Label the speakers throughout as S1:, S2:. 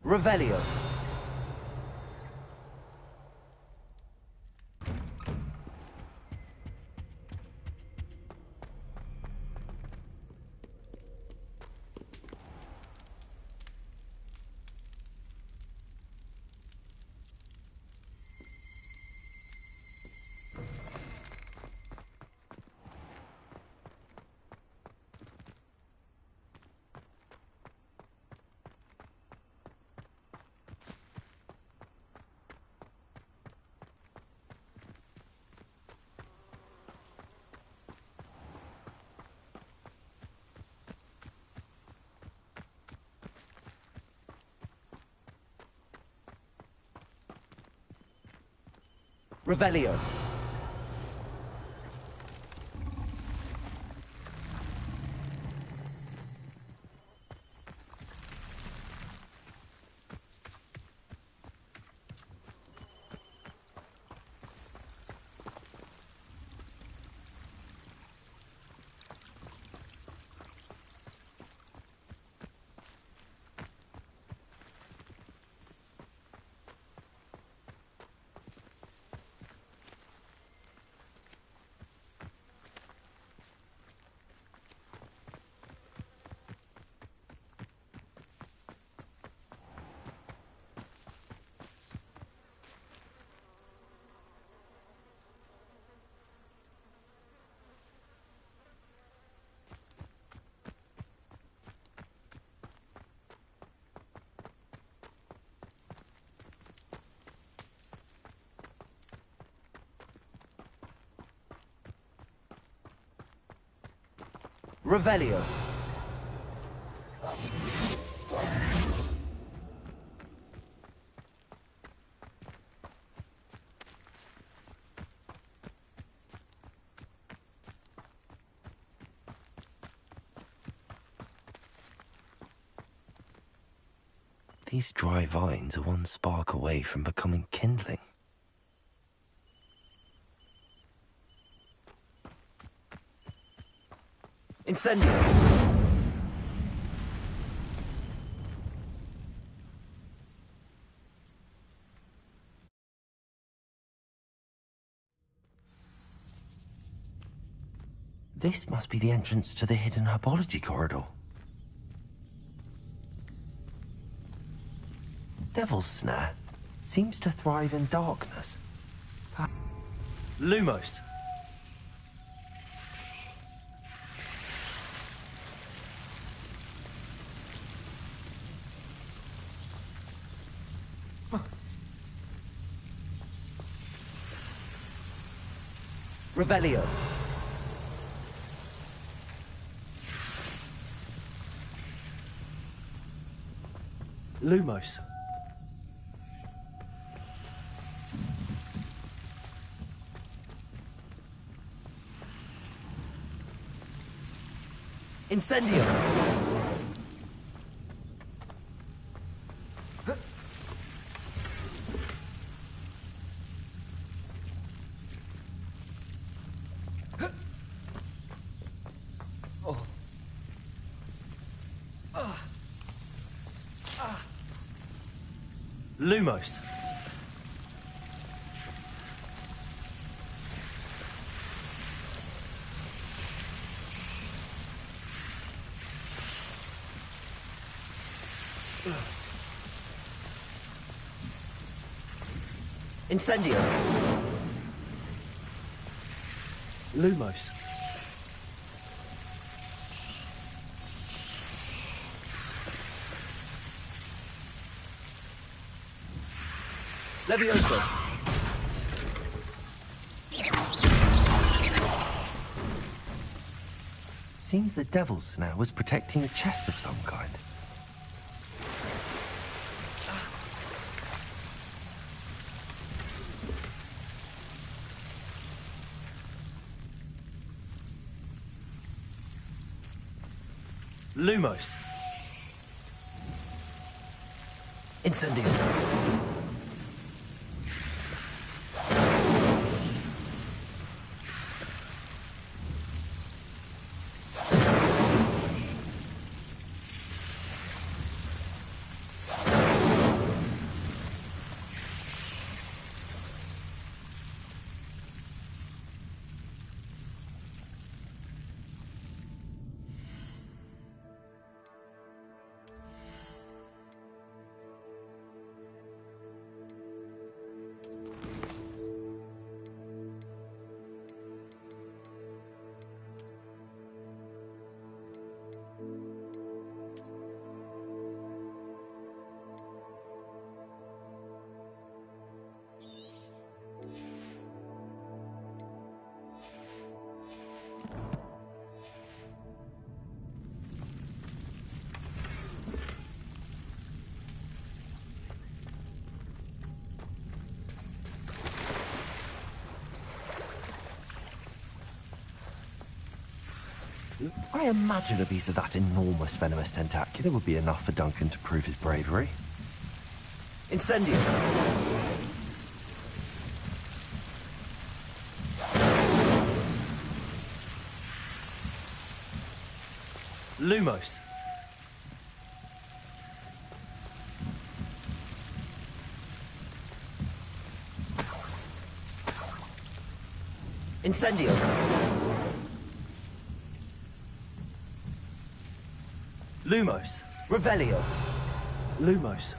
S1: Revelio. Revelio. Revelio.
S2: These dry vines are one spark away from becoming kindling.
S1: Incendio.
S2: This must be the entrance to the hidden herbology corridor. Devil's Snare seems to thrive in darkness.
S1: Lumos. Revelio. Lumos. Incendio. Lumos. Incendio. Lumos. Levioso.
S2: Seems the Devil's Snare was protecting a chest of some kind.
S1: Lumos. Incendio.
S2: I imagine a piece of that enormous venomous tentacular would be enough for Duncan to prove his bravery.
S1: Incendio. Lumos. Incendio. Lumos. Revelio. Lumos.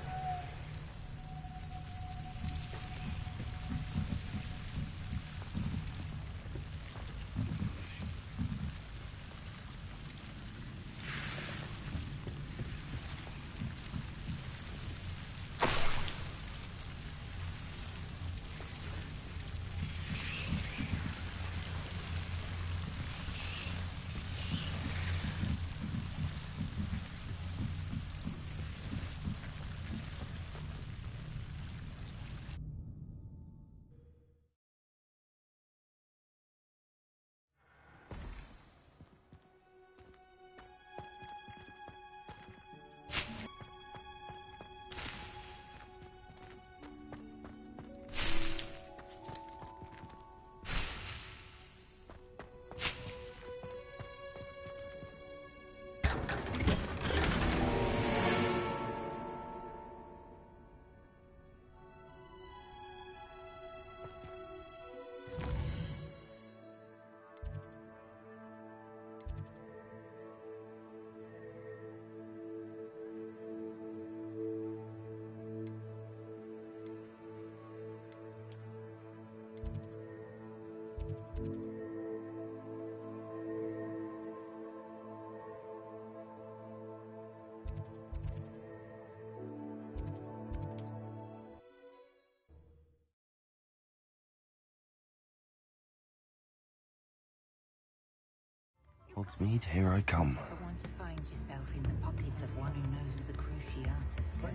S2: Hogsmeade, here I come.
S3: I want to find yourself in the pocket of one who knows the Cruciatus curse.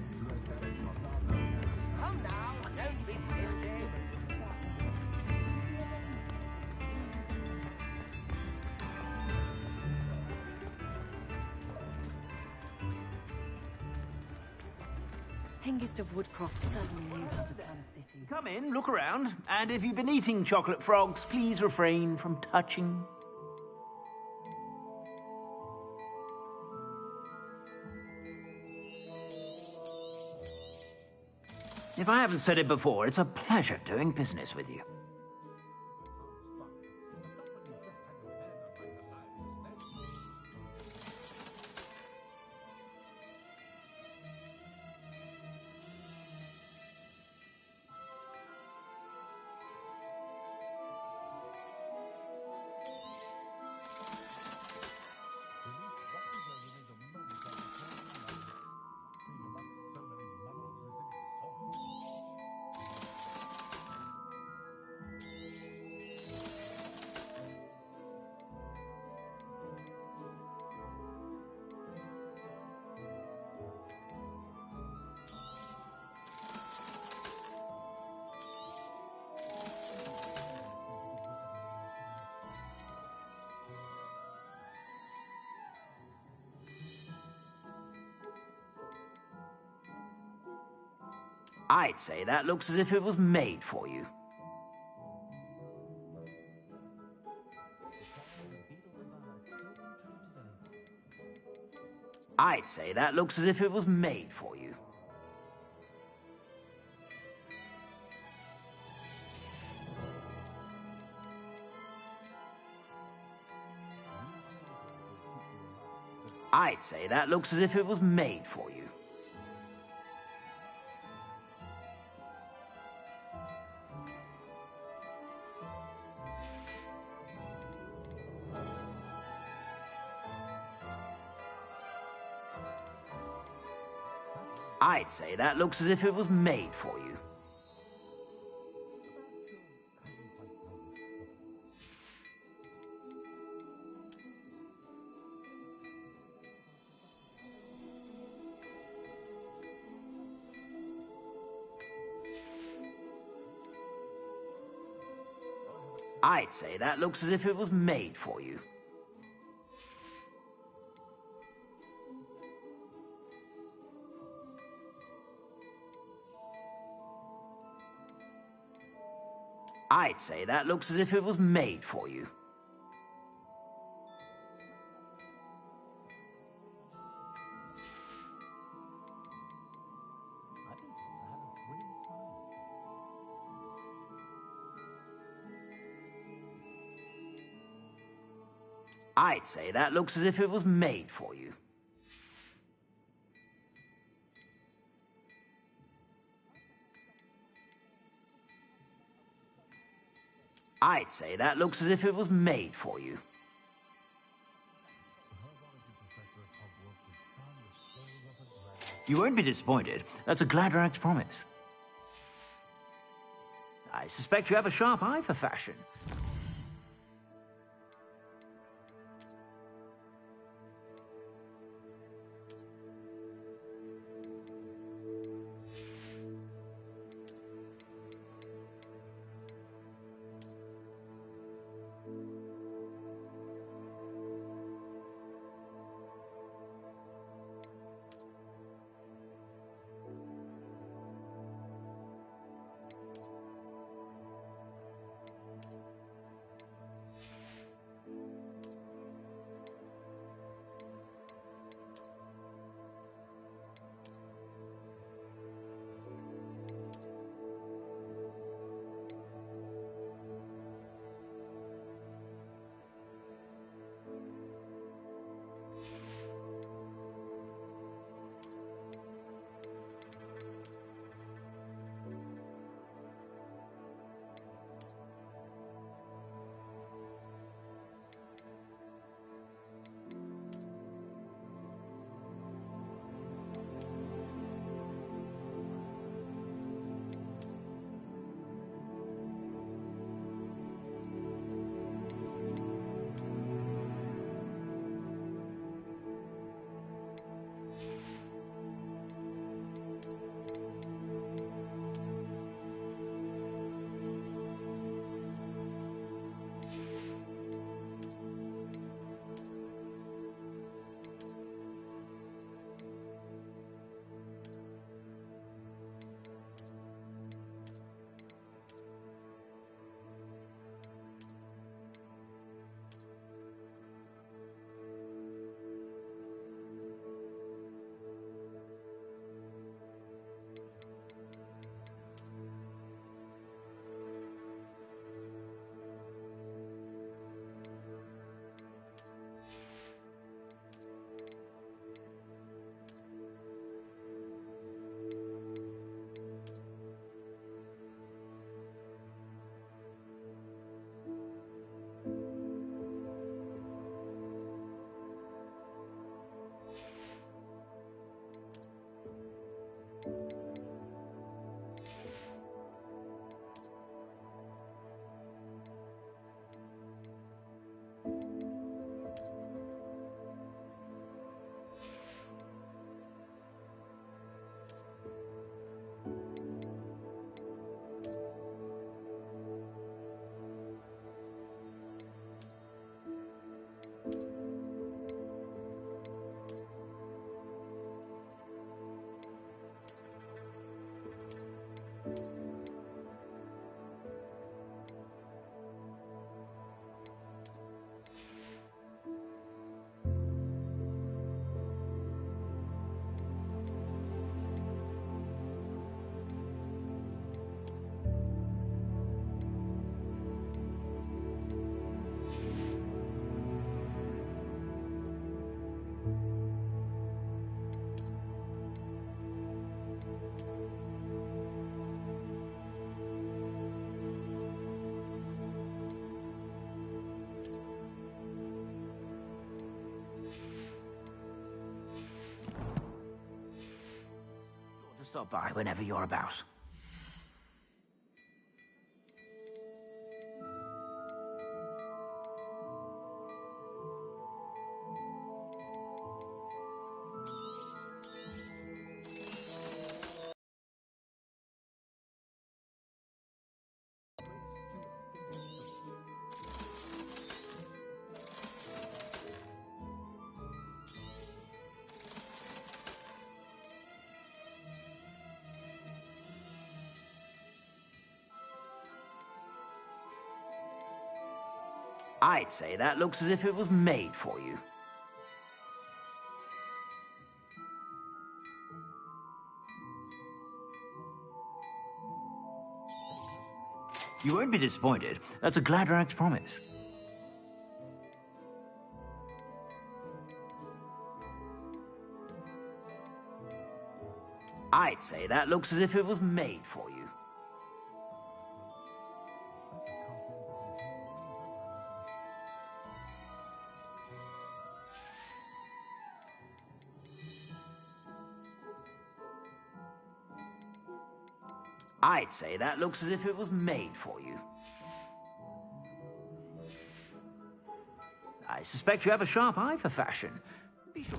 S1: Come now, don't be silly.
S4: Hengist of Woodcroft certainly knew how to plan a city.
S5: Come in, look around, and if you've been eating chocolate frogs, please refrain from touching. If I haven't said it before, it's a pleasure doing business with you. I'd say that looks as if it was made for you. I'd say that looks as if it was made for you. I'd say that looks as if it was made for you. I'd say that looks as if it was made for you. I'd say that looks as if it was made for you. I'd say that looks as if it was made for you. I'd say that looks as if it was made for you. I'd say that looks as if it was made for you. You won't be disappointed. That's a Gladrag's promise. I suspect you have a sharp eye for fashion. Stop by whenever you're about. I'd say that looks as if it was made for you. You won't be disappointed. That's a Gladrag's promise. I'd say that looks as if it was made for you. I'd say that looks as if it was made for you. I suspect you have a sharp eye for fashion. Be sure.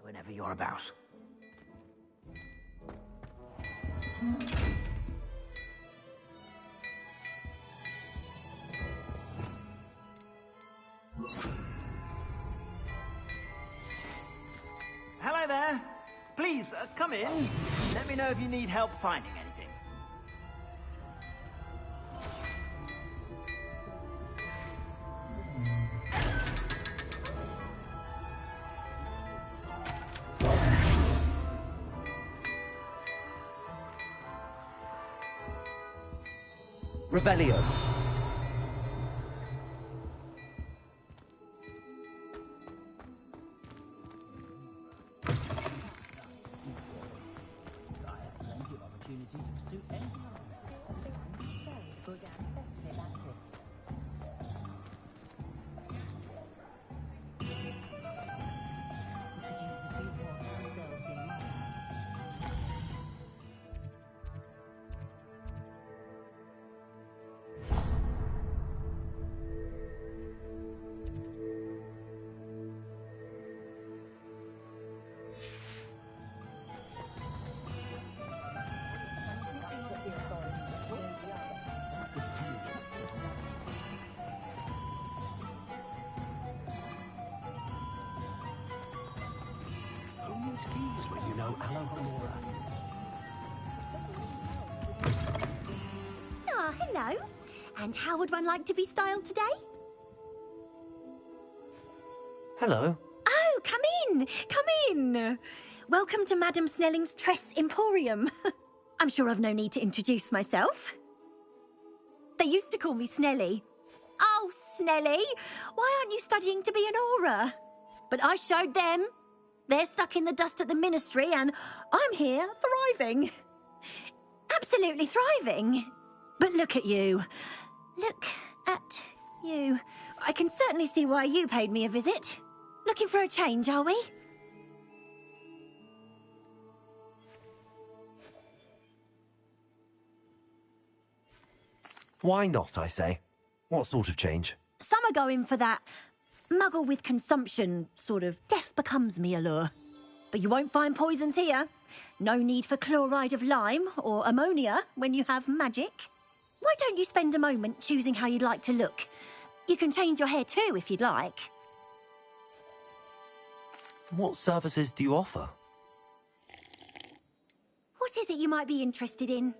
S5: Whenever you're about. Hello there. Please, come in. Let me know if you need help finding anything.
S1: Revelio. no Alohomora.
S6: Ah, hello. And how would one like to be styled today?
S2: Hello.
S6: Oh, come in. Come in. Welcome to Madame Snelling's Tress Emporium. I'm sure I've no need to introduce myself. They used to call me Snelly. Oh, Snelly, why aren't you studying to be an aura? But I showed them. They're stuck in the dust at the ministry and I'm here thriving. Absolutely thriving. But look at you. Look at you. I can certainly see why you paid me a visit. Looking for a change, are we?
S2: Why not, I say? What sort of change?
S6: Some are going for that muggle with consumption, sort of death becomes me allure. But you won't find poisons here. No need for chloride of lime or ammonia when you have magic. Why don't you spend a moment choosing how you'd like to look? You can change your hair too if you'd like.
S2: What services do you offer?
S6: What is it you might be interested in?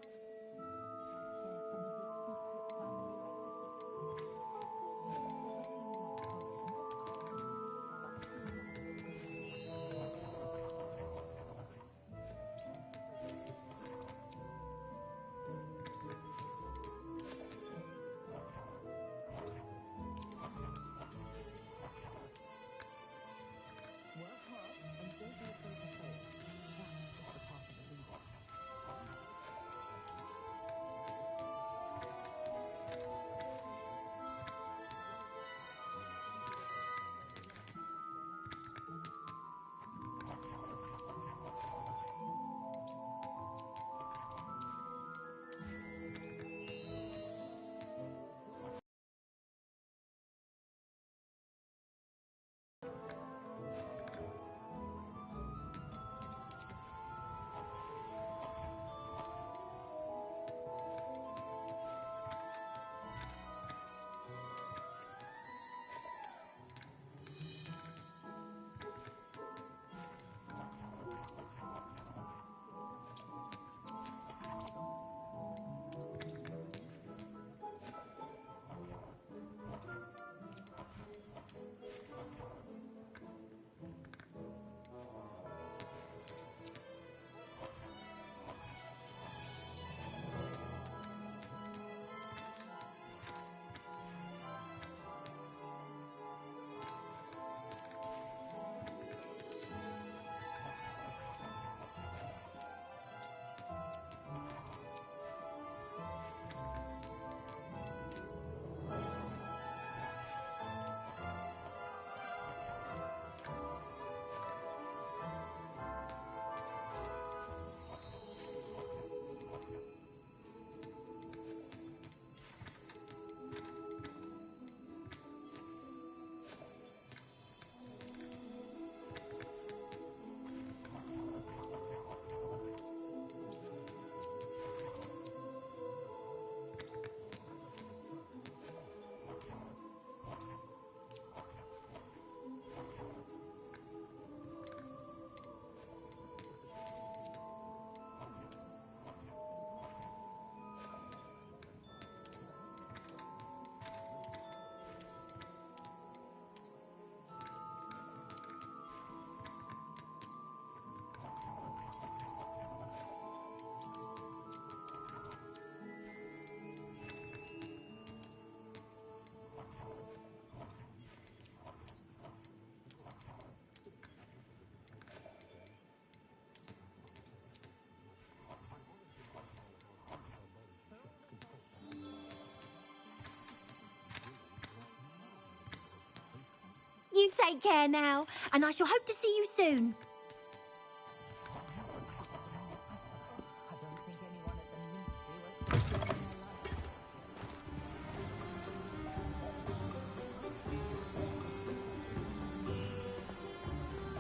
S6: You take care now, and I shall hope to see you soon.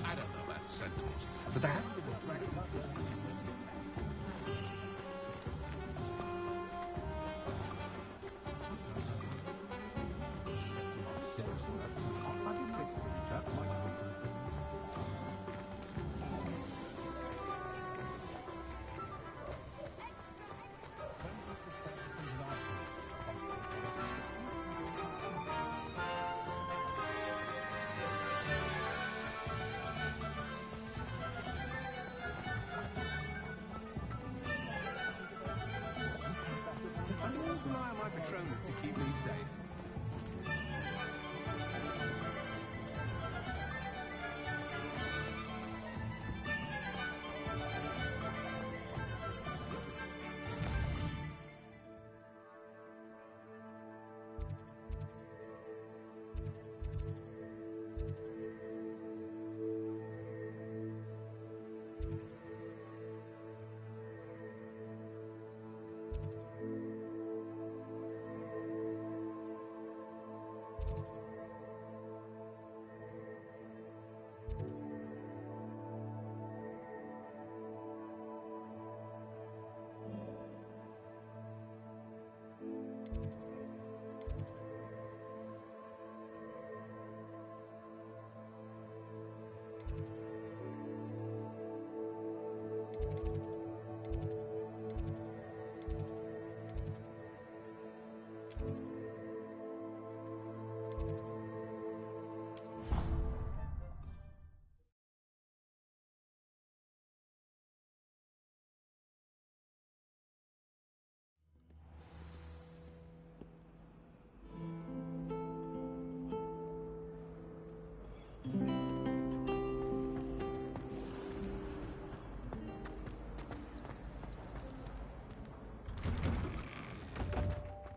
S7: I don't know about centaurs, but there have been a dragon.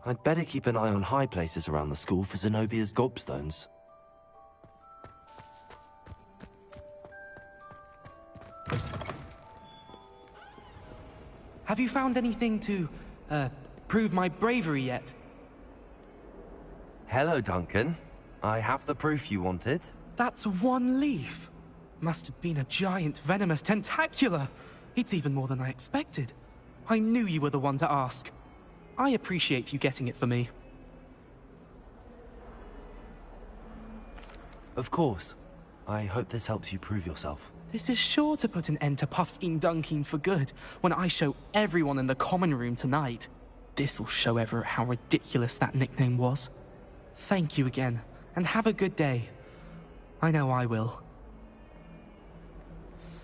S2: I'd better keep an eye on high places around the school for Zenobia's gobstones.
S8: Have you found anything to, prove my bravery yet?
S2: Hello, Duncan. I have the proof you wanted.
S8: That's one leaf. Must have been a giant venomous tentacula. It's even more than I expected. I knew you were the one to ask. I appreciate you getting it for me.
S2: Of course. I hope this helps you prove yourself.
S8: This is sure to put an end to Puffskein Dunkeen for good when I show everyone in the common room tonight. This'll show Everett how ridiculous that nickname was. Thank you again, and have a good day. I know I will.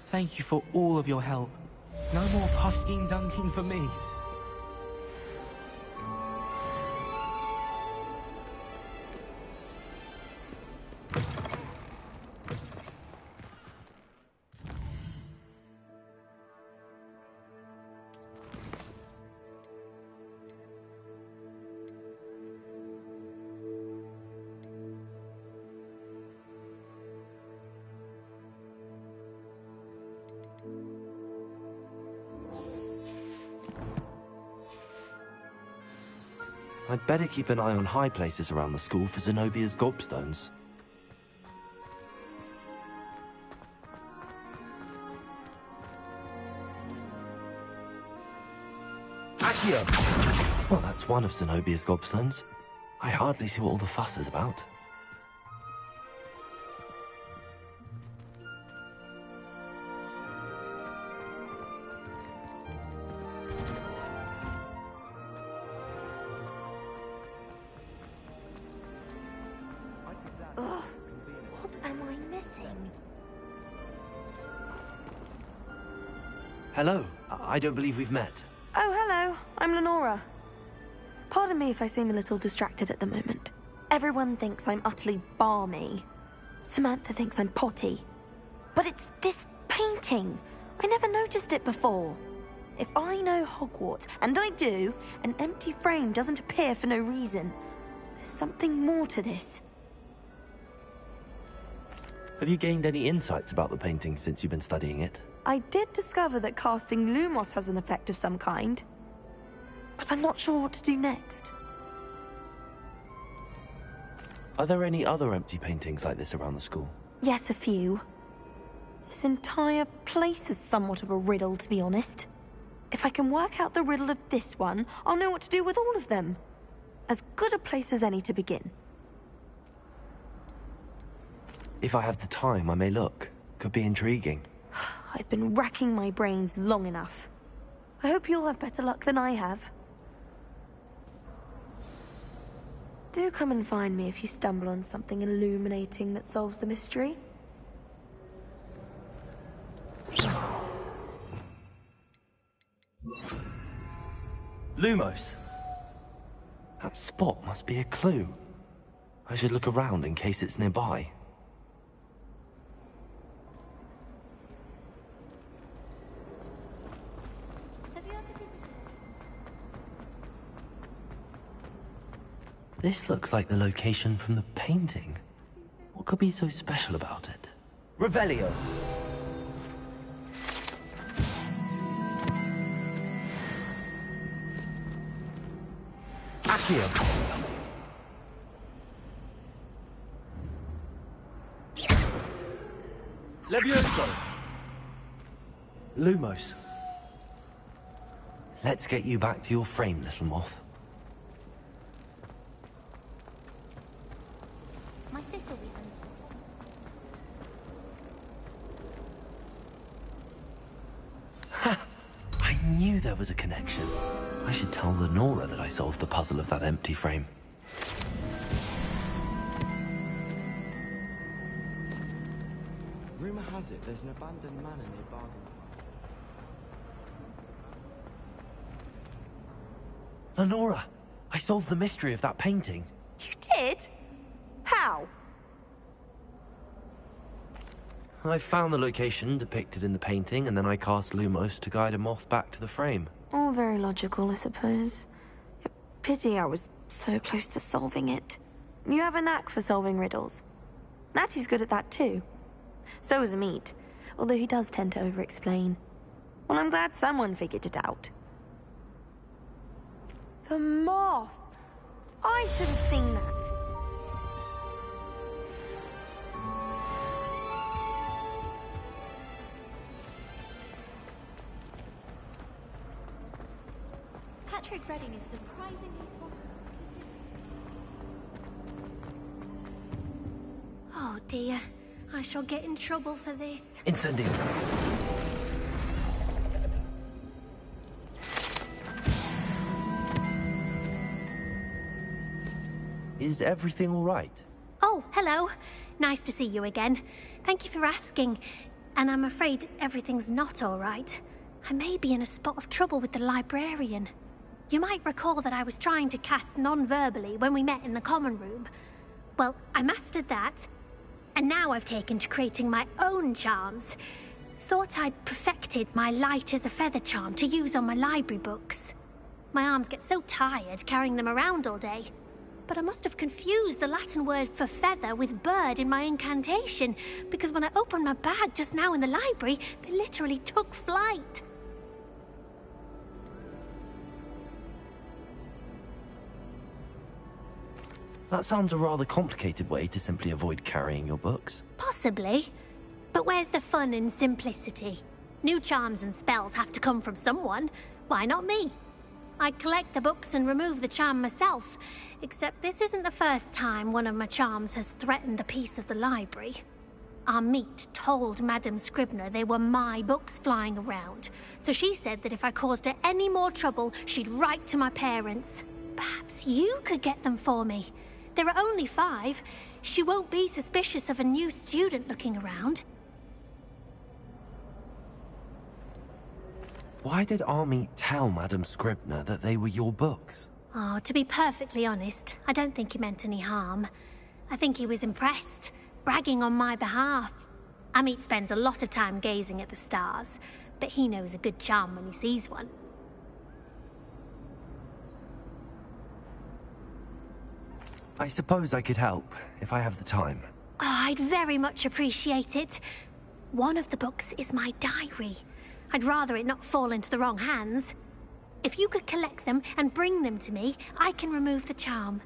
S8: Thank you for all of your help. No more Puffskein Dunkeen for me.
S2: I'd better keep an eye on high places around the school for Zenobia's gobstones. Accio! Well, that's one of Zenobia's gobstones. I hardly see what all the fuss is about. Hello. I don't believe we've met.
S9: Oh, hello. I'm Lenora. Pardon me if I seem a little distracted at the moment. Everyone thinks I'm utterly balmy. Samantha thinks I'm potty. But it's this painting. I never noticed it before. If I know Hogwarts, and I do, an empty frame doesn't appear for no reason. There's something more to this.
S2: Have you gained any insights about the painting since you've been studying it?
S9: I did discover that casting Lumos has an effect of some kind, but I'm not sure what to do next.
S2: Are there any other empty paintings like this around the school?
S9: Yes, a few. This entire place is somewhat of a riddle, to be honest. If I can work out the riddle of this one, I'll know what to do with all of them. As good a place as any to begin.
S2: If I have the time, I may look. Could be intriguing.
S9: I've been racking my brains long enough. I hope you'll have better luck than I have. Do come and find me if you stumble on something illuminating that solves the mystery.
S2: Lumos! That spot must be a clue. I should look around in case it's nearby. This looks like the location from the painting. What could be so special about it?
S1: Revelio.
S2: Accio!
S1: Levioso.
S2: Lumos. Let's get you back to your frame, little moth.
S6: My sister will.
S2: knew there was a connection. I should tell Lenora that I solved the puzzle of that empty frame.
S10: Rumor has it there's an abandoned manor near Bargain.
S2: Lenora! I solved the mystery of that painting.
S9: You did? How?
S2: I found the location depicted in the painting, and then I cast Lumos to guide a moth back to the frame.
S9: All very logical, I suppose. Pity I was so close to solving it. You have a knack for solving riddles. Natty's good at that too. So is Amit, although he does tend to over-explain. Well, I'm glad someone figured it out. The moth! I should have seen that.
S4: Patrick Redding is surprisingly
S6: Oh dear, I shall get in trouble for this.
S2: Incendio. Is everything all right?
S6: Oh, hello. Nice to see you again. Thank you for asking. And I'm afraid everything's not all right. I may be in a spot of trouble with the librarian. You might recall that I was trying to cast non-verbally when we met in the common room. Well, I mastered that, and now I've taken to creating my own charms. Thought I'd perfected my light as a feather charm to use on my library books. My arms get so tired carrying them around all day. But I must have confused the Latin word for feather with bird in my incantation, because when I opened my bag just now in the library, they literally took flight.
S2: That sounds a rather complicated way to simply avoid carrying your books.
S6: Possibly. But where's the fun in simplicity? New charms and spells have to come from someone. Why not me? I collect the books and remove the charm myself, except this isn't the first time one of my charms has threatened the peace of the library. Our meet told Madame Scribner they were my books flying around, so she said that if I caused her any more trouble, she'd write to my parents. Perhaps you could get them for me. There are only 5. She won't be suspicious of a new student looking around.
S2: Why did Army tell Madame Scribner that they were your books?
S6: Oh, to be perfectly honest, I don't think he meant any harm. I think he was impressed, bragging on my behalf. Amit spends a lot of time gazing at the stars, but he knows a good charm when he sees one.
S2: I suppose I could help, if I have the time.
S6: Oh, I'd very much appreciate it. One of the books is my diary. I'd rather it not fall into the wrong hands. If you could collect them and bring them to me, I can remove the charm.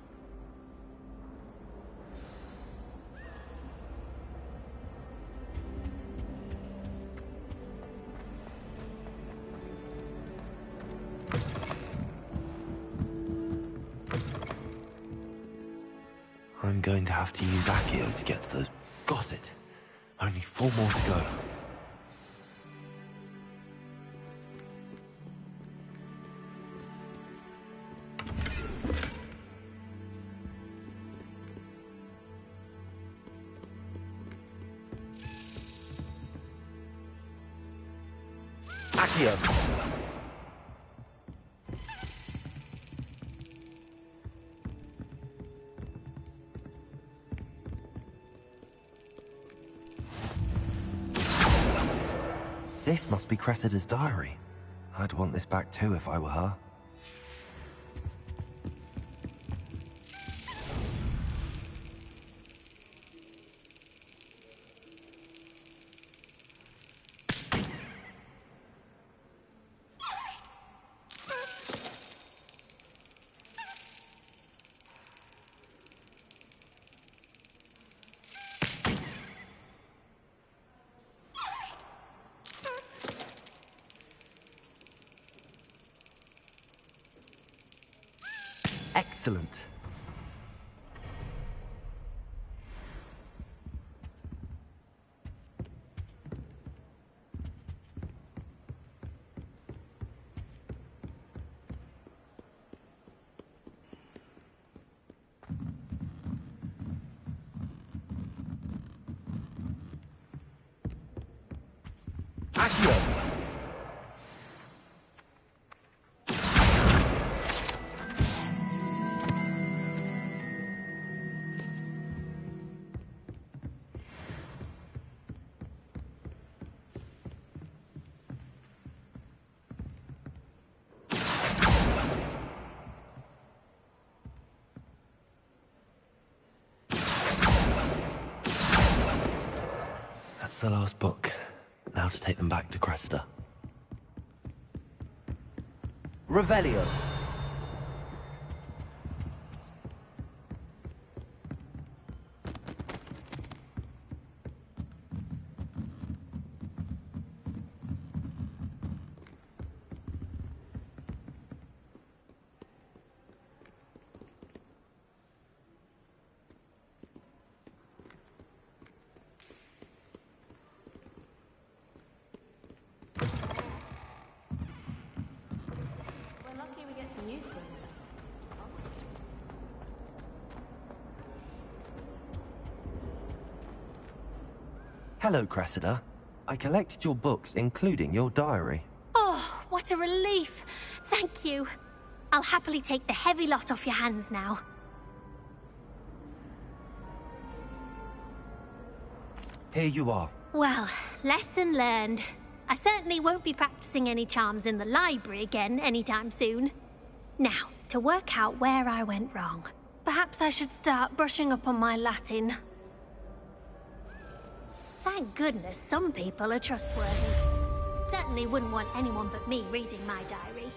S2: I'm going to have to use Accio to get to the... Got it. Only 4 more to go. Accio! This must be Cressida's diary. I'd want this back too if I were her. Excellent.
S1: Crucio.
S2: That's the last book. Now to take them back to Cressida.
S1: Revelio.
S4: We're lucky we get to use them.
S2: Hello, Cressida. I collected your books, including your diary.
S4: Oh, what a relief. Thank you. I'll happily take the heavy lot off your hands now.
S2: Here you are.
S4: Well, lesson learned. I certainly won't be practicing any charms in the library again anytime soon. Now, to work out where I went wrong. Perhaps I should start brushing up on my Latin. Thank goodness some people are trustworthy. Certainly wouldn't want anyone but me reading my diary.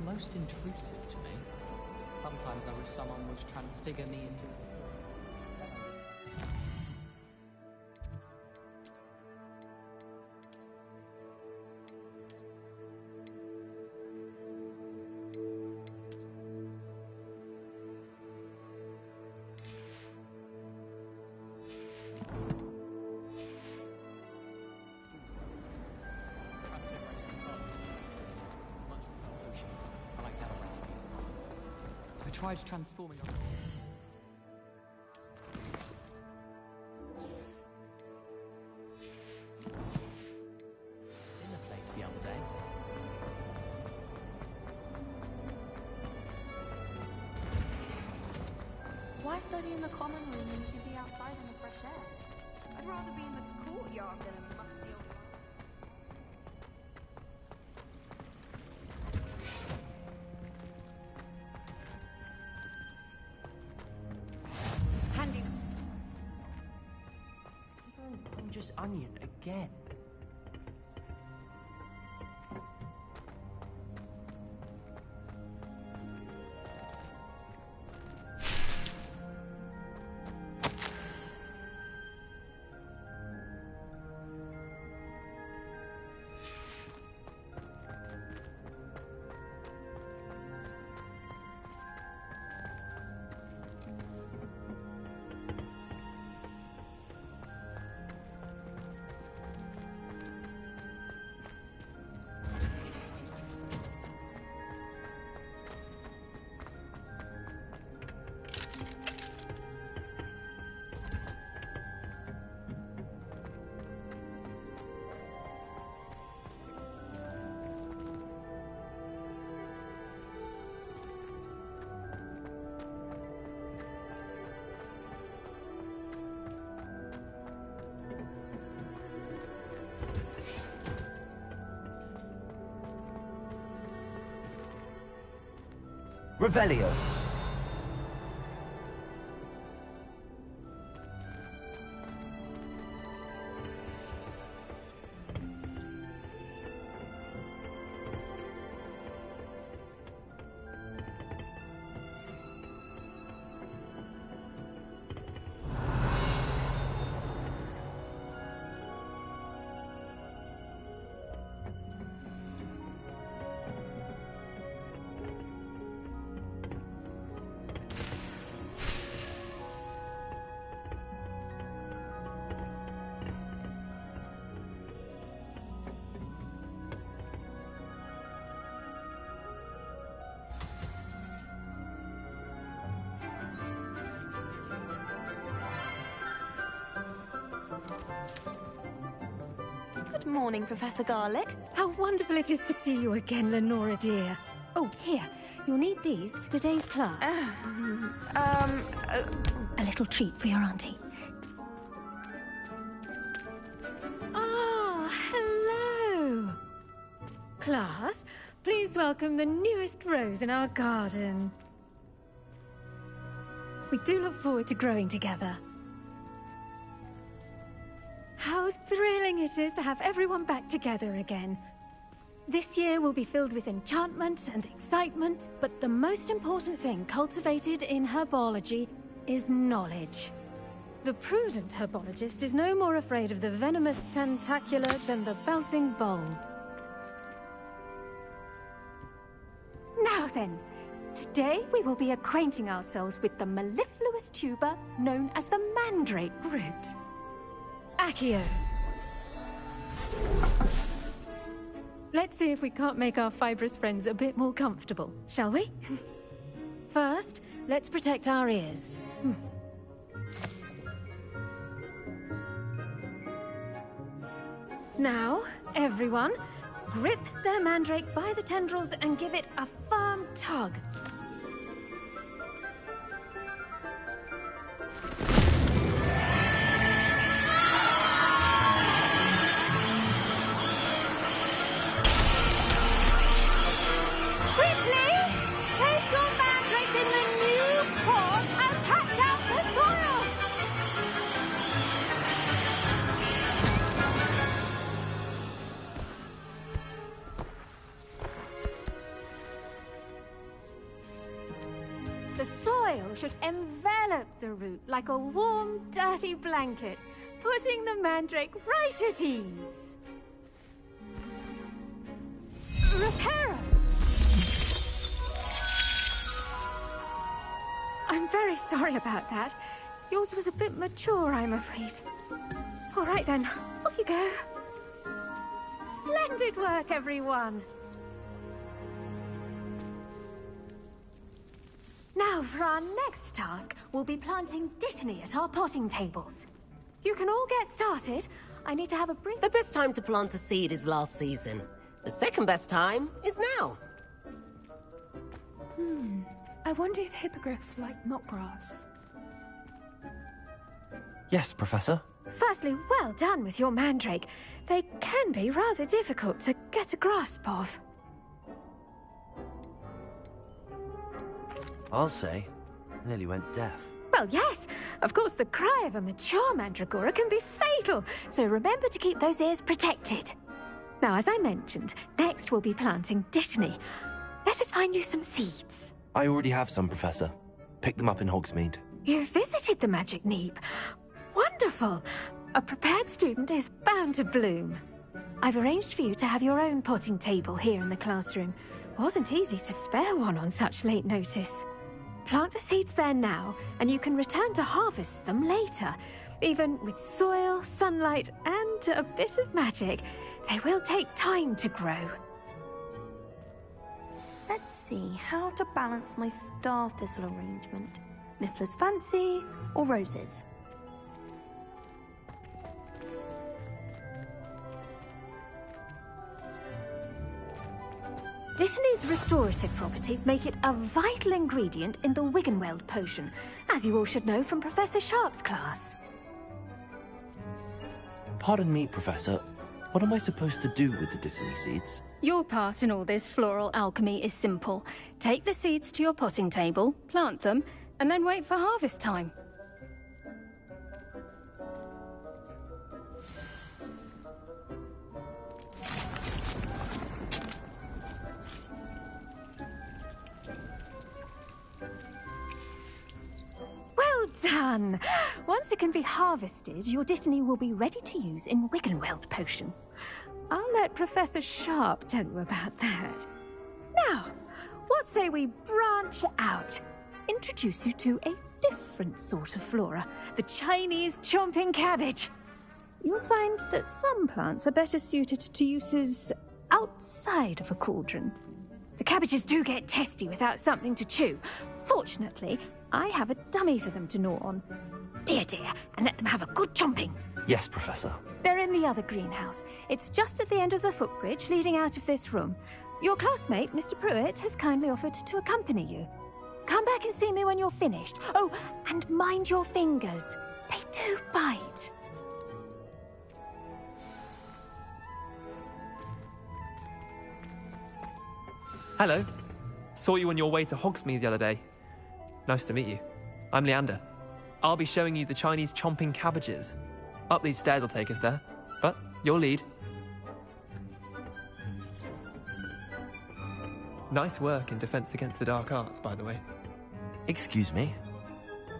S11: most intrusive to me. Sometimes I wish someone would transfigure me into I tried transforming on
S2: dinner plate the other day.
S9: Why study in the common room when you can be outside in the fresh air? I'd rather be in the courtyard than a musty old...
S2: I'm just onion again.
S1: Revelio.
S9: Good morning, Professor Garlic.
S6: How wonderful it is to see you again, Lenora dear. Oh, here. You'll need these for today's class. A little treat for your auntie. Ah, hello. Class, please welcome the newest rose in our garden. We do look forward to growing together. How thrilling it is to have everyone back together again. This year will be filled with enchantment and excitement, but the most important thing cultivated in herbology is knowledge. The prudent herbologist is no more afraid of the venomous tentacula than the bouncing bowl. Now then, today we will be acquainting ourselves with the mellifluous tuber known as the mandrake root. Accio. Let's see if we can't make our fibrous friends a bit more comfortable, shall we? First, let's protect our ears. Now, everyone, grip their mandrake by the tendrils and give it a firm tug.
S12: oil should envelop the root like a warm, dirty blanket, putting the mandrake right at ease. Reparo! I'm very sorry about that. Yours was a bit mature, I'm afraid. All right then, off you go. Splendid work, everyone! Now, for our next task, we'll be planting Dittany at our potting tables. You can all get started. I need to have a brief...
S13: The best time to plant a seed is last season. The second best time is now.
S14: I wonder if hippogriffs like knotgrass.
S2: Yes, Professor.
S12: Firstly, well done with your mandrake. They can be rather difficult to get a grasp of.
S2: I'll say, I nearly went deaf.
S12: Well, yes. Of course, the cry of a mature mandragora can be fatal, so remember to keep those ears protected. Now, as I mentioned, next we'll be planting Dittany. Let us find you some seeds.
S2: I already have some, Professor. Picked them up in Hogsmeade.
S12: You visited the Magic Neep. Wonderful. A prepared student is bound to bloom. I've arranged for you to have your own potting table here in the classroom. Wasn't easy to spare one on such late notice. Plant the seeds there now, and you can return to harvest them later. Even with soil, sunlight, and a bit of magic, they will take time to grow.
S9: Let's see how to balance my star thistle arrangement. Niffler's fancy or roses?
S12: Dittany's restorative properties make it a vital ingredient in the Wiggenweld potion, as you all should know from Professor Sharp's class.
S2: Pardon me, Professor. What am I supposed to do with the Dittany seeds?
S15: Your part in all this floral alchemy is simple. Take the seeds to your potting table, plant them, and then wait for harvest time.
S12: Well done! Once it can be harvested, your Dittany will be ready to use in Wiggenweld potion. I'll let Professor Sharp tell you about that. Now, what say we branch out? Introduce you to a different sort of flora, the Chinese chomping cabbage. You'll find that some plants are better suited to uses outside of a cauldron. The cabbages do get testy without something to chew. Fortunately, I have a dummy for them to gnaw on. Be a dear and let them have a good chomping.
S2: Yes, Professor.
S12: They're in the other greenhouse. It's just at the end of the footbridge leading out of this room. Your classmate, Mr. Pruitt, has kindly offered to accompany you. Come back and see me when you're finished. Oh, and mind your fingers. They do bite.
S16: Hello. Saw you on your way to Hogsmeade the other day. Nice to meet you. I'm Leander. I'll be showing you the Chinese chomping cabbages. Up these stairs will take us there, but you'll lead. Nice work in Defense Against the Dark Arts, by the way.
S2: Excuse me?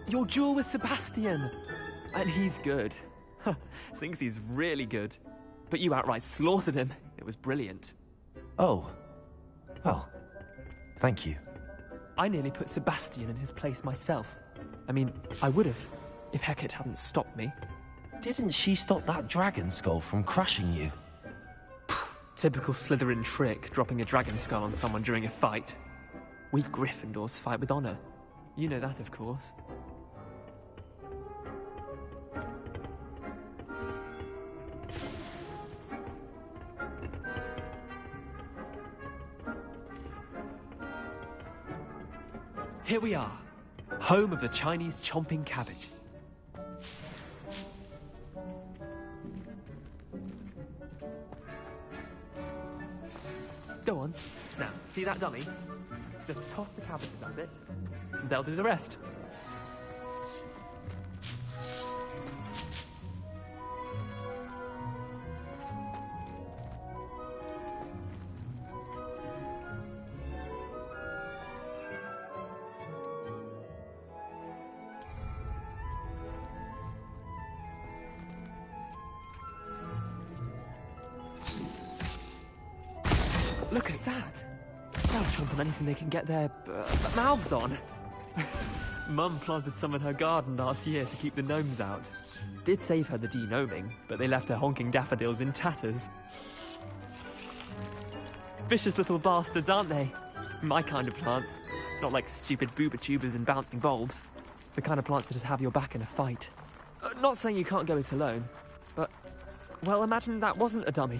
S16: Your duel with Sebastian! And he's good. Thinks he's really good. But you outright slaughtered him. It was brilliant.
S2: Oh. Well, thank you.
S16: I nearly put Sebastian in his place myself. I mean, I would have, if Hecate hadn't stopped me.
S2: Didn't she stop that dragon skull from crushing you?
S16: Typical Slytherin trick, dropping a dragon skull on someone during a fight. We Gryffindors fight with honor. You know that, of course. Here we are, home of the Chinese chomping cabbage. Go on. Now, see that dummy? Just toss the cabbages at it, and they'll do the rest. Look at that. They'll chomp on anything they can get their mouths on. Mum planted some in her garden last year to keep the gnomes out. Did save her the de-gnoming, but they left her honking daffodils in tatters. Vicious little bastards, aren't they? My kind of plants. Not like stupid booba tubers and bouncing bulbs. The kind of plants that just have your back in a fight. Not saying you can't go it alone, but... well, imagine that wasn't a dummy.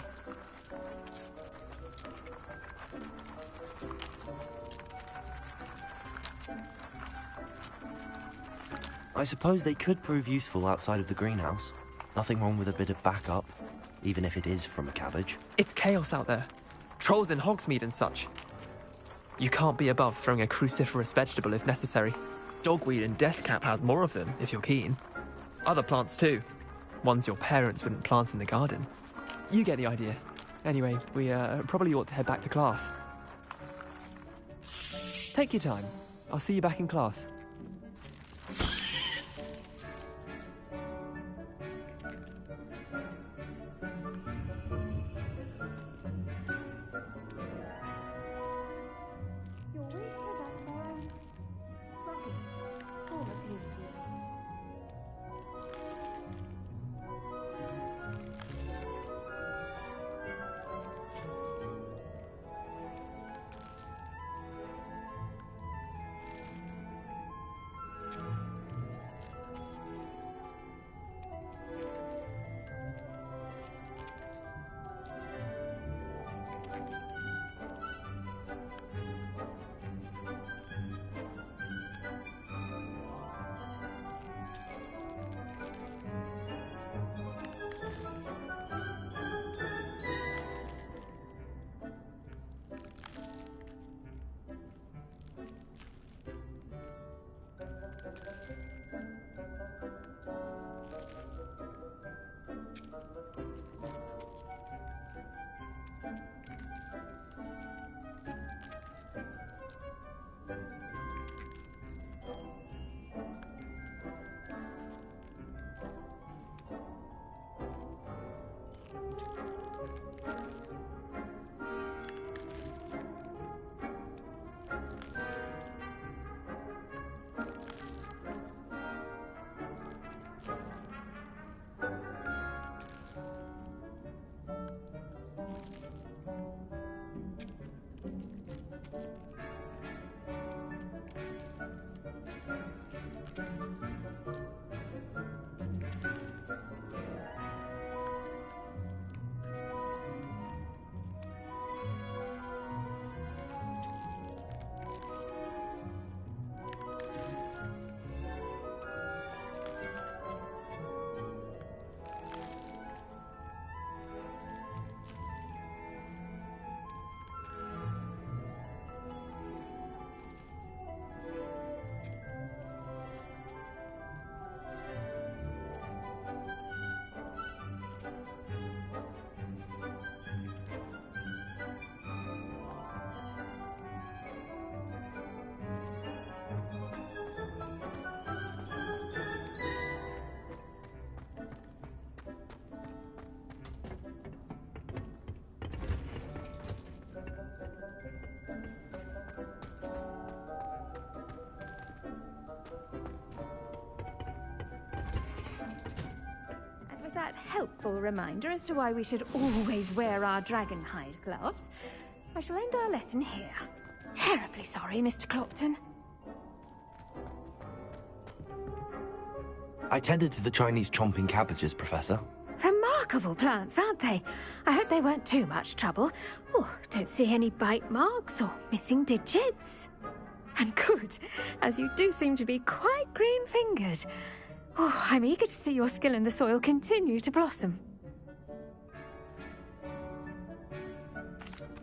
S2: I suppose they could prove useful outside of the greenhouse. Nothing wrong with a bit of backup, even if it is from a cabbage.
S16: It's chaos out there. Trolls in Hogsmeade and such. You can't be above throwing a cruciferous vegetable if necessary. Dogweed and deathcap has more of them, if you're keen. Other plants too. Ones your parents wouldn't plant in the garden. You get the idea. Anyway, we probably ought to head back to class. Take your time. I'll see you back in class.
S12: That helpful reminder as to why we should always wear our dragonhide gloves, I shall end our lesson here. Terribly sorry, Mr. Clopton.
S2: I tended to the Chinese chomping cabbages, Professor.
S12: Remarkable plants, aren't they? I hope they weren't too much trouble. Oh, don't see any bite marks or missing digits. And good, as you do seem to be quite green-fingered. Oh, I'm eager to see your skill in the soil continue to blossom.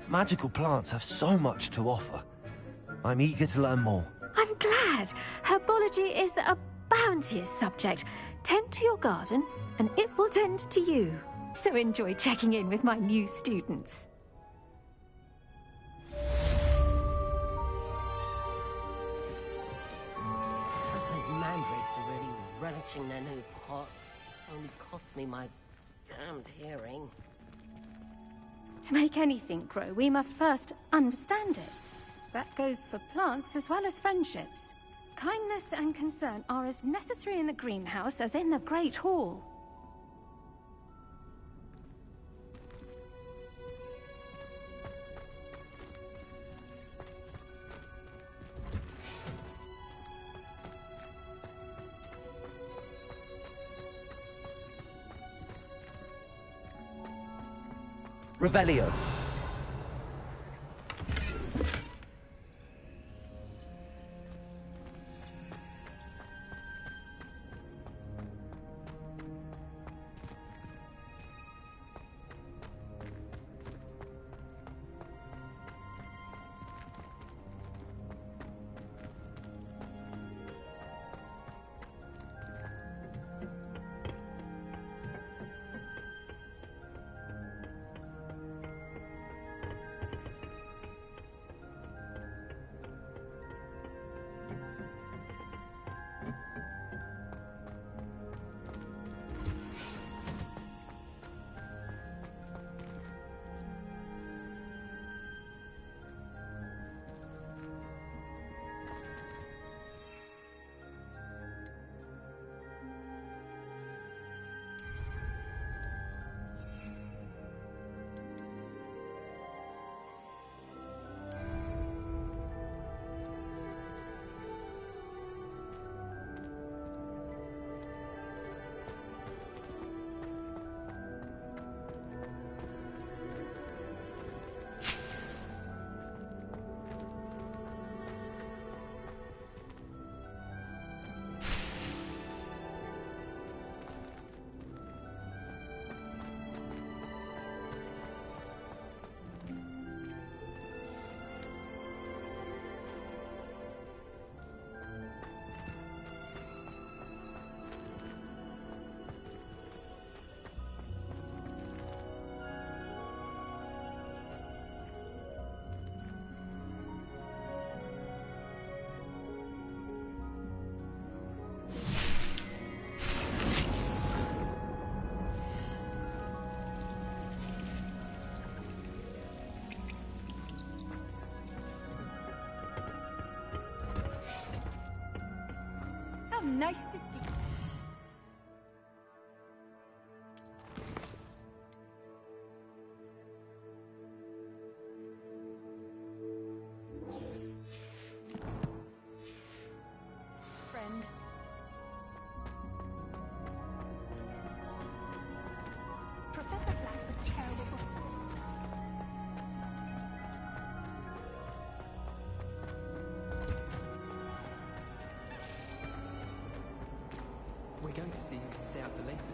S2: Magical plants have so much to offer. I'm eager to learn more.
S12: I'm glad. Herbology is a bounteous subject. Tend to your garden, and it will tend to you. So enjoy checking in with my new students.
S13: Those mandrakes are really relishing their new pots. Only cost me my damned hearing.
S15: To make anything grow, we must first understand it. That goes for plants as well as friendships. Kindness and concern are as necessary in the greenhouse as in the Great Hall.
S1: Revelio.
S3: How nice to see you. Friend.
S4: Professor Black was terrible before.
S11: We're going to see who can stay out the latest.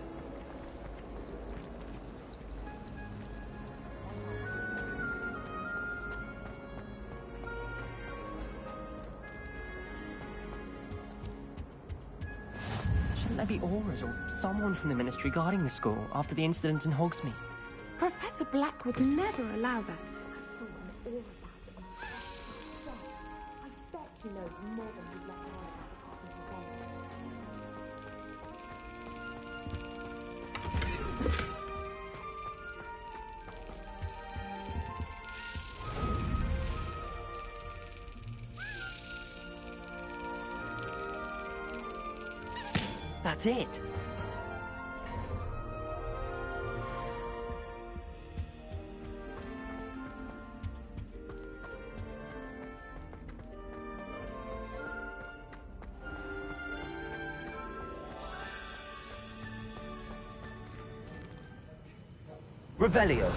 S17: Shouldn't there be auras or someone from the Ministry guarding the school after the incident in Hogsmeade?
S14: Professor Black would never allow that. I saw an aura about it. I bet he knows more than he'd let on about the cause of his death.
S17: That's it.
S1: Revelio.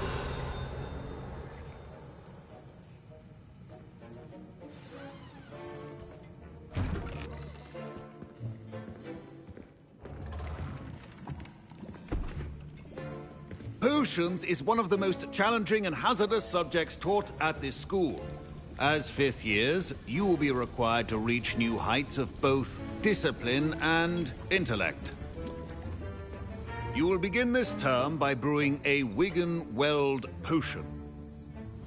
S18: Potions is one of the most challenging and hazardous subjects taught at this school. As fifth years, you will be required to reach new heights of both discipline and intellect. You will begin this term by brewing a Wigan-Weld potion.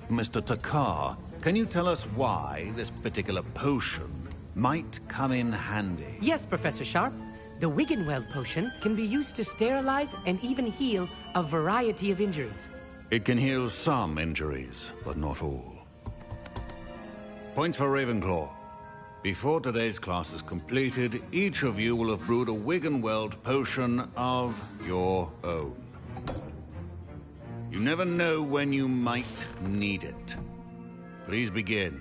S18: Mr. Takar, can you tell us why this particular potion might come in handy?
S19: Yes, Professor Sharp. The Wigan-Weld potion can be used to sterilize and even heal a variety of injuries.
S18: It can heal some injuries, but not all. Points for Ravenclaw. Before today's class is completed, each of you will have brewed a Wiggenweld potion of your own. You never know when you might need it. Please begin.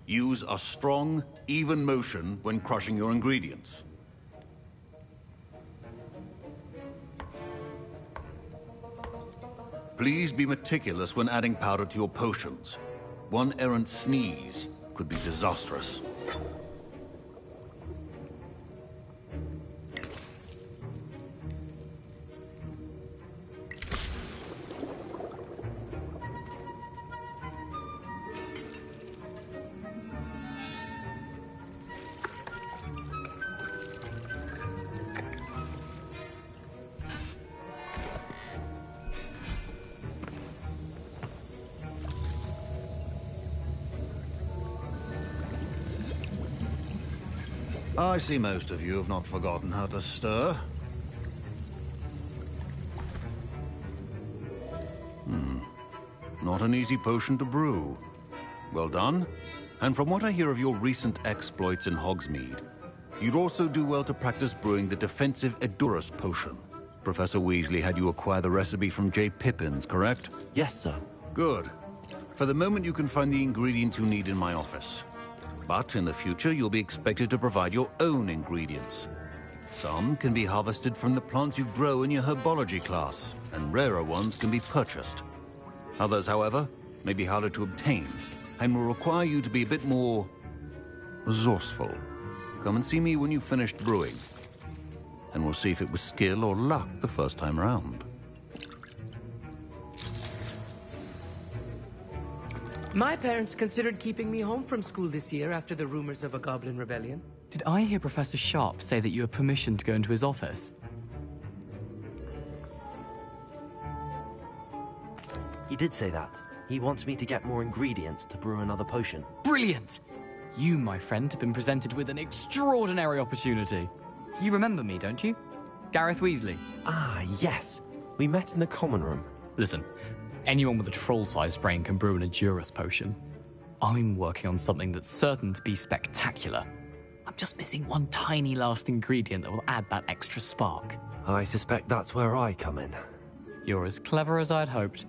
S18: Use a strong, even motion when crushing your ingredients. Please be meticulous when adding powder to your potions. One errant sneeze could be disastrous. I see most of you have not forgotten how to stir. Not an easy potion to brew. Well done. And from what I hear of your recent exploits in Hogsmeade, you'd also do well to practice brewing the defensive Edurus potion. Professor Weasley had you acquire the recipe from J. Pippin's, correct?
S2: Yes, sir.
S18: Good. For the moment, you can find the ingredients you need in my office. But in the future, you'll be expected to provide your own ingredients. Some can be harvested from the plants you grow in your herbology class, and rarer ones can be purchased. Others, however, may be harder to obtain, and will require you to be a bit more resourceful. Come and see me when you've finished brewing, and we'll see if it was skill or luck the first time round.
S19: My parents considered keeping me home from school this year after the rumors of a goblin rebellion.
S8: Did I hear Professor Sharp say that you have permission to go into his office?
S2: He did say that. He wants me to get more ingredients to brew another potion.
S8: Brilliant! You, my friend, have been presented with an extraordinary opportunity. You remember me, don't you? Gareth Weasley.
S2: Ah, yes. We met in the common room.
S8: Listen, anyone with a troll-sized brain can brew an Edurus potion. I'm working on something that's certain to be spectacular. I'm just missing one tiny last ingredient that will add that extra spark.
S2: I suspect that's where I come in.
S8: You're as clever as I'd hoped.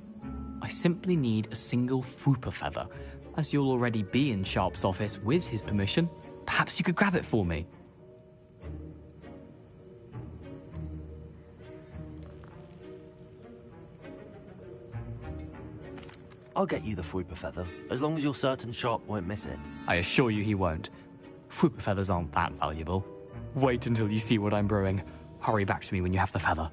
S8: I simply need a single Fwooper feather. As you'll already be in Sharp's office with his permission, perhaps you could grab it for me.
S2: I'll get you the Fwooper feather, as long as you're certain Sharp won't miss it.
S8: I assure you he won't. Fwooper feathers aren't that valuable. Wait until you see what I'm brewing. Hurry back to me when you have the feather.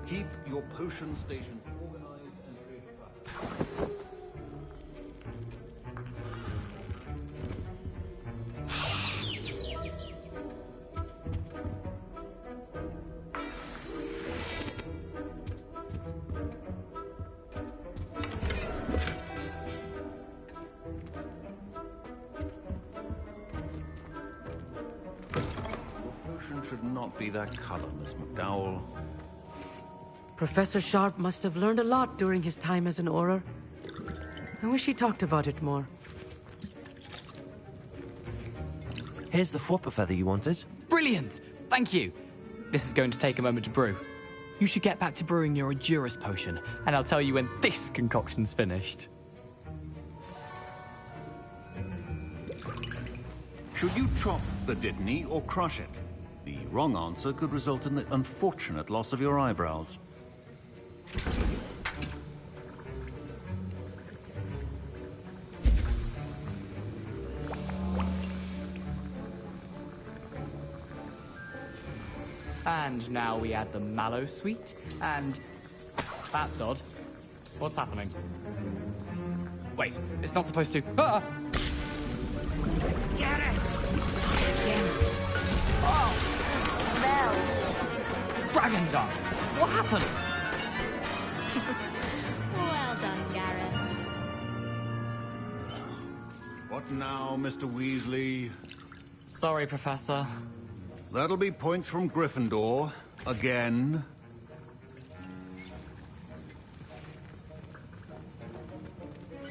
S18: Keep your potion station organized and free of traffic. Should not be that color, Miss McDowell.
S19: Professor Sharp must have learned a lot during his time as an Auror. I wish he talked about it more.
S2: Here's the Fwooper feather you wanted.
S8: Brilliant! Thank you! This is going to take a moment to brew. You should get back to brewing your Edurus potion, and I'll tell you when this concoction's finished.
S18: Should you chop the Dittany or crush it? The wrong answer could result in the unfortunate loss of your eyebrows.
S8: And now we add the mallow sweet, and... That's odd. What's happening? Wait, it's not supposed to... Ah!
S19: Get it!
S8: Oh! Dragon Dung! What happened?
S18: now, Mr. Weasley.
S11: Sorry, Professor.
S18: That'll be points from Gryffindor. Again.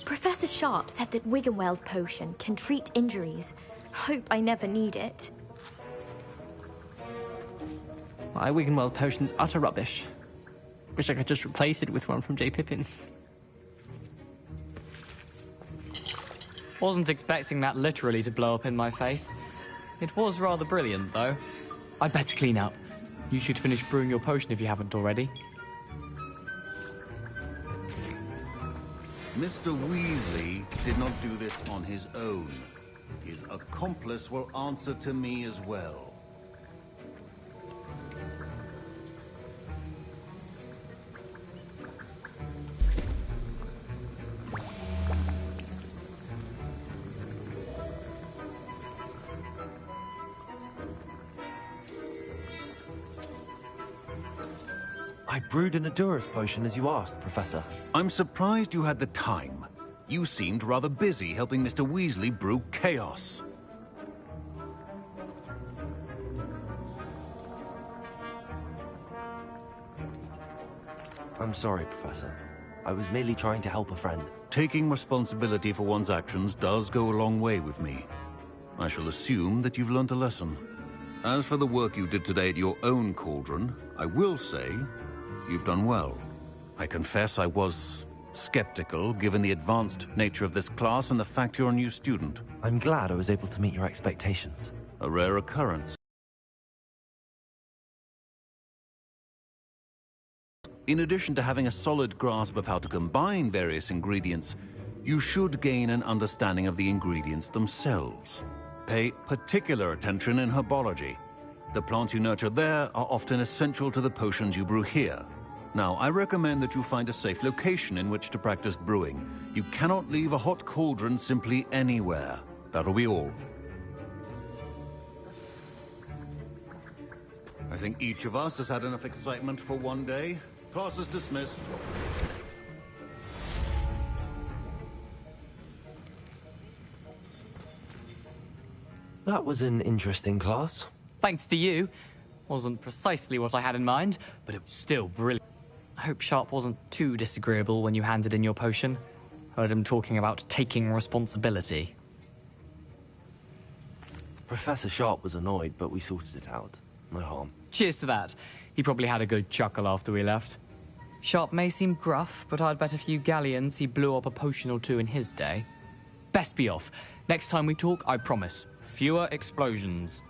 S20: Professor Sharp said that Wiggenweld potion can treat injuries. Hope I never need it.
S11: My Wiggenweld potion's utter rubbish. Wish I could just replace it with one from J. Pippin's. Wasn't expecting that literally to blow up in my face. It was rather brilliant, though. I'd better clean up. You should finish brewing your potion if you haven't already.
S18: Mr. Weasley did not do this on his own. His accomplice will answer to me as well.
S2: I brewed an Adurus potion as you asked, Professor.
S18: I'm surprised you had the time. You seemed rather busy helping Mr. Weasley brew chaos.
S2: I'm sorry, Professor. I was merely trying to help a friend.
S18: Taking responsibility for one's actions does go a long way with me. I shall assume that you've learnt a lesson. As for the work you did today at your own cauldron, I will say you've done well. I confess I was skeptical, given the advanced nature of this class and the fact you're a new student.
S2: I'm glad I was able to meet your expectations.
S18: A rare occurrence. In addition to having a solid grasp of how to combine various ingredients, you should gain an understanding of the ingredients themselves. Pay particular attention in herbology. The plants you nurture there are often essential to the potions you brew here. Now, I recommend that you find a safe location in which to practice brewing. You cannot leave a hot cauldron simply anywhere. That'll be all. I think each of us has had enough excitement for one day. Class is dismissed.
S2: That was an interesting class.
S11: Thanks to you. Wasn't precisely what I had in mind, but it was still brilliant. I hope Sharp wasn't too disagreeable when you handed in your potion. Heard him talking about taking responsibility.
S2: Professor Sharp was annoyed, but we sorted it out. No harm.
S11: Cheers to that. He probably had a good chuckle after we left. Sharp may seem gruff, but I'd bet a few galleons he blew up a potion or two in his day. Best be off. Next time we talk, I promise, fewer explosions.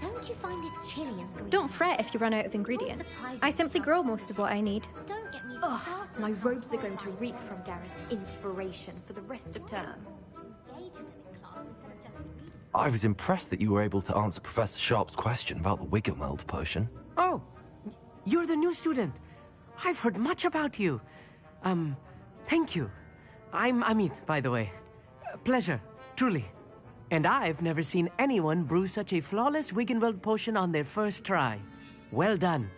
S4: Don't you find it chilly in the green?
S21: Don't fret if you run out of ingredients. I simply grow most of what I need.
S4: Don't get me
S20: Ugh,
S4: started.
S20: my robes are going to reek from Gareth's inspiration for the rest of term.
S2: I was impressed that you were able to answer Professor Sharp's question about the Wiggenweld potion.
S19: Oh, you're the new student. I've heard much about you. Thank you. I'm Amit, by the way. Pleasure, truly. And I've never seen anyone brew such a flawless Wiggenweld potion on their first try. Well done.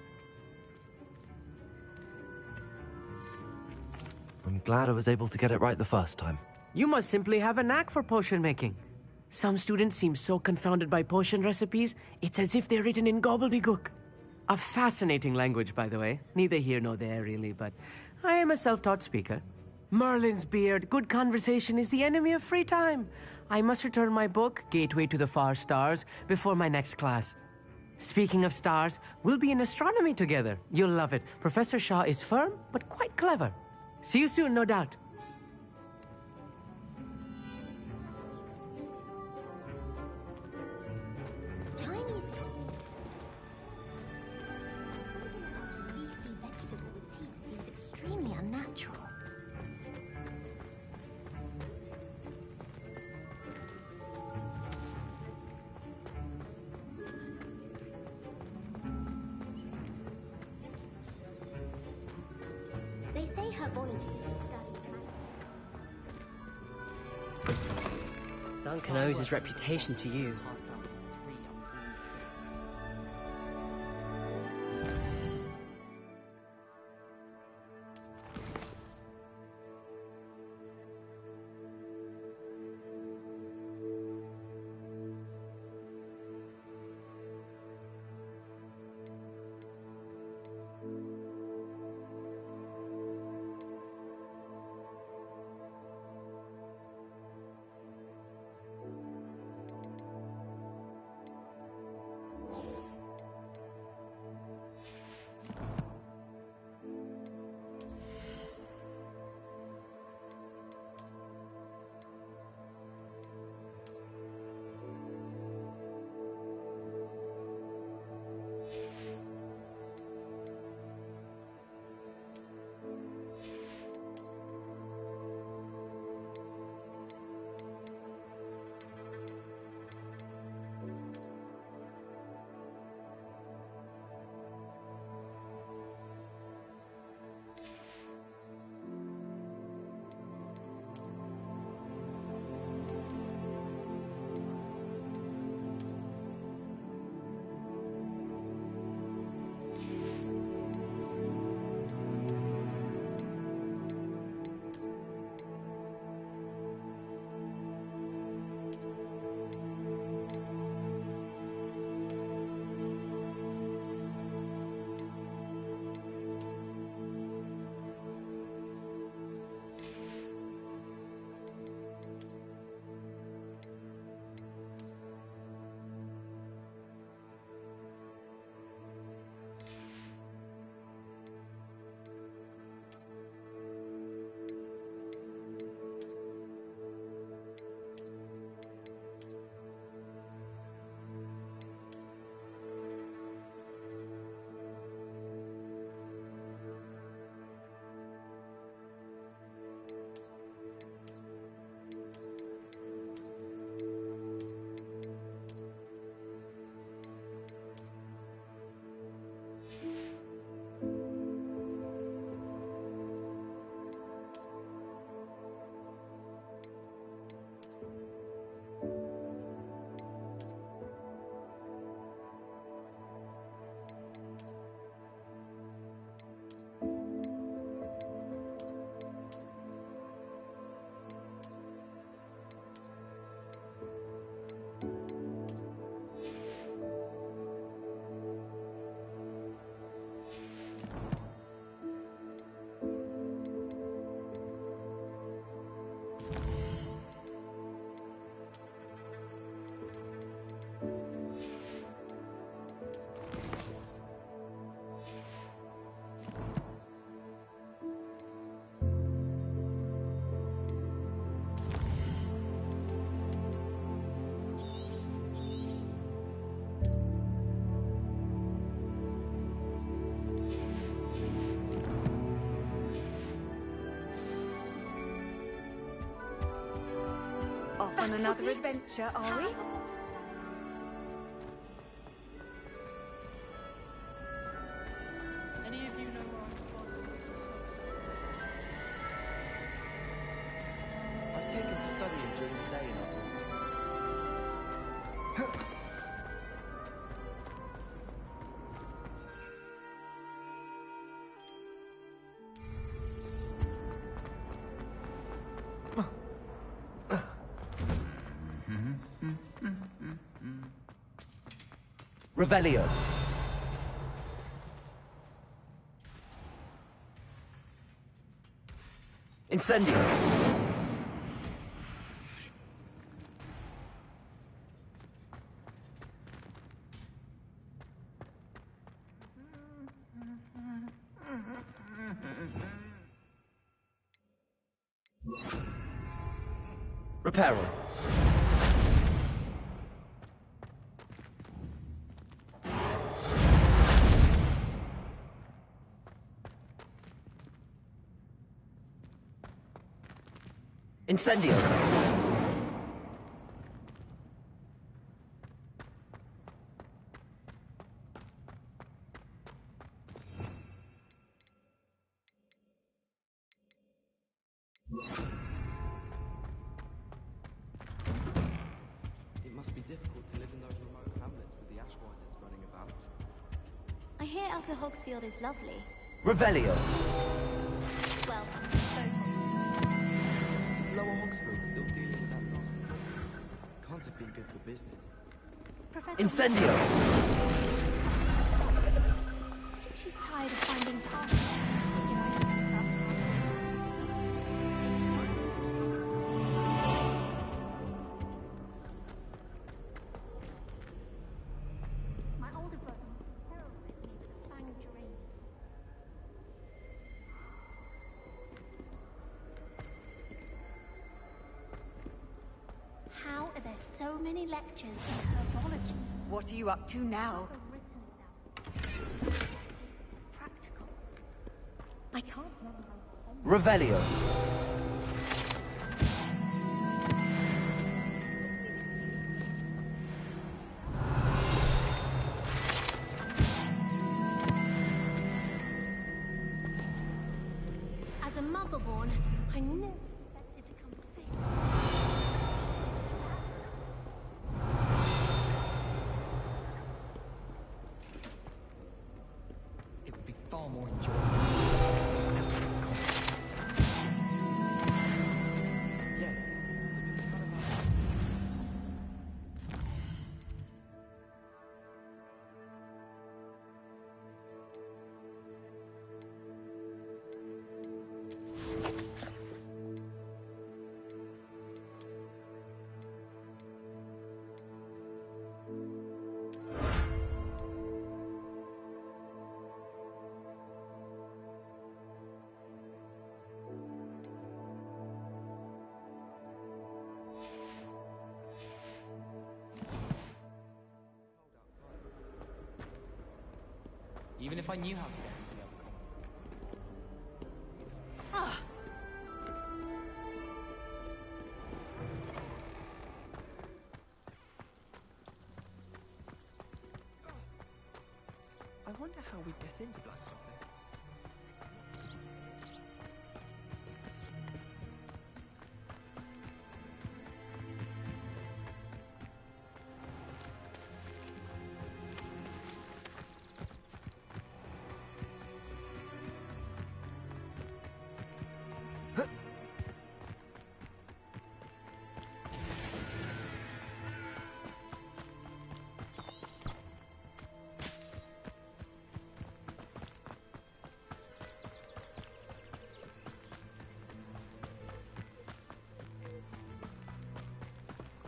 S2: I'm glad I was able to get it right the first time.
S19: You must simply have a knack for potion making. Some students seem so confounded by potion recipes, it's as if they're written in gobbledygook. A fascinating language, by the way. Neither here nor there, really, but I am a self-taught speaker. Merlin's beard, good conversation is the enemy of free time. I must return my book, Gateway to the Far Stars, before my next class. Speaking of stars, we'll be in astronomy together. You'll love it. Professor Shaw is firm, but quite clever. See you soon, no doubt.
S4: Chinese leafy vegetable with teeth seems extremely unnatural. They say
S5: Herbology is the study of
S17: Duncan owes his reputation to you.
S9: Off on another adventure, are we?
S17: Any of you know where
S10: I've taken to studying during the day and
S1: Revelio. Incendio. Reparo. Incendio.
S10: difficult to live in those remote hamlets with the Ashwinders running about.
S21: I hear Upper Hogsfield is lovely.
S1: Revelio.
S21: Well,
S10: Is Lower Hogsfield still dealing with that nasty problem? Can't have been good for business.
S21: Professor...
S1: Incendio.
S21: She's tired of finding partners.
S4: My older brother terrorized me with a fanged dream. How are there so many lectures in herbology?
S3: What are you up to now?
S4: Practical. I can't remember.
S1: Revelio.
S4: As a motherborn, I never expected to come fit.
S11: It would be far more enjoyable.
S10: Yes.
S11: Even if I knew how to get into the other
S4: Ah,
S16: I wonder how we'd get into blacksmithing.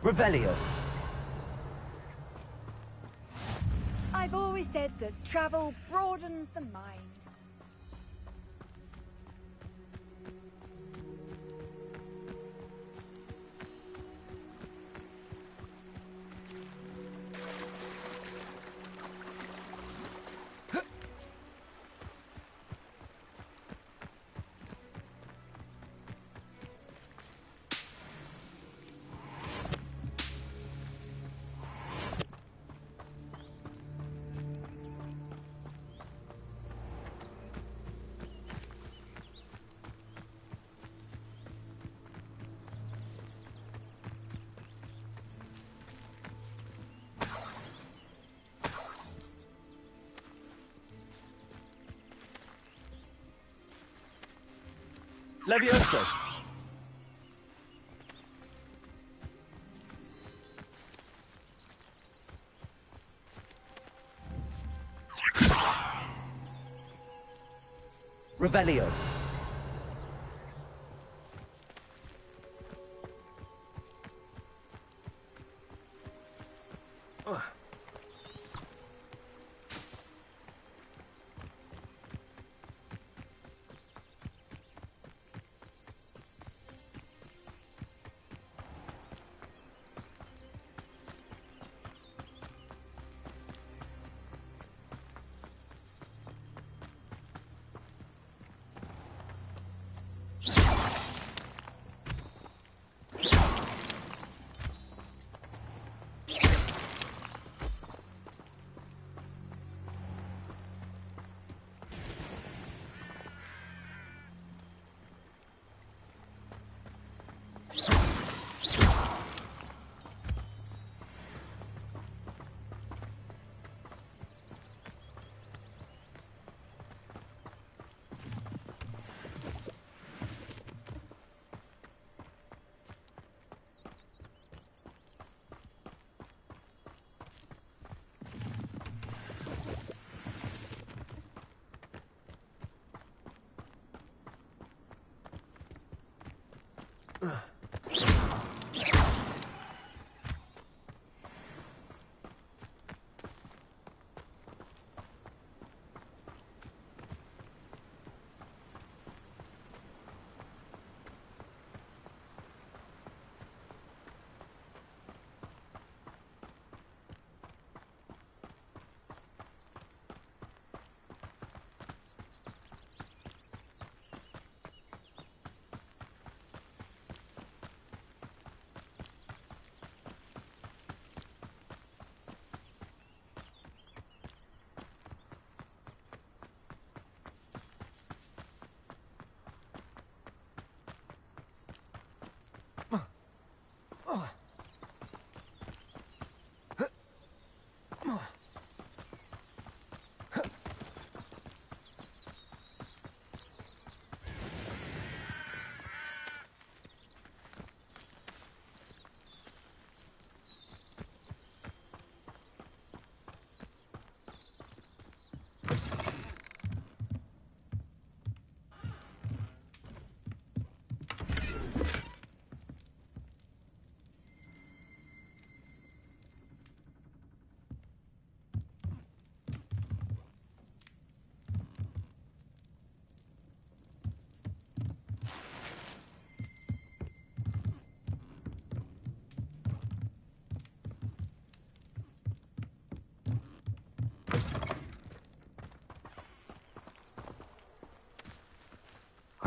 S1: Revelio.
S3: I've always said that travel broadens the mind.
S1: Levioso. Revelio.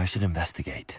S2: I should investigate.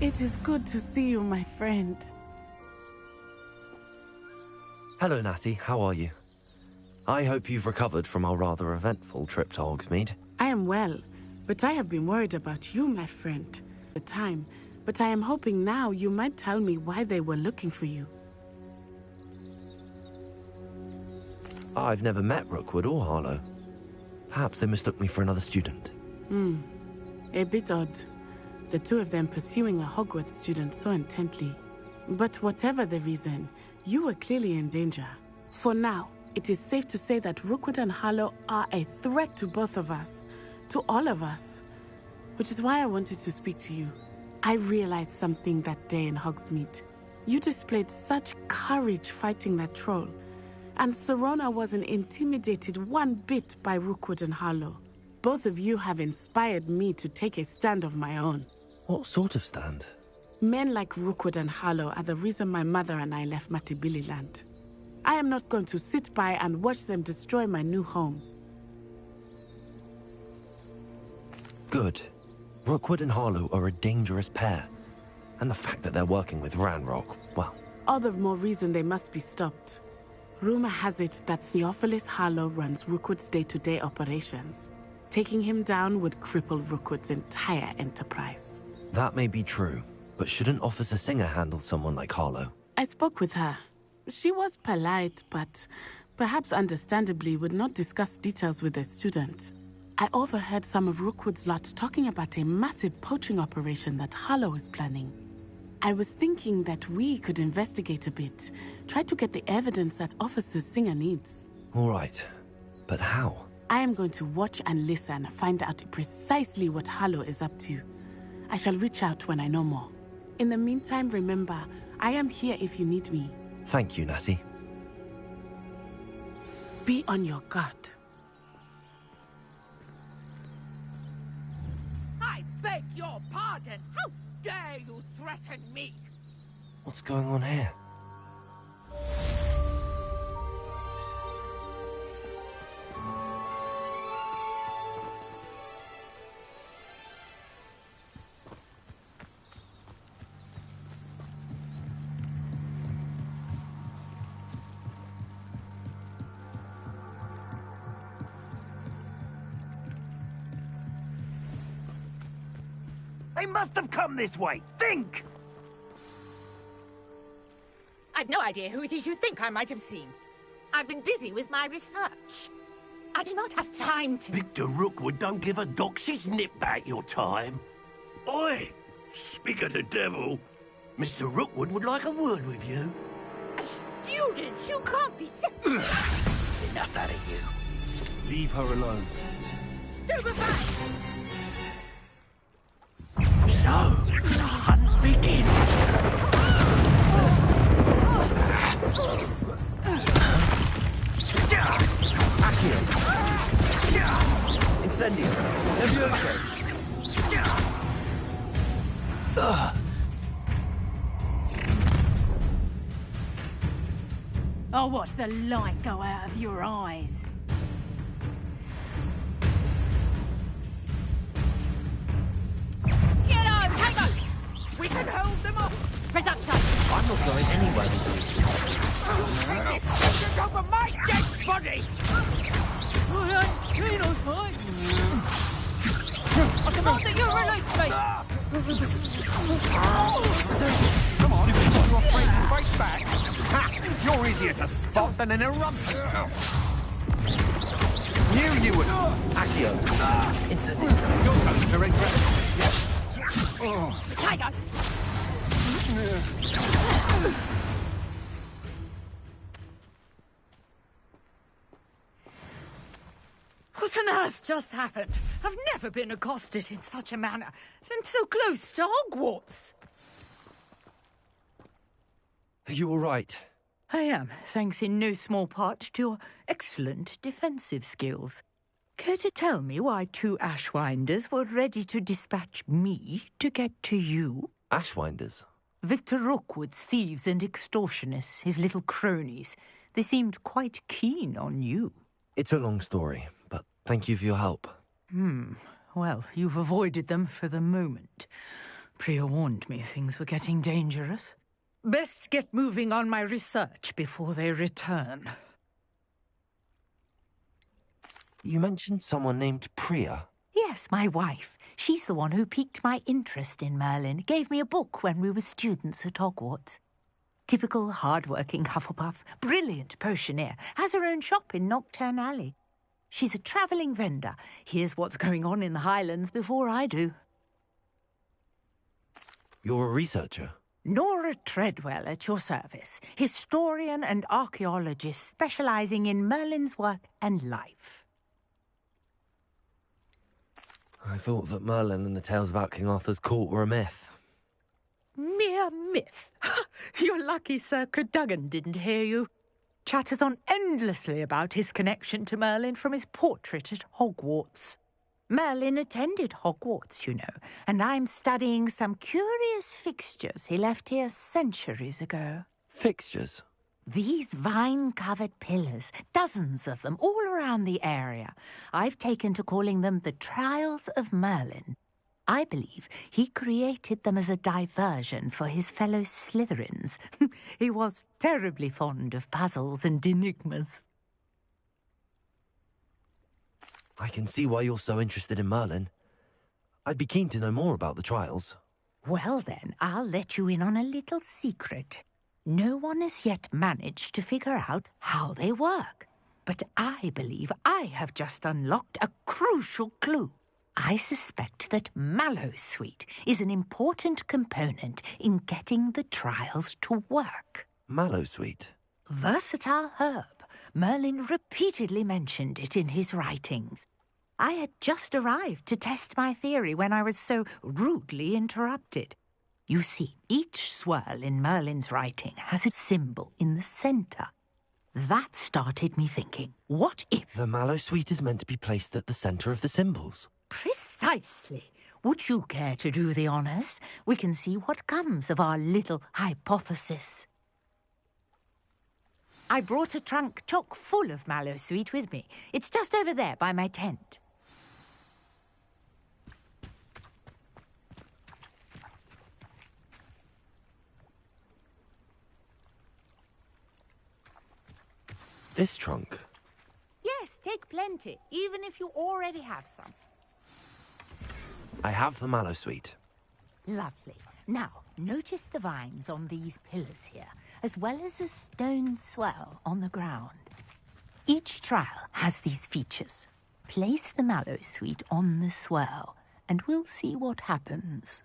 S7: It is good to see you, my friend.
S2: Hello, Natty. How are you? I hope you've recovered from our rather eventful trip to Hogsmeade.
S7: I am well, but I have been worried about you, my friend. The time, but I am hoping now you might tell me why they were looking for you.
S2: I've never met Rookwood or Harlow. Perhaps they mistook me for another student.
S7: A bit odd. The two of them pursuing a Hogwarts student so intently. But whatever the reason, you were clearly in danger. For now, it is safe to say that Rookwood and Harlow are a threat to both of us. To all of us. Which is why I wanted to speak to you. I realized something that day in Hogsmeade. You displayed such courage fighting that troll. And Serona wasn't intimidated one bit by Rookwood and Harlow. Both of you have inspired me to take a stand of my own.
S2: What sort of stand?
S7: Men like Rookwood and Harlow are the reason my mother and I left Matibili Land. I am not going to sit by and watch them destroy my new home.
S2: Good. Rookwood and Harlow are a dangerous pair. And the fact that they're working with Ranrock, well...
S7: All the more reason they must be stopped. Rumor has it that Theophilus Harlow runs Rookwood's day-to-day operations. Taking him down would cripple Rookwood's entire enterprise.
S2: That may be true, but shouldn't Officer Singer handle someone like Harlow?
S7: I spoke with her. She was polite, but perhaps understandably would not discuss details with a student. I overheard some of Rookwood's lot talking about a massive poaching operation that Harlow is planning. I was thinking that we could investigate a bit, try to get the evidence that Officer Singer needs.
S2: All right, but how?
S7: I am going to watch and listen, find out precisely what Harlow is up to. I shall reach out when I know more. In the meantime, remember, I am here if you need me.
S2: Thank you, Natty.
S7: Be on your guard.
S22: I beg your pardon. How dare you threaten me?
S2: What's going on here?
S23: They must have come this way. Think!
S24: I've no idea who it is you think I might have seen. I've been busy with my research. I do not have time to...
S23: Victor Rookwood don't give a doxy's nip back your time. Oi! Speak of the devil. Mr. Rookwood would like a word with you.
S24: Students, you can't be...
S23: Enough out of you. Leave her alone.
S24: Stupefy!
S23: So, the hunt begins.
S1: Accio. Incendio. Levioso.
S12: I'll watch the light go out of your eyes.
S22: Get on, Tango! We can hold them off.
S12: Presumption!
S1: I'm not going anywhere with you.
S22: Get over my dead body!
S12: I command that you release me!
S23: Come on, you're afraid to fight back? Ha! You're easier to spot than an eruption.
S1: Knew you would. Accio. Incendio. Your turn to regret.
S24: Tiger! What on earth just happened? I've never been accosted in such a manner, and so close to Hogwarts.
S1: Are you all right?
S24: I am, thanks in no small part to your excellent defensive skills. Care to tell me why 2 Ashwinders were ready to dispatch me to get to you?
S2: Ashwinders?
S24: Victor Rookwood's thieves and extortionists, his little cronies. They seemed quite keen on you.
S2: It's a long story, but thank you for your help.
S24: Well, you've avoided them for the moment. Priya warned me things were getting dangerous. Best get moving on my research before they return.
S2: You mentioned someone named Priya.
S24: Yes, my wife. She's the one who piqued my interest in Merlin. Gave me a book when we were students at Hogwarts. Typical hard-working Hufflepuff, brilliant potioneer, has her own shop in Nocturne Alley. She's a travelling vendor. Hears what's going on in the Highlands before I do.
S2: You're a researcher?
S24: Nora Treadwell at your service, historian and archaeologist specialising in Merlin's work and life.
S2: I thought that Merlin and the tales about King Arthur's court were a myth.
S24: Mere myth. You're lucky Sir Cadogan didn't hear you. Chatters on endlessly about his connection to Merlin from his portrait at Hogwarts. Merlin attended Hogwarts, you know, and I'm studying some curious fixtures he left here centuries ago.
S2: Fixtures?
S24: These vine-covered pillars, dozens of them, all around the area. I've taken to calling them the Trials of Merlin. I believe he created them as a diversion for his fellow Slytherins. He was terribly fond of puzzles and enigmas.
S2: I can see why you're so interested in Merlin. I'd be keen to know more about the trials.
S24: Well then, I'll let you in on a little secret. No one has yet managed to figure out how they work. But I believe I have just unlocked a crucial clue. I suspect that Mallowsweet is an important component in getting the trials to work.
S2: Mallowsweet?
S24: Versatile herb. Merlin repeatedly mentioned it in his writings. I had just arrived to test my theory when I was so rudely interrupted. You see, each swirl in Merlin's writing has a symbol in the centre. That started me thinking, what if...
S2: The Mallowsweet is meant to be placed at the centre of the symbols.
S24: Precisely. Would you care to do the honours? We can see what comes of our little hypothesis. I brought a trunk chock full of Mallowsweet with me. It's just over there by my tent.
S2: This trunk?
S24: Yes, take plenty, even if you already have some.
S2: I have the Mallowsweet.
S24: Lovely. Now, notice the vines on these pillars here, as well as a stone swell on the ground. Each trial has these features. Place the Mallowsweet on the swell, and we'll see what happens.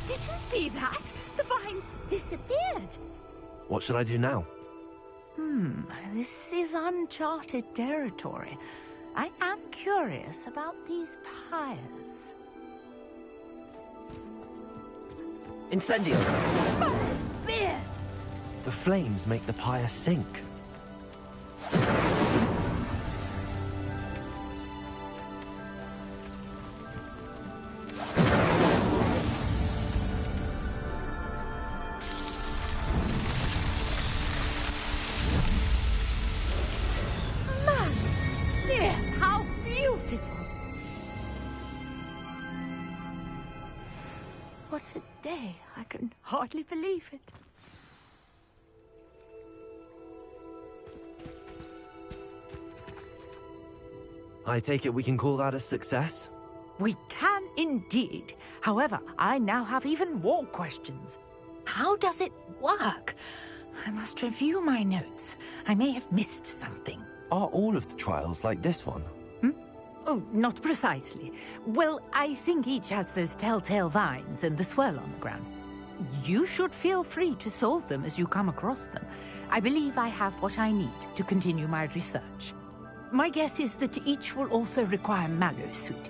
S24: Did you see that? The vines disappeared.
S2: What should I do now?
S24: This is uncharted territory. I am curious about these pyres.
S2: Incendio!
S24: Merlin's beard!
S2: The flames make the pyre sink.
S24: What a day. I can hardly believe it.
S2: I take it we can call that a success?
S24: We can indeed. However, I now have even more questions. How does it work? I must review my notes. I may have missed something.
S2: Are all of the trials like this one?
S24: Oh, not precisely. Well, I think each has those telltale vines and the swirl on the ground. You should feel free to solve them as you come across them. I believe I have what I need to continue my research. My guess is that each will also require mallow suit,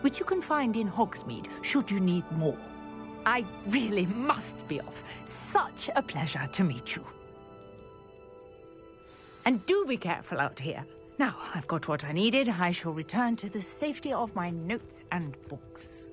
S24: which you can find in Hogsmeade should you need more. I really must be off. Such a pleasure to meet you. And do be careful out here. Now, I've got what I needed. I shall return to the safety of my notes and books.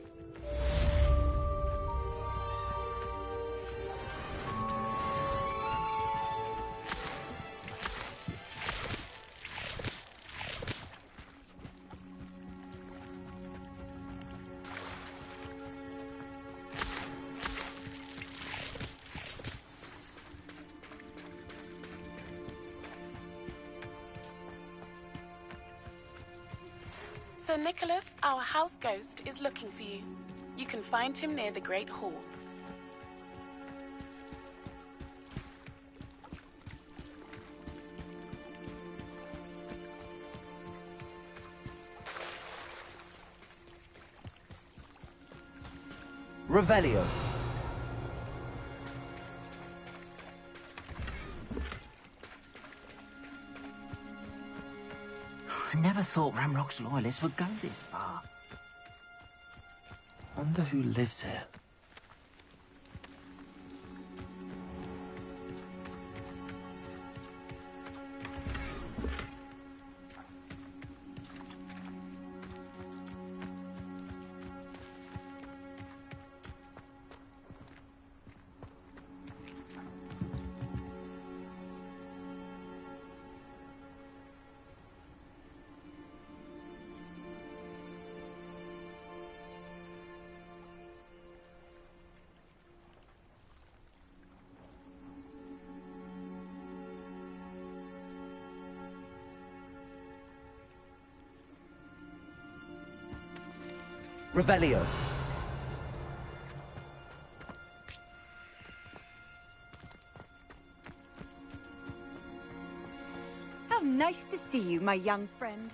S7: Sir Nicholas, our house ghost, is looking for you. You can find him near the Great Hall.
S2: Revelio.
S6: I never thought Ramrock's loyalists would go this far.
S2: Wonder who lives here. Revelio.
S13: How nice to see you, my young friend.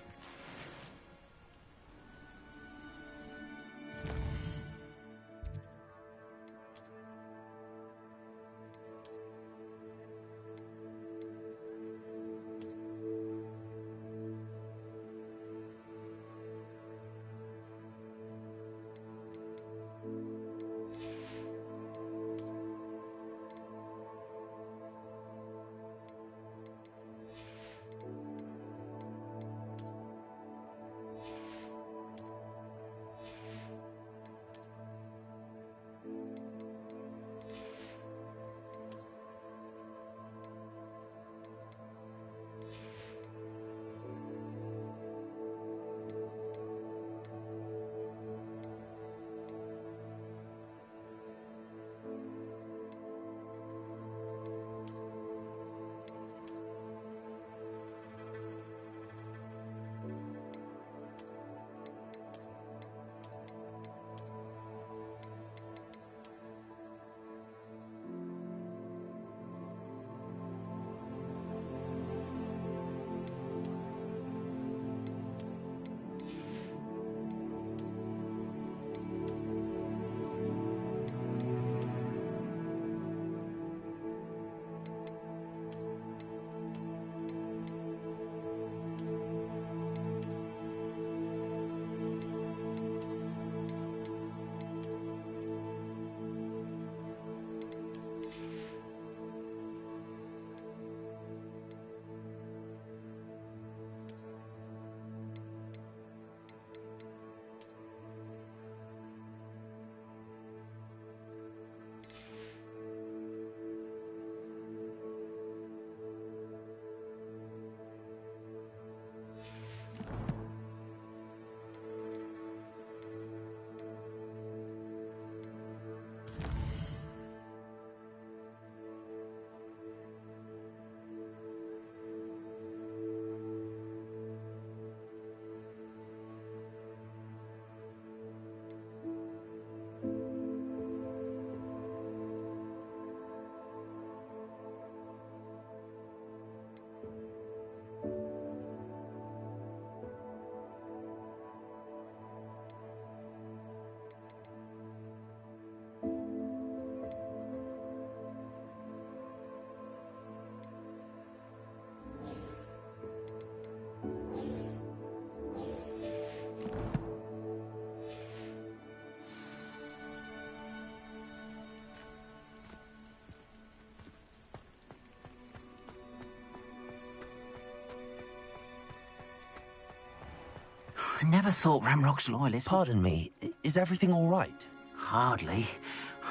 S6: never thought Ramrock's loyalists...
S2: Pardon me, is everything all right?
S6: Hardly.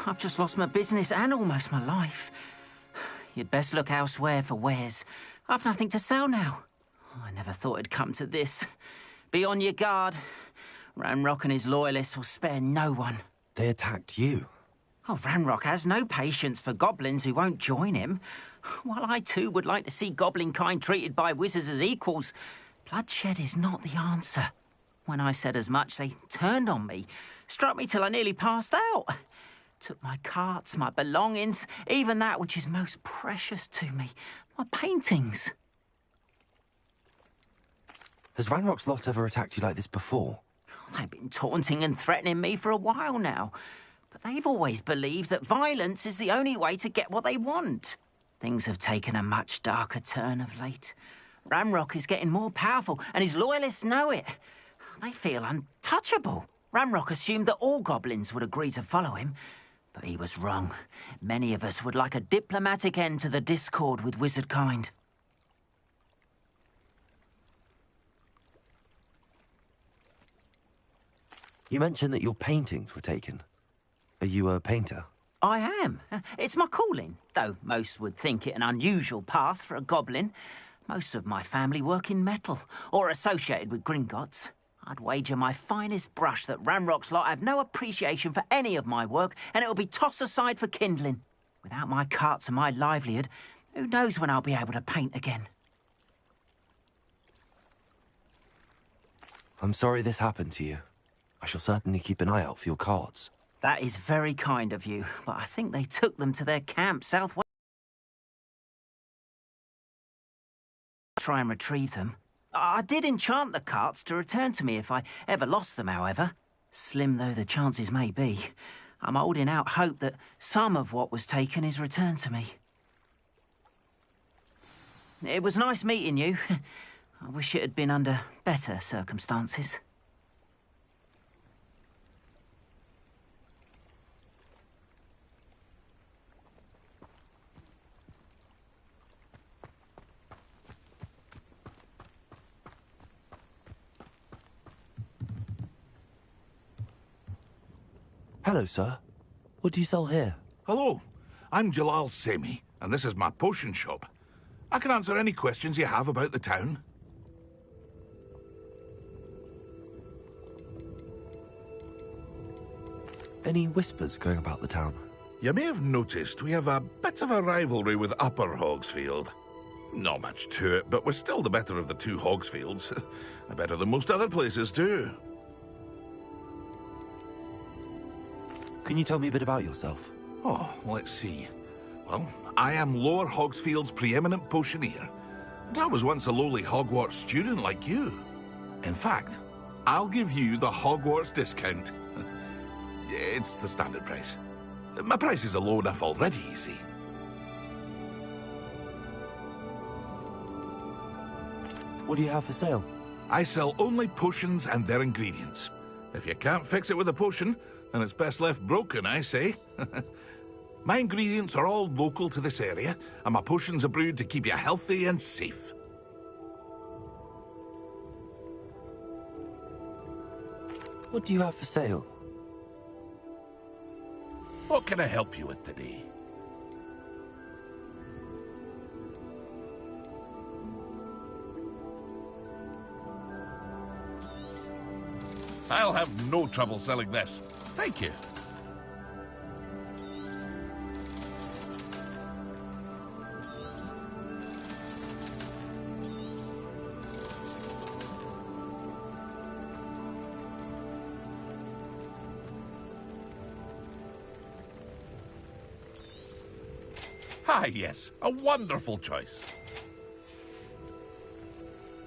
S6: I've just lost my business and almost my life. You'd best look elsewhere for wares. I've nothing to sell now. I never thought it'd come to this. Be on your guard. Ramrock and his loyalists will spare no one.
S2: They attacked you?
S6: Oh, Ramrock has no patience for goblins who won't join him. While I too would like to see goblin kind treated by wizards as equals, bloodshed is not the answer. When I said as much, they turned on me, struck me till I nearly passed out. Took my carts, my belongings, even that which is most precious to me, my paintings.
S2: Has Ranrock's lot ever attacked you like this before?
S6: They've been taunting and threatening me for a while now, but they've always believed that violence is the only way to get what they want. Things have taken a much darker turn of late. Ramrock is getting more powerful, and his loyalists know it. They feel untouchable. Ramrock assumed that all goblins would agree to follow him, but he was wrong. Many of us would like a diplomatic end to the discord with wizard kind.
S2: You mentioned that your paintings were taken. Are you a painter?
S6: I am. It's my calling, though most would think it an unusual path for a goblin. Most of my family work in metal, or associated with Gringotts. I'd wager my finest brush that Ramrock's lot have no appreciation for any of my work, and it'll be tossed aside for kindling. Without my carts and my livelihood, who knows when I'll be able to paint again?
S2: I'm sorry this happened to you. I shall certainly keep an eye out for your cards.
S6: That is very kind of you, but I think they took them to their camp southwest. Try and retrieve them. I did enchant the carts to return to me if I ever lost them, however. Slim though the chances may be, I'm holding out hope that some of what was taken is returned to me. It was nice meeting you. I wish it had been under better circumstances.
S2: Hello, sir. What do you sell here?
S8: Hello, I'm Jalal Semi, and this is my potion shop. I can answer any questions you have about the town.
S2: Any whispers going about the town?
S8: You may have noticed we have a bit of a rivalry with Upper Hogsfield. Not much to it, but we're still the better of the two Hogsfields. Better than most other places, too.
S2: Can you tell me a bit about yourself?
S8: Oh, let's see. Well, I am Lower Hogsfield's preeminent potioneer. And I was once a lowly Hogwarts student like you. In fact, I'll give you the Hogwarts discount. It's the standard price. My prices are low enough already, you see.
S2: What do you have for sale?
S8: I sell only potions and their ingredients. If you can't fix it with a potion, then it's best left broken, I say. My ingredients are all local to this area, and my potions are brewed to keep you healthy and safe.
S2: What do you have for sale?
S8: What can I help you with today? I'll have no trouble selling this. Thank you. Ah, yes, a wonderful choice.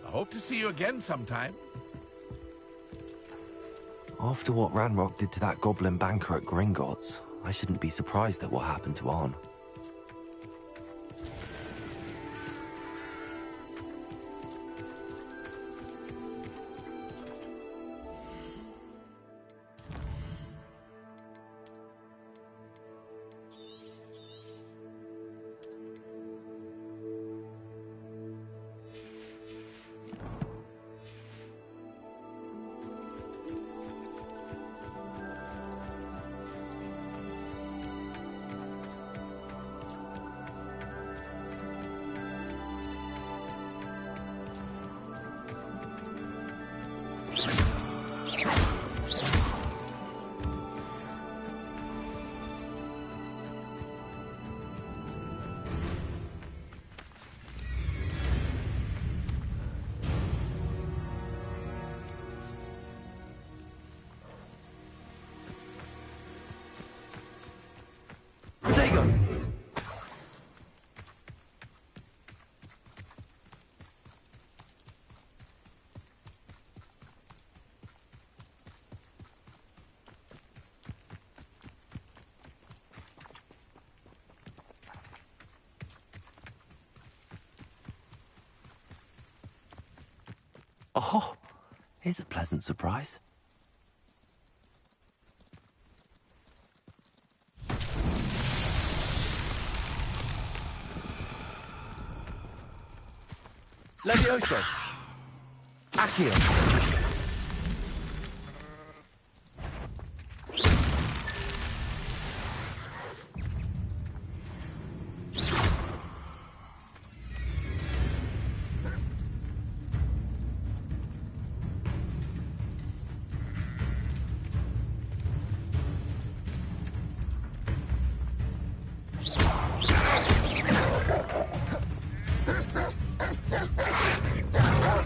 S8: I hope to see you again sometime.
S2: After what Ranrock did to that goblin banker at Gringotts, I shouldn't be surprised at what happened to Arn.
S1: Protego!
S2: Oh, here's a pleasant surprise.
S1: Levioso! Accio!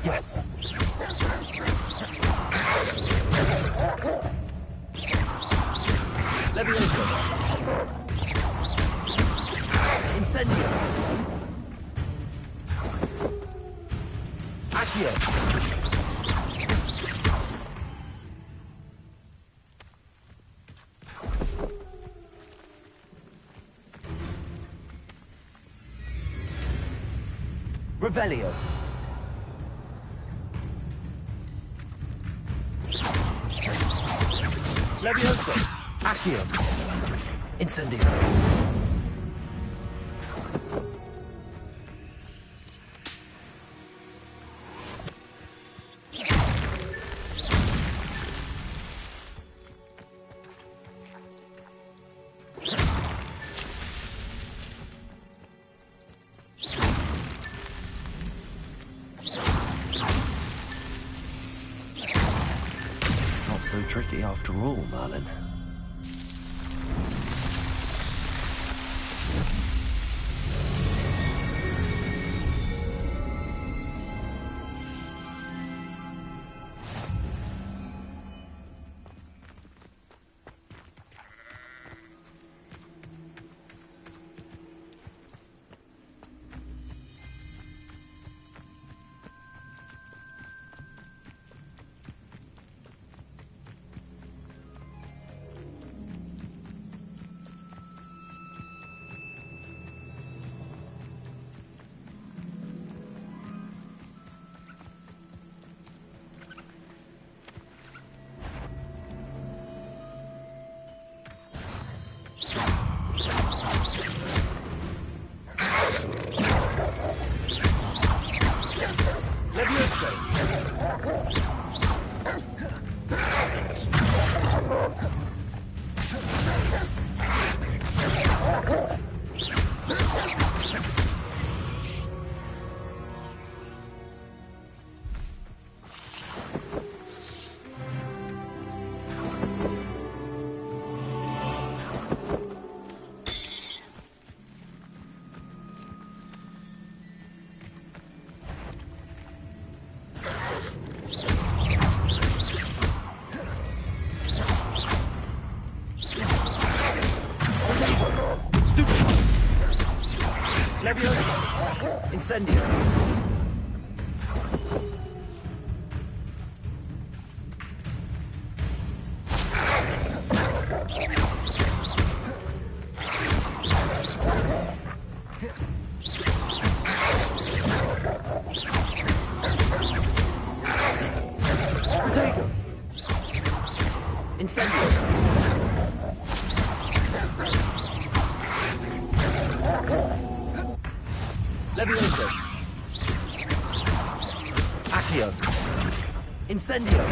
S1: Yes! Levioso! Incendio! Accio! Revelio! Levioso! Accio! Incendio!
S2: Not so tricky after all, Merlin.
S1: Levioso! Incendio! Protego! Incendio! Levioso! Accio! Incendio!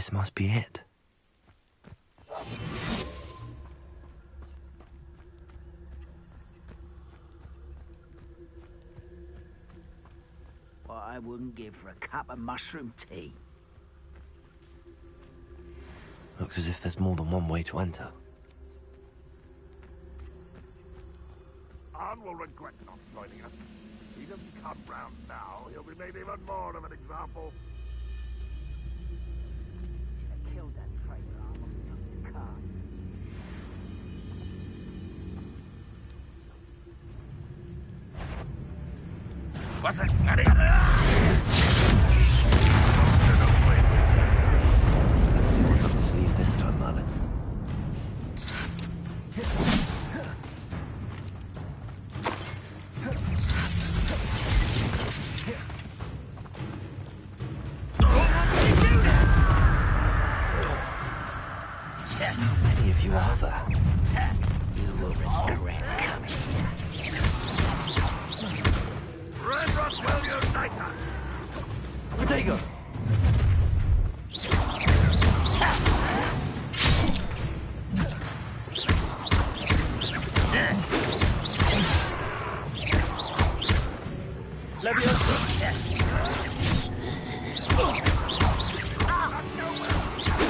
S2: This must be it.
S6: What I wouldn't give for a cup of mushroom tea.
S2: Looks as if there's more than one way to enter.
S8: Anne will regret not joining us. If he doesn't come round now, he'll be made even more of an example.
S6: I killed that Fraser Arm on the cards.
S8: What's it?
S2: Let's see what's up the sleeve this time, Merlin. How many of you are there?
S6: You will regret coming here.
S8: Red Rock will unite us!
S2: Potato!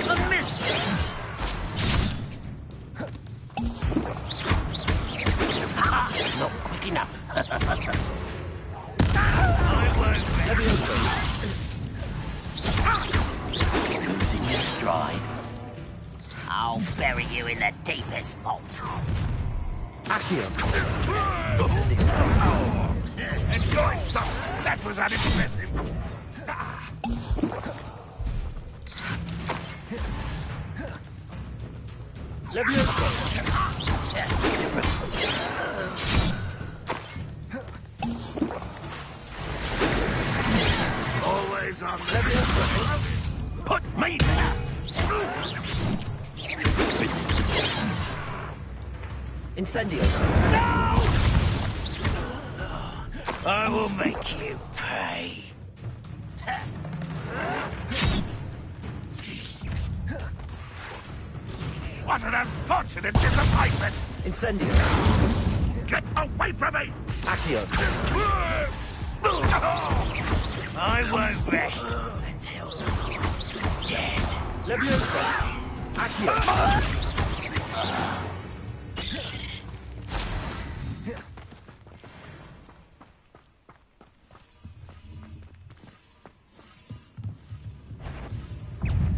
S6: A miss! Not quick enough. Losing your stride. I'll bury you in the deepest vault.
S2: Accio!
S8: Enjoy some! That was unimpressive! Always on the
S6: Put me there!
S2: Incendio!
S6: No! I will make you pay.
S8: What an unfortunate disappointment!
S2: Incendio!
S8: Get away from me!
S2: Accio!
S6: I won't rest until you're dead.
S2: Leviosa! Accio!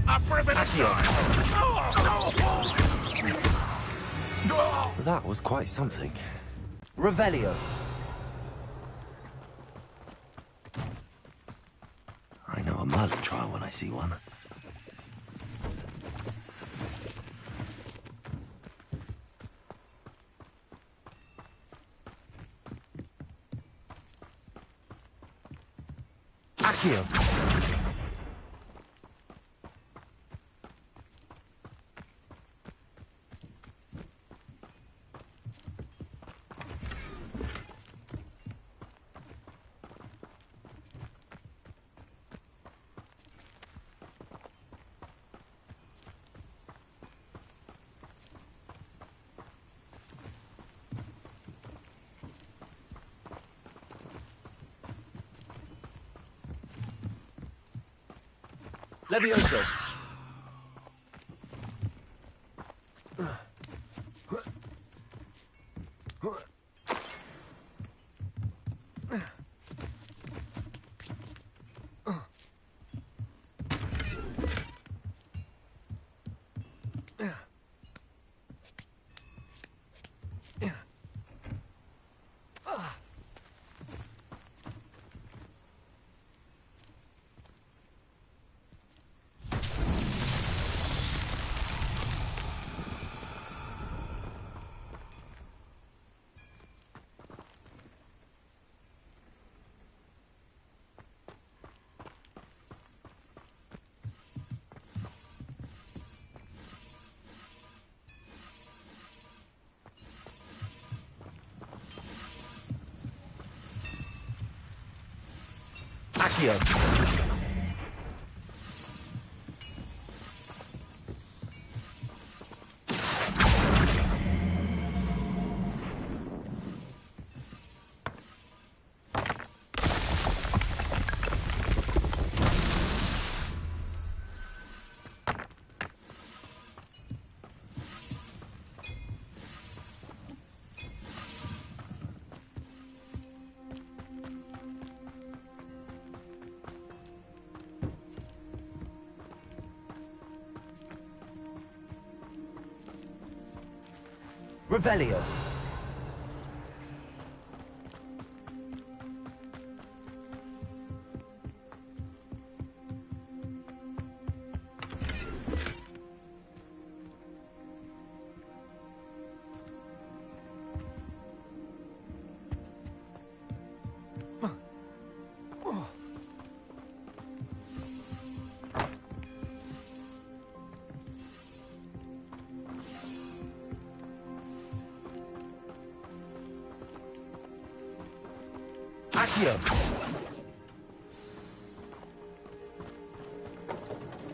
S8: Up for a bit of time!
S2: That was quite something. Revelio! I know a Merlin trial when I see one. Accio! Levioso! Accio! Revelio.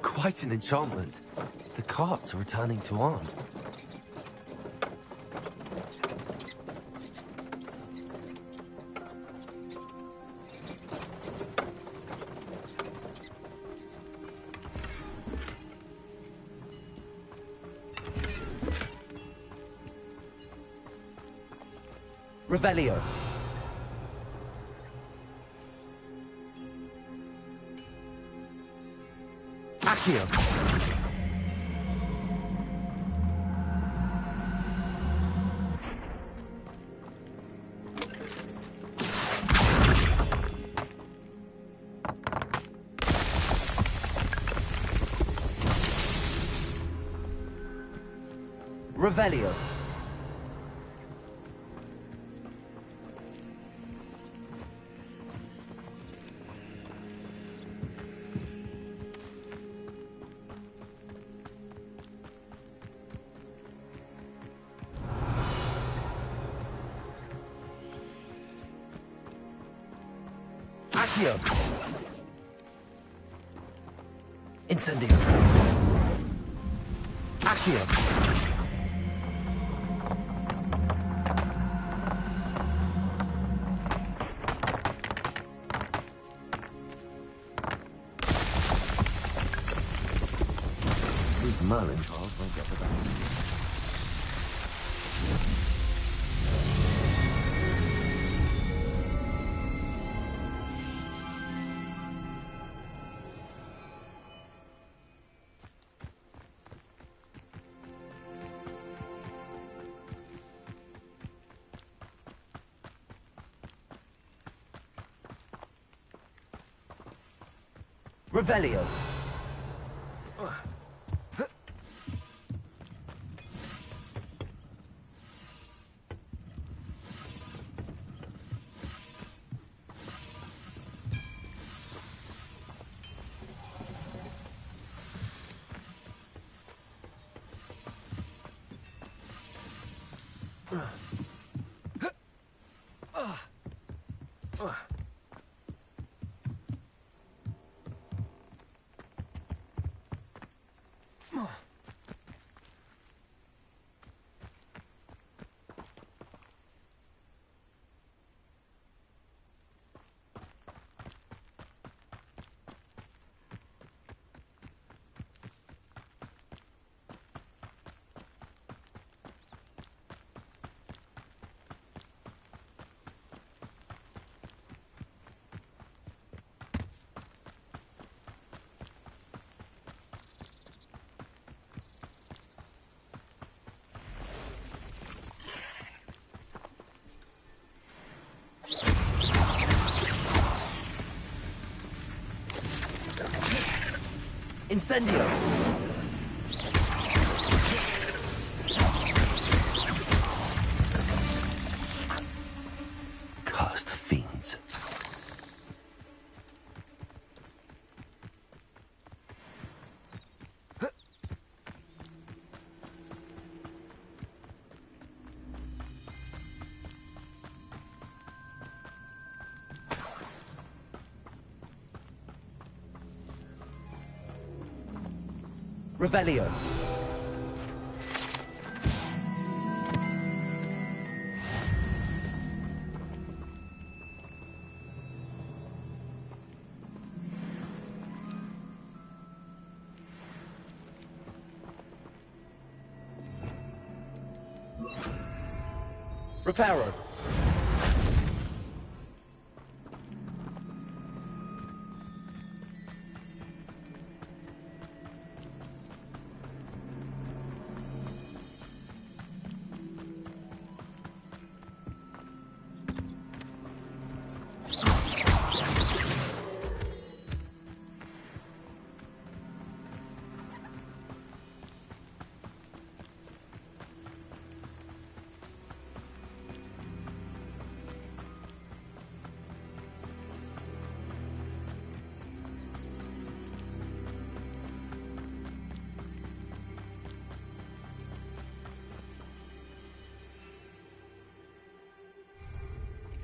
S2: Quite an enchantment. The carts are returning to Arn. Revelio. Accio. Revelio. Accio. Incendio. Accio. These Merlin trials won't get the best of you. Revelio. Incendio! Cursed fiends. Revelio. Reparo.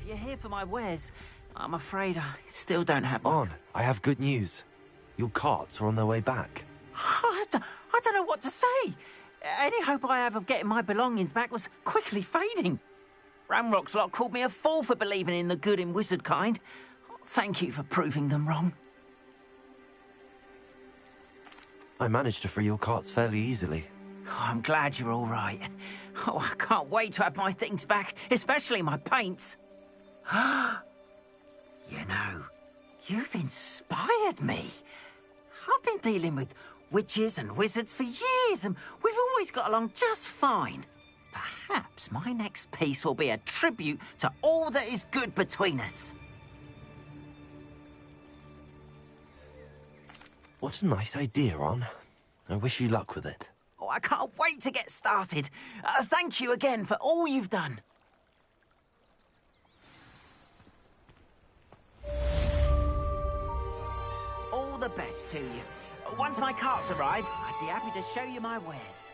S6: you're here for my wares, I'm afraid I still don't have one.
S2: On, I have good news. Your carts are on their way back.
S6: I don't know what to say. Any hope I have of getting my belongings back was quickly fading. Ramrock's lot called me a fool for believing in the good in wizard kind. Thank you for proving them wrong.
S2: I managed to free your carts fairly easily.
S6: Oh, I'm glad you're all right. Oh, I can't wait to have my things back, especially my paints. You know, you've inspired me. I've been dealing with witches and wizards for years, and we've always got along just fine. Perhaps my next piece will be a tribute to all that is good between us.
S2: What a nice idea, Ron. I wish you luck with it.
S6: Oh, I can't wait to get started. Thank you again for all you've done. All the best to you. Once my carts arrive, I'd be happy to show you my wares.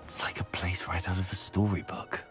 S2: It's like a place right out of a storybook.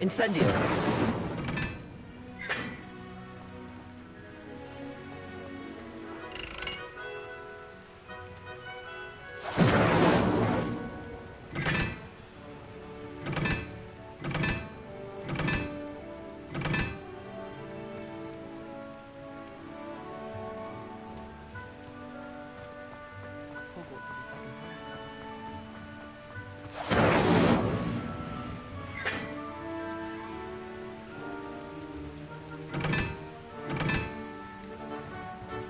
S1: Incendio.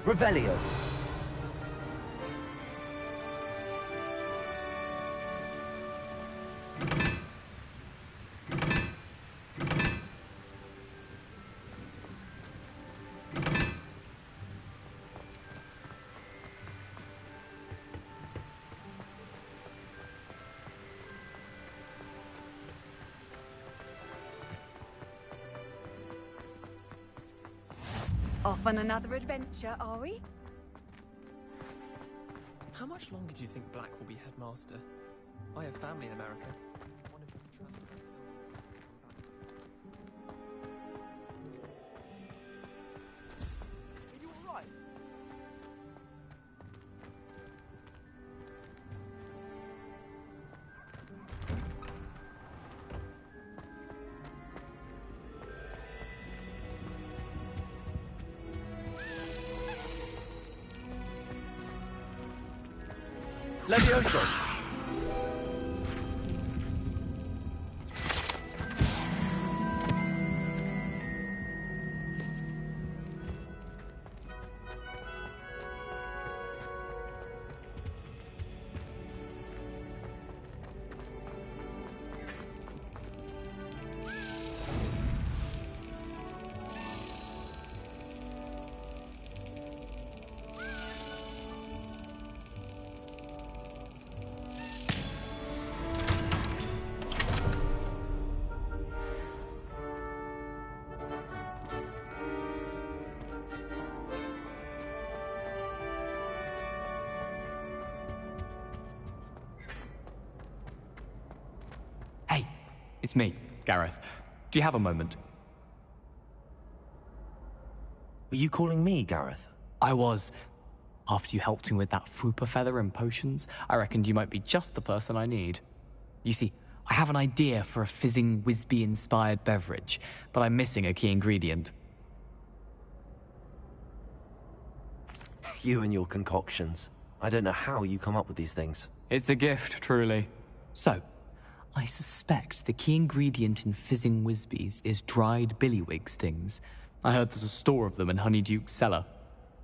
S1: Revelio.
S13: Off on another adventure, are we?
S16: How much longer do you think Black will be headmaster? I have family in America. Are you alright?
S1: Levioso!
S11: It's me, Gareth. Do you have a moment?
S2: Were you calling me, Gareth?
S11: I was. After you helped me with that Fupa feather and potions, I reckoned you might be just the person I need. You see, I have an idea for a fizzing Whizbee-inspired beverage, but I'm missing a key ingredient.
S2: You and your concoctions. I don't know how you come up with these things.
S11: It's a gift, truly. So, I suspect the key ingredient in fizzing Whizbees is dried billywig stings. I heard there's a store of them in Honeyduke's cellar.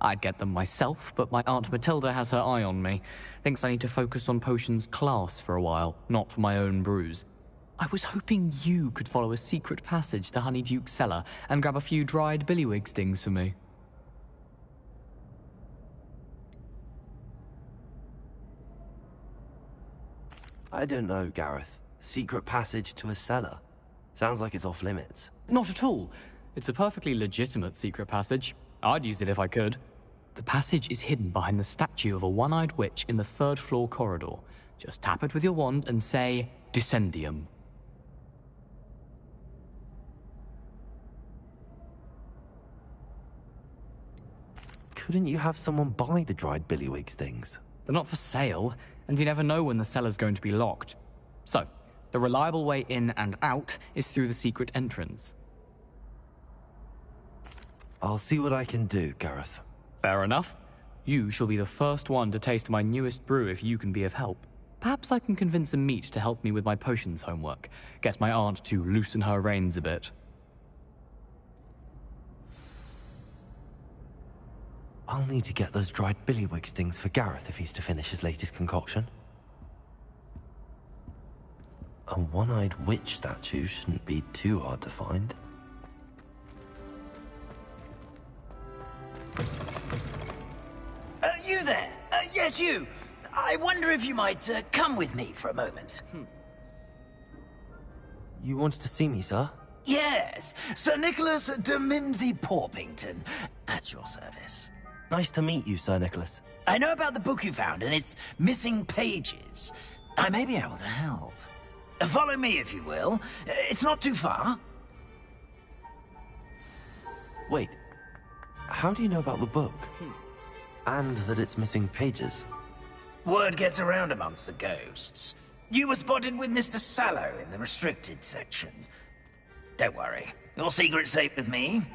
S11: I'd get them myself, but my Aunt Matilda has her eye on me. Thinks I need to focus on potions class for a while, not for my own brews. I was hoping you could follow a secret passage to Honeyduke's cellar and grab a few dried billywig stings for me.
S2: I don't know, Gareth. Secret passage to a cellar. Sounds like it's off limits.
S11: Not at all. It's a perfectly legitimate secret passage. I'd use it if I could. The passage is hidden behind the statue of a one-eyed witch in the third-floor corridor. Just tap it with your wand and say, Descendium.
S2: Couldn't you have someone buy the dried billywig stings?
S11: They're not for sale, and you never know when the cellar's going to be locked. So, the reliable way in and out is through the secret entrance.
S2: I'll see what I can do, Gareth.
S11: Fair enough. You shall be the first one to taste my newest brew if you can be of help. Perhaps I can convince a meat to help me with my potions homework. Get my aunt to loosen her reins a bit.
S2: I'll need to get those dried billywig stings for Gareth if he's to finish his latest concoction. A one-eyed witch statue shouldn't be too hard to find.
S6: You there? Yes, you. I wonder if you might come with me for a moment.
S2: You wanted to see me, sir?
S6: Yes, Sir Nicholas de Mimsy Porpington, at your service.
S2: Nice to meet you, Sir Nicholas.
S6: I know about the book you found and its missing pages. I may be able to help. Follow me, if you will. It's not too far.
S2: Wait, how do you know about the book? And that it's missing pages?
S6: Word gets around amongst the ghosts. You were spotted with Mr. Sallow in the restricted section. Don't worry, your secret's safe with me.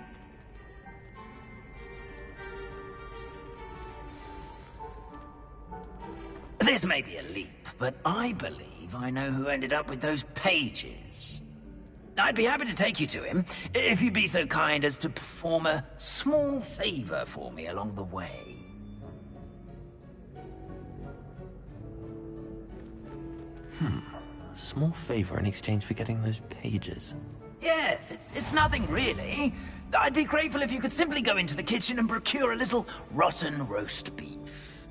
S6: This may be a leap, but I believe I know who ended up with those pages. I'd be happy to take you to him, if you'd be so kind as to perform a small favor for me along the way.
S2: A small favor in exchange for getting those pages.
S6: Yes, it's nothing really. I'd be grateful if you could simply go into the kitchen and procure a little rotten roast beef.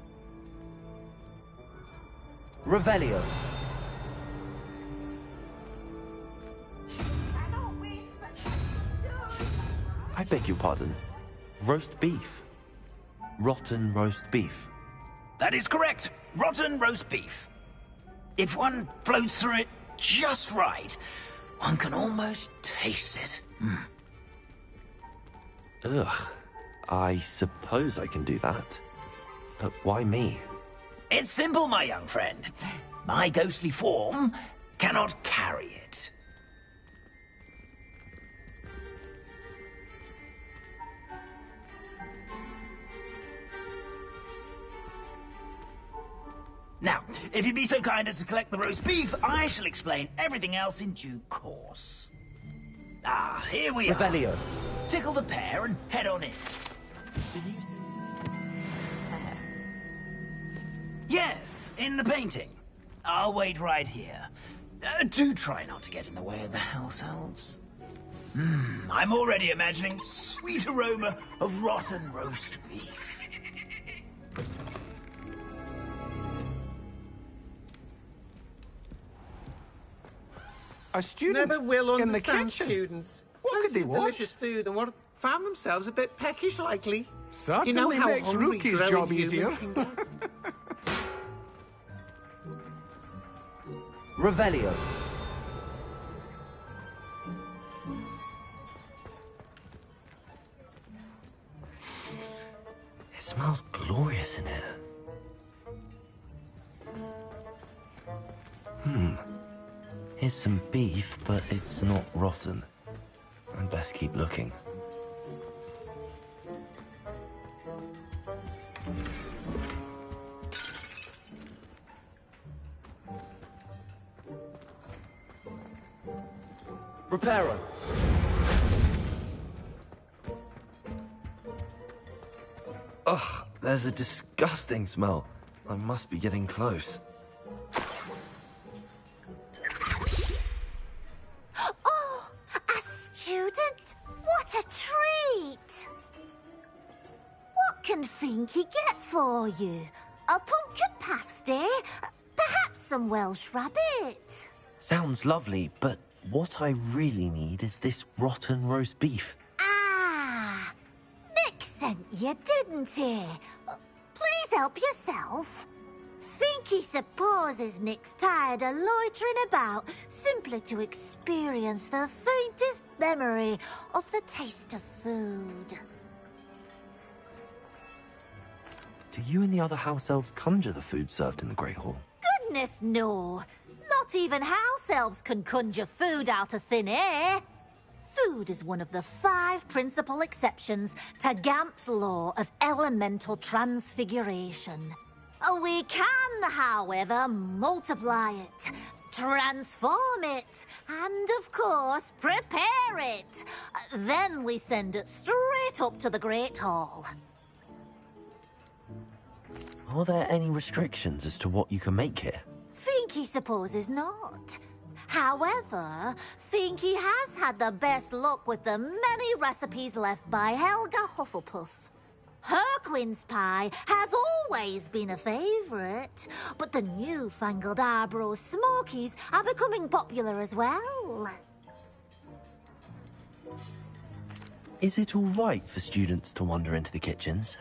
S2: Revelio. I beg your pardon. Roast beef. Rotten roast beef.
S6: That is correct. Rotten roast beef. If one floats through it just right, one can almost taste it.
S2: Ugh. I suppose I can do that. But why me?
S6: It's simple, my young friend. My ghostly form cannot carry it. Now, if you'd be so kind as to collect the roast beef, I shall explain everything else in due course. Ah, here we are.
S2: Revelio.
S6: Tickle the pear and head on in. Yes, in the painting. I'll wait right here. Do try not to get in the way of the house elves. I'm already imagining sweet aroma of rotten roast beef.
S14: Our students
S15: never will
S14: in the
S15: understand
S14: kitchen.
S15: students.
S14: What could they want?
S15: Delicious food and what found themselves a bit peckish likely.
S14: Certainly
S15: you know how
S14: makes
S15: hungry
S14: Rookie's
S15: growing
S14: job
S15: humans
S14: easier.
S15: can get.
S2: Revelio. It smells glorious in here. Here's some beef, but it's not rotten. I'd best keep looking. Reparo. Ugh, there's a disgusting smell. I must be getting close.
S18: Oh, a student? What a treat! What can Finky get for you? A pumpkin pasty? Perhaps some Welsh rabbit?
S2: Sounds lovely, but what I really need is this rotten roast beef.
S18: Ah, Nick sent you, didn't he? Please help yourself. Finky supposes Nick's tired of loitering about simply to experience the faintest memory of the taste of food.
S2: Do you and the other house elves conjure the food served in the Great Hall?
S18: Goodness, no. Not even house elves can conjure food out of thin air. Food is one of the 5 principal exceptions to Gamp's law of elemental transfiguration. We can, however, multiply it, transform it, and, of course, prepare it. Then we send it straight up to the Great Hall.
S2: Are there any restrictions as to what you can make here?
S18: Finky supposes not. However, Finky has had the best luck with the many recipes left by Helga Hufflepuff. Her quince pie has always been a favourite, but the newfangled Arbroath Smokies are becoming popular as well.
S2: Is it all right for students to wander into the kitchens?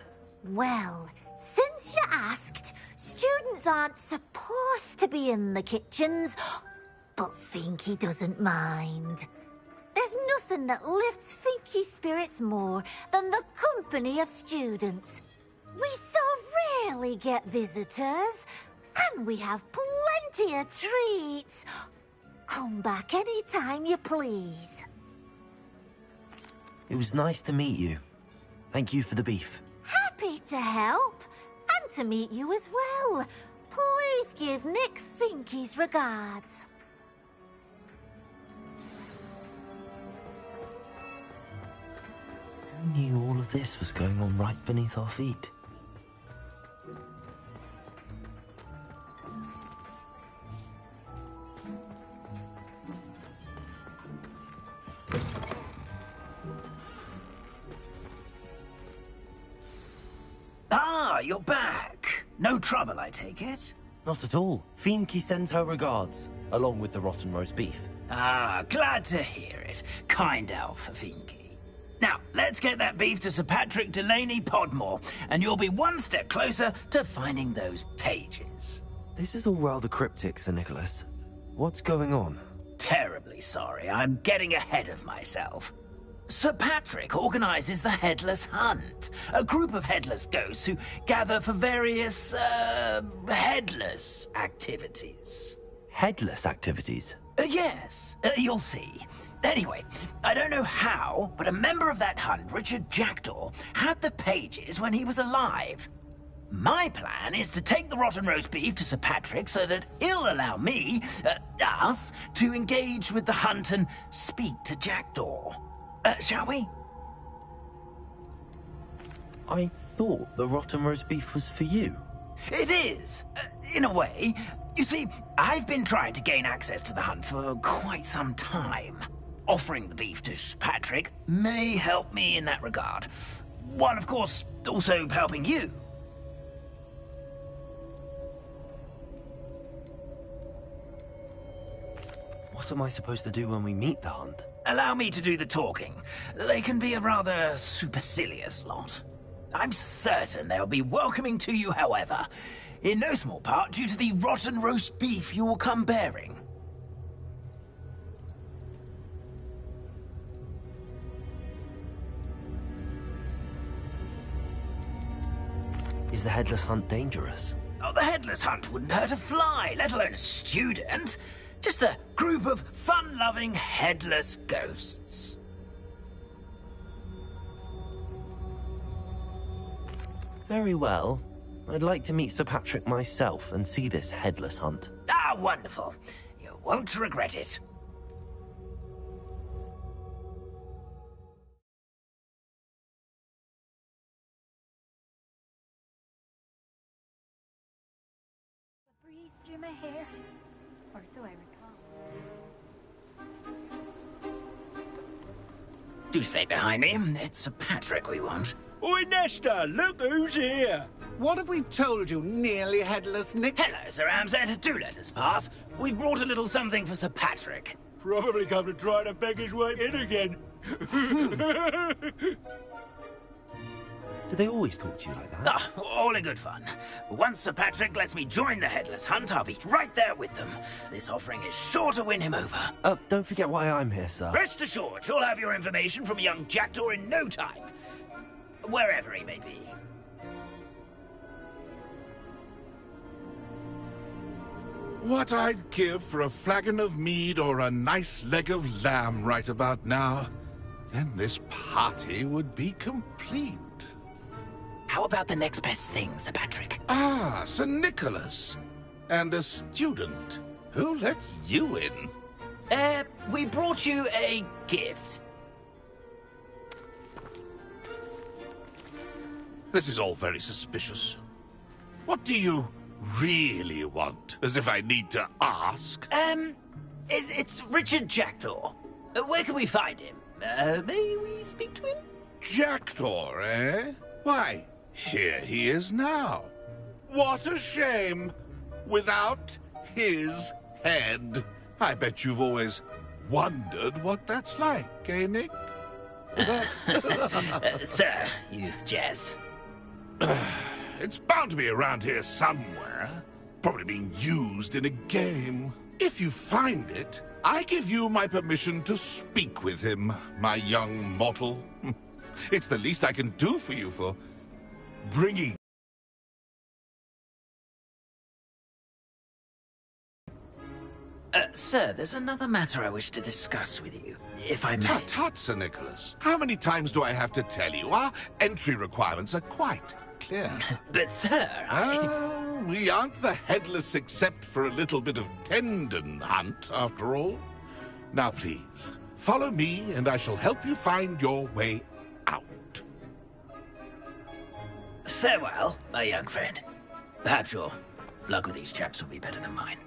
S18: Well, since you asked, students aren't supposed to be in the kitchens But Finky doesn't mind. There's nothing that lifts Finky's spirits more than the company of students. We so rarely get visitors, and we have plenty of treats. Come back any time you please.
S2: It was nice to meet you. Thank you for the beef.
S18: Happy to help, and to meet you as well. Please give Nick Finky's regards.
S2: Who knew all of this was going on right beneath our feet?
S5: Ah, you're back. No trouble, I take it?
S2: Not at all. Finky sends her regards, along with the rotten roast beef.
S5: Ah, glad to hear it. Kind elf for Finky. Now, let's get that beef to Sir Patrick Delaney Podmore, and you'll be one step closer to finding those pages.
S2: This is all rather cryptic, Sir Nicholas. What's going on?
S5: Terribly sorry, I'm getting ahead of myself. Sir Patrick organises the Headless Hunt, a group of headless ghosts who gather for various, headless activities.
S2: Headless activities?
S5: Yes, you'll see. Anyway, I don't know how, but a member of that hunt, Richard Jackdaw, had the pages when he was alive. My plan is to take the rotten roast beef to Sir Patrick so that he'll allow me, us, to engage with the hunt and speak to Jackdaw. Shall we?
S2: I thought the rotten roast beef was for you.
S5: It is, in a way. You see, I've been trying to gain access to the hunt for quite some time. Offering the beef to Patrick may help me in that regard. While, of course, also helping you.
S2: What am I supposed to do when we meet the hunt?
S5: Allow me to do the talking. They can be a rather supercilious lot. I'm certain they'll be welcoming to you, however, in no small part due to the rotten roast beef you'll come bearing.
S2: Is the Headless Hunt dangerous?
S5: Oh, the Headless Hunt wouldn't hurt a fly, let alone a student. Just a group of fun-loving headless ghosts.
S2: Very well. I'd like to meet Sir Patrick myself and see this Headless Hunt.
S5: Ah, wonderful. You won't regret it.
S21: A breeze through my hair, or so I recall.
S5: Do stay behind me. It's Sir Patrick we want.
S15: Oi, Nesta, look who's here. What have we told you, nearly headless Nick?
S5: Hello, Sir Ramsed. Do let us pass. We've brought a little something for Sir Patrick.
S15: Probably come to try to beg his way in again.
S2: Do they always talk to you like that?
S5: Ah, all in good fun. Once Sir Patrick lets me join the Headless Hunt, I'll be right there with them. This offering is sure to win him over.
S2: Don't forget why I'm here, sir.
S5: Rest assured, you'll have your information from young Jackdaw in no time. Wherever he may be.
S8: What I'd give for a flagon of mead or a nice leg of lamb right about now. Then this party would be complete.
S5: How about the next best thing, Sir Patrick?
S8: Ah, Sir Nicholas. And a student. Who let you in?
S5: We brought you a gift.
S8: This is all very suspicious. What do you really want? As if I need to ask.
S5: It's Richard Jackdaw. Where can we find him? May we speak to him?
S8: Jackdaw, eh? Why, here he is now. What a shame. Without his head. I bet you've always wondered what that's like, eh, Nick?
S5: Sir, you jest.
S8: It's bound to be around here somewhere. Probably being used in a game. If you find it, I give you my permission to speak with him, my young mortal. It's the least I can do for you for bringing...
S5: Sir, there's another matter I wish to discuss with you, if I may.
S8: Tut, Sir Nicholas. How many times do I have to tell you? Our entry requirements are quite clear.
S5: But, sir,
S8: we aren't the headless except for a little bit of tendon hunt, after all. Now, please, follow me, and I shall help you find your way out.
S5: Farewell, my young friend. Perhaps your luck with these chaps will be better than mine.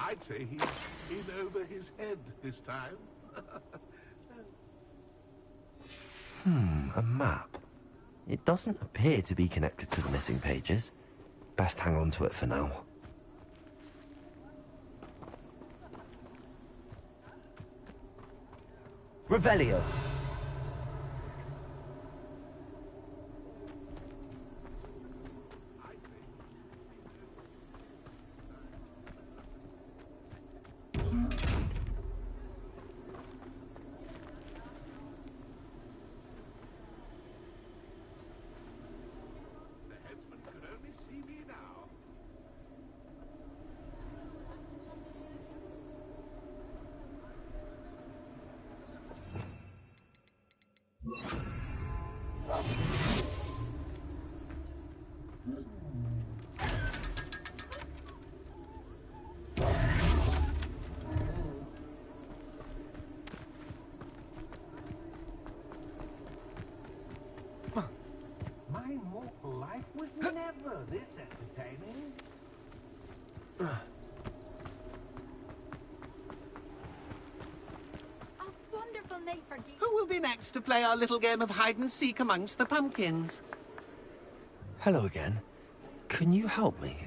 S8: I'd say he's in over his head this time.
S2: A map. It doesn't appear to be connected to the missing pages. Best hang on to it for now. Revelio.
S15: My mortal life was never this entertaining.
S3: Wonderful night for games.
S15: Who will be next to play our little game of hide-and-seek amongst the pumpkins?
S2: Hello again. Can you help me?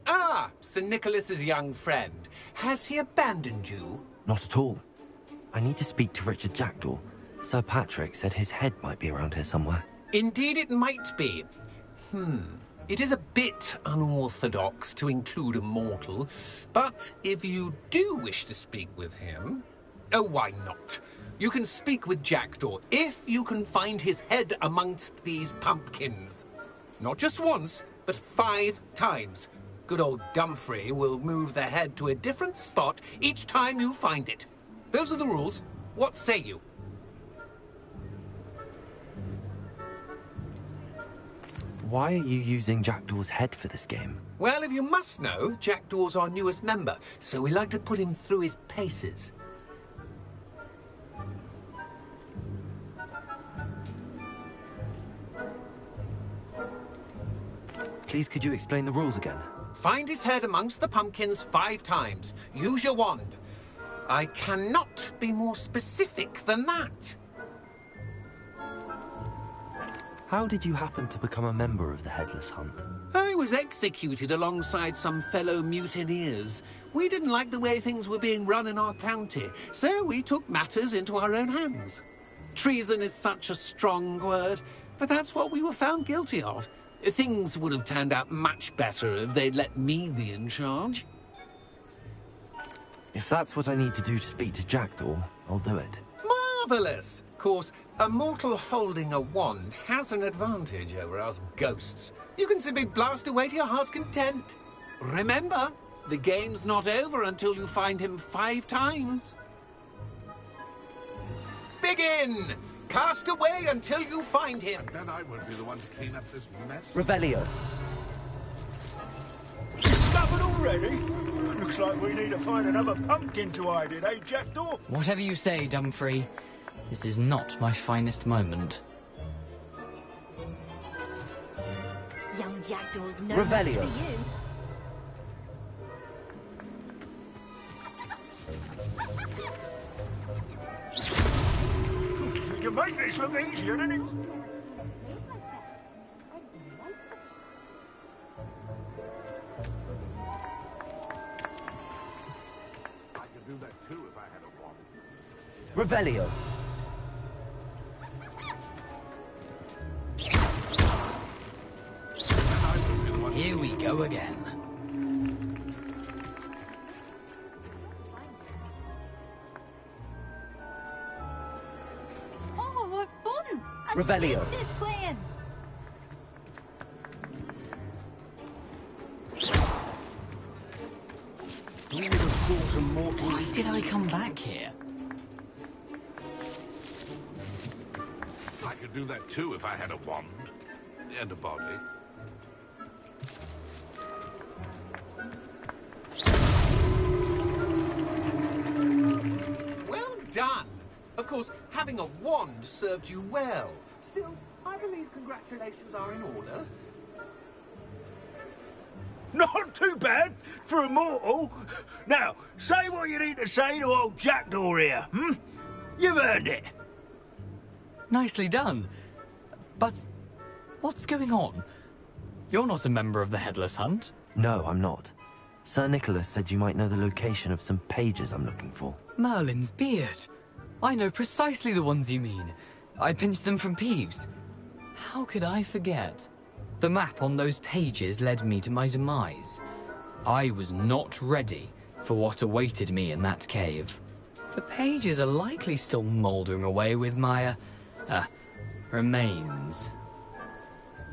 S15: Ah, Sir Nicholas's young friend. Has he abandoned you?
S2: Not at all. I need to speak to Richard Jackdaw. Sir Patrick said his head might be around here somewhere.
S15: Indeed it might be. It is a bit unorthodox to include a mortal, but if you do wish to speak with him... Oh, why not? You can speak with Jackdaw if you can find his head amongst these pumpkins. Not just once, but 5 times. Good old Dumfrey will move the head to a different spot each time you find it. Those are the rules. What say you?
S2: Why are you using Jackdaw's head for this game?
S15: Well, if you must know, Jackdaw's our newest member, so we like to put him through his paces.
S2: Please, could you explain the rules again?
S15: Find his head amongst the pumpkins 5 times. Use your wand. I cannot be more specific than that.
S2: How did you happen to become a member of the Headless Hunt?
S15: I was executed alongside some fellow mutineers. We didn't like the way things were being run in our county, so we took matters into our own hands. Treason is such a strong word, but that's what we were found guilty of. Things would have turned out much better if they'd let me be in charge.
S2: If that's what I need to do to speak to Jackdaw, I'll do it.
S15: Marvellous! Of course, a mortal holding a wand has an advantage over us ghosts. You can simply blast away to your heart's content. Remember, the game's not over until you find him 5 times. Begin! Cast away until you find him.
S8: And then I won't be the one to clean up this mess.
S2: Revelio.
S9: Stuff it already? Looks like we need to find another pumpkin to hide in, eh, Jackdaw?
S11: Whatever you say, Dumfrey. This is not my finest moment.
S18: Young Jackdaw's no
S2: Revelio.
S18: match for you.
S9: You make this look easier than it's...
S8: I could do that too if I had a wand.
S2: Revelio.
S11: Here we go again.
S3: Oh, what fun! A
S2: Revelio.
S3: shift is playing.
S15: Who would have thought a mortal...
S11: Why did I come back here?
S8: I could do that too if I had a wand. And a body.
S15: Well done! Of course, having a wand served you well. Still, I believe congratulations are in order.
S9: Not not too bad for a mortal. Now, say what you need to say to old Jackdaw here, hmm? You've earned it.
S11: Nicely done. But what's going on? You're not a member of the Headless Hunt.
S2: No, I'm not. Sir Nicholas said you might know the location of some pages I'm looking for.
S11: Merlin's beard. I know precisely the ones you mean. I pinched them from Peeves. How could I forget? The map on those pages led me to my demise. I was not ready for what awaited me in that cave. The pages are likely still mouldering away with my, remains.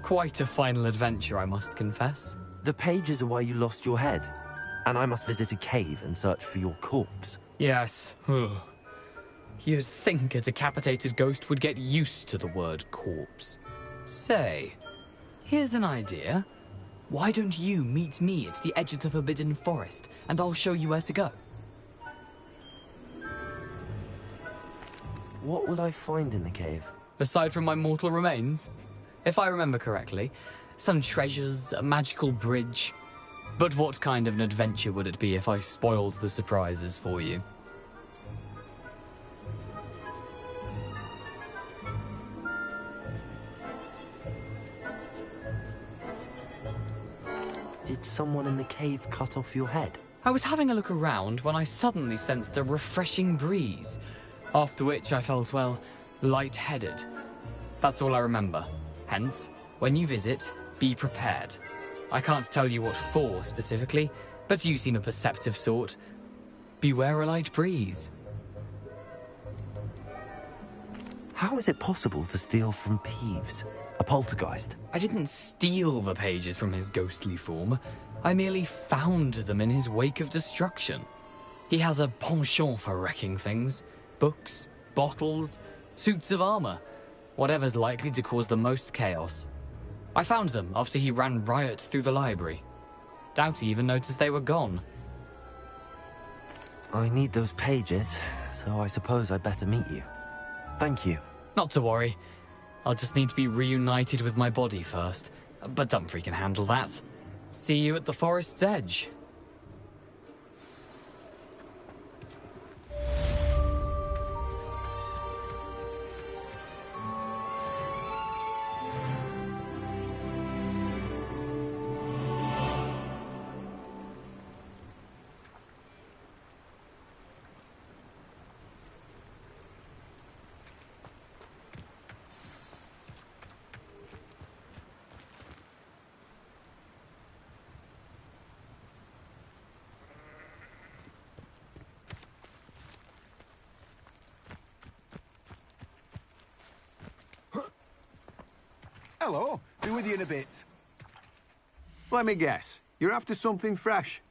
S11: Quite a final adventure, I must confess.
S2: The pages are why you lost your head, and I must visit a cave and search for your corpse.
S11: Yes. You'd think a decapitated ghost would get used to the word corpse. Say, here's an idea. Why don't you meet me at the edge of the Forbidden Forest, and I'll show you where to go?
S2: What will I find in the cave?
S11: Aside from my mortal remains? If I remember correctly, some treasures, a magical bridge. But what kind of an adventure would it be if I spoiled the surprises for you?
S2: Did someone in the cave cut off your head?
S11: I was having a look around when I suddenly sensed a refreshing breeze, after which I felt, well, lightheaded. That's all I remember. Hence, when you visit, be prepared. I can't tell you what for specifically, but you seem a perceptive sort. Beware a light breeze.
S2: How is it possible to steal from Peeves? A poltergeist?
S11: I didn't steal the pages from his ghostly form. I merely found them in his wake of destruction. He has a penchant for wrecking things. Books, bottles, suits of armor. Whatever's likely to cause the most chaos. I found them after he ran riot through the library. Doubt he even noticed they were gone.
S2: I need those pages, so I suppose I'd better meet you. Thank you.
S11: Not to worry. I'll just need to be reunited with my body first. But Dumfries can handle that. See you at the forest's edge.
S14: Hello, be with you in a bit. Let me guess, you're after something fresh?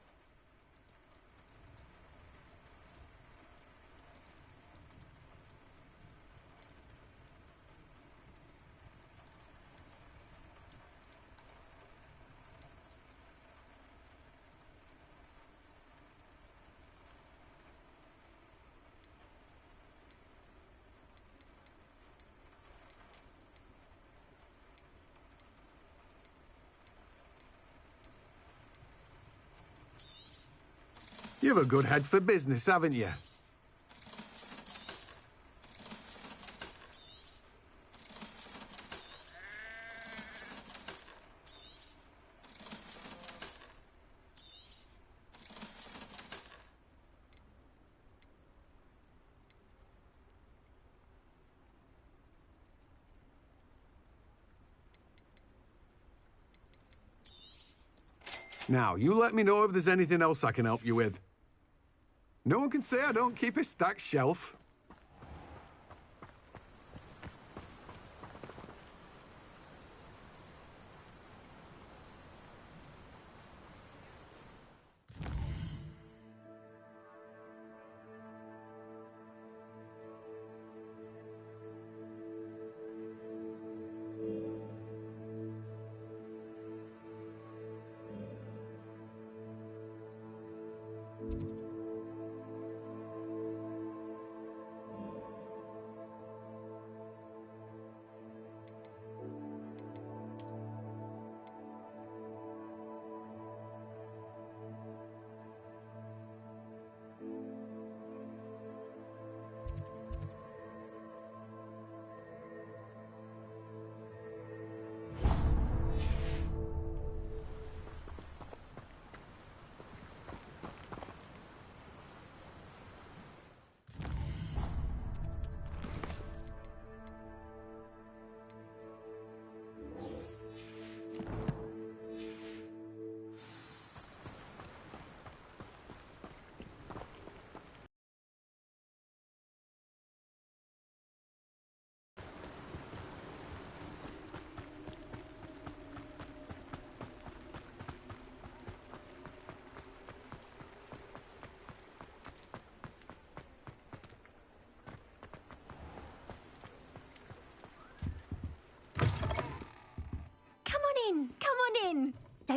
S14: You've a good head for business, haven't you? Now, you let me know if there's anything else I can help you with. No one can say I don't keep a stacked shelf.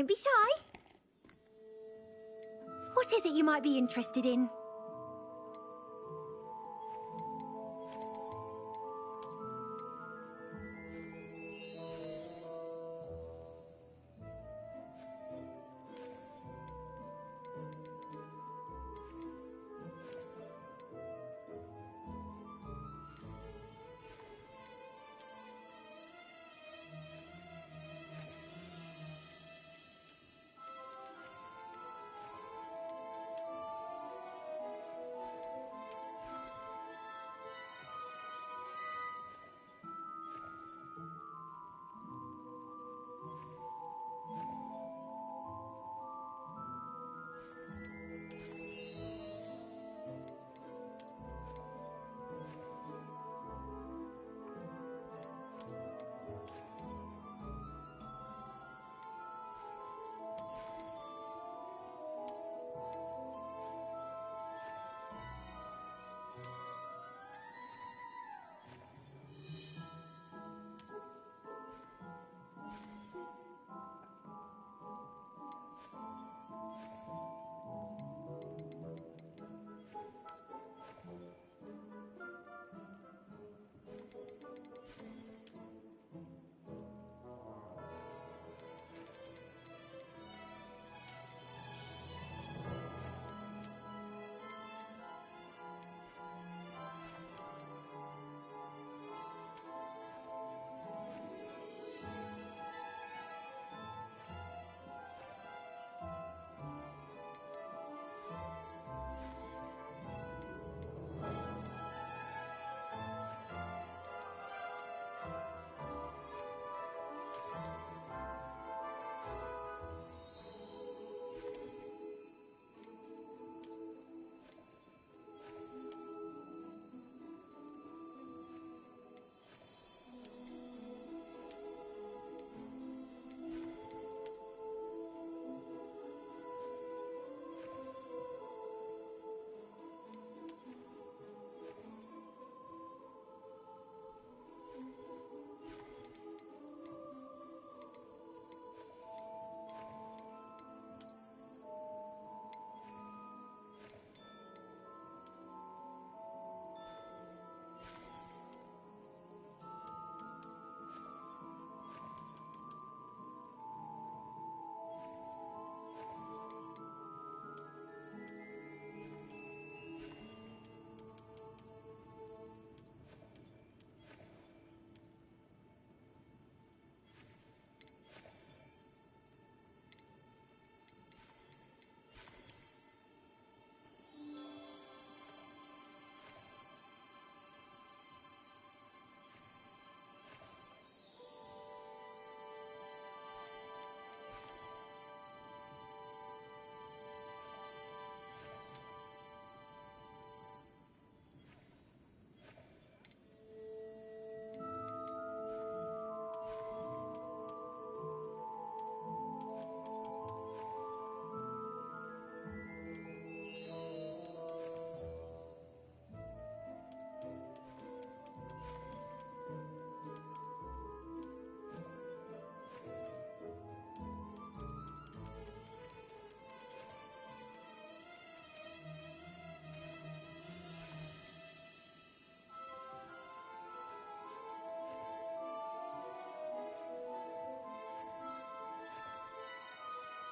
S4: Don't be shy. What is it you might be interested in?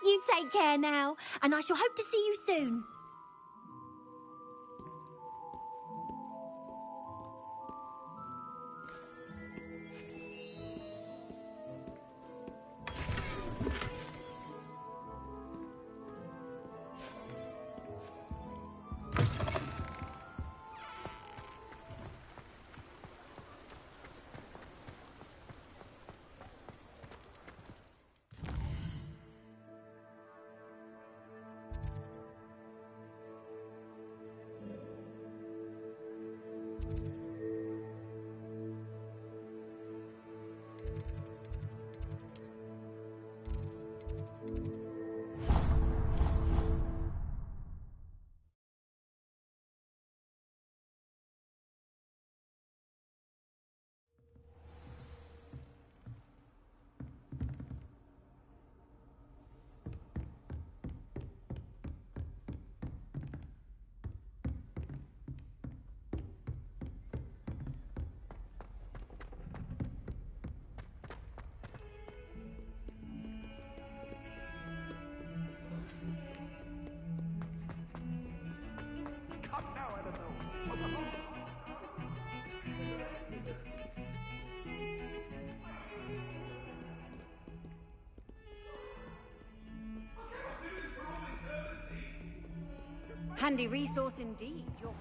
S4: You take care now, and I shall hope to see you soon.
S13: handy resource indeed. Your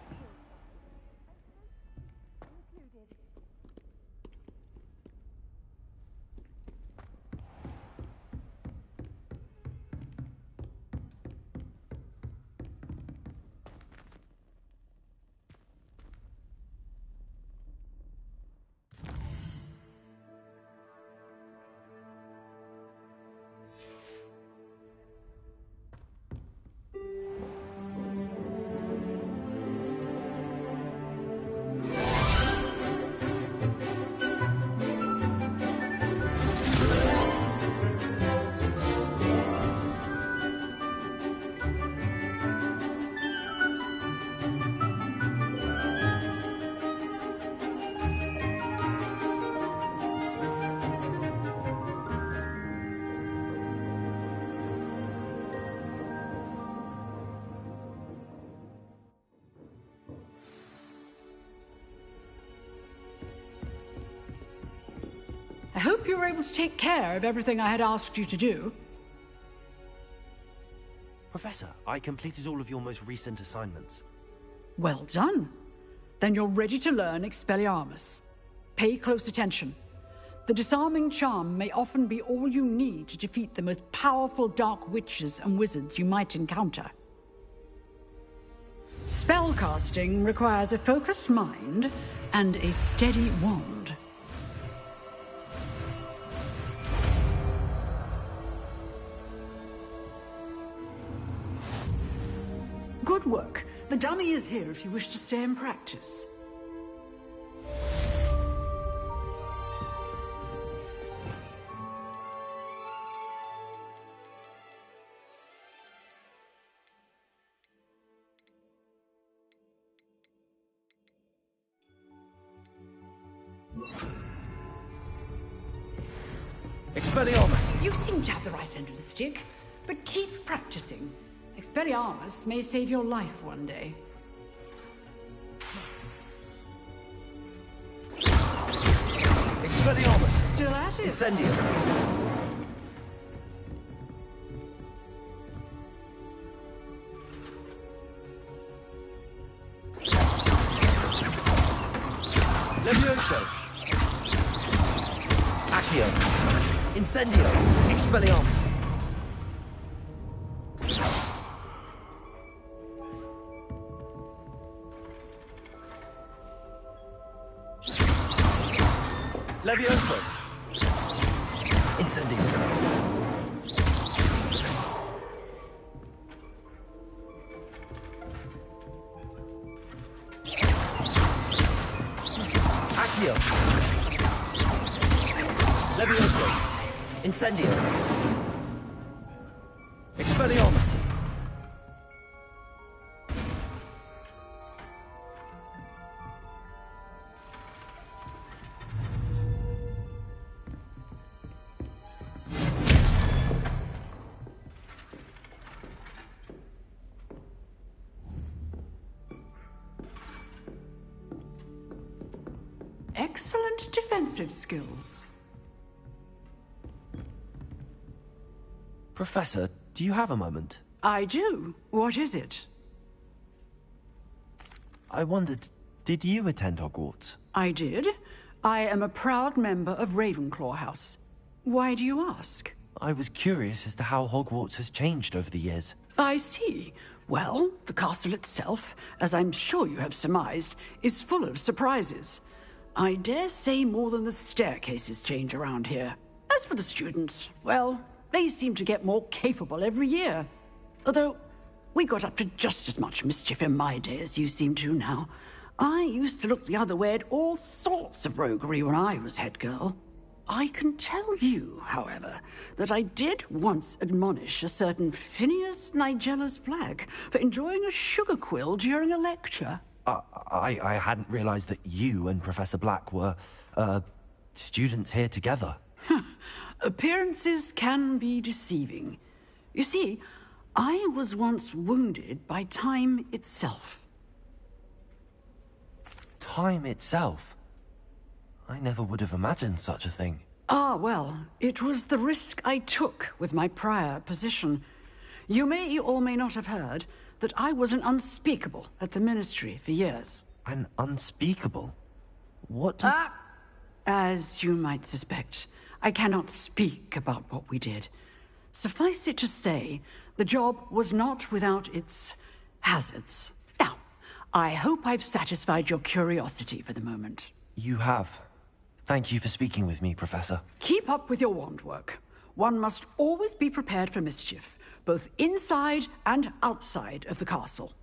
S10: I hope you were able to take care of everything I had asked you to do.
S2: Professor, I completed all of your most recent assignments.
S10: Well done. Then you're ready to learn Expelliarmus. Pay close attention. The disarming charm may often be all you need to defeat the most powerful dark witches and wizards you might encounter. Spellcasting requires a focused mind and a steady wand. Good work. The dummy is here if you wish to stay and practice.
S2: Expelliarmus!
S10: You seem to have the right end of the stick, but keep practicing. Expelliarmus may save your life one day.
S2: Expelliarmus!
S10: Still at it?
S2: Incendium! Levioso! Accio! Incendio! Expelliarmus! Levioso! Incendio! Accio! Levioso! Incendio! Expelliarmus!
S10: Excellent defensive skills.
S2: Professor, do you have a moment?
S10: I do. What is it?
S2: I wondered, did you attend Hogwarts?
S10: I did. I am a proud member of Ravenclaw House. Why do you ask?
S2: I was curious as to how Hogwarts has changed over the years.
S10: I see. Well, the castle itself, as I'm sure you have surmised, is full of surprises. I dare say more than the staircases change around here. As for the students, well, they seem to get more capable every year. Although, we got up to just as much mischief in my day as you seem to now. I used to look the other way at all sorts of roguery when I was head girl. I can tell you, however, that I did once admonish a certain Phineas Nigellus Black for enjoying a sugar quill during a lecture.
S2: I hadn't realized that you and Professor Black were, students here together.
S10: Appearances can be deceiving. You see, I was once wounded by time itself.
S2: Time itself? I never would have imagined such a thing.
S10: Ah, well, it was the risk I took with my prior position. You may or may not have heard that I was an unspeakable at the Ministry for years.
S2: An unspeakable? What does...
S10: As you might suspect, I cannot speak about what we did. Suffice it to say, the job was not without its hazards. Now, I hope I've satisfied your curiosity for the moment.
S2: You have. Thank you for speaking with me, Professor.
S10: Keep up with your wand work. One must always be prepared for mischief, both inside and outside of the castle.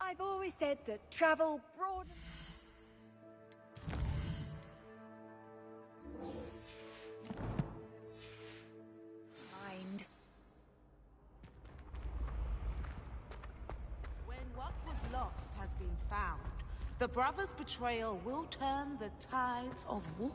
S13: I've always said that travel broadens... mind.
S17: When what was lost has been found, the brothers' betrayal will turn the tides of war.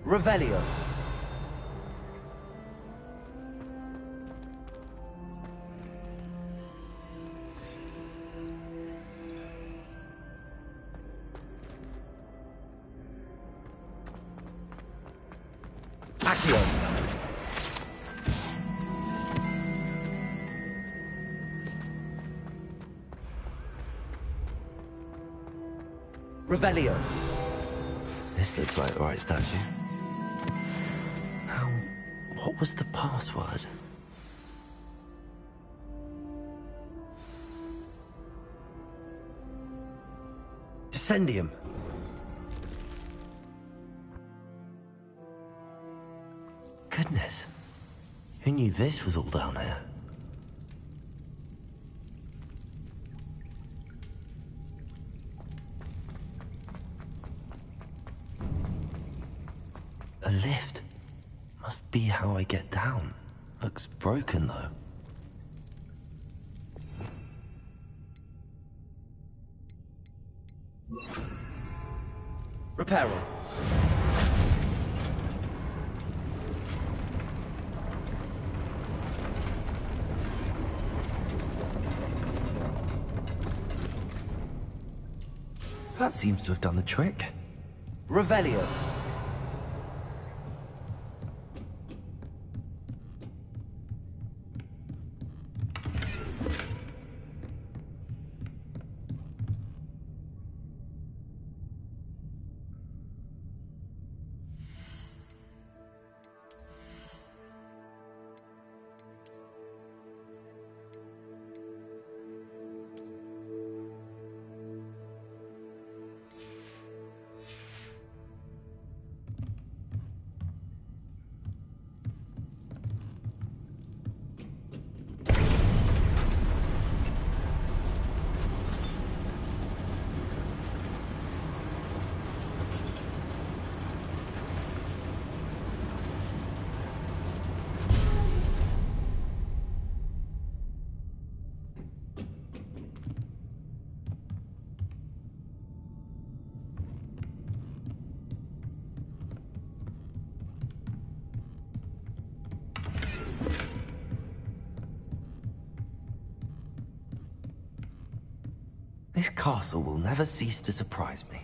S2: Revelio. Accio. Revelio. This looks like the right statue. Now, what was the password? Descendium. Goodness. Who knew this was all down here? A lift. Must be how I get down. Looks broken, though. Reparo. That seems to have done the trick. Revelio. This castle will never cease to surprise me.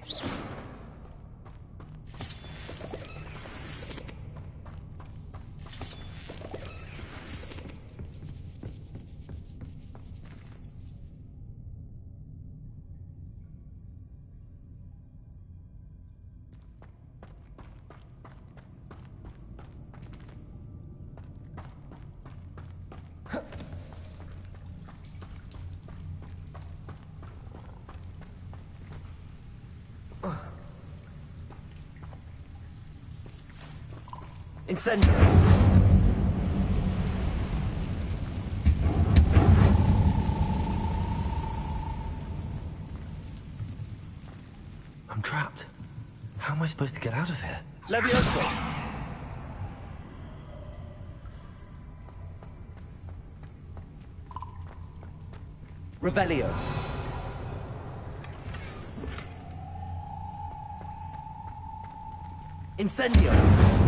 S2: Incendio. I'm trapped. How am I supposed to get out of here?
S1: Levioso!
S2: Revelio. Incendio.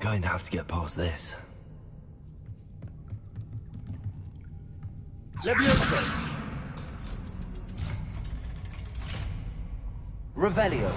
S2: I'm going to have to get past this.
S1: Levioso!
S2: Revelio.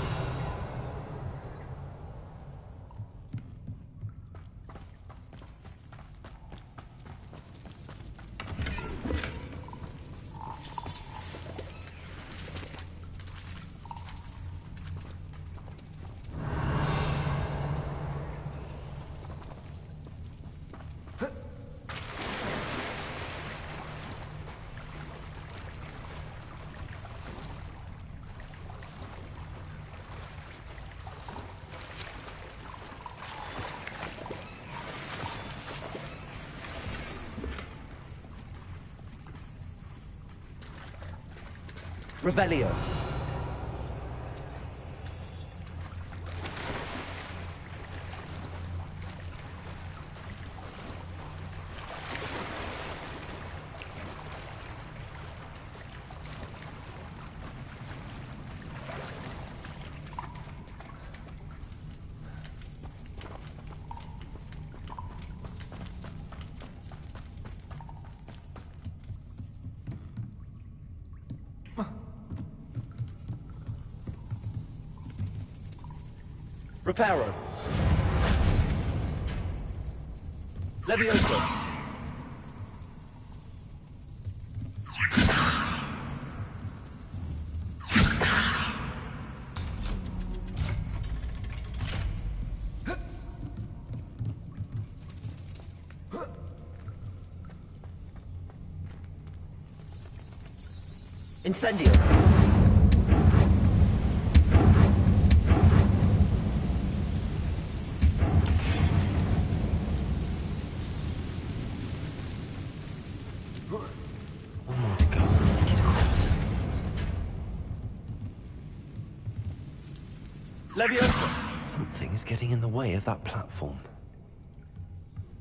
S2: Revelio. Reparo. Levioso. Incendio. One more to go. Make it across. Leviosa! Something is getting in the way of that platform.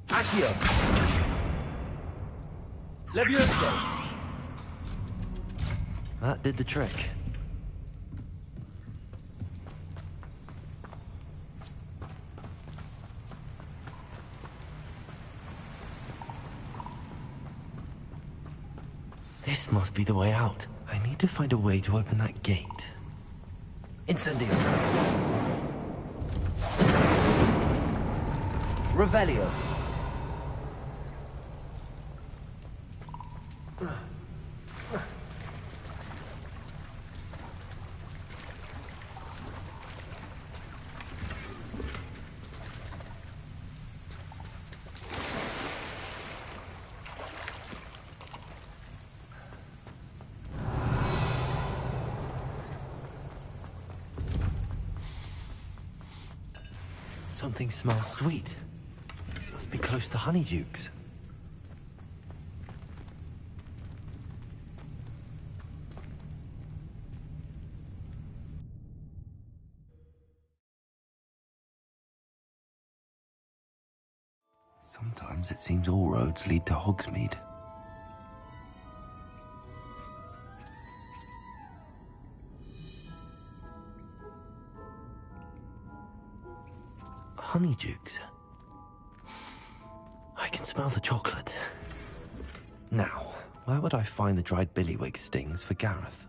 S2: Accio! Leviosa! That did the trick. This must be the way out. I need to find a way to open that gate. Incendio. Revelio. Something smells sweet. Must be close to Honeydukes. Sometimes it seems all roads lead to Hogsmeade. Honeydukes. I can smell the chocolate. Now, where would I find the dried billywig stings for Gareth?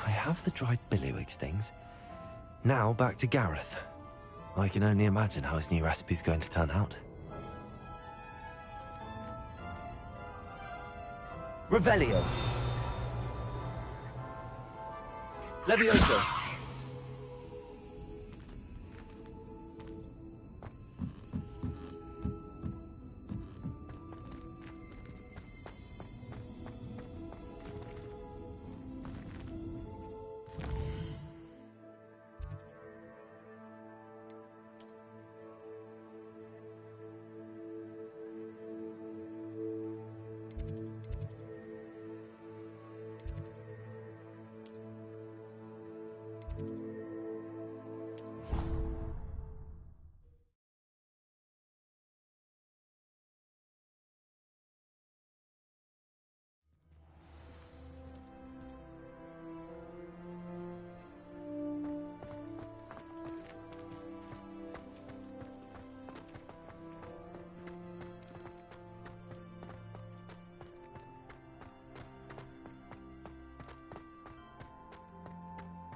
S2: I have the dried billywig stings. Now back to Gareth. I can only imagine how his new recipe's going to turn out. Revelio. Levioso.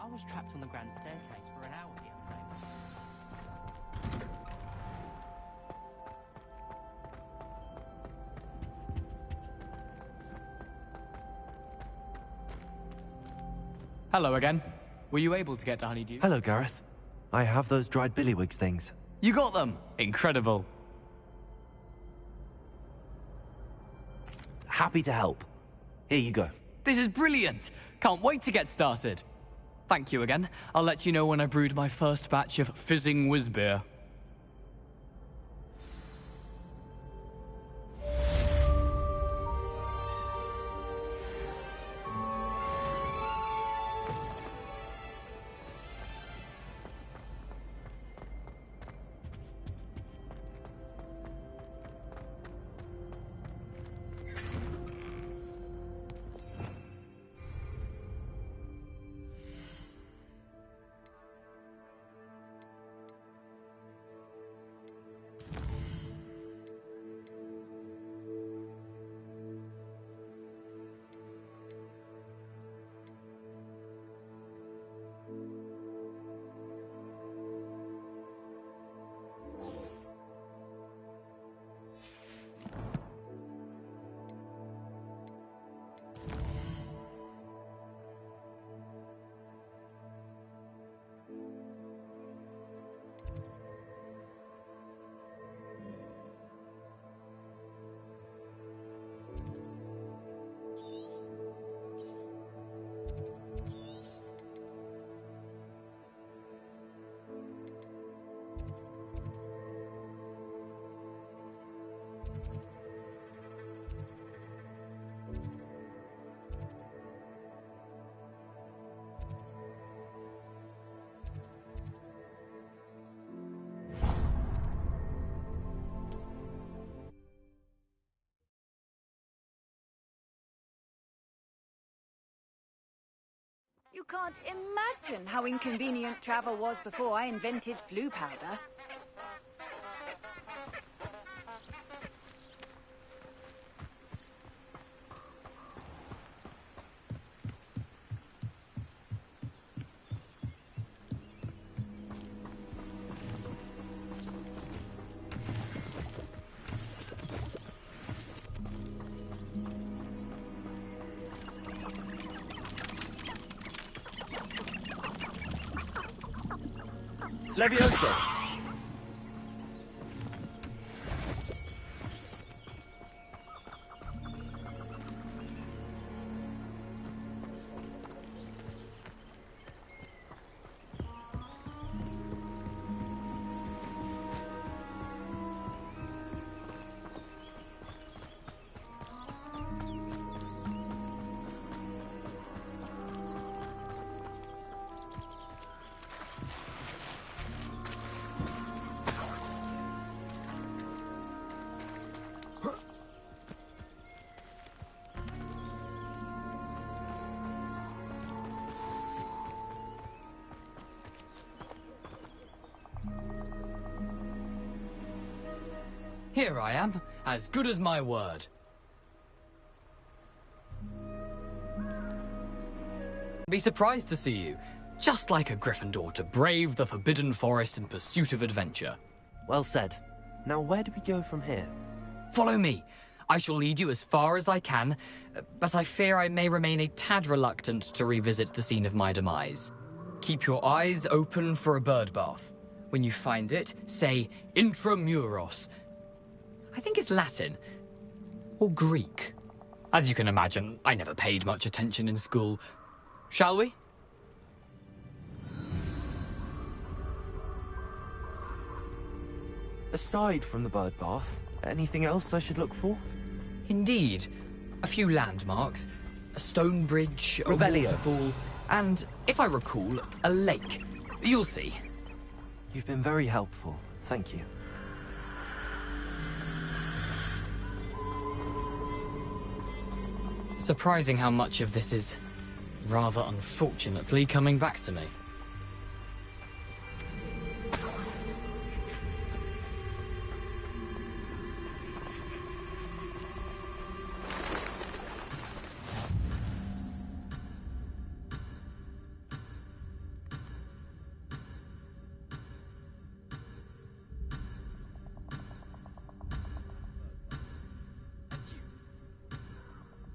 S11: I was trapped on the grand staircase for an hour the other day. Hello again. Were you able to get to Honeydew?
S2: Hello, Gareth. I have those dried billywig things.
S11: You got them! Incredible.
S2: Happy to help. Here you go.
S11: This is brilliant! Can't wait to get started. Thank you again. I'll let you know when I've brewed my first batch of fizzing whiz-beer.
S13: You can't imagine how inconvenient travel was before I invented flu powder.
S2: Leviosa!
S11: Here I am, as good as my word. Be surprised to see you, just like a Gryffindor to brave the Forbidden Forest in pursuit of adventure.
S2: Well said. Now where do we go from here?
S11: Follow me. I shall lead you as far as I can, but I fear I may remain a tad reluctant to revisit the scene of my demise. Keep your eyes open for a bird bath. When you find it, say Intramuros. I think it's Latin. Or Greek. As you can imagine, I never paid much attention in school. Shall we?
S2: Aside from the bird bath, anything else I should look for?
S11: Indeed. A few landmarks, a stone bridge, a
S2: Revelio.
S11: waterfall, and, if I recall, a lake. You'll see.
S2: You've been very helpful. Thank you.
S11: Surprising how much of this is, rather unfortunately, coming back to me.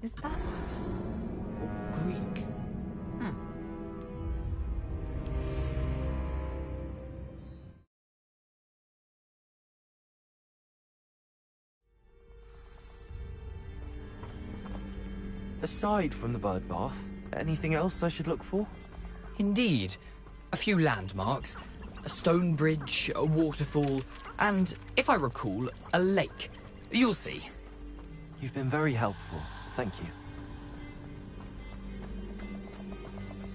S11: Is that Latin? Or Greek?
S2: Aside from the bird bath, anything else I should look for?
S11: Indeed. A few landmarks, a stone bridge, a waterfall, and, if I recall, a lake. You'll see.
S2: You've been very helpful. Thank you.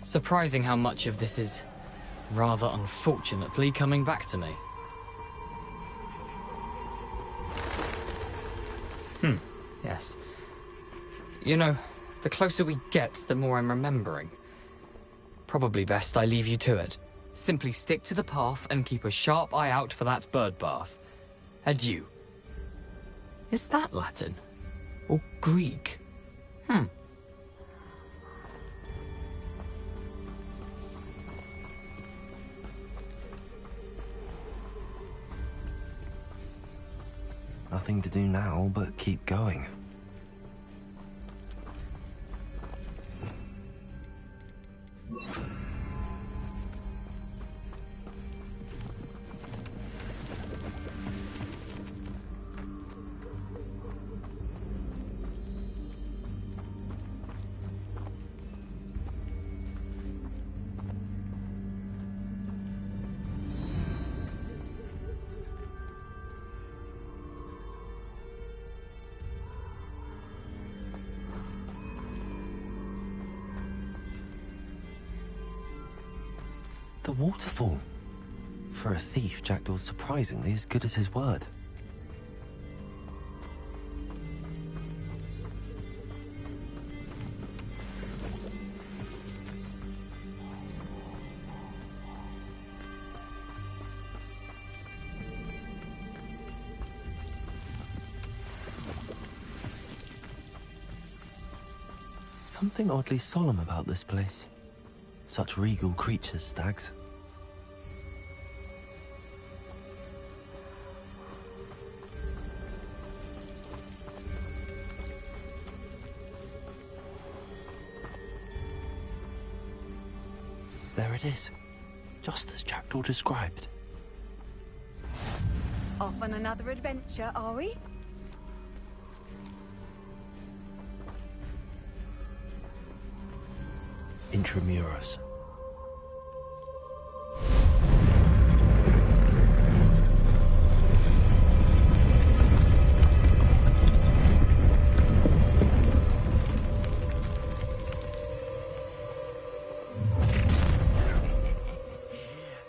S11: Surprising how much of this is, rather unfortunately, coming back to me. Yes. You know, the closer we get, the more I'm remembering. Probably best I leave you to it. Simply stick to the path and keep a sharp eye out for that bird bath. Adieu. Is that Latin? Or Greek?
S2: Nothing to do now but keep going. The waterfall. For a thief, Jackdaw's surprisingly as good as his word. something oddly solemn about this place. Such regal creatures, stags. There it is, just as Jackdaw described.
S13: Off on another adventure, are we?
S2: Intramuros.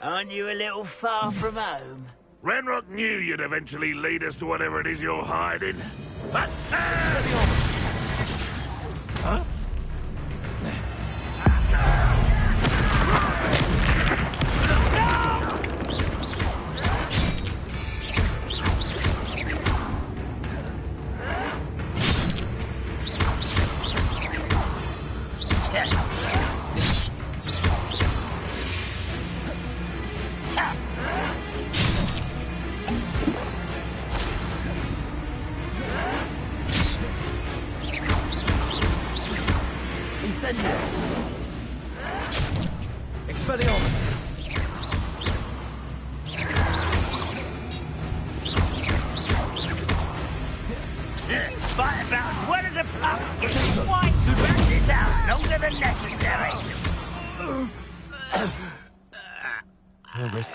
S5: Aren't you a little far from home?
S8: Ranrock knew you'd eventually lead us to whatever it is you're hiding. Attack! Huh?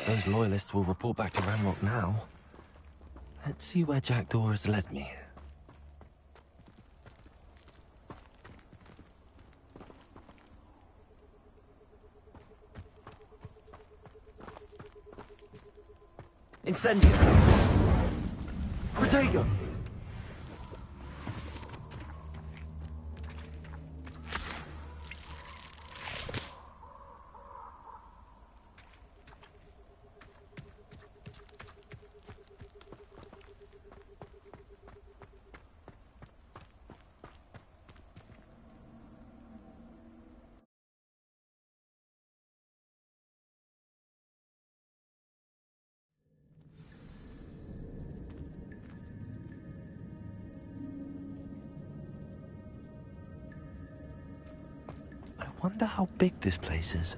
S2: Those loyalists will report back to Ranrock now. Let's see where Jackdaw has led me.
S5: Incendio! Protego!
S2: I wonder how big this place is.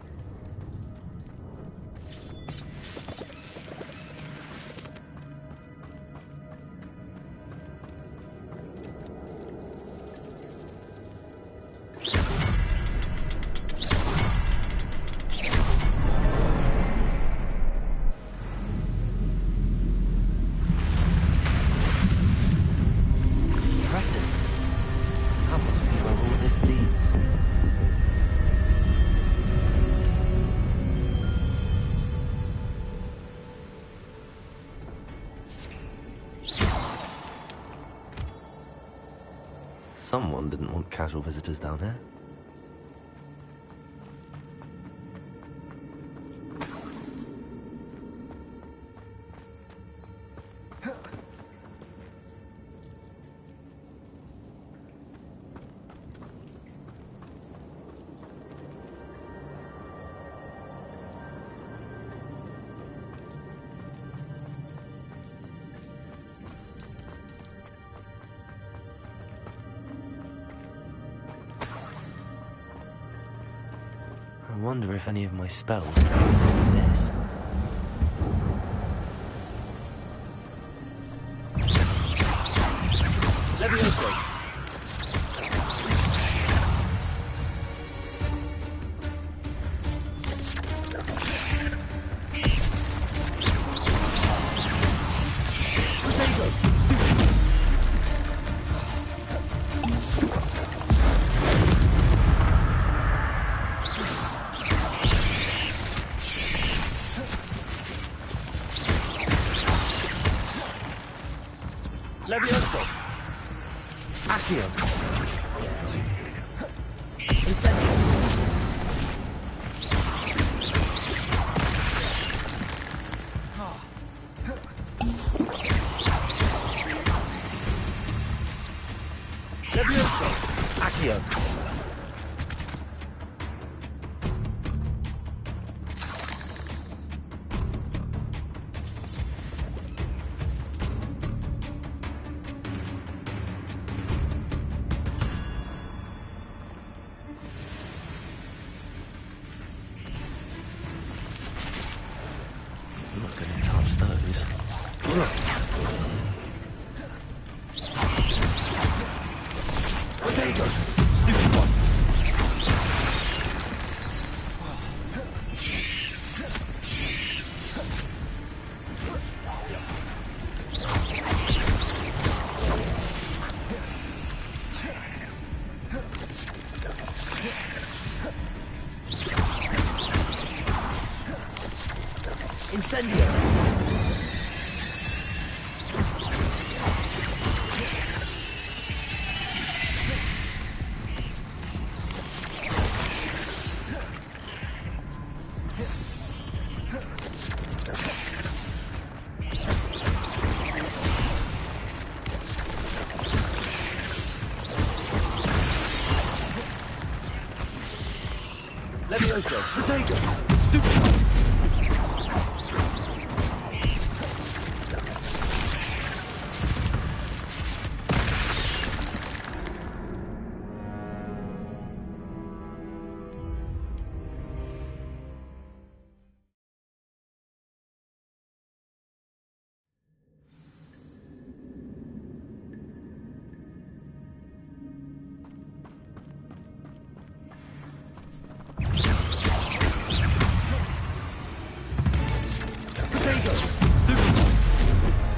S2: Impressive. That must be where all this leads. Someone didn't want casual visitors down here. I wonder if any of my spells are this.
S1: Levioso! Levioso! Accio! Incendio! Levioso! Accio!
S2: Incendio! Levioso! Protego! Stupefy!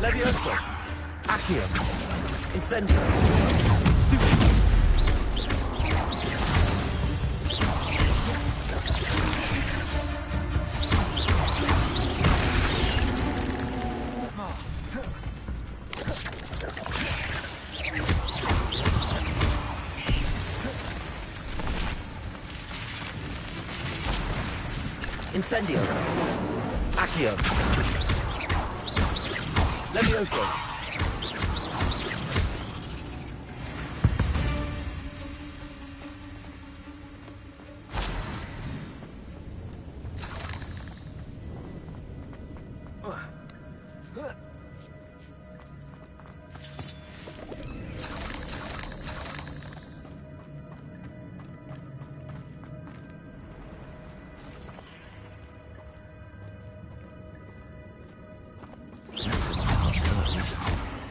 S2: Levioso! Accio! Incendio! Incendio! Accio! Levioso!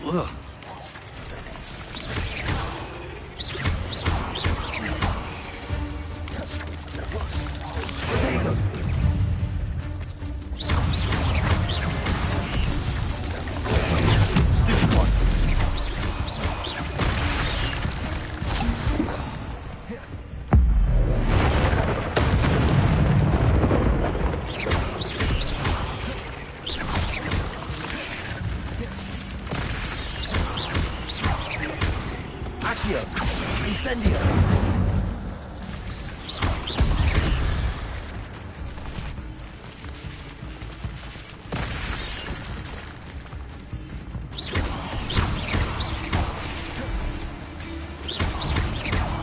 S2: Ugh. Incendio!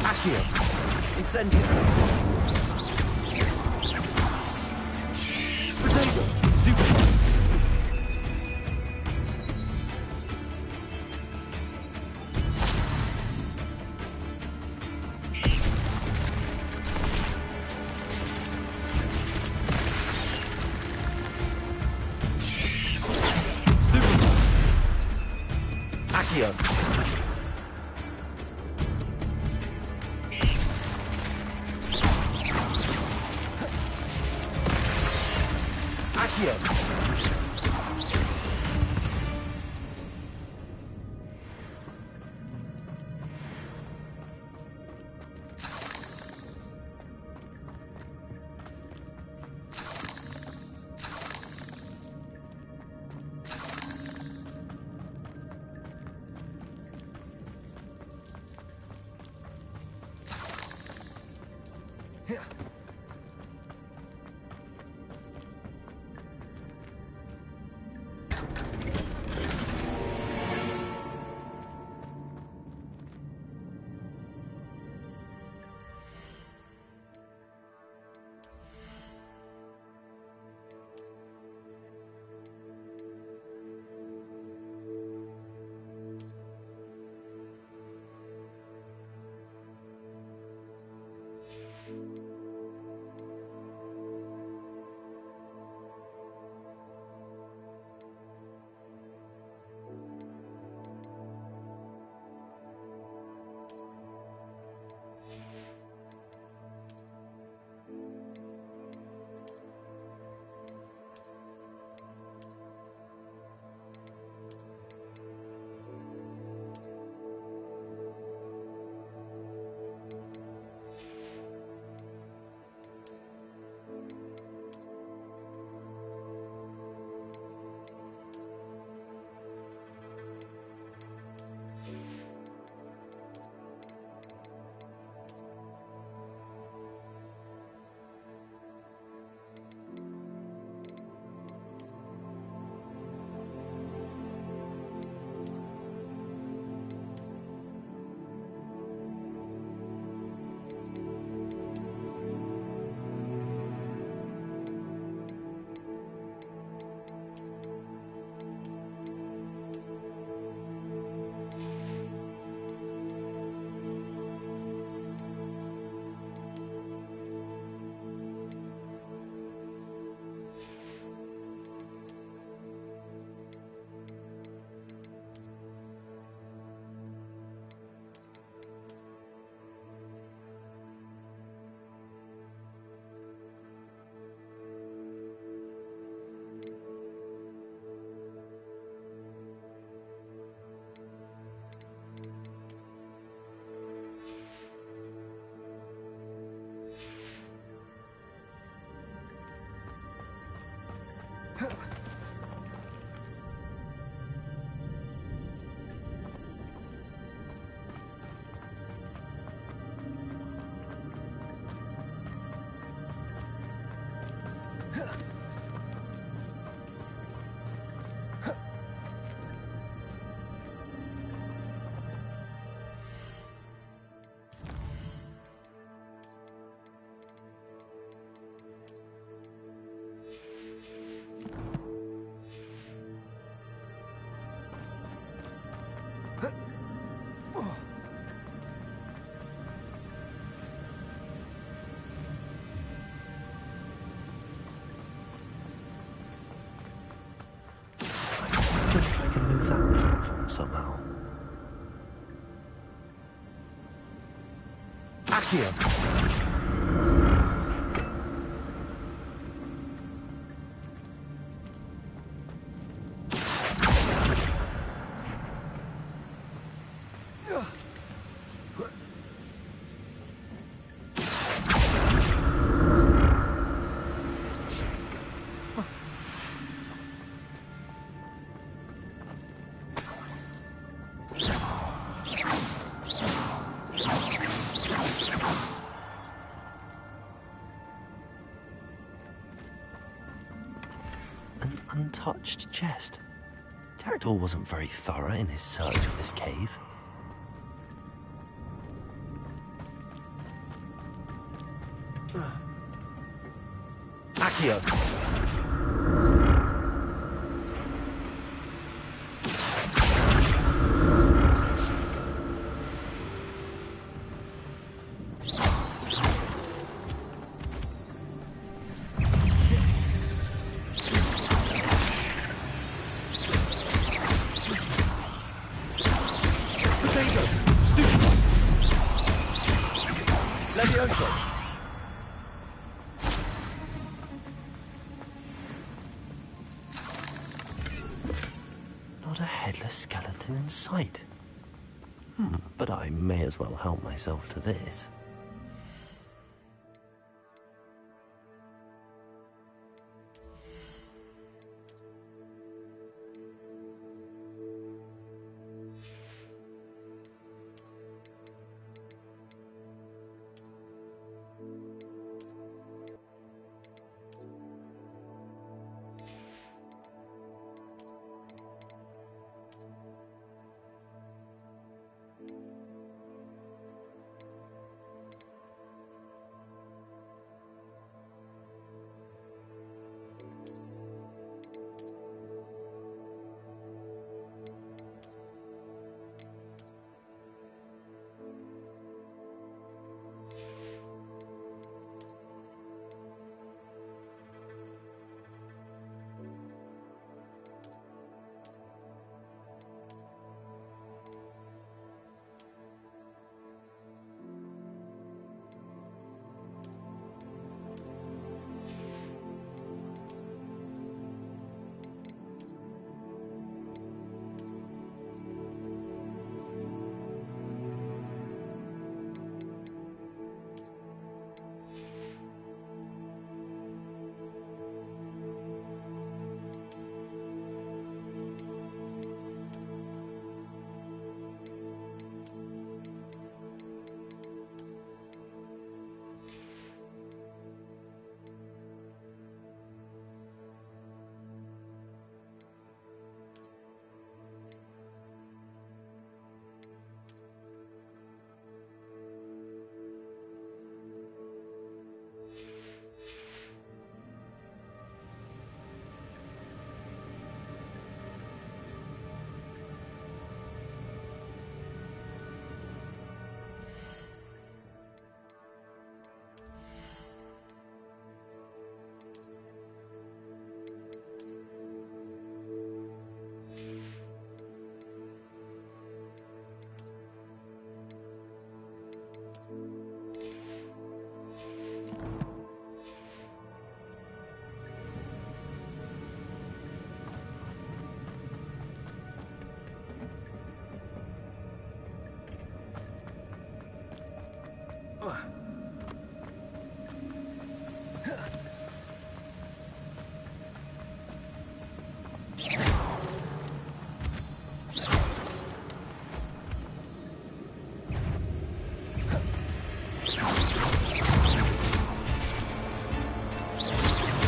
S2: Accio! Incendio! Protego! Stupefy! Accio! Accio! somehow.
S1: Accio!
S2: An untouched chest. Jackdaw wasn't very thorough in his search for this cave.
S1: Accio!
S2: Not a headless skeleton in sight. But I may as well help myself to this.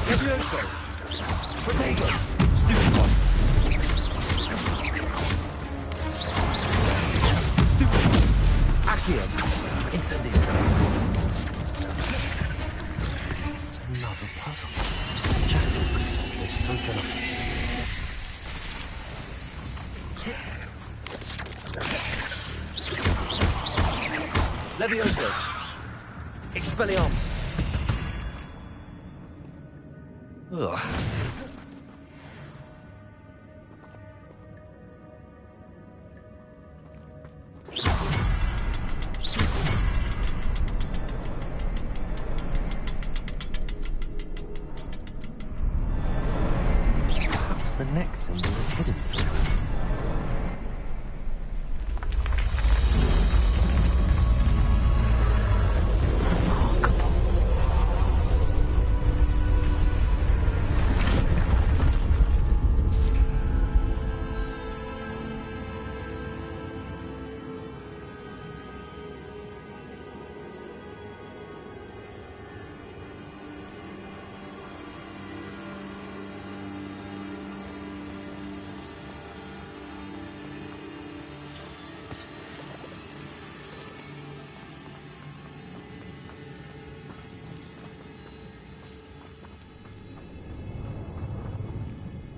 S1: Levioso! Protego! Stupid one! Stupid one! Accio! Incendio!
S2: Another puzzle. Jackdaw could solve this so good.
S1: Levioso! Expelliarmus!
S2: Ugh. next symbol is hidden somewhere.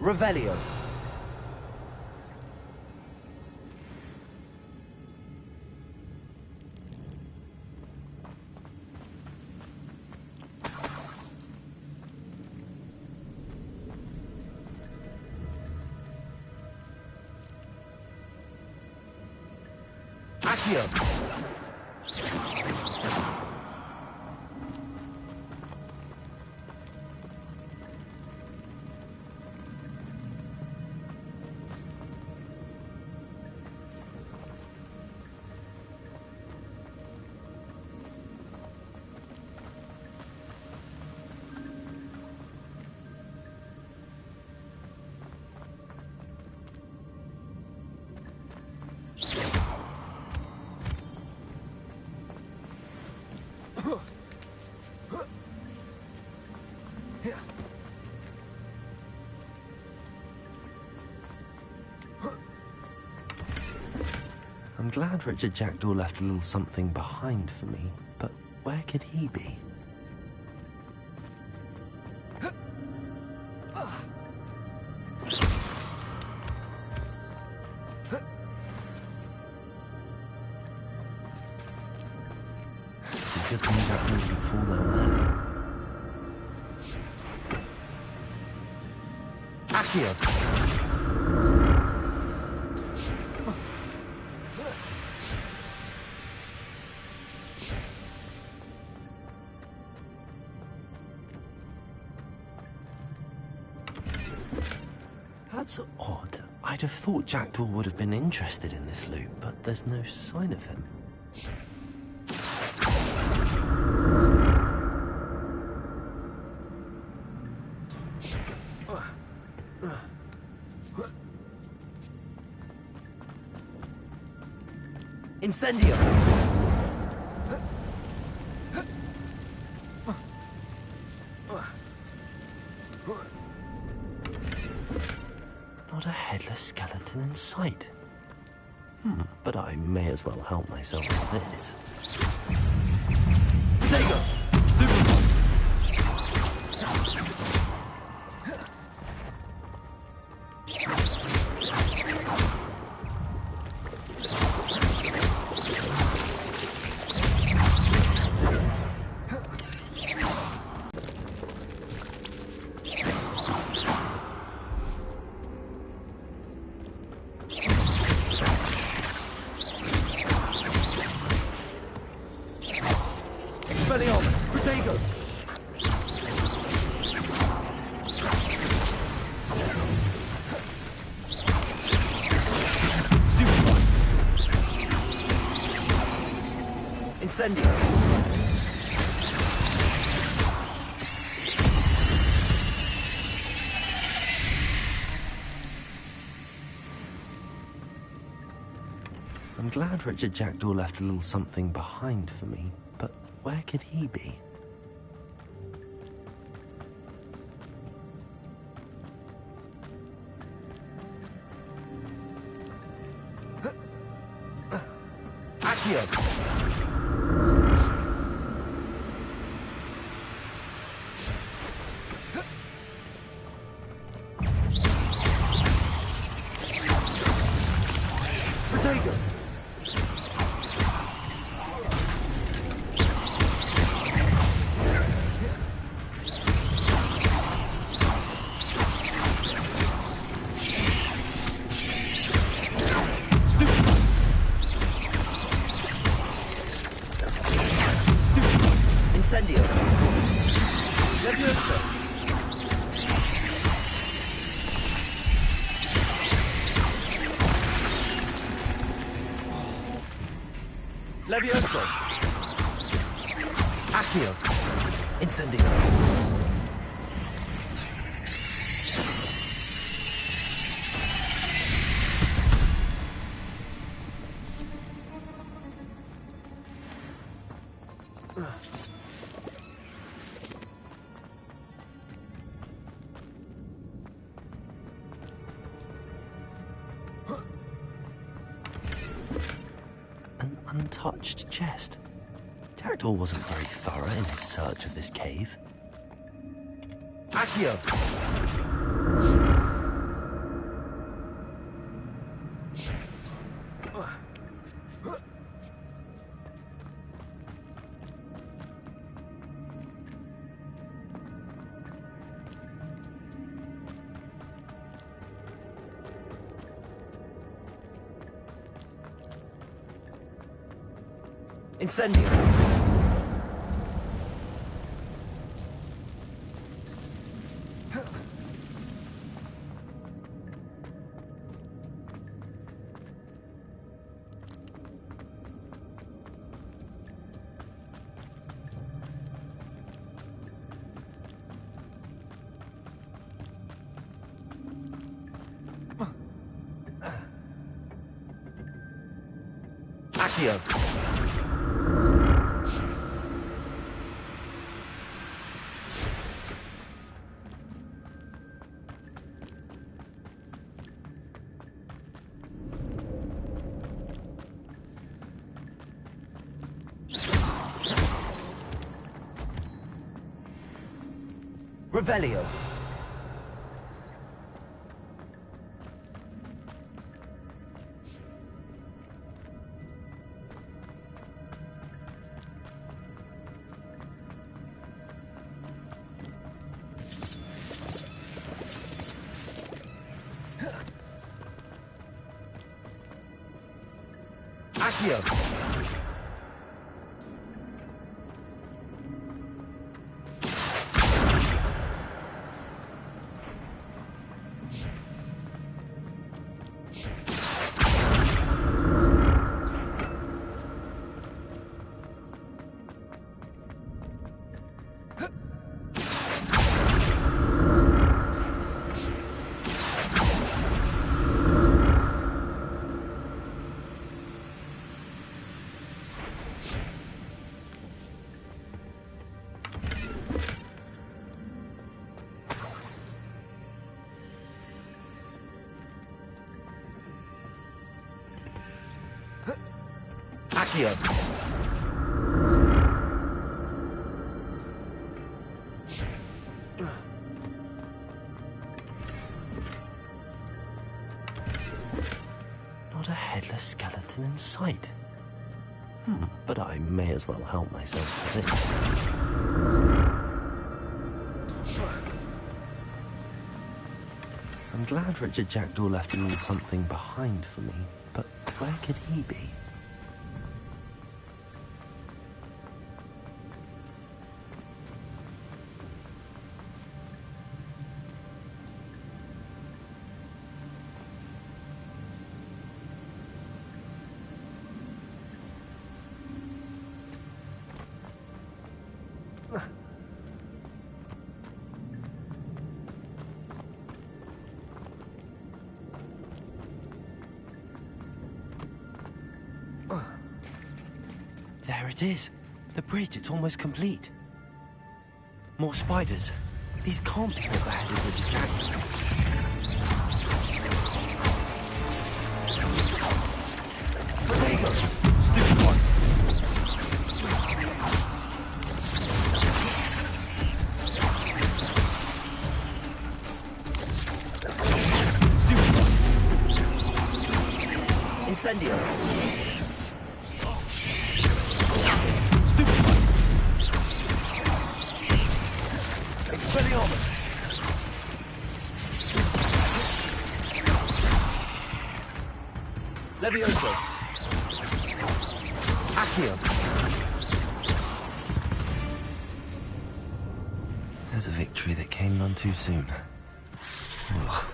S2: Revelio. Accio. I'm glad Richard Jackdaw left a little something behind for me, but where could he be? It's a good thing Jackdaw didn't fall down there. Accio! That's odd. I'd have thought Jackdaw would have been interested in this loot, but there's no sign of him. Incendio! Not a headless skeleton in sight. But I may as well help myself to this. Potato! Expelliarmus! Protego! Incendio! I'm glad Richard Jackdaw left a little something behind for me, but where could he be? Accio! Protego! Incendio! Leviosa!
S1: Levioso. Accio. Incendio.
S2: An untouched chest. Jackdaw wasn't very thorough in his search of this cave.
S1: Accio. Incendio. Accio. Revelio. Accio. Accio.
S2: Not a headless skeleton in sight. But I may as well help myself to this. I'm glad Richard Jackdaw left me something behind for me, but where could he be? There it is. The bridge, it's almost complete. More spiders. These can't be overheaded with the Jackdaw.
S1: Protego! Stupid one! Stupid one! Incendio! Expelliarmus! Levioso! Accio!
S2: There's a victory that came none too soon. Ugh.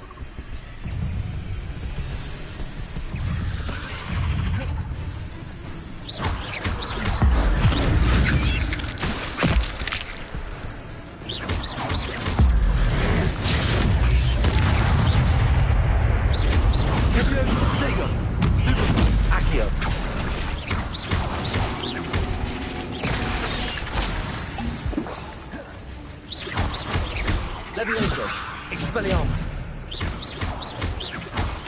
S2: Levioso! Expelliarmus!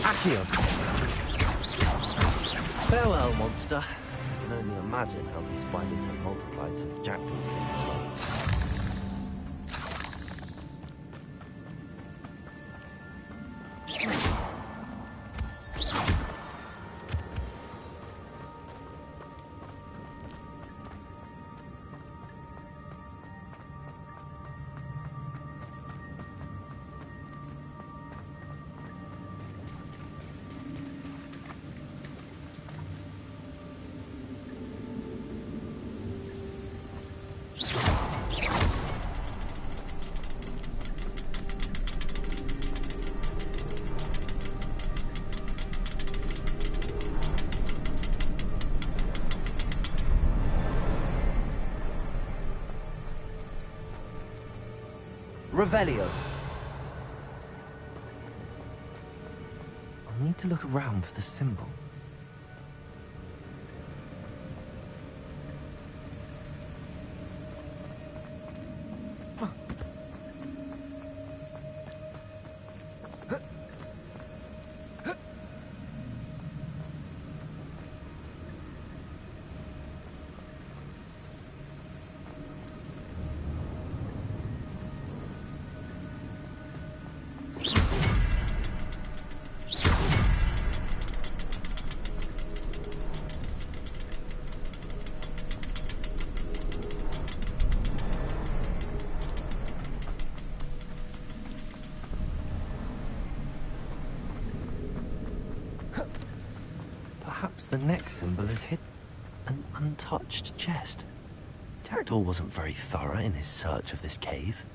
S2: Accio! Farewell, monster. I can only imagine how these spiders have multiplied since Jackdaw came as well. Revelio. I'll need to look around for the symbol. Perhaps the next symbol is hidden. An untouched chest. Jackdaw wasn't very thorough in his search of this cave.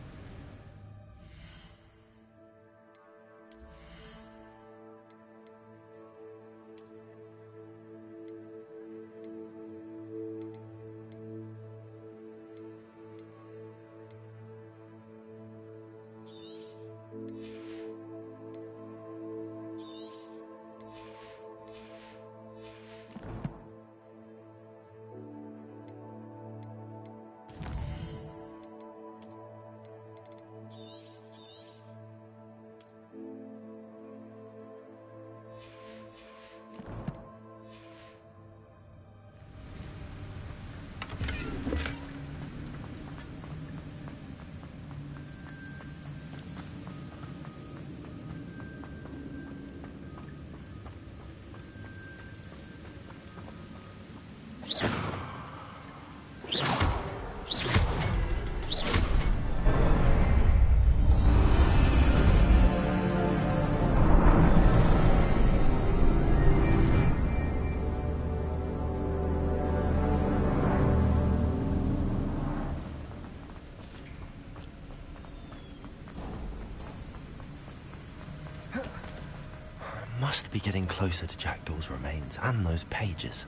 S2: Must be getting closer to Jackdaw's remains and those pages.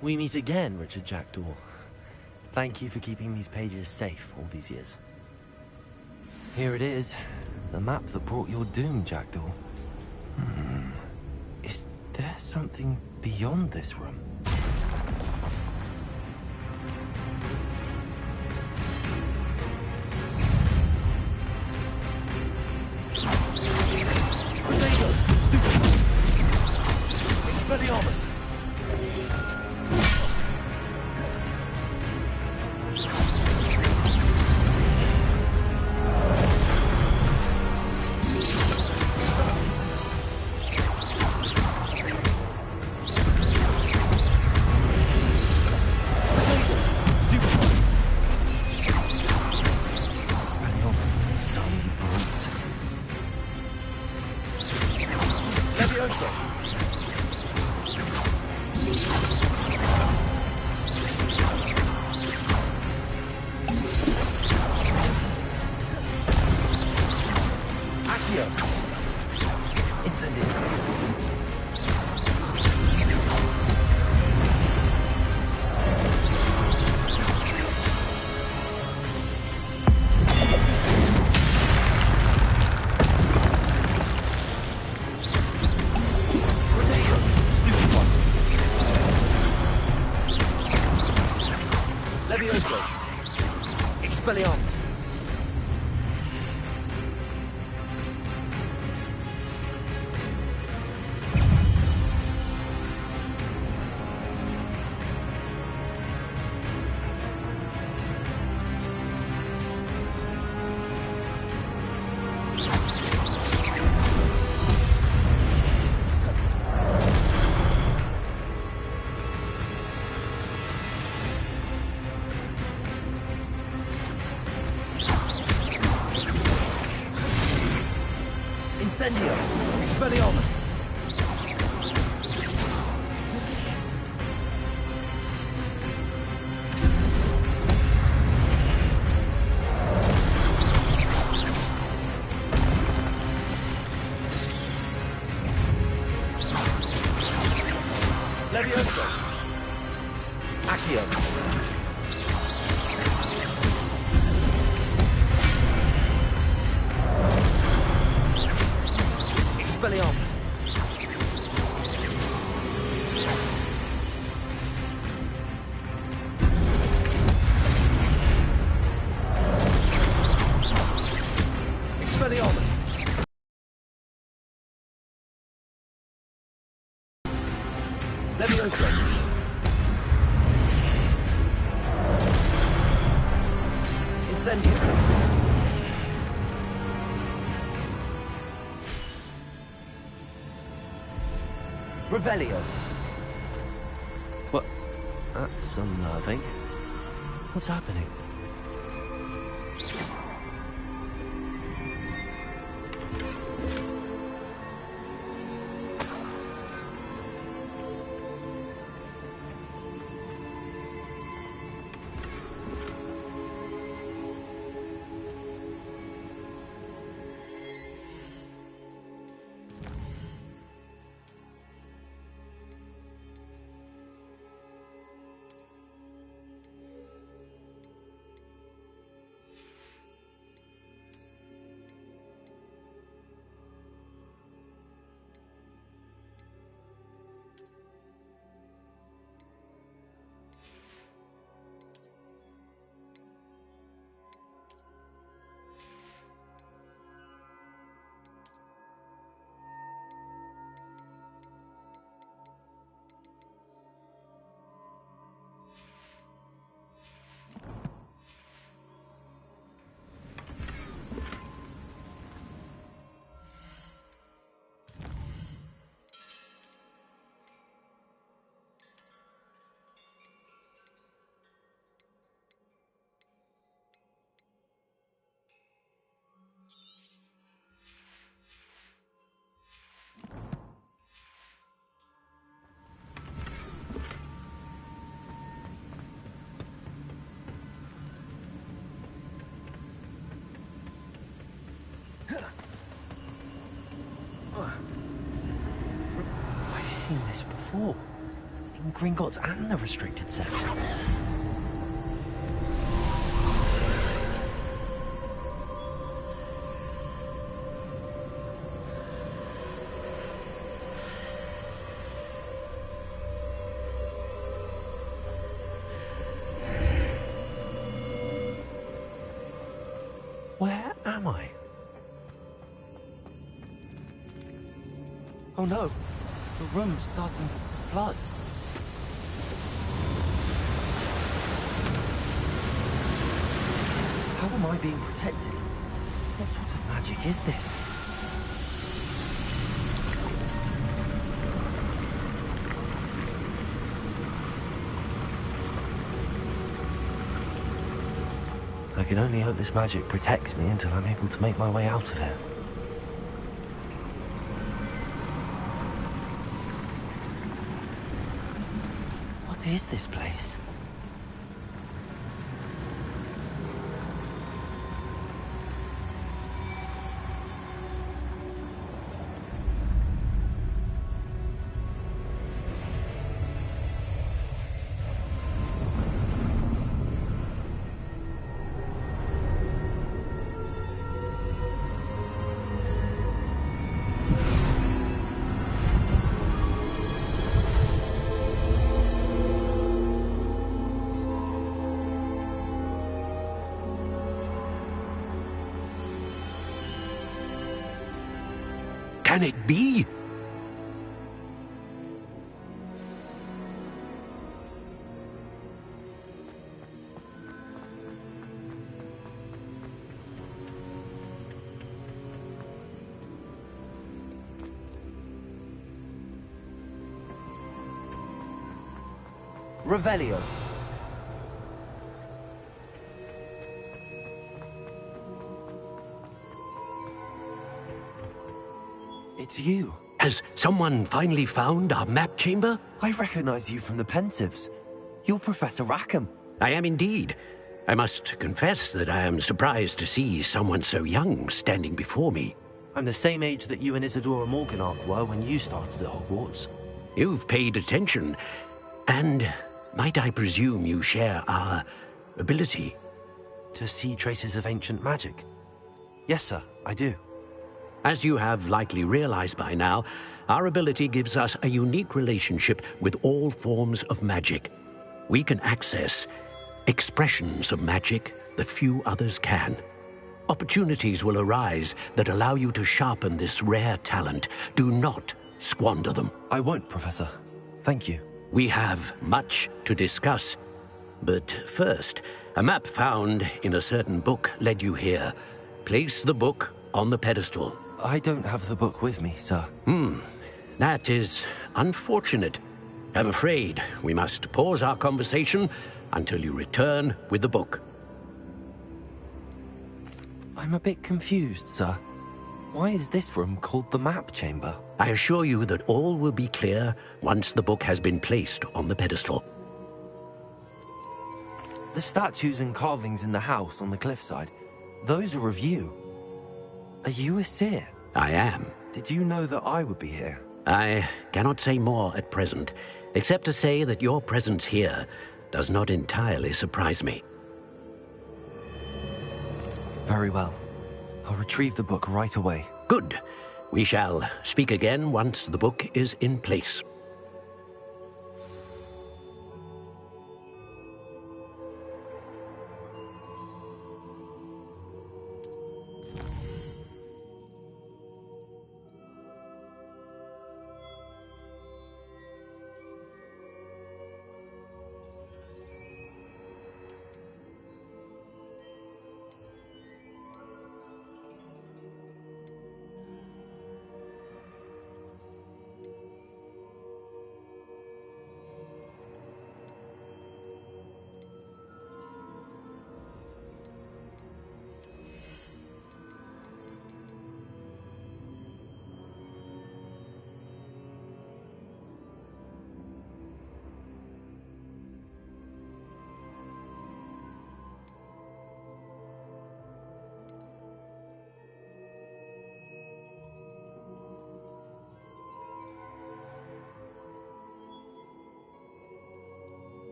S2: We meet again, Richard Jackdaw. Thank you for keeping these pages safe all these years. Here it is, the map that brought your doom, Jackdaw. Is there something beyond this room? Expelliarmus! Levioso! Expelliarmus! Incendio! Expelliarmus! Levioso! Accio! Expelliarmus! Expelliarmus! Levioso! Incendio! Revelio! What? That's unnerving. What's happening? I've seen this before. In Gringotts and the restricted section. Where am I? Oh no, the room's starting to flood. How am I being protected? What sort of magic is this? I can only hope this magic protects me until I'm able to make my way out of here. What is this place?
S23: can it be?
S2: Revelio. It's you.
S23: Has someone finally found our map chamber?
S2: I recognize you from the Pensives. You're Professor Rackham.
S23: I am indeed. I must confess that I am surprised to see someone so young standing before me.
S2: I'm the same age that you and Isadora Morganach were when you started at Hogwarts.
S23: You've paid attention, and might I presume you share our ability?
S2: To see traces of ancient magic? Yes, sir, I do.
S23: As you have likely realized by now, our ability gives us a unique relationship with all forms of magic. We can access expressions of magic that few others can. Opportunities will arise that allow you to sharpen this rare talent. Do not squander them.
S2: I won't, Professor. Thank you.
S23: We have much to discuss. But first, a map found in a certain book led you here. Place the book on the pedestal.
S2: I don't have the book with me, sir.
S23: That is unfortunate. I'm afraid we must pause our conversation until you return with the book.
S2: I'm a bit confused, sir. Why is this room called the map chamber?
S23: I assure you that all will be clear once the book has been placed on the pedestal.
S2: The statues and carvings in the house on the cliffside, those are of you. Are you a seer?
S23: I am.
S2: Did you know that I would be here?
S23: I cannot say more at present, except to say that your presence here does not entirely surprise me.
S2: Very well. I'll retrieve the book right away.
S23: Good. We shall speak again once the book is in place.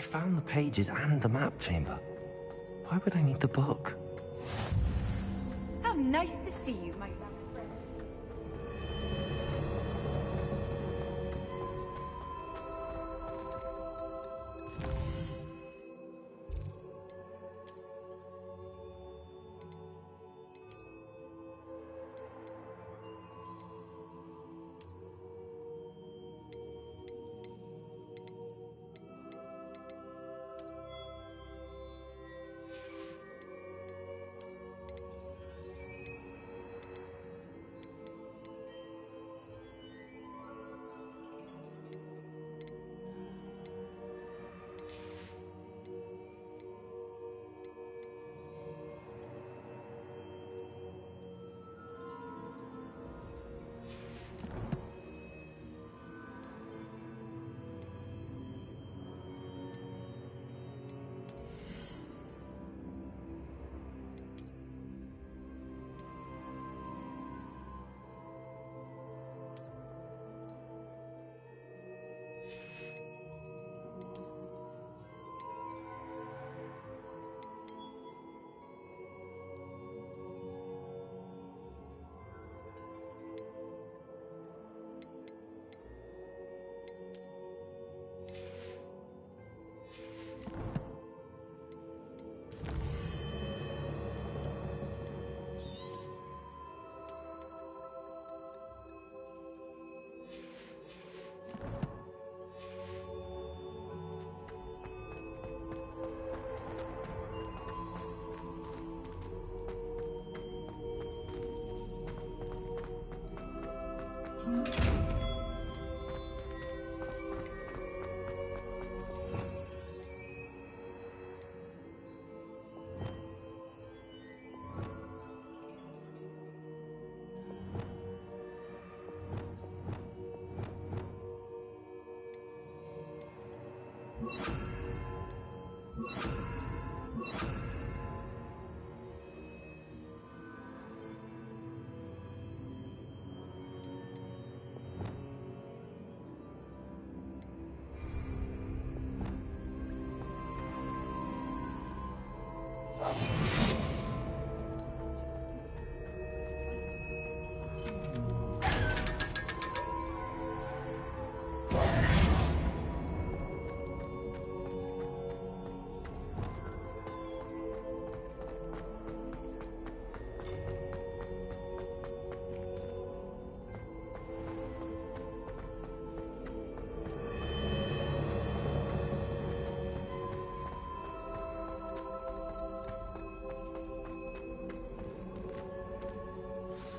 S2: I found the pages and the map chamber. Why would I need the book?
S13: How nice to see you, my young friend.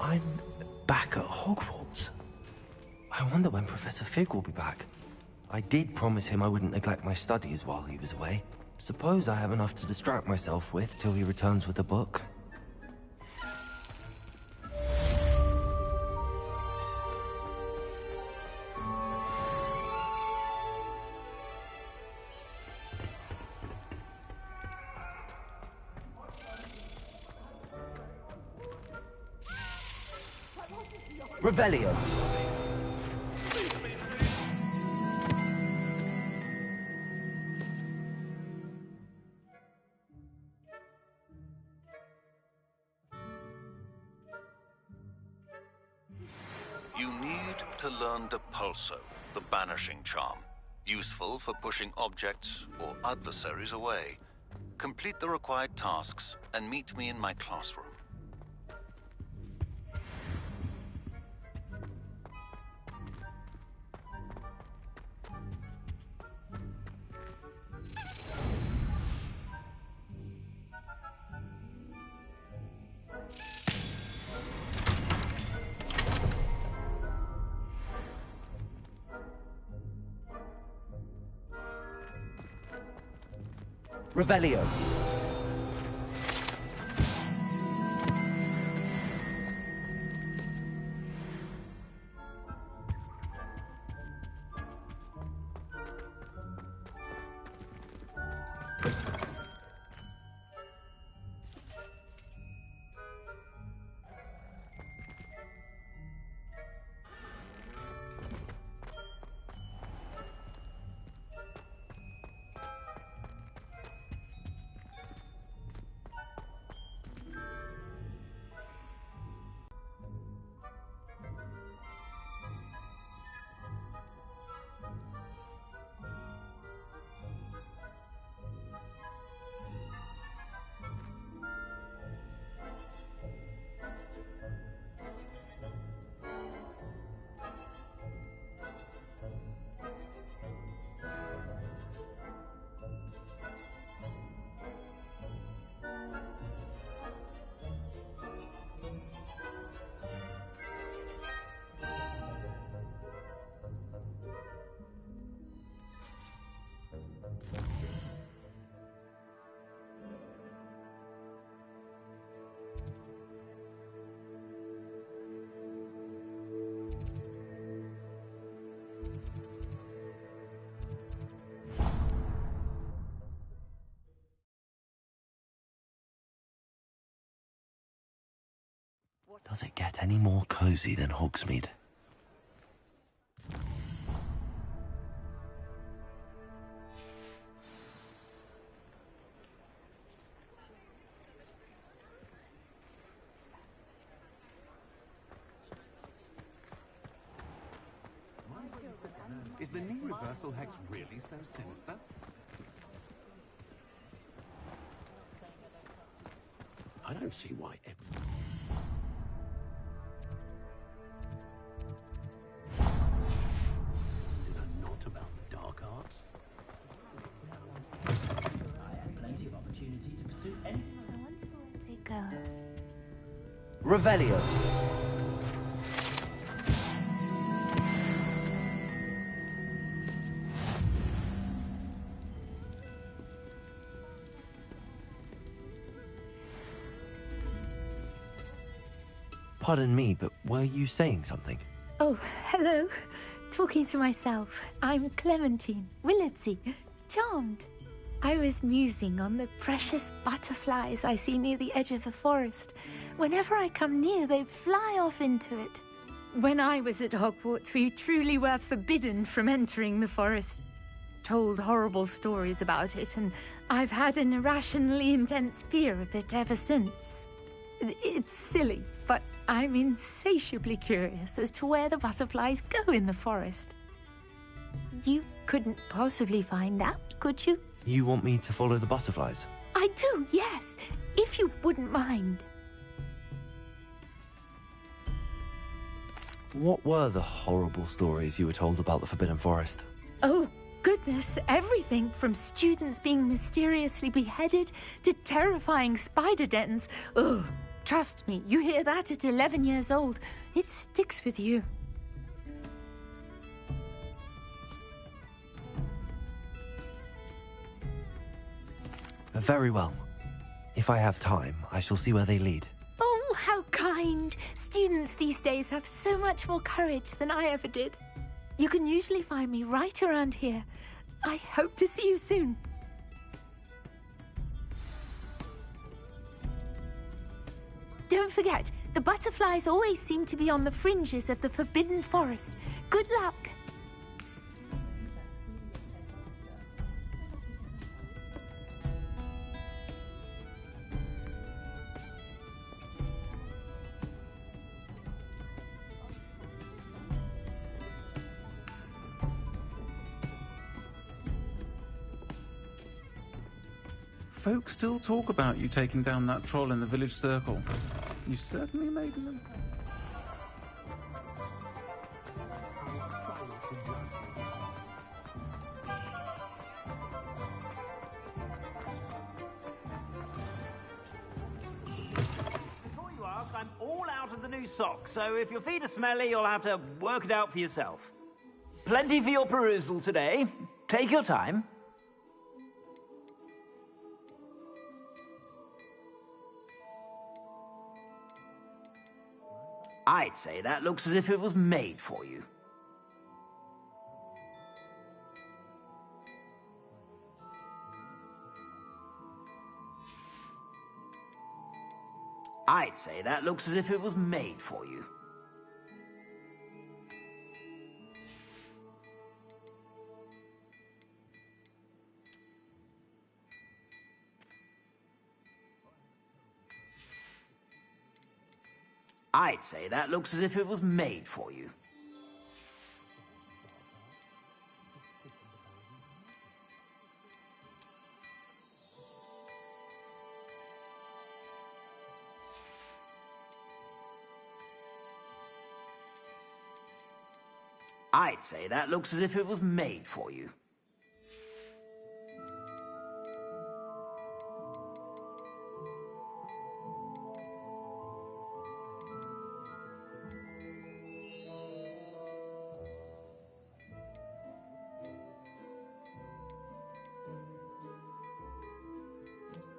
S2: I'm back at Hogwarts. I wonder when Professor Fig will be back. I did promise him I wouldn't neglect my studies while he was away. Suppose I have enough to distract myself with till he returns with a book.
S5: Revelio.
S8: You need to learn Depulso, the banishing charm. Useful for pushing objects or adversaries away. Complete the required tasks and meet me in my classroom.
S5: Revelio.
S2: Does it get any more cozy than Hogsmeade?
S12: Is the new reversal hex really so sinister?
S23: I don't see why did I not about the dark arts?
S5: I had plenty of opportunity to pursue any...
S18: They go.
S5: Revelio.
S2: Pardon me, but were you saying something?
S24: Oh, hello. Talking to myself. I'm Clementine Willardsey. Charmed. I was musing on the precious butterflies I see near the edge of the forest. Whenever I come near, they fly off into it. When I was at Hogwarts, we truly were forbidden from entering the forest. Told horrible stories about it, and I've had an irrationally intense fear of it ever since. It's silly, but I'm insatiably curious as to where the butterflies go in the forest. You couldn't possibly find out, could you?
S2: You want me to follow the butterflies?
S24: I do, yes, if you wouldn't mind.
S2: What were the horrible stories you were told about the Forbidden Forest?
S24: Oh, goodness, everything from students being mysteriously beheaded to terrifying spider dens. Ugh. Trust me, you hear that at 11 years old, it sticks with you.
S2: Very well. If I have time, I shall see where they lead.
S24: Oh, how kind! Students these days have so much more courage than I ever did. You can usually find me right around here. I hope to see you soon. Don't forget, the butterflies always seem to be on the fringes of the Forbidden Forest. Good luck!
S19: Folks still talk about you taking down that troll in the village circle. You certainly made an impact.
S5: Before you ask, I'm all out of the new socks, so if your feet are smelly, you'll have to work it out for yourself. Plenty for your perusal today. Take your time. I'd say that looks as if it was made for you. I'd say that looks as if it was made for you. I'd say that looks as if it was made for you. I'd say that looks as if it was made for you.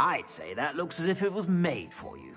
S5: I'd say that looks as if it was made for you.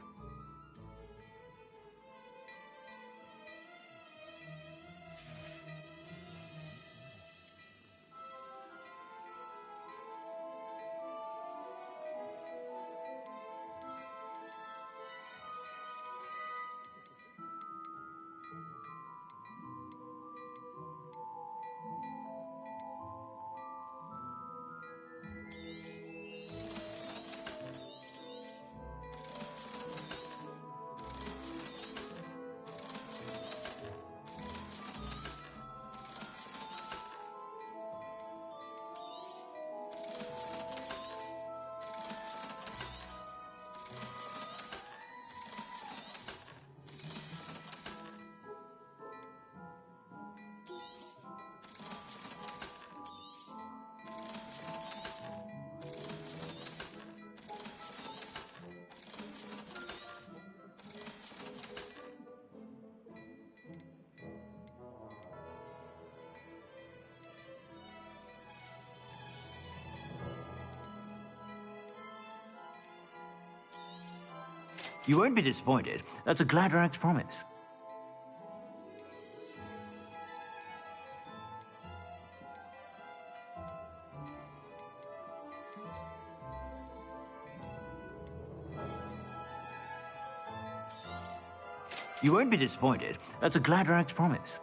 S5: You won't be disappointed. That's a Gladrag's promise. You won't be disappointed. That's a Gladrag's promise.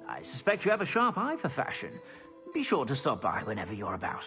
S5: I suspect you have a sharp eye for fashion. Be sure to stop by whenever you're about.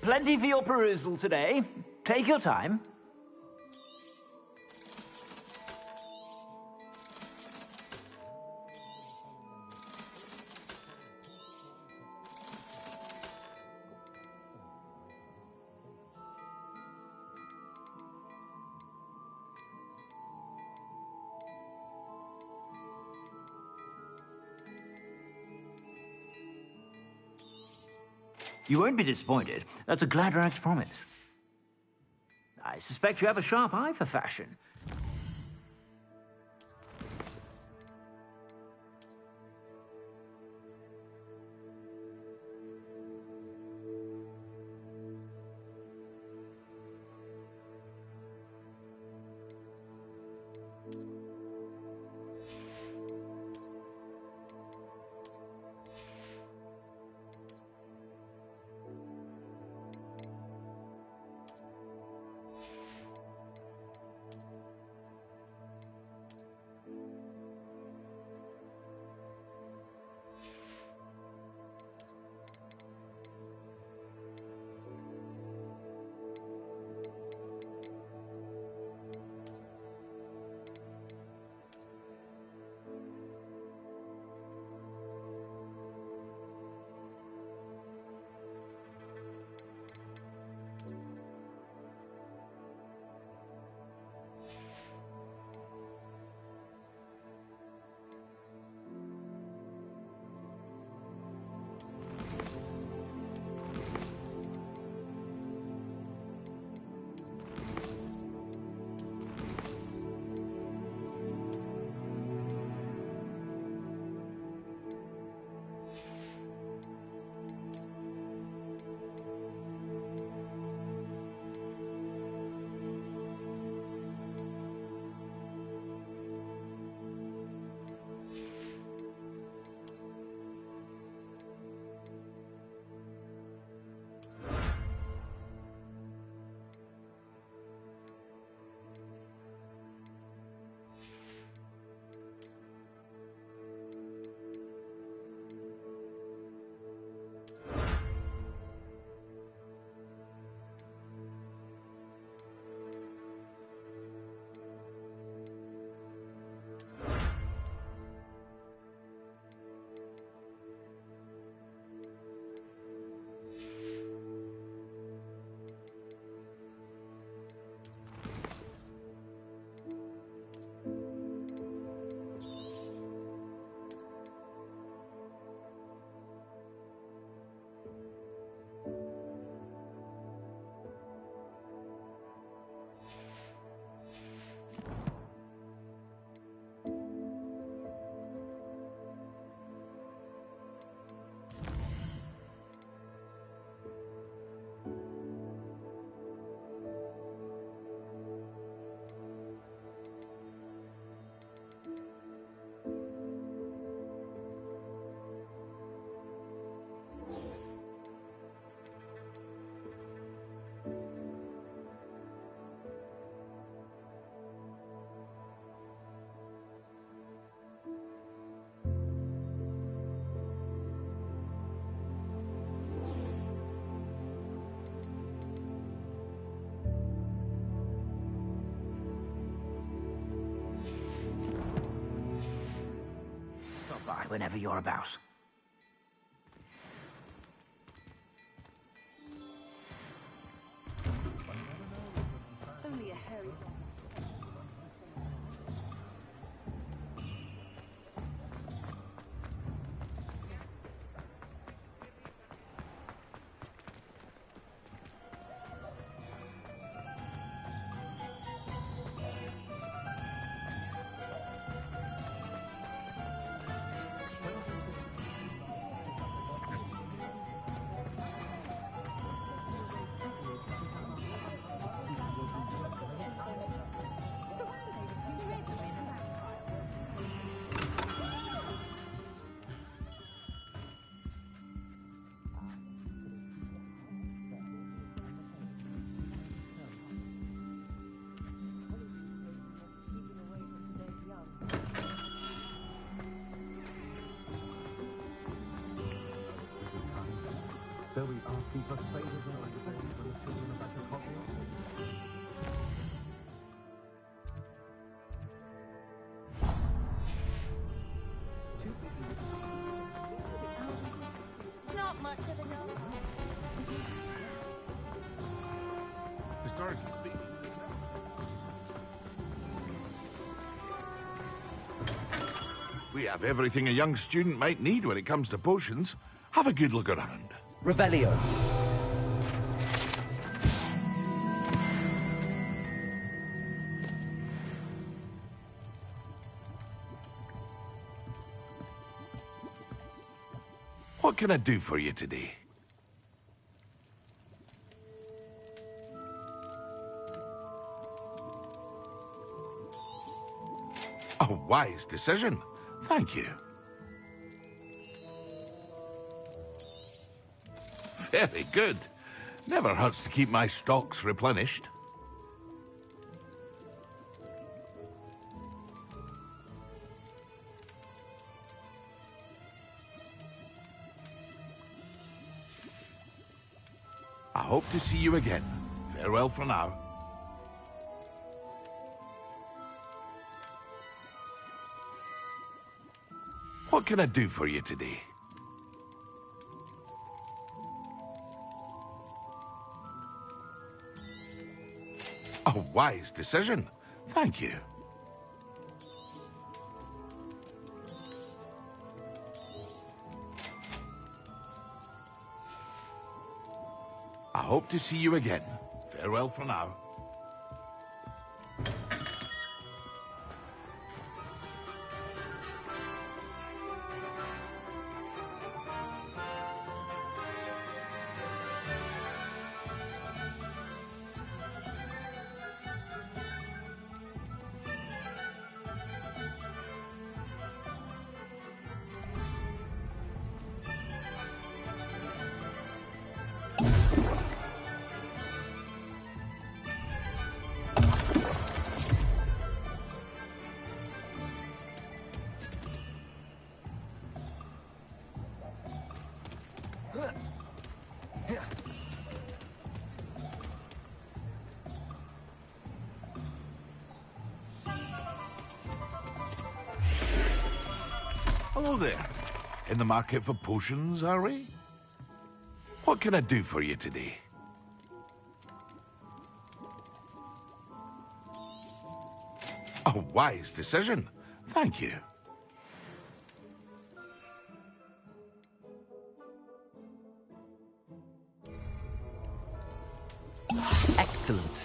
S5: Plenty for your perusal today. Take your time. You won't be disappointed. That's a Gladrag's promise. I suspect you have a sharp eye for fashion. whenever you're about.
S17: Only a hairy...
S12: They'll be asking for favors like the children back at Hogwarts.
S17: Not much of a no.
S8: Historically speaking. We have everything a young student might need when it comes to potions. Have a good look around.
S1: Revelio.
S8: What can I do for you today? A wise decision. Thank you. Very good. Never hurts to keep my stocks replenished. I hope to see you again. Farewell for now. What can I do for you today? A wise decision. Thank you. I hope to see you again. Farewell for now. Hello there. In the market for potions, are we? What can I do for you today? A wise decision. Thank you.
S1: Excellent.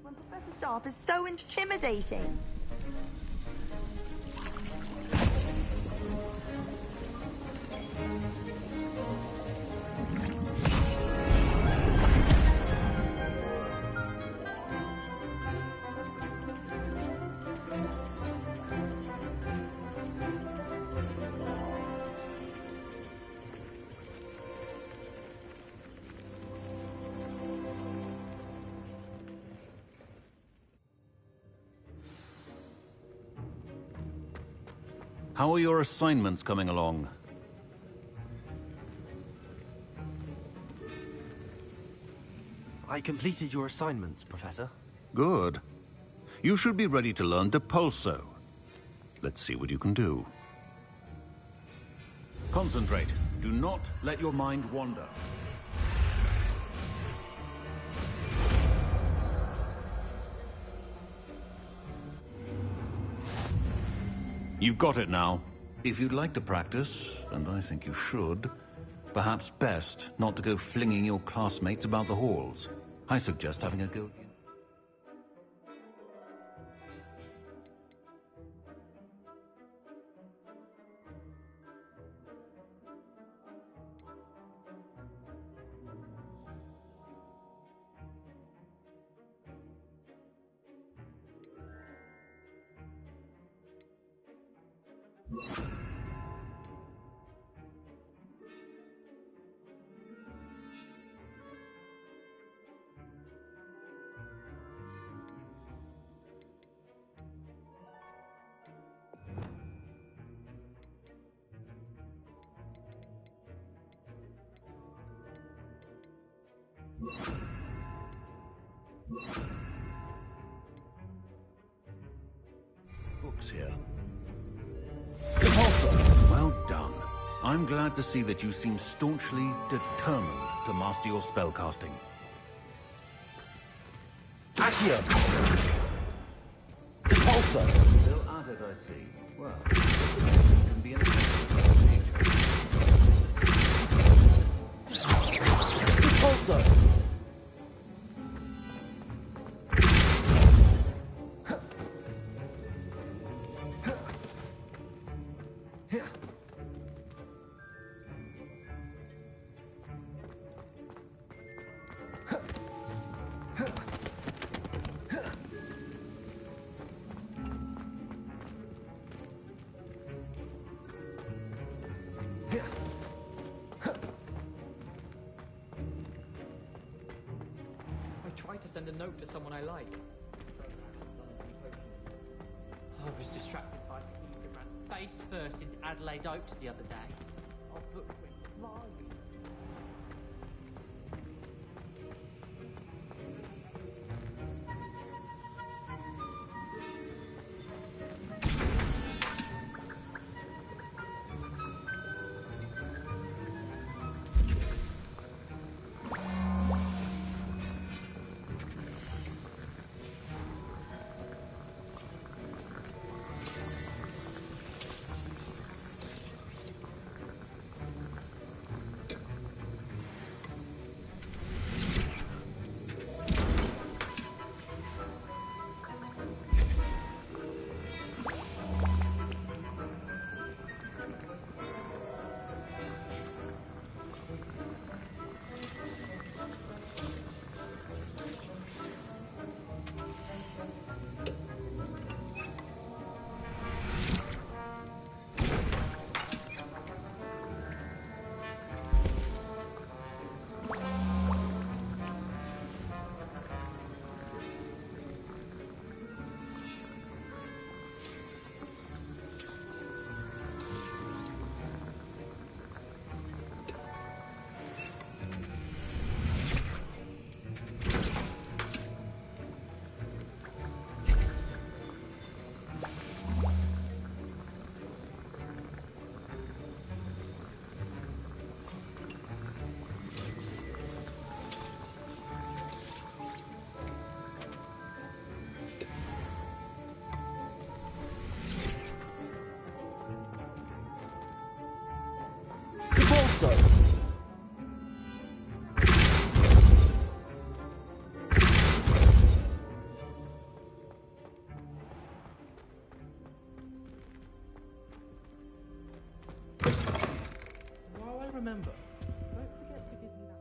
S13: When Professor Sharp is so intimidating.
S7: How are your assignments coming along?
S2: I completed your assignments, Professor.
S7: Good. You should be ready to learn Depulso. Let's see what you can do. Concentrate. Do not let your mind wander. You've got it now. If you'd like to practice, and I think you should, perhaps best not to go flinging your classmates about the halls. I suggest having a go. Books here. Well done. I'm glad to see that you seem staunchly determined to master your spellcasting.
S2: Accio! Depulso!
S7: Still at it, I see. Well, can be an
S2: Depulso!
S11: Try to send a note to someone I like. I was distracted by the key that ran face first into Adelaide Oaks the other day. Our book went flying.
S2: Depulso!
S11: Well, I remember. Don't forget to give me that.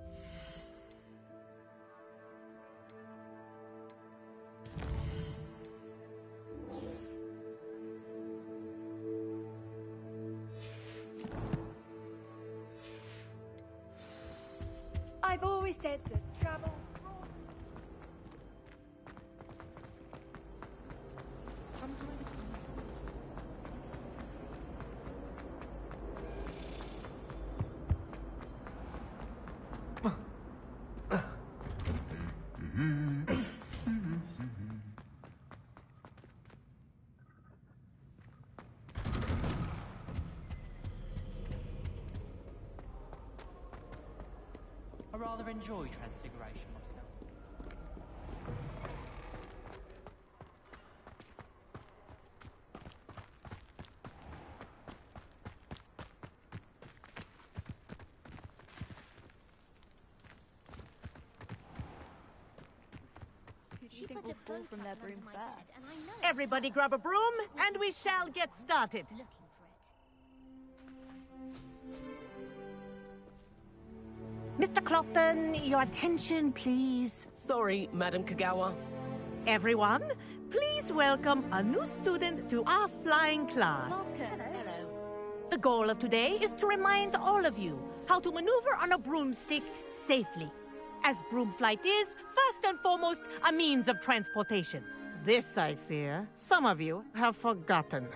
S13: I've always said that travel...
S6: enjoy Transfiguration myself.
S21: Who do you think will fall from their broom first?
S16: Everybody grab a broom, and we shall get started. Mr. Clopton, your attention, please.
S20: Sorry, Madam Kagawa.
S16: Everyone, please welcome a new student to our flying class.
S20: Hello.
S16: The goal of today is to remind all of you how to maneuver on a broomstick safely, as broom flight is, first and foremost, a means of transportation. This, I fear, some of you have forgotten.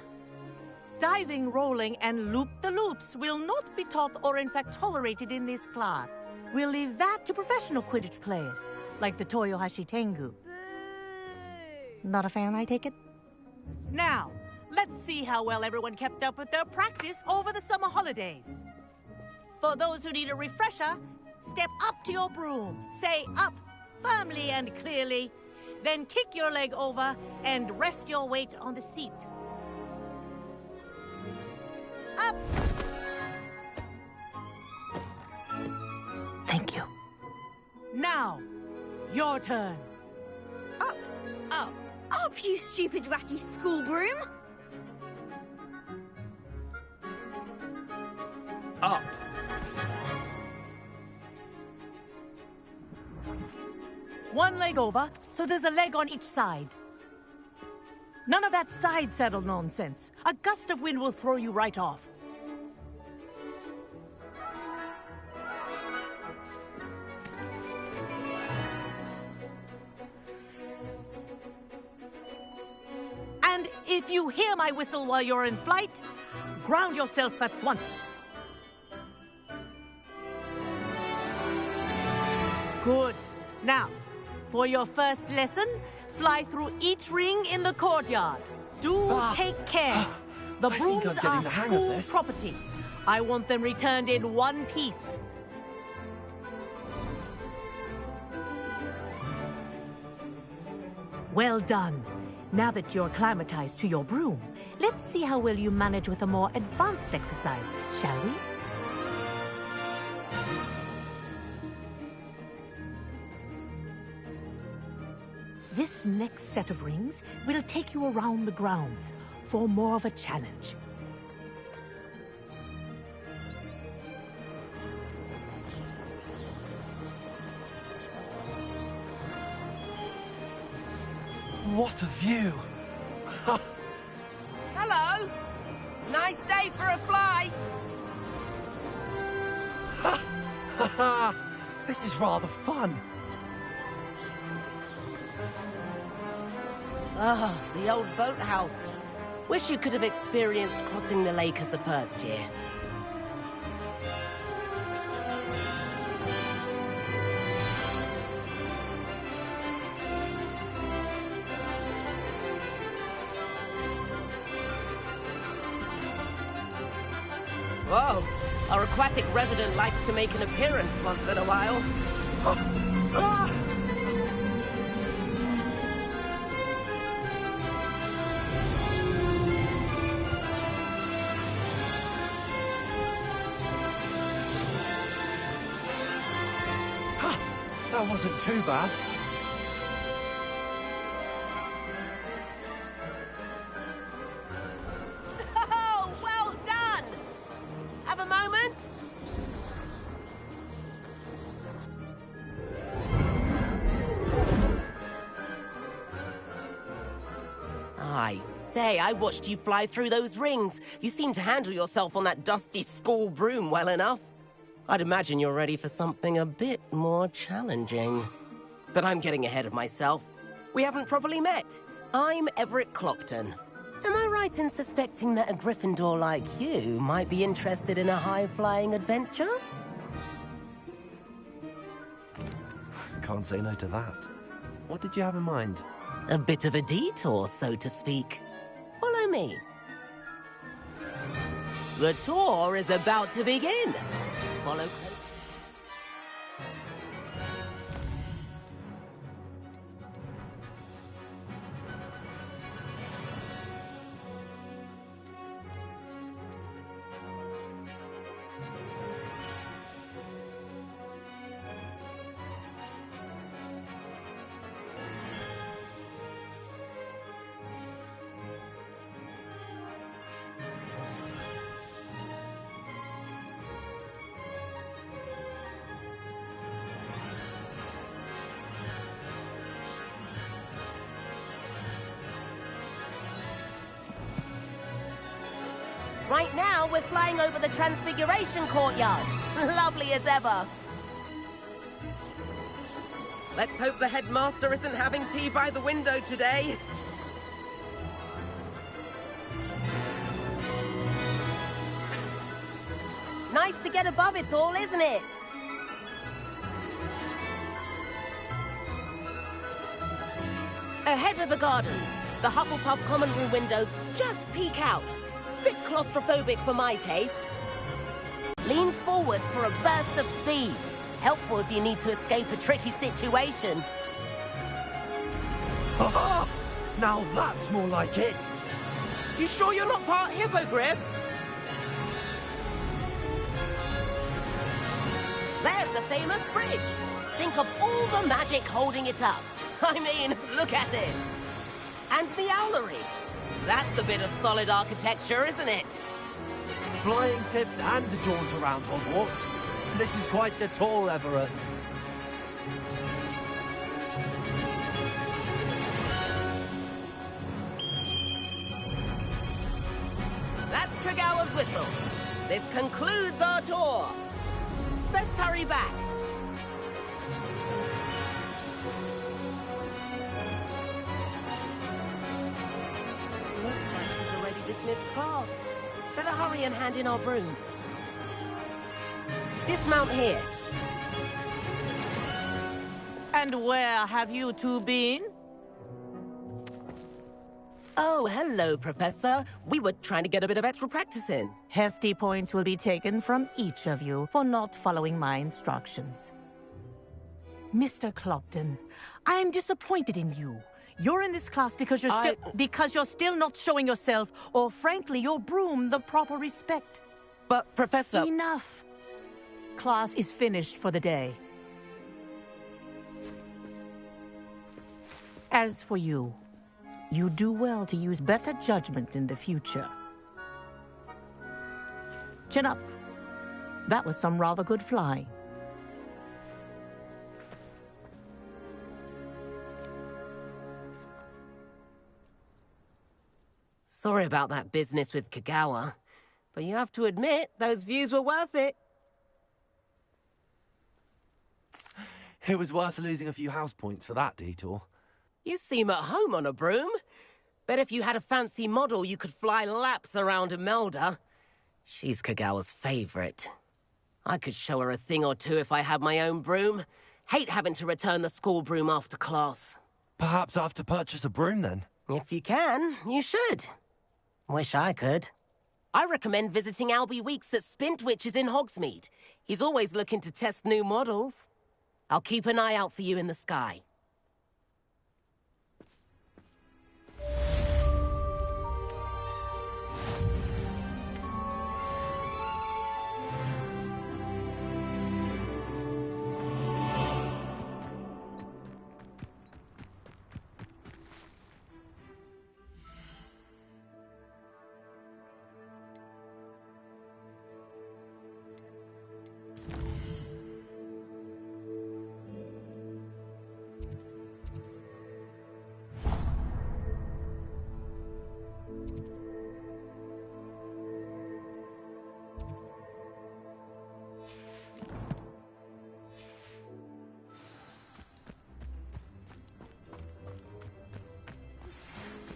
S16: Diving, rolling, and loop-the-loops will not be taught or in fact tolerated in this class. We'll leave that to professional Quidditch players, like the Toyohashi Tengu. Not a fan, I take it? Now, let's see how well everyone kept up with their practice over the summer holidays. For those who need a refresher, step up to your broom, say up firmly and clearly, then kick your leg over and rest your weight on the seat. Up! Thank you. Now, your turn.
S21: Up!
S16: Up!
S21: Up, you stupid ratty school broom!
S2: Up!
S16: One leg over, so there's a leg on each side. None of that side saddle nonsense. A gust of wind will throw you right off. And if you hear my whistle while you're in flight, ground yourself at once. Good. Now, for your first lesson, fly through each ring in the courtyard. Do take care. The brooms are school property. I want them returned in one piece. Well done. Now that you're acclimatized to your broom, let's see how well you manage with a more advanced exercise, shall we? This next set of rings will take you around the grounds for more of a challenge.
S2: What a view!
S20: Hello! Nice day for a flight!
S2: This is rather fun.
S20: Ah, the old boathouse. Wish you could have experienced crossing the lake as a first year. Whoa, our aquatic resident likes to make an appearance once in a while.
S2: That wasn't too bad.
S20: Oh, well done! Have a moment? I say, I watched you fly through those rings. You seem to handle yourself on that dusty school broom well enough. I'd imagine you're ready for something a bit more challenging. But I'm getting ahead of myself. We haven't properly met. I'm Everett Clopton. Am I right in suspecting that a Gryffindor like you might be interested in a high-flying adventure?
S2: Can't say no to that. What did you have in mind?
S20: A bit of a detour, so to speak. Follow me. The tour is about to begin. Follow close. Right now, we're flying over the Transfiguration Courtyard. Lovely as ever. Let's hope the headmaster isn't having tea by the window today. Nice to get above it all, isn't it? Ahead of the gardens, the Hufflepuff common room windows just peek out. Bit claustrophobic for my taste. Lean forward for a burst of speed. Helpful if you need to escape a tricky situation.
S5: Ha! Now that's more like it.
S20: You sure you're not part hippogriff? There's the famous bridge. Think of all the magic holding it up. I mean, look at it. And Meowlery. That's a bit of solid architecture, isn't it?
S5: Flying tips and a jaunt around Hogwarts. This is quite the tour, Everett.
S20: That's Kagawa's whistle. This concludes our tour. Best hurry back. Looks like she's already dismissed class. Better hurry and hand in our brooms. Dismount here.
S16: And where have you two been?
S20: Oh, hello, Professor. We were trying to get a bit of extra practice in.
S16: Hefty points will be taken from each of you for not following my instructions. Mr. Clopton, I am disappointed in you. You're in this class because you're still not showing yourself, or frankly, your broom the proper respect.
S20: But, Professor...
S16: Enough. Class is finished for the day. As for you, you do well to use better judgment in the future. Chin up. That was some rather good flying.
S20: Sorry about that business with Kagawa, but you have to admit, those views were worth it.
S2: It was worth losing a few house points for that detour.
S20: You seem at home on a broom. Bet if you had a fancy model, you could fly laps around Imelda. She's Kagawa's favorite. I could show her a thing or two if I had my own broom. Hate having to return the school broom after class.
S2: Perhaps I have to purchase a broom then?
S20: If you can, you should. Wish I could. I recommend visiting Albie Weeks at Spintwitches in Hogsmeade. He's always looking to test new models. I'll keep an eye out for you in the sky.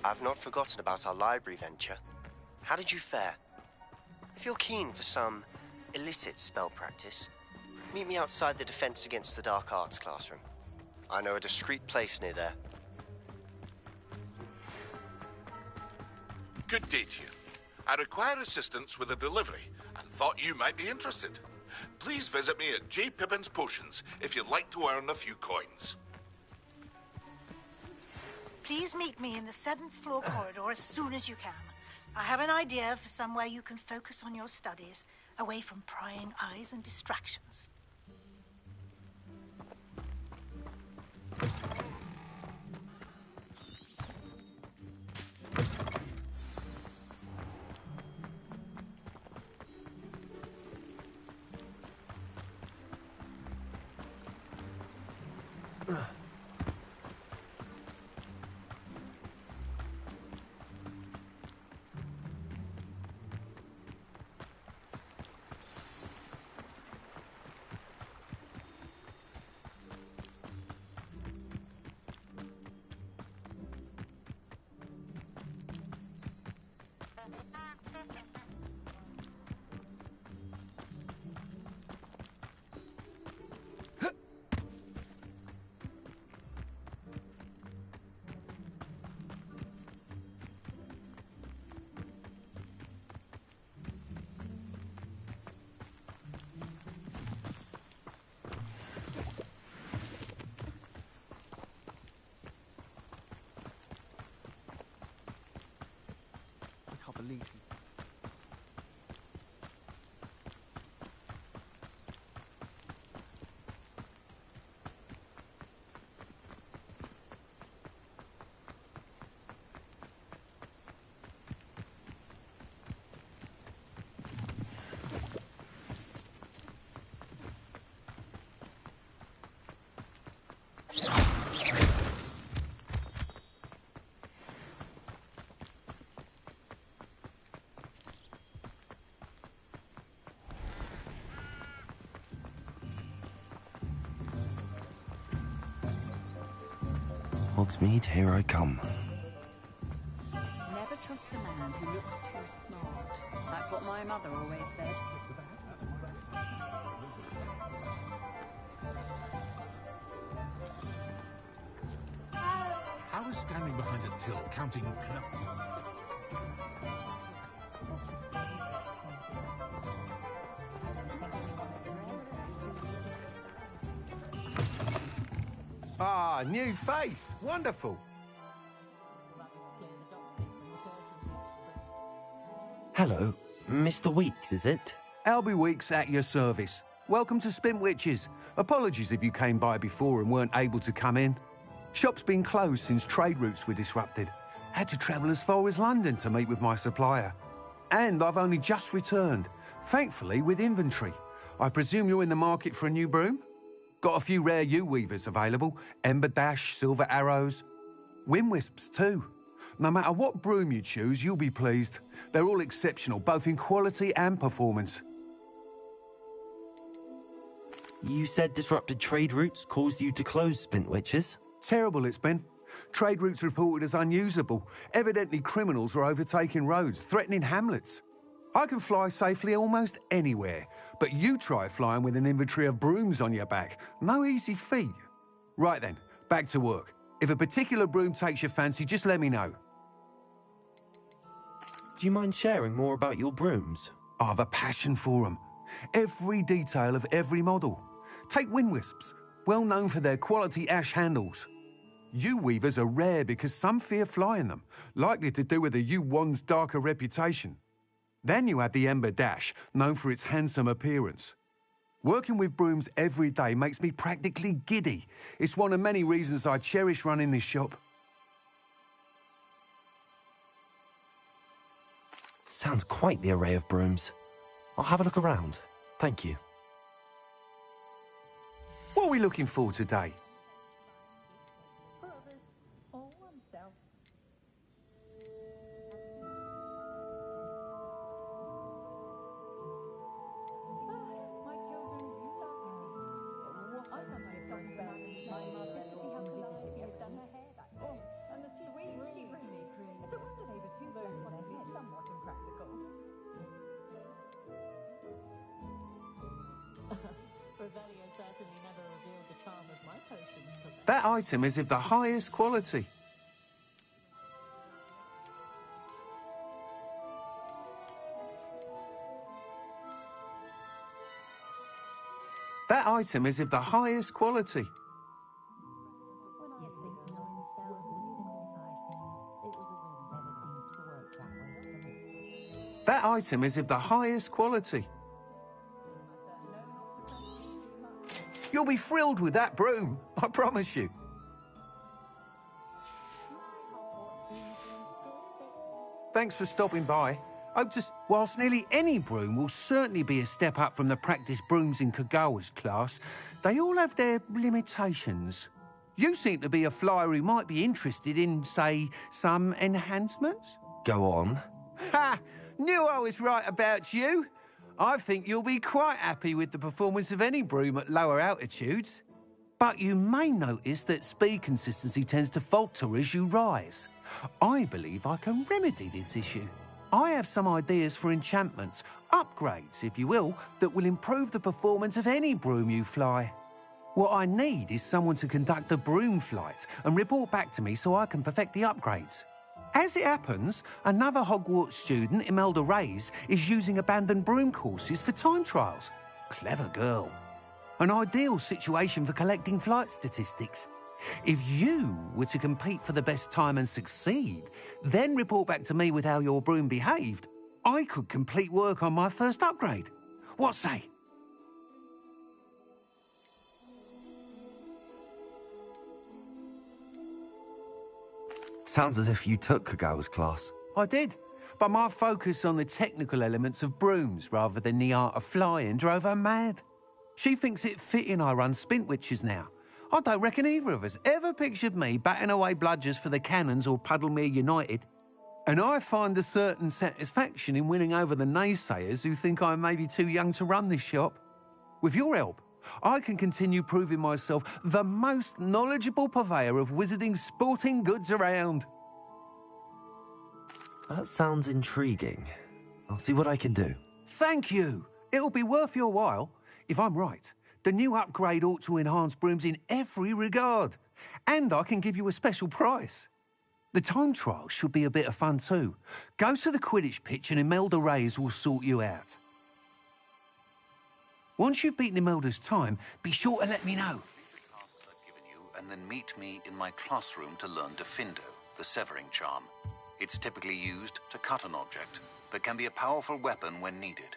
S3: I've not forgotten about our library venture. How did you fare? If you're keen for some illicit spell practice, meet me outside the Defense Against the Dark Arts classroom. I know a discreet place near there.
S8: Good day to you. I require assistance with a delivery and thought you might be interested. Please visit me at J. Pippin's Potions if you'd like to earn a few coins.
S9: Please meet me in the 7th floor corridor as soon as you can. I have an idea for somewhere you can focus on your studies, away from prying eyes and distractions.
S19: release.
S2: Hogsmeade, here I come.
S13: Never trust a man who looks too smart. That's what my mother always said.
S8: How is standing behind a till counting...
S4: Ah, new face. Wonderful.
S2: Hello, Mr. Weeks, is it?
S4: Albie Weeks at your service. Welcome to Spintwitches. Apologies if you came by before and weren't able to come in. Shop's been closed since trade routes were disrupted. Had to travel as far as London to meet with my supplier. And I've only just returned, thankfully with inventory. I presume you're in the market for a new broom? Got a few rare yew-weavers available. Ember Dash, Silver Arrows. Wind Wisps too. No matter what broom you choose, you'll be pleased. They're all exceptional, both in quality and performance.
S2: You said disrupted trade routes caused you to close Spintwitches?
S4: Terrible it's been. Trade routes reported as unusable. Evidently criminals were overtaking roads, threatening hamlets. I can fly safely almost anywhere, but you try flying with an inventory of brooms on your back. No easy feat. Right then, back to work. If a particular broom takes your fancy, just let me know.
S2: Do you mind sharing more about your brooms?
S4: I've a passion for them. Every detail of every model. Take Wind Wisps, well known for their quality ash handles. Yew weavers are rare because some fear flying them, likely to do with the yew wand's darker reputation. Then you have the Ember Dash, known for its handsome appearance. Working with brooms every day makes me practically giddy. It's one of many reasons I cherish running this shop.
S2: Sounds quite the array of brooms. I'll have a look around. Thank you.
S4: What are we looking for today? That item is of the highest quality. That item is of the highest quality. That item is of the highest quality. You'll be thrilled with that broom, I promise you. Thanks for stopping by. Whilst nearly any broom will certainly be a step up from the practice brooms in Kagawa's class, they all have their limitations. You seem to be a flyer who might be interested in, say, some enhancements?
S2: Go on.
S4: Ha! Knew I was right about you. I think you'll be quite happy with the performance of any broom at lower altitudes. But you may notice that speed consistency tends to falter as you rise. I believe I can remedy this issue. I have some ideas for enchantments, upgrades, if you will, that will improve the performance of any broom you fly. What I need is someone to conduct a broom flight and report back to me so I can perfect the upgrades. As it happens, another Hogwarts student, Imelda Reyes, is using abandoned broom courses for time trials. Clever girl. An ideal situation for collecting flight statistics. If you were to compete for the best time and succeed, then report back to me with how your broom behaved, I could complete work on my first upgrade. What say?
S2: Sounds as if you took Kagawa's class.
S4: I did, but my focus on the technical elements of brooms rather than the art of flying drove her mad. She thinks it fitting I run Spintwitches now. I don't reckon either of us ever pictured me batting away bludgers for the Cannons or Puddlemere United. And I find a certain satisfaction in winning over the naysayers who think I may be too young to run this shop. With your help, I can continue proving myself the most knowledgeable purveyor of wizarding sporting goods around.
S2: That sounds intriguing. I'll see what I can do.
S4: Thank you. It'll be worth your while. If I'm right, the new upgrade ought to enhance brooms in every regard. And I can give you a special price. The time trial should be a bit of fun too. Go to the Quidditch pitch and Imelda Reyes will sort you out. Once you've beaten Imelda's time, be sure to let me know.
S7: And then meet me in my classroom to learn Defindo, the severing charm. It's typically used to cut an object, but can be a powerful weapon when needed.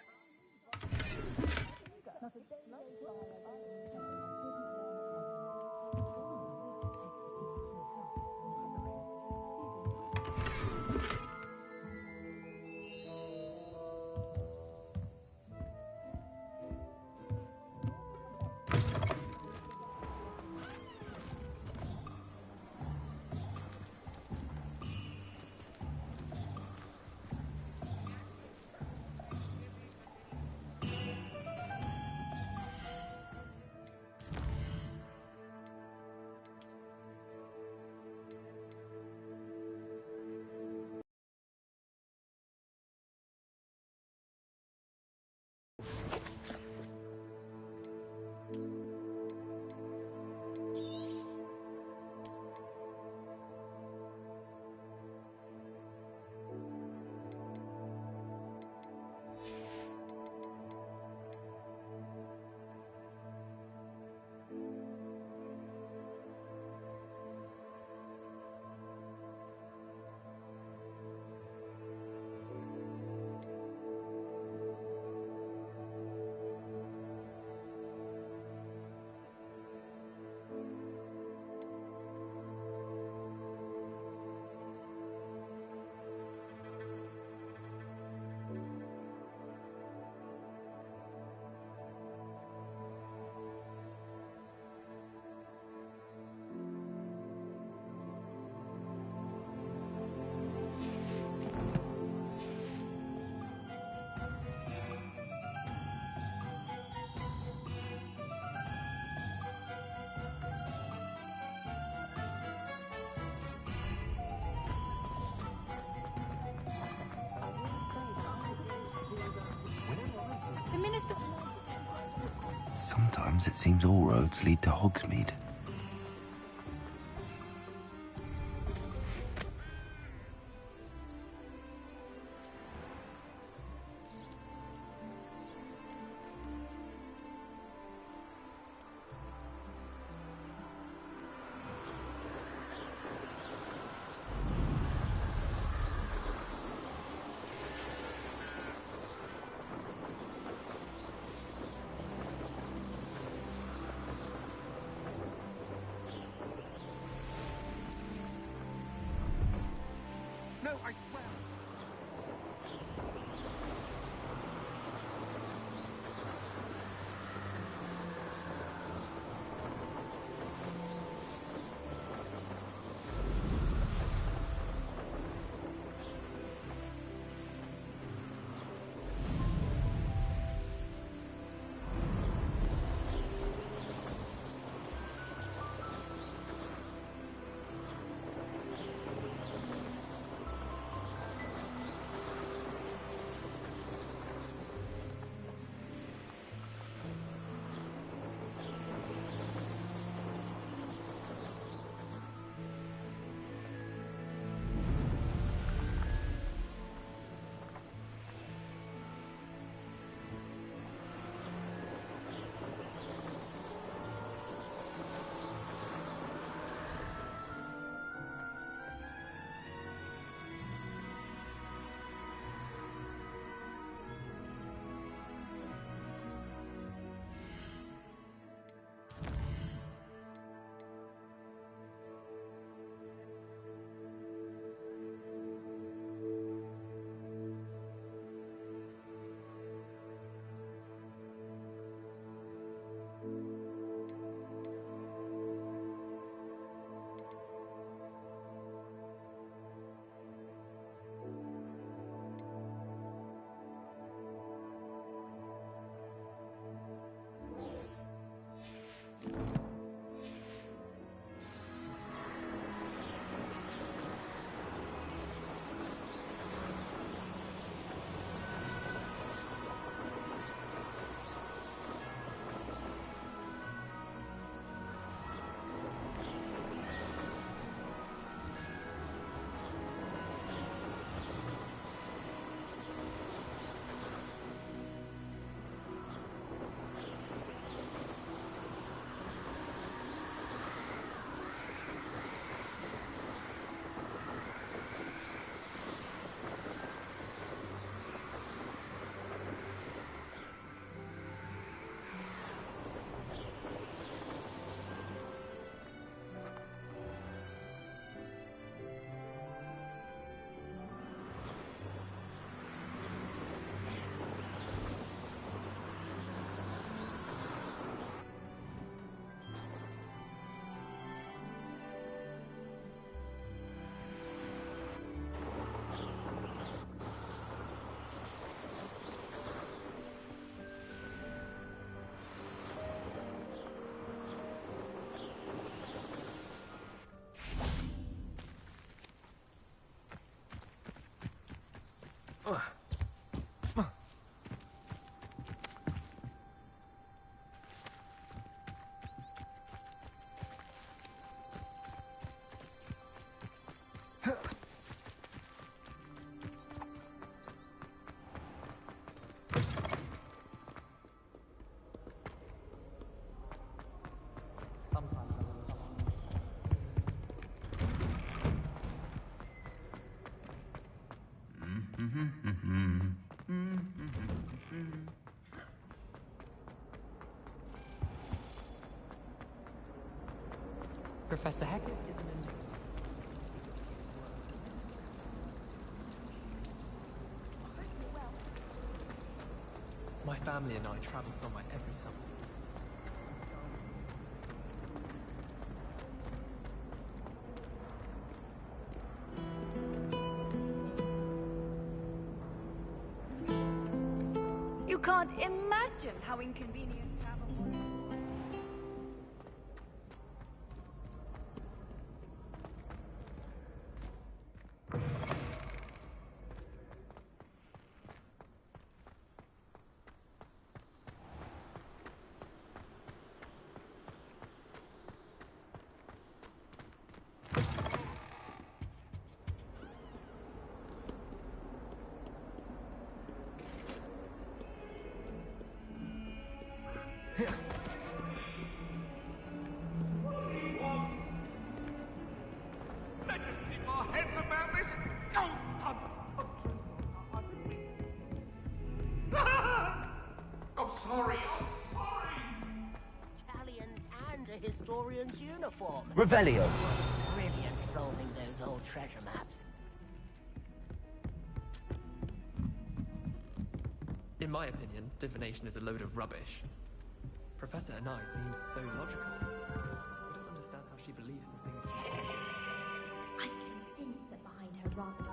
S2: Sometimes it seems all roads lead to Hogsmeade.
S4: No, I swear.
S11: Professor Heck is an
S10: My family and I travel somewhere every summer.
S13: You can't imagine how inconvenient travel was.
S8: Let us keep our heads about this. I'm sorry.
S20: Italians and a historian's uniform.
S5: Revelio.
S20: Brilliant solving those old treasure maps.
S10: In my opinion, divination is a load of rubbish. Professor Anai seems so logical. I don't understand how she believes the things she says.
S21: I'm convinced that behind her rather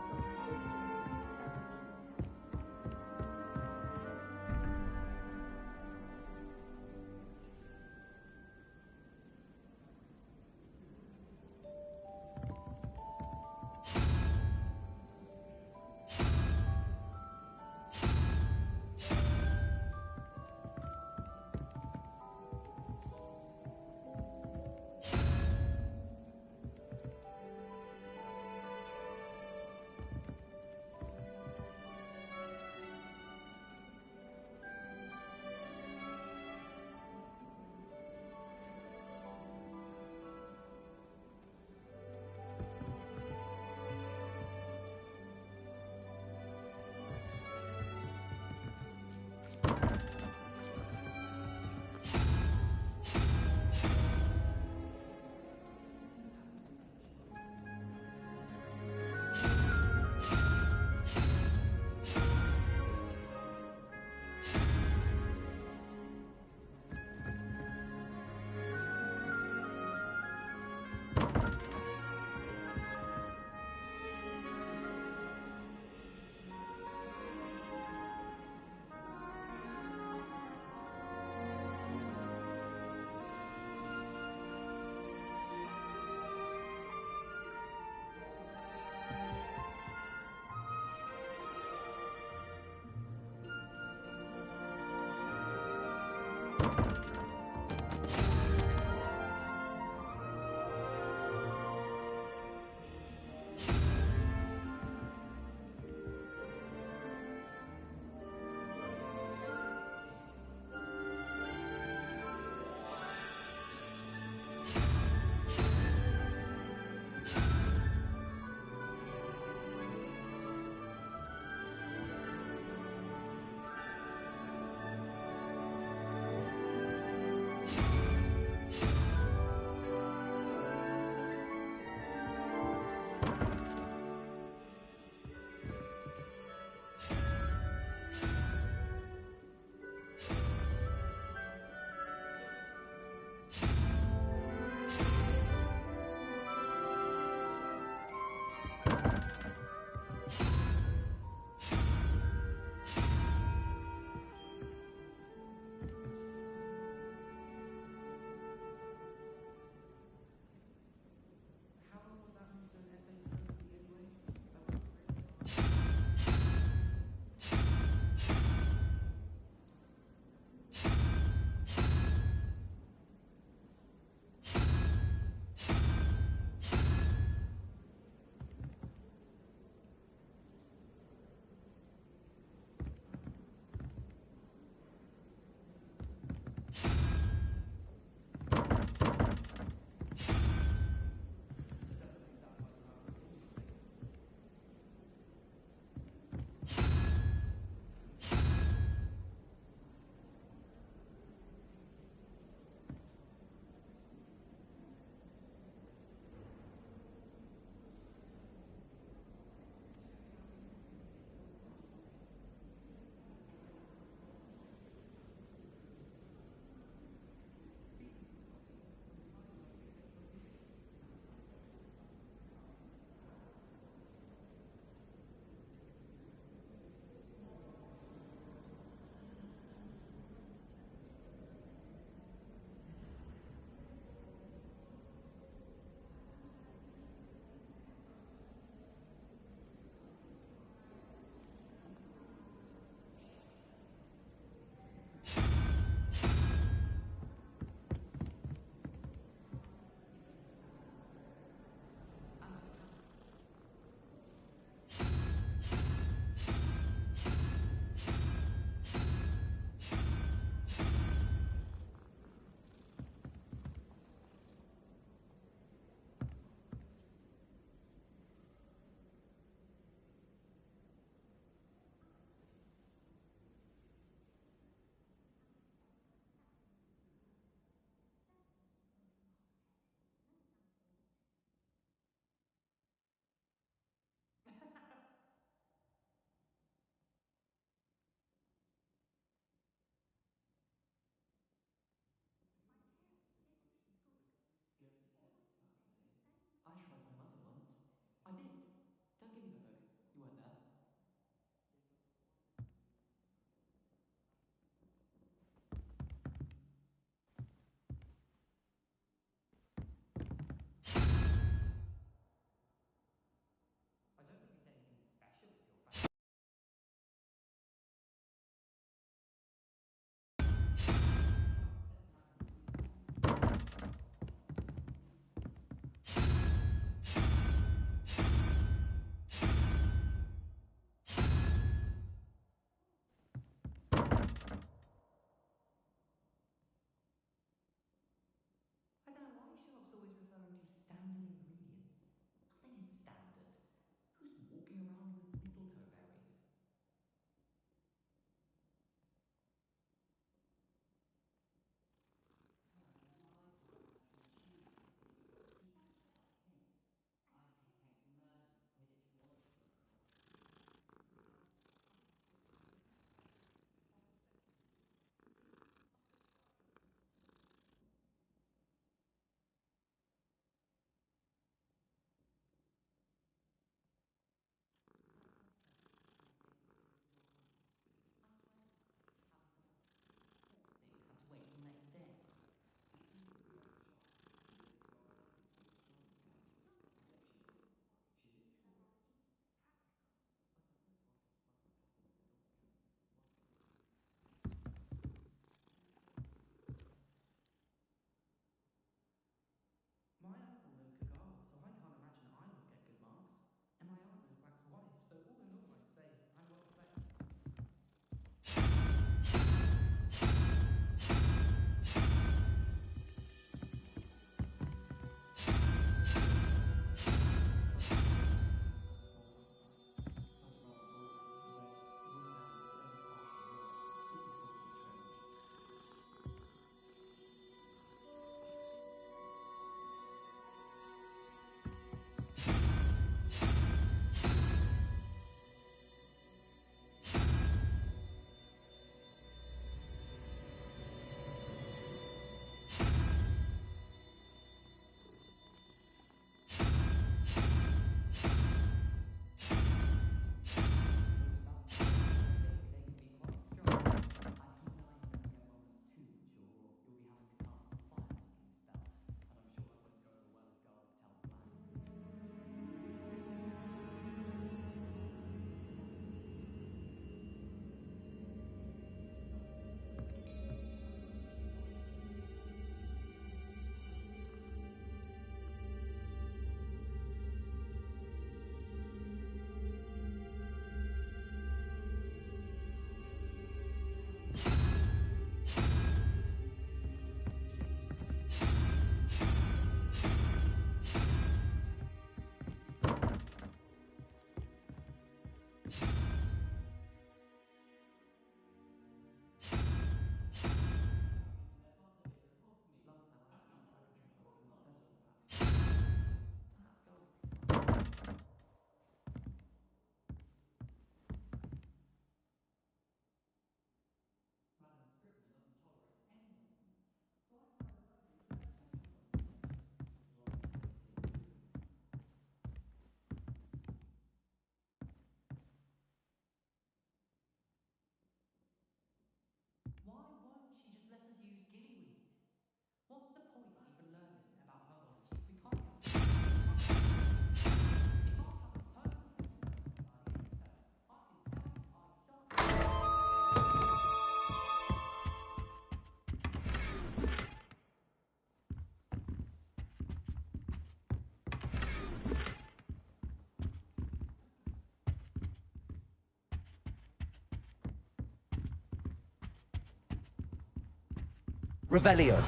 S1: Revelio.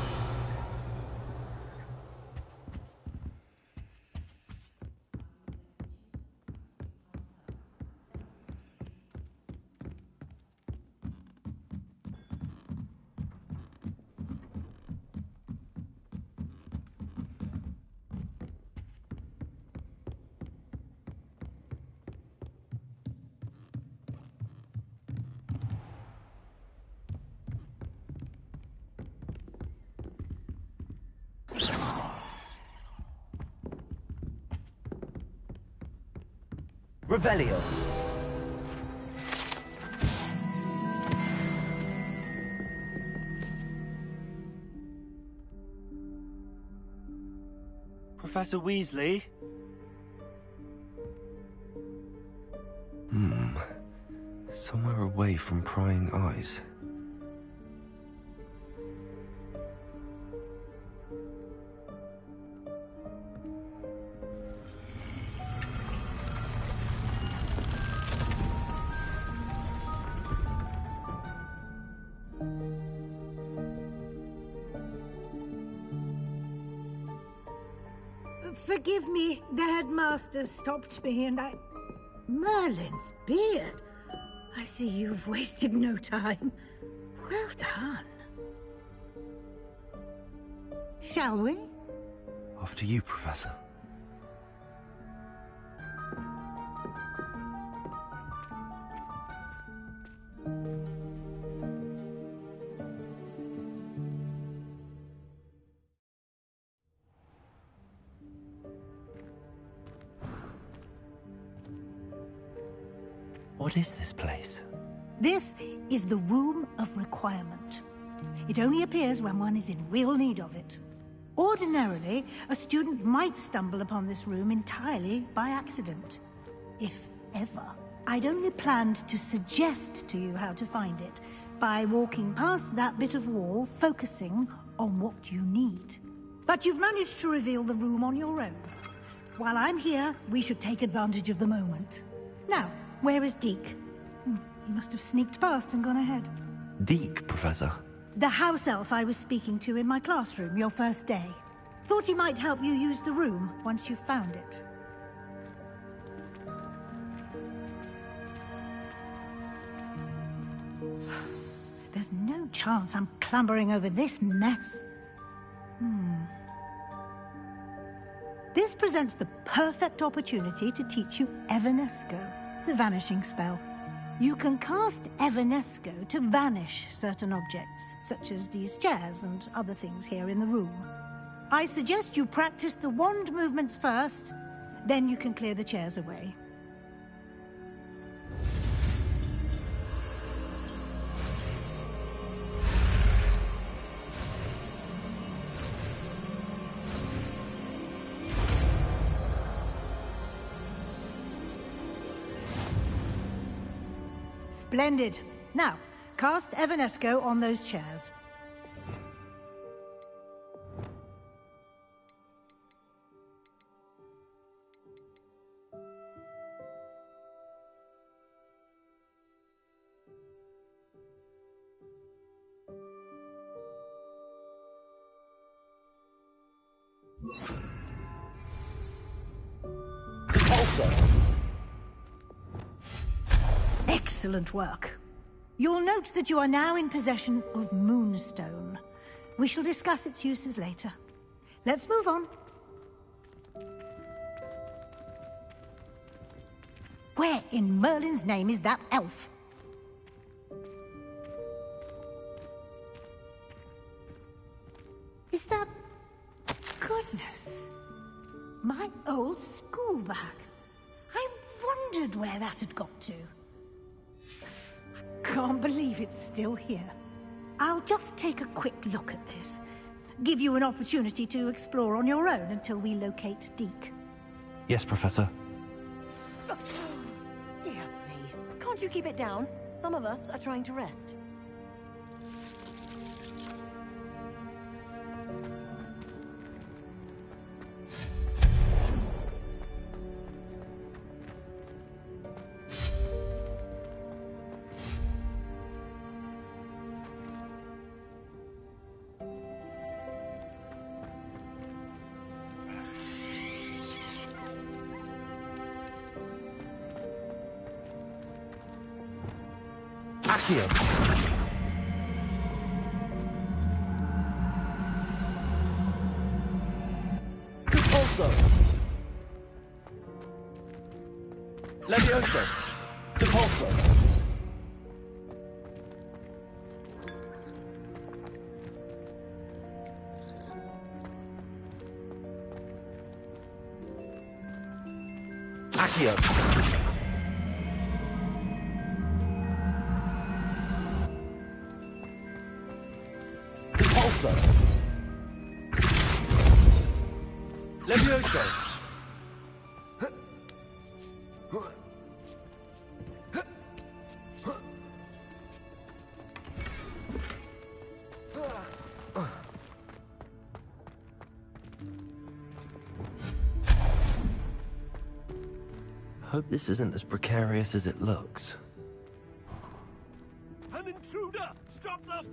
S1: Revelio.
S3: Professor Weasley?
S2: Somewhere away from prying eyes.
S9: Forgive me, the headmaster stopped me and I... Merlin's beard. I see you've wasted no time. Well done. Shall we?
S2: After you, Professor. What is this place?
S9: This is the Room of Requirement. It only appears when one is in real need of it. Ordinarily, a student might stumble upon this room entirely by accident. If ever. I'd only planned to suggest to you how to find it by walking past that bit of wall, focusing on what you need. But you've managed to reveal the room on your own. While I'm here, we should take advantage of the moment. Now, where is Deke? He must have sneaked past and gone ahead.
S2: Deke, Professor.
S9: The house elf I was speaking to in my classroom your first day. Thought he might help you use the room once you found it. There's no chance I'm clambering over this mess. This presents the perfect opportunity to teach you Evanesco, the vanishing spell. You can cast Evanesco to vanish certain objects, such as these chairs and other things here in the room. I suggest you practice the wand movements first, then you can clear the chairs away. Splendid. Now, cast Evanesco on those chairs. Excellent work. You'll note that you are now in possession of Moonstone. We shall discuss its uses later. Let's move on. Where in Merlin's name is that elf? Is that... Goodness. My old school bag. I wondered where that had got to. I can't believe it's still here. I'll just take a quick look at this. Give you an opportunity to explore on your own until we locate Deke.
S2: Yes, Professor.
S14: Dear me. Can't you keep it down? Some of us are trying to rest.
S2: Accio.
S1: Repulso. Levioso. Depulso. Accio. Depulso. Levioso.
S2: Hope this isn't as precarious as it looks.
S1: An intruder! Stop them!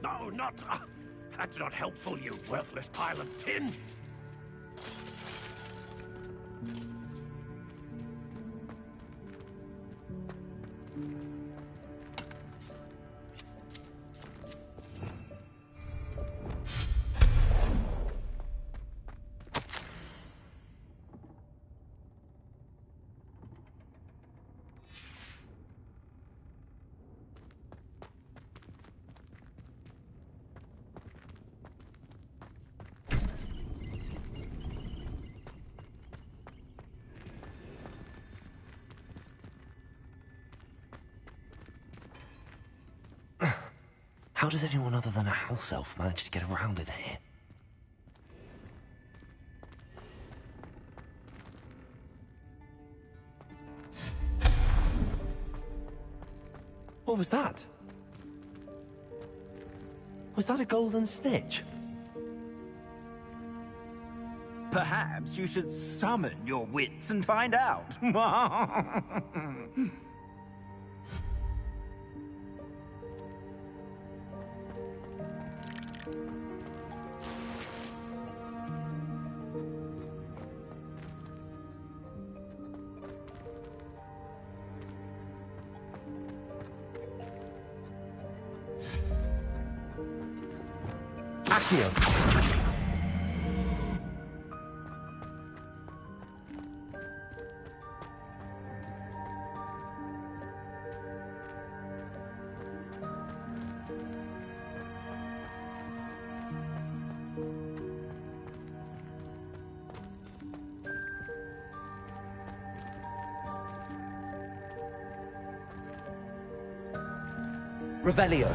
S1: No, not... that's not helpful, you worthless pile of tin!
S2: How does anyone other than a house elf manage to get around in here? What was that? Was that a golden snitch?
S5: Perhaps you should summon your wits and find out.
S2: Accio.
S1: Revelio.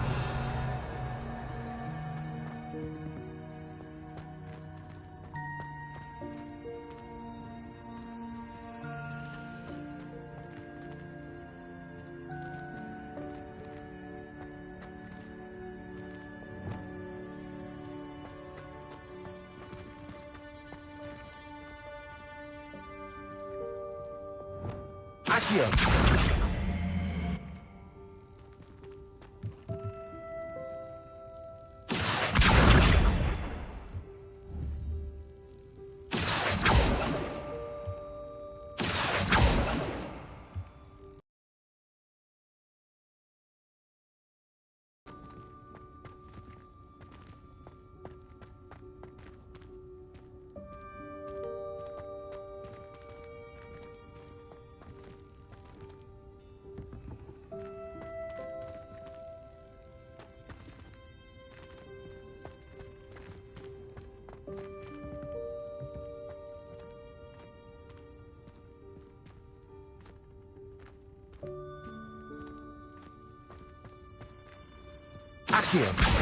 S2: Accio. Accio.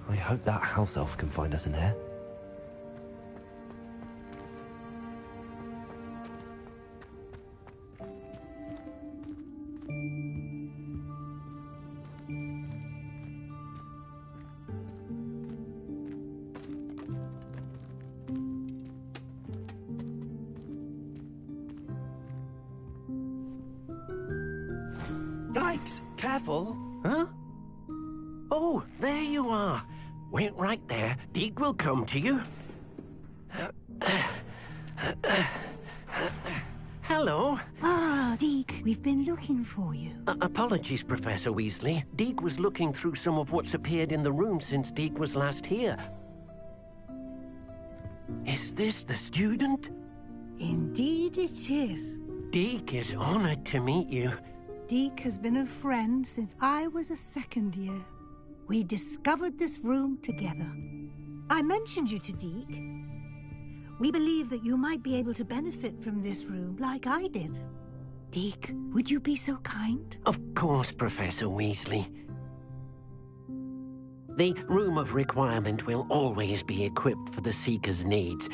S2: I hope that house elf can find us in here. Yikes! Careful!
S15: Huh? Oh, there you are. Wait right there. Deke will come to you. Hello.
S9: Ah, Deke, we've been looking for you.
S15: Apologies, Professor Weasley. Deke was looking through some of what's appeared in the room since Deke was last here. Is this the student?
S9: Indeed it is.
S15: Deke is honored to meet you.
S9: Deke has been a friend since I was a second year. We discovered this room together. I mentioned you to Deke. We believe that you might be able to benefit from this room like I did. Deke, would you be so kind?
S15: Of course, Professor Weasley. The Room of Requirement will always be equipped for the Seeker's needs.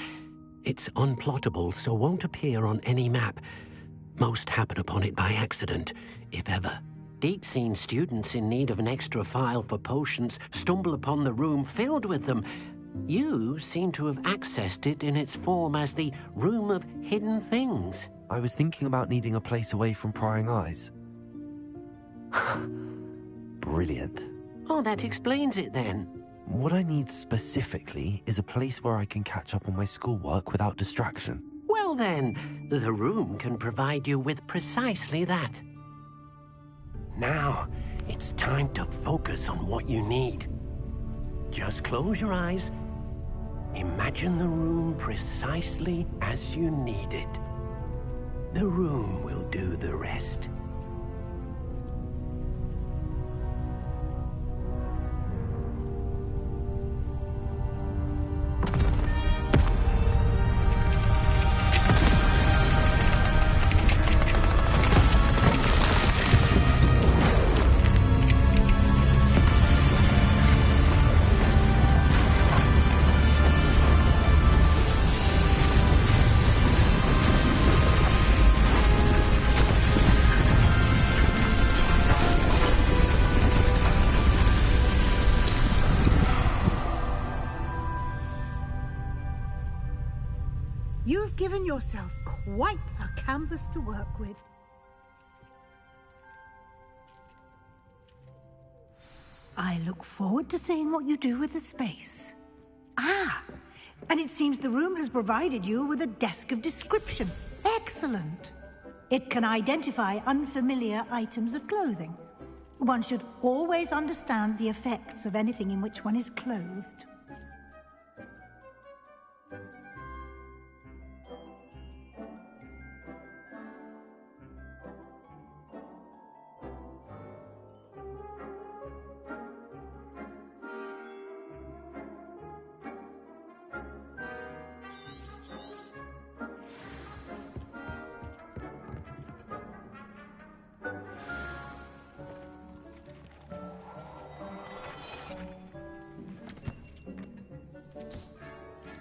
S15: It's unplottable, so won't appear on any map. Most happen upon it by accident, if ever. Deke's seen students in need of an extra file for potions stumble upon the room filled with them. You seem to have accessed it in its form as the Room of Hidden Things.
S2: I was thinking about needing a place away from prying eyes. Brilliant.
S15: Oh, that explains it then.
S2: What I need specifically is a place where I can catch up on my schoolwork without distraction.
S15: Well then, the room can provide you with precisely that. Now, it's time to focus on what you need. Just close your eyes. Imagine the room precisely as you need it. The room will do the rest.
S9: You've given yourself quite a canvas to work with. I look forward to seeing what you do with the space. Ah, and it seems the room has provided you with a desk of description. Excellent. It can identify unfamiliar items of clothing. One should always understand the effects of anything in which one is clothed.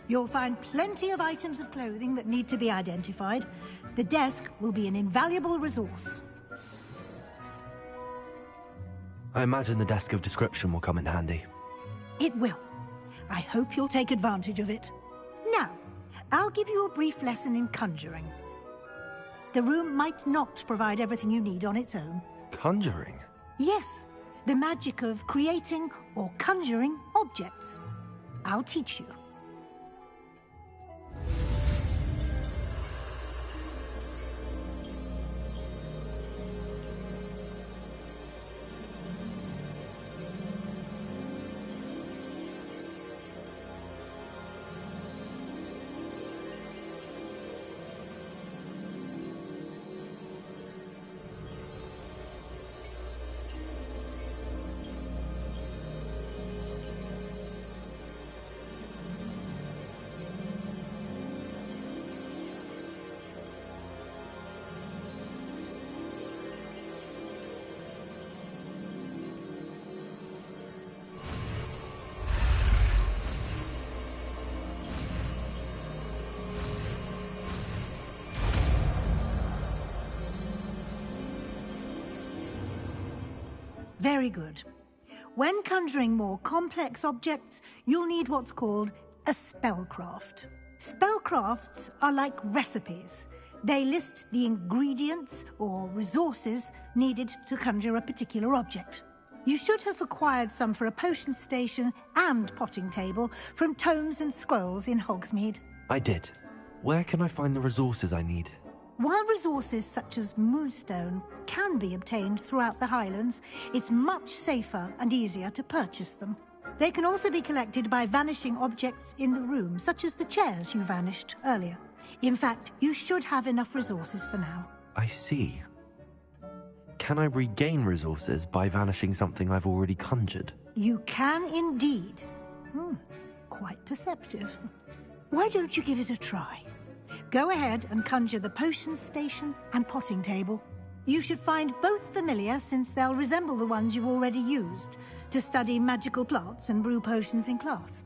S9: You'll find plenty of items of clothing that need to be identified. The desk will be an invaluable resource.
S2: I imagine the desk of description will come in handy.
S9: It will. I hope you'll take advantage of it. Now, I'll give you a brief lesson in conjuring. The room might not provide everything you need on its own.
S2: Conjuring?
S9: Yes, the magic of creating or conjuring objects. I'll teach you. Very good. When conjuring more complex objects, you'll need what's called a spellcraft. Spellcrafts are like recipes. They list the ingredients or resources needed to conjure a particular object. You should have acquired some for a potion station and potting table from tomes and scrolls in Hogsmeade.
S2: I did. Where can I find the resources I need?
S9: While resources such as moonstone can be obtained throughout the Highlands, it's much safer and easier to purchase them. They can also be collected by vanishing objects in the room, such as the chairs you vanished earlier. In fact, you should have enough resources for now.
S2: I see. Can I regain resources by vanishing something I've already conjured?
S9: You can indeed. Quite perceptive. Why don't you give it a try? Go ahead and conjure the potion station and potting table. You should find both familiar, since they'll resemble the ones you've already used to study magical plants and brew potions in class.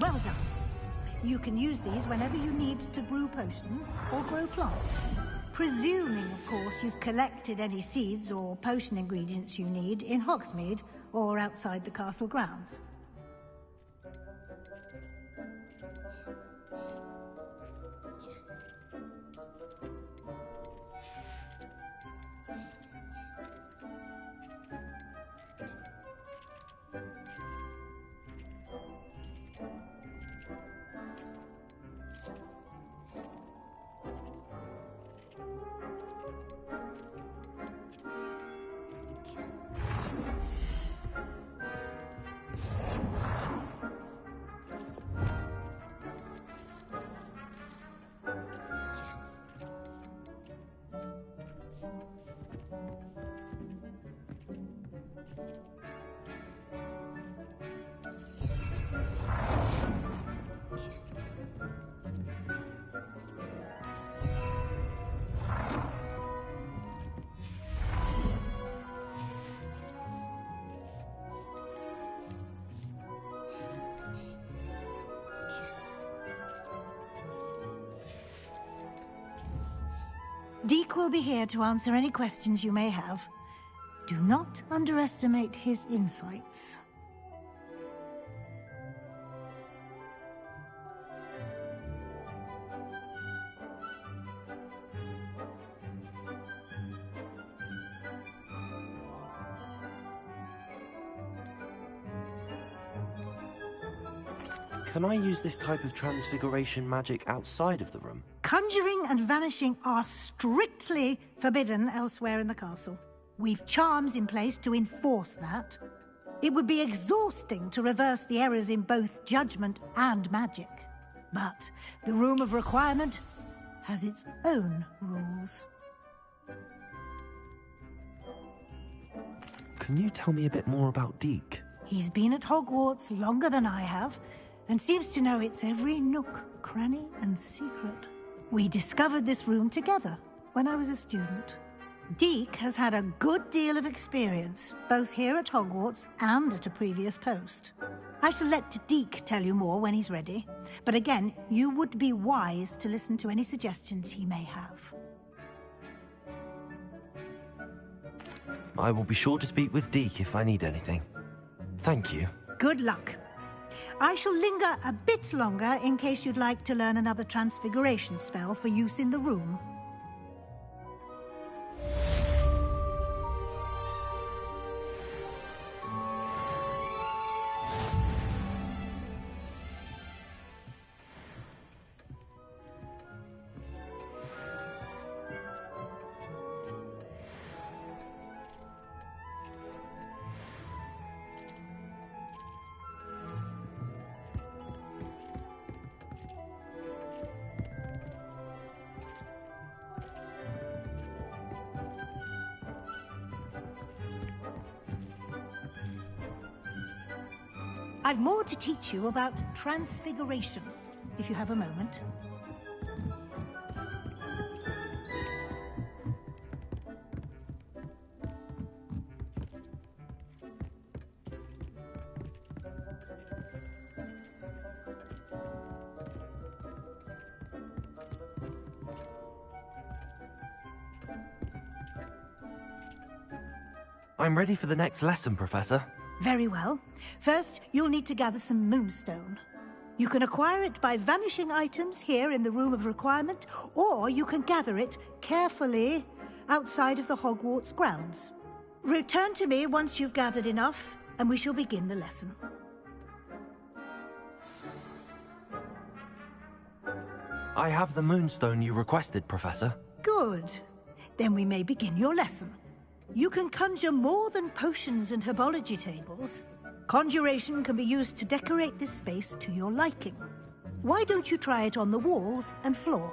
S9: Well done. You can use these whenever you need to brew potions or grow plants. Presuming, of course, you've collected any seeds or potion ingredients you need in Hogsmeade or outside the castle grounds. Deke will be here to answer any questions you may have. Do not underestimate his insights.
S2: Can I use this type of transfiguration magic outside of the room?
S9: Conjuring and vanishing are strictly forbidden elsewhere in the castle. We've charms in place to enforce that. It would be exhausting to reverse the errors in both judgment and magic. But the Room of Requirement has its own rules.
S2: Can you tell me a bit more about Deke?
S9: He's been at Hogwarts longer than I have, and seems to know its every nook, cranny, and secret. We discovered this room together when I was a student. Deke has had a good deal of experience, both here at Hogwarts and at a previous post. I shall let Deke tell you more when he's ready, but again, you would be wise to listen to any suggestions he may have.
S2: I will be sure to speak with Deke if I need anything. Thank you.
S9: Good luck. I shall linger a bit longer in case you'd like to learn another transfiguration spell for use in the room. I've more to teach you about transfiguration, if you have a moment.
S2: I'm ready for the next lesson, Professor.
S9: Very well. First, you'll need to gather some moonstone. You can acquire it by vanishing items here in the Room of Requirement, or you can gather it carefully outside of the Hogwarts grounds. Return to me once you've gathered enough, and we shall begin the lesson.
S2: I have the moonstone you requested, Professor.
S9: Good. Then we may begin your lesson. You can conjure more than potions and herbology tables. Conjuration can be used to decorate this space to your liking. Why don't you try it on the walls and floor?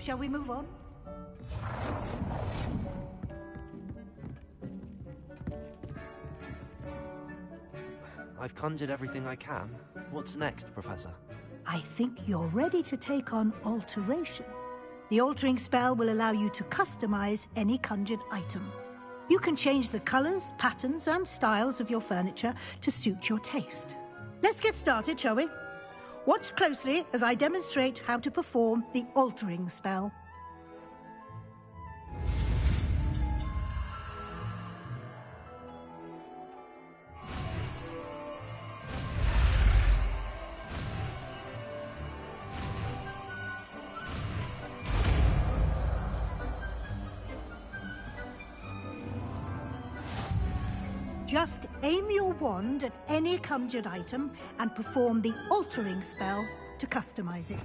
S9: Shall we move on?
S2: I've conjured everything I can. What's next, Professor?
S9: I think you're ready to take on alteration. The altering spell will allow you to customize any conjured item. You can change the colors, patterns, and styles of your furniture to suit your taste. Let's get started, shall we? Watch closely as I demonstrate how to perform the altering spell. Just aim your wand at any conjured item and perform the altering spell to customize it.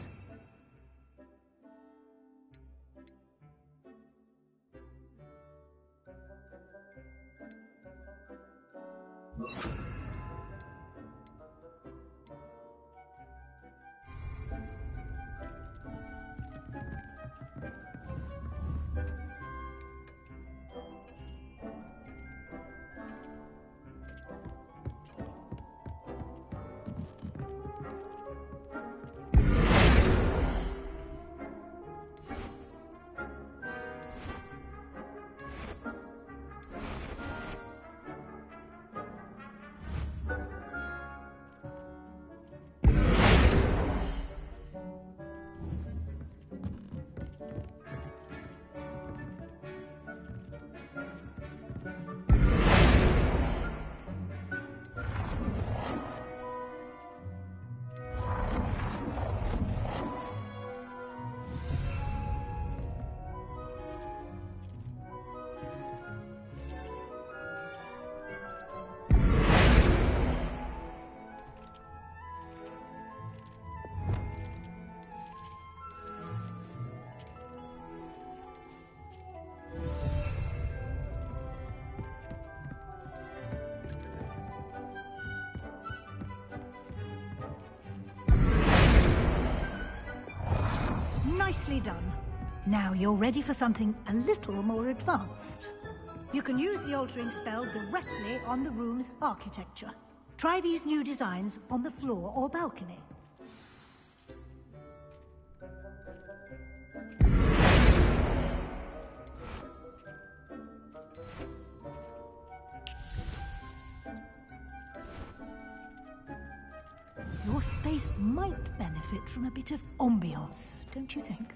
S9: Nicely done. Now you're ready for something a little more advanced. You can use the altering spell directly on the room's architecture. Try these new designs on the floor or balcony. Your space might benefit from a bit of ambiance, don't you think?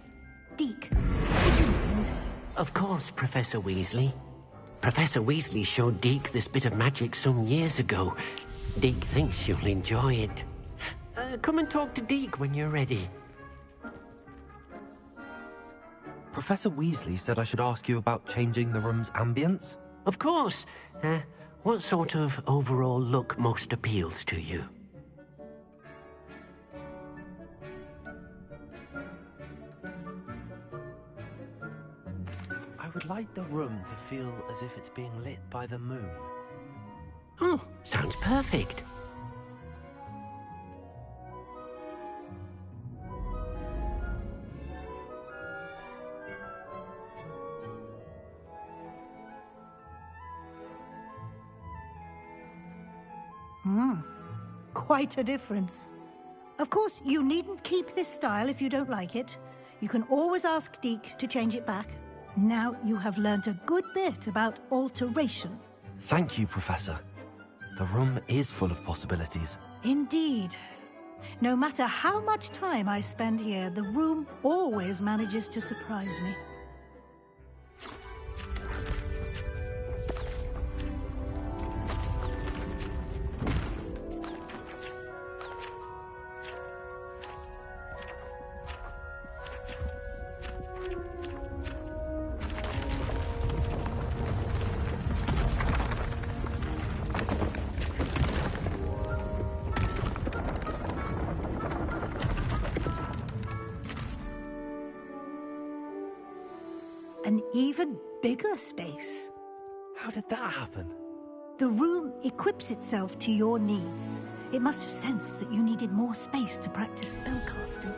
S9: Deke, would you mind?
S15: Of course, Professor Weasley. Professor Weasley showed Deke this bit of magic some years ago. Deke thinks you'll enjoy it. Come and talk to Deke when you're ready.
S2: Professor Weasley said I should ask you about changing the room's ambience?
S15: Of course. What sort of overall look most appeals to you?
S2: I would like the room to feel as if it's being lit by the moon.
S15: Oh, sounds perfect.
S9: Quite a difference. Of course, you needn't keep this style if you don't like it. You can always ask Deke to change it back. Now you have learnt a good bit about alteration.
S2: Thank you, Professor. The room is full of possibilities.
S9: Indeed. No matter how much time I spend here, the room always manages to surprise me. An even bigger space.
S2: How did that happen?
S9: The room equips itself to your needs. It must have sensed that you needed more space to practice spellcasting.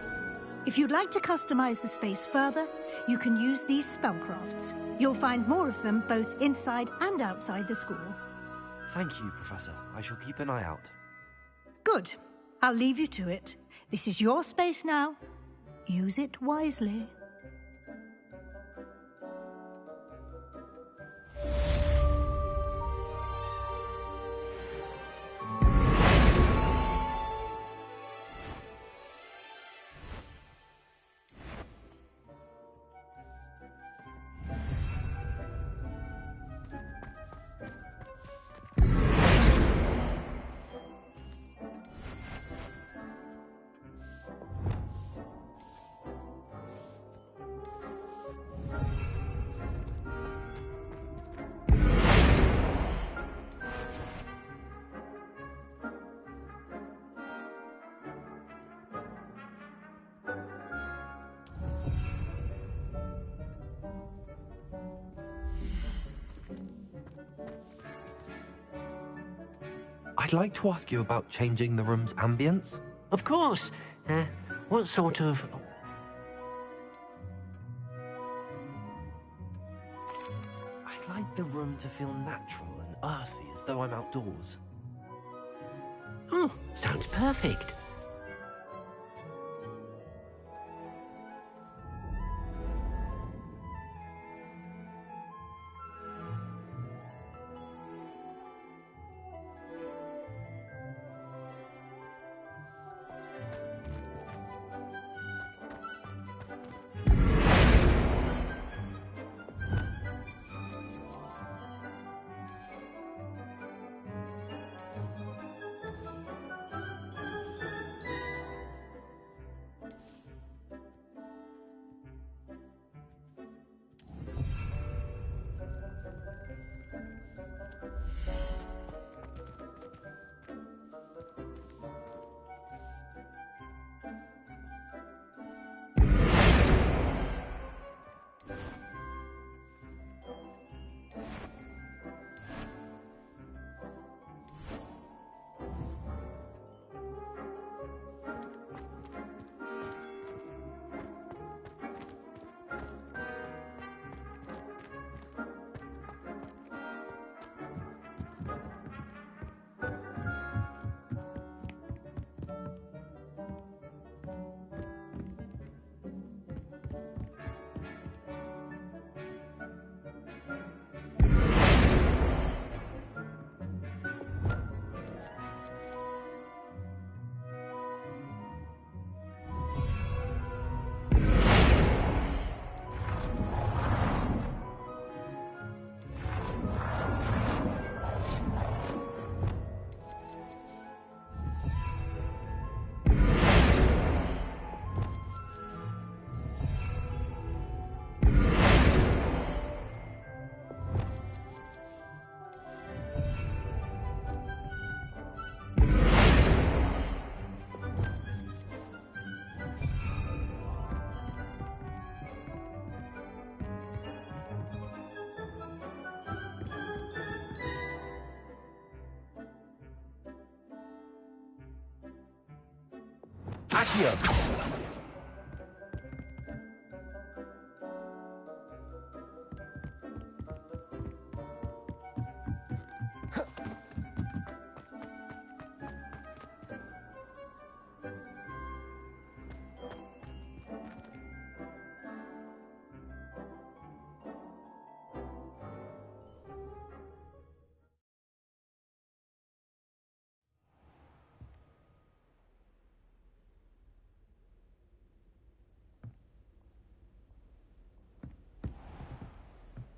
S9: If you'd like to customize the space further, you can use these spellcrafts. You'll find more of them both inside and outside the school.
S2: Thank you, Professor. I shall keep an eye out.
S9: Good. I'll leave you to it. This is your space now. Use it wisely.
S2: I'd like to ask you about changing the room's ambience.
S15: Of course. What sort of...
S2: I'd like the room to feel natural and earthy, as though I'm outdoors.
S15: Oh, sounds perfect.
S2: Accio!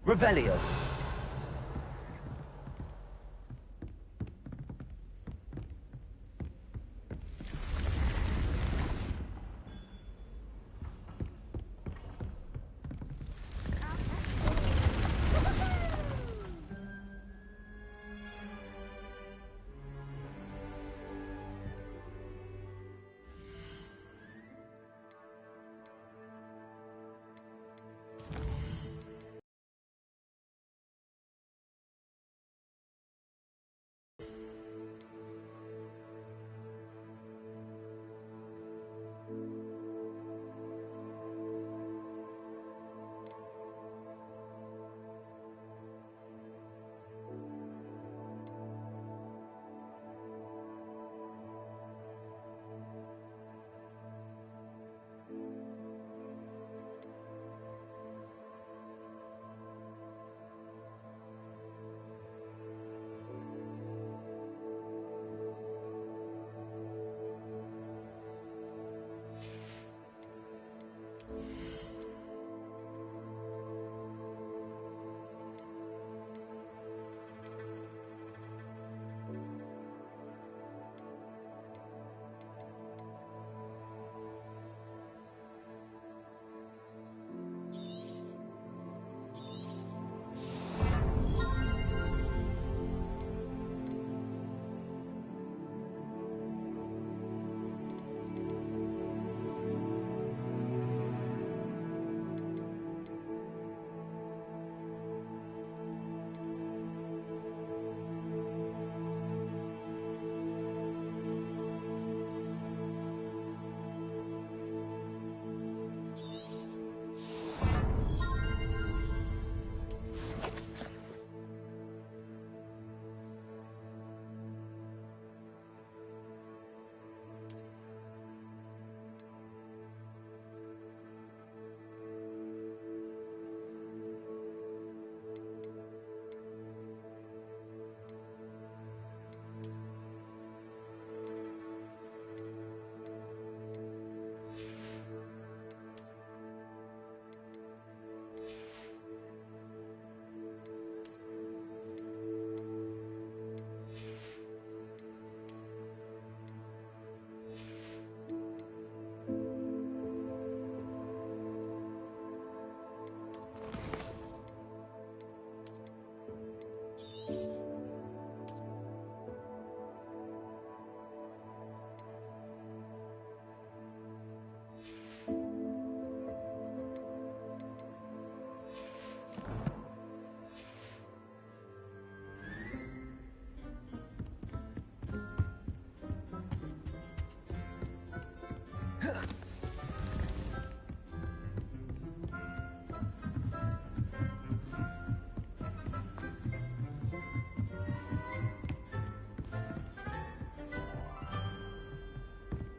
S1: Revelio.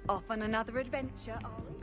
S13: Off on another adventure, are we?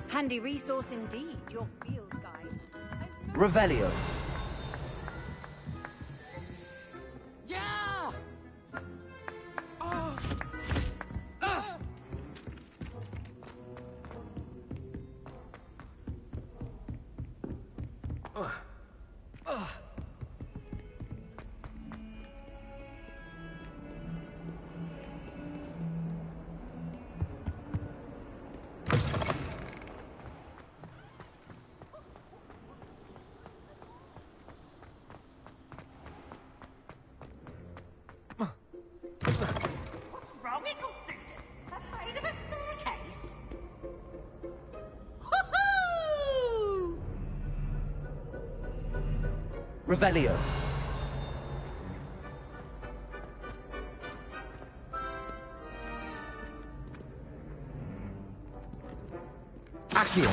S13: Handy resource indeed, your field guide.
S2: Revelio.
S13: Yeah!
S16: Wrong in conflicted. Afraid of a staircase?
S2: Revelio. Accio.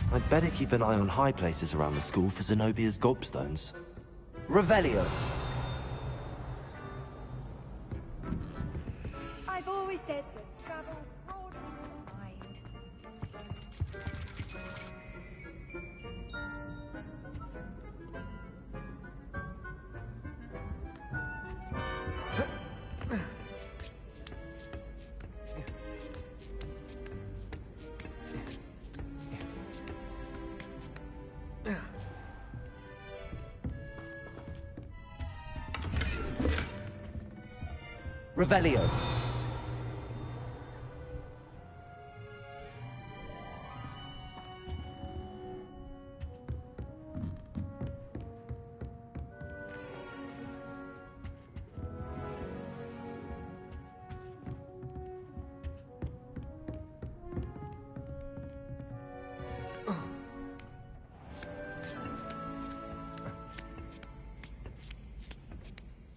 S2: I'd better keep an eye on high places around the school for Zenobia's gobstones. Revelio.
S13: I've always said that travel broadens the mind.
S2: Revelio.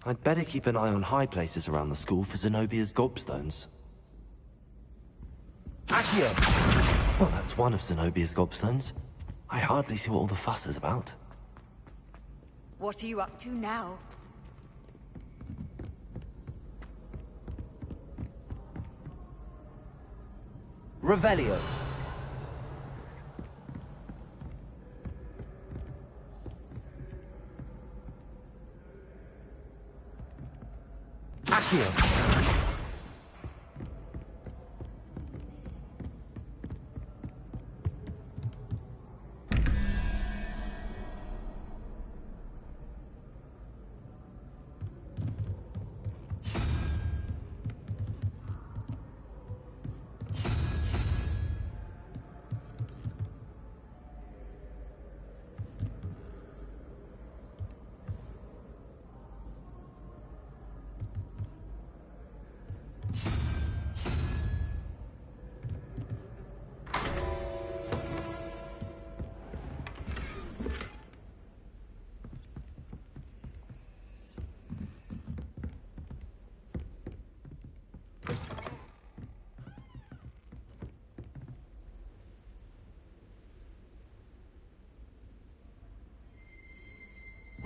S2: I'd better keep an eye on high places around the school for Zenobia's gobstones. Accio! Well, that's one of Zenobia's gobstones. I hardly see what all the fuss is about.
S13: What are you up to now?
S2: Revelio. Accio.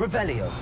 S2: Revelio.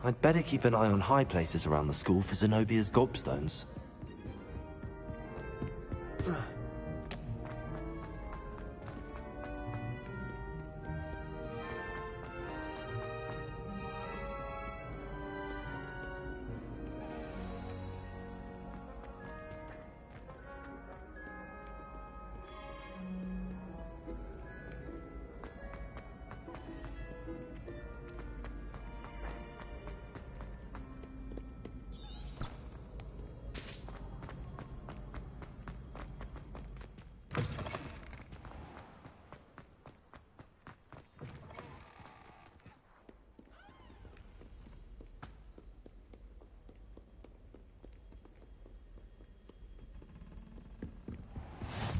S2: I'd better keep an eye on high places around the school for Zenobia's gobstones.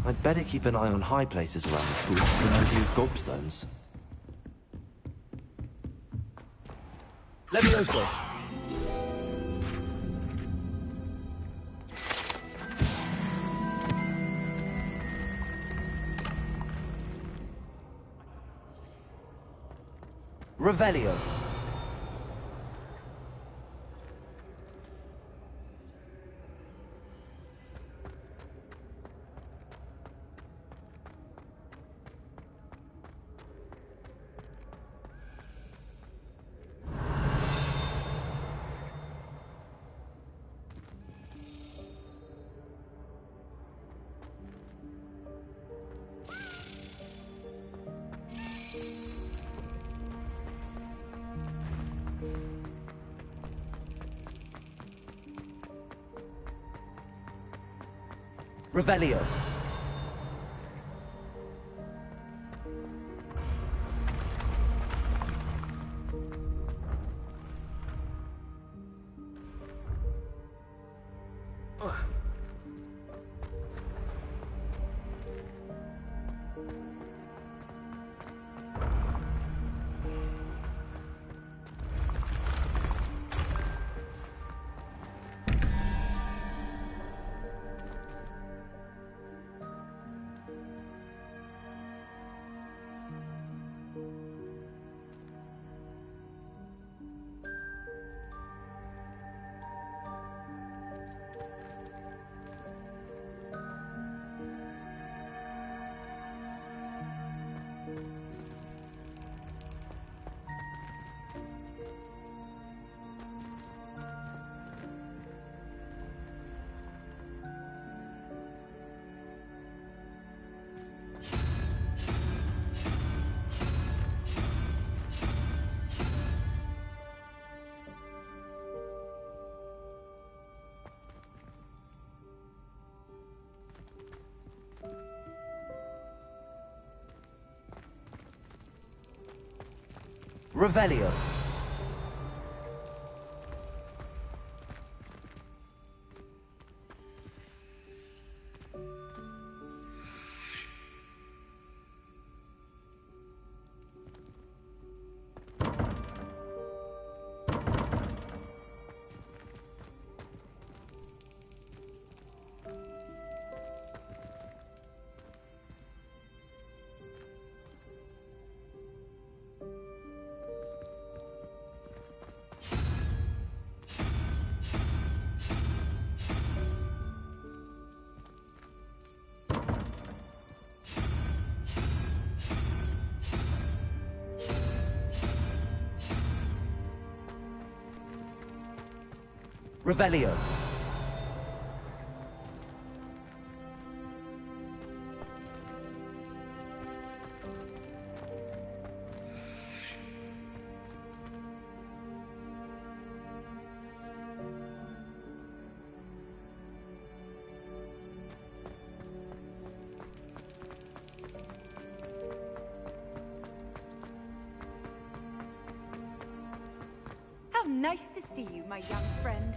S2: I'd better keep an eye on high places around the school for Zenobia's gobstones. Levioso! Revelio. Revelio. Revelio. Revelio.
S13: How nice to see you, my young friend.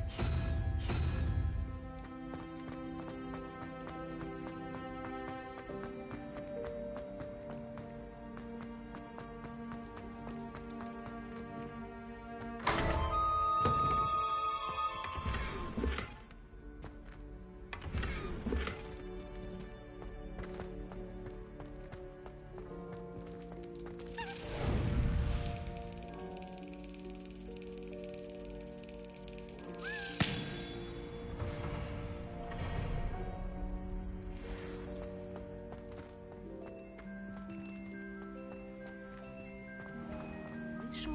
S17: Sure.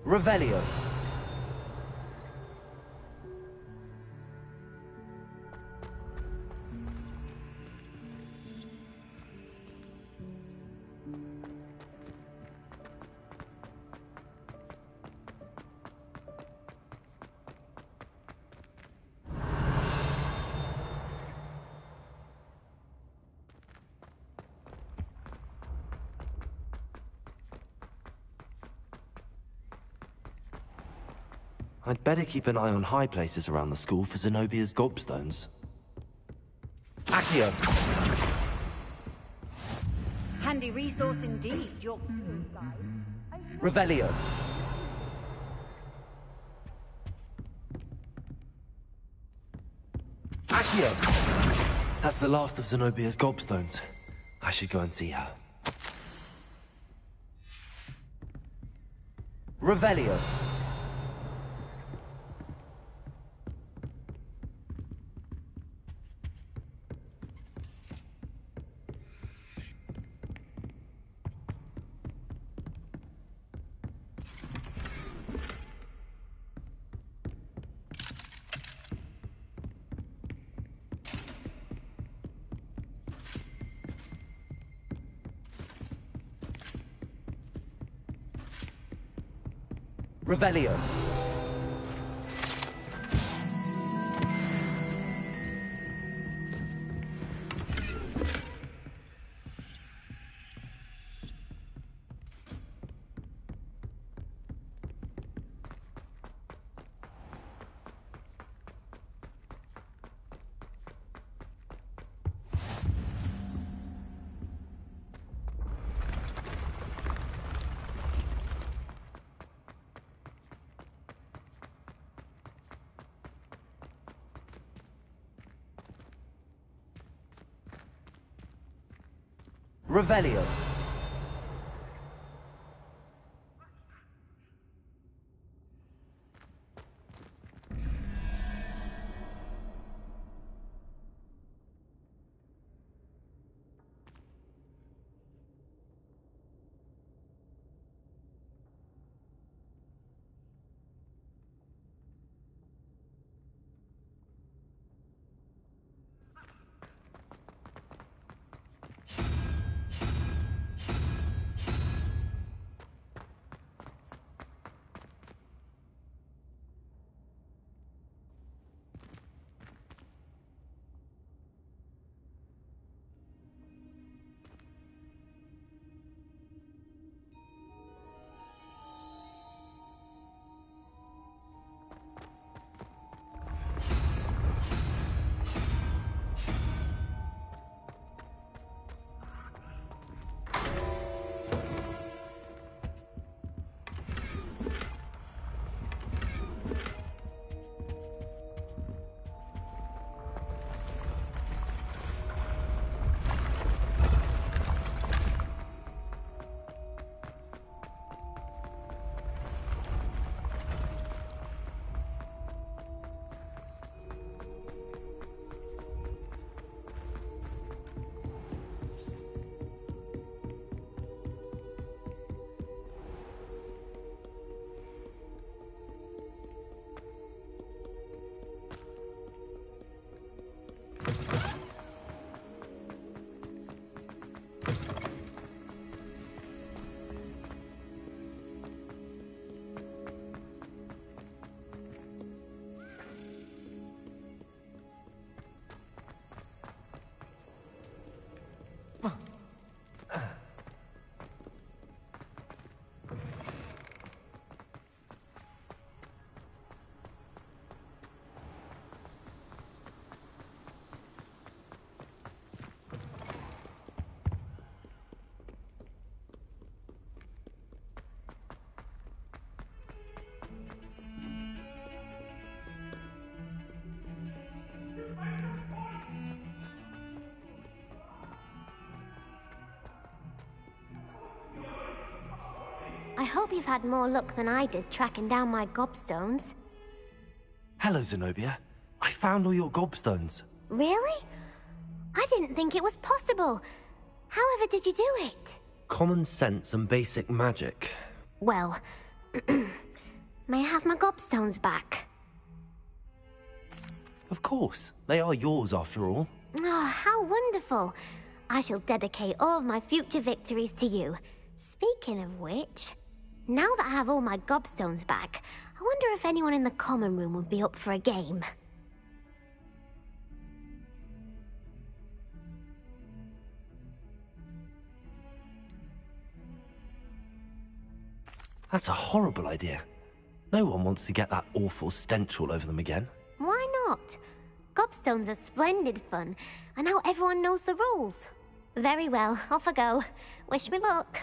S2: Revelio. I'd better keep an eye on high places around the school for Zenobia's gobstones. Accio!
S13: Handy resource indeed, your
S2: Revelio. Accio! That's the last of Zenobia's gobstones. I should go and see her. Revelio. Revelio. Revelio.
S18: I hope you've had more luck than I did tracking down my gobstones.
S2: Hello, Zenobia. I found all your gobstones.
S18: Really? I didn't think it was possible. However did you do it?
S2: Common sense and basic magic.
S18: Well, may I have my gobstones back?
S2: Of course. They are yours after all.
S18: Oh, how wonderful. I shall dedicate all of my future victories to you. Speaking of which, now that I have all my gobstones back, I wonder if anyone in the common room would be up for a game.
S2: That's a horrible idea. No one wants to get that awful stench all over them again.
S18: Why not? Gobstones are splendid fun, and now everyone knows the rules. Very well, off I go. Wish me luck.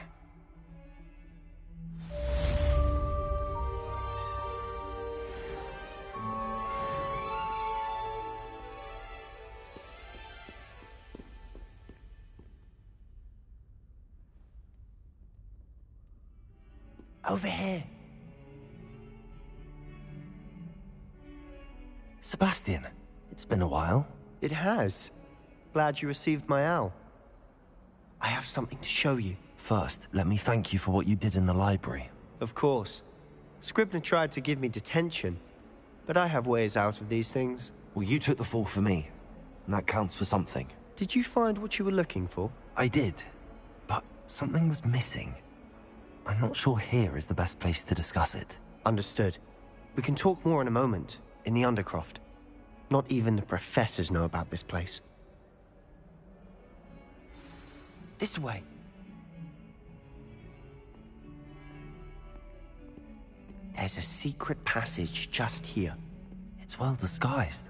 S3: Over here.
S2: Sebastian, it's been a while.
S3: It has. Glad you received my owl. I have something to show you.
S2: First, let me thank you for what you did in the library.
S3: Of course. Scribner tried to give me detention, but I have ways out of these things.
S2: Well, you took the fall for me, and that counts for something.
S3: Did you find what you were looking for?
S2: I did, but something was missing. I'm not sure here is the best place to discuss it.
S3: Understood. We can talk more in a moment, in the Undercroft. Not even the professors know about this place. This way. There's a secret passage just here.
S2: It's well disguised.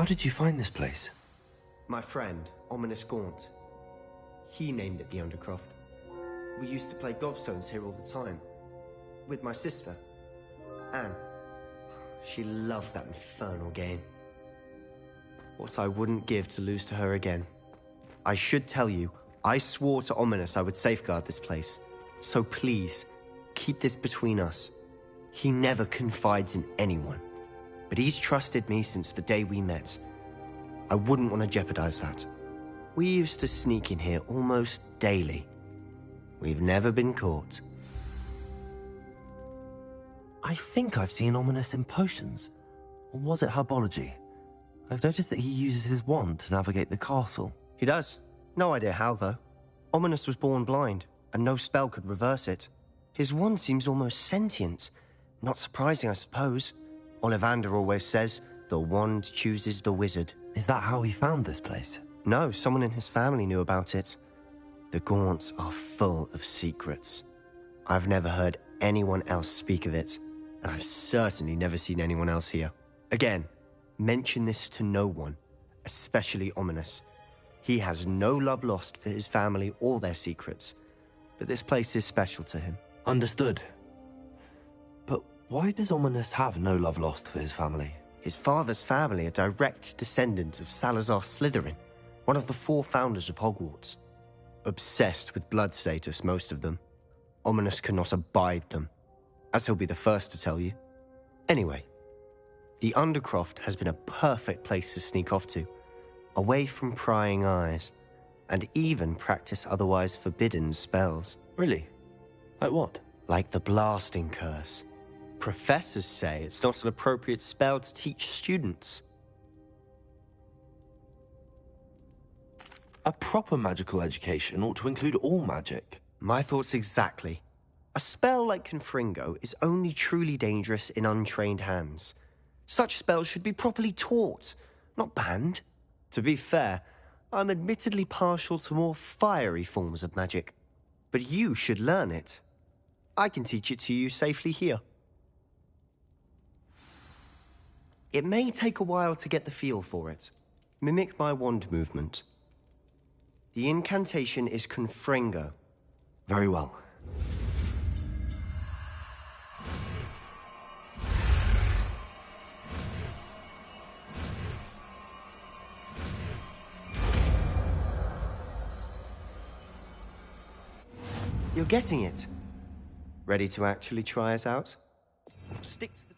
S2: How did you find this place?
S3: My friend, Ominous Gaunt. He named it the Undercroft. We used to play gobstones here all the time. With my sister, Anne. She loved that infernal game. What I wouldn't give to lose to her again. I should tell you, I swore to Ominous I would safeguard this place. So please, keep this between us. He never confides in anyone. But he's trusted me since the day we met. I wouldn't want to jeopardize that. We used to sneak in here almost daily. We've never been caught.
S2: I think I've seen Ominous in potions. Or was it herbology? I've noticed that he uses his wand to navigate the castle.
S3: He does. No idea how, though. Ominous was born blind, and no spell could reverse it. His wand seems almost sentient. Not surprising, I suppose. Ollivander always says, the wand chooses the wizard.
S2: Is that how he found this place?
S3: No, someone in his family knew about it. The Gaunts are full of secrets. I've never heard anyone else speak of it, and I've certainly never seen anyone else here. Again, mention this to no one, especially Ominous. He has no love lost for his family or their secrets, but this place is special to him.
S2: Understood. But why does Ominous have no love lost for his family?
S3: His father's family are direct descendants of Salazar Slytherin, one of the 4 founders of Hogwarts. Obsessed with blood status, most of them. Ominous cannot abide them, as he'll be the first to tell you. Anyway, the Undercroft has been a perfect place to sneak off to, away from prying eyes, and even practice otherwise forbidden spells.
S2: Really? Like what?
S3: Like the blasting curse. Professors say it's not an appropriate spell to teach students.
S2: A proper magical education ought to include all magic.
S3: My thoughts exactly. A spell like Confringo is only truly dangerous in untrained hands. Such spells should be properly taught, not banned. To be fair, I'm admittedly partial to more fiery forms of magic. But you should learn it. I can teach it to you safely here. It may take a while to get the feel for it. Mimic my wand movement. The incantation is Confringo.
S2: Very well.
S3: You're getting it. Ready to actually try it out? Stick to the...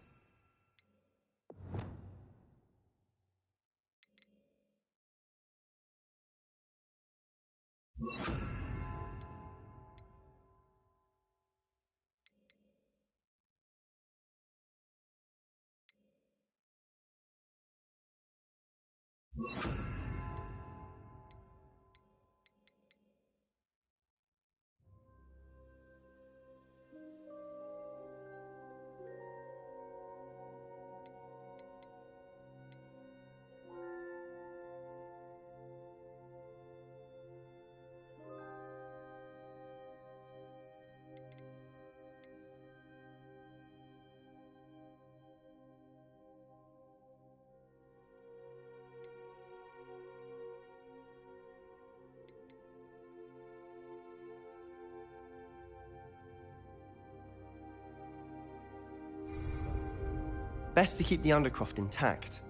S3: Best to keep the Undercroft intact.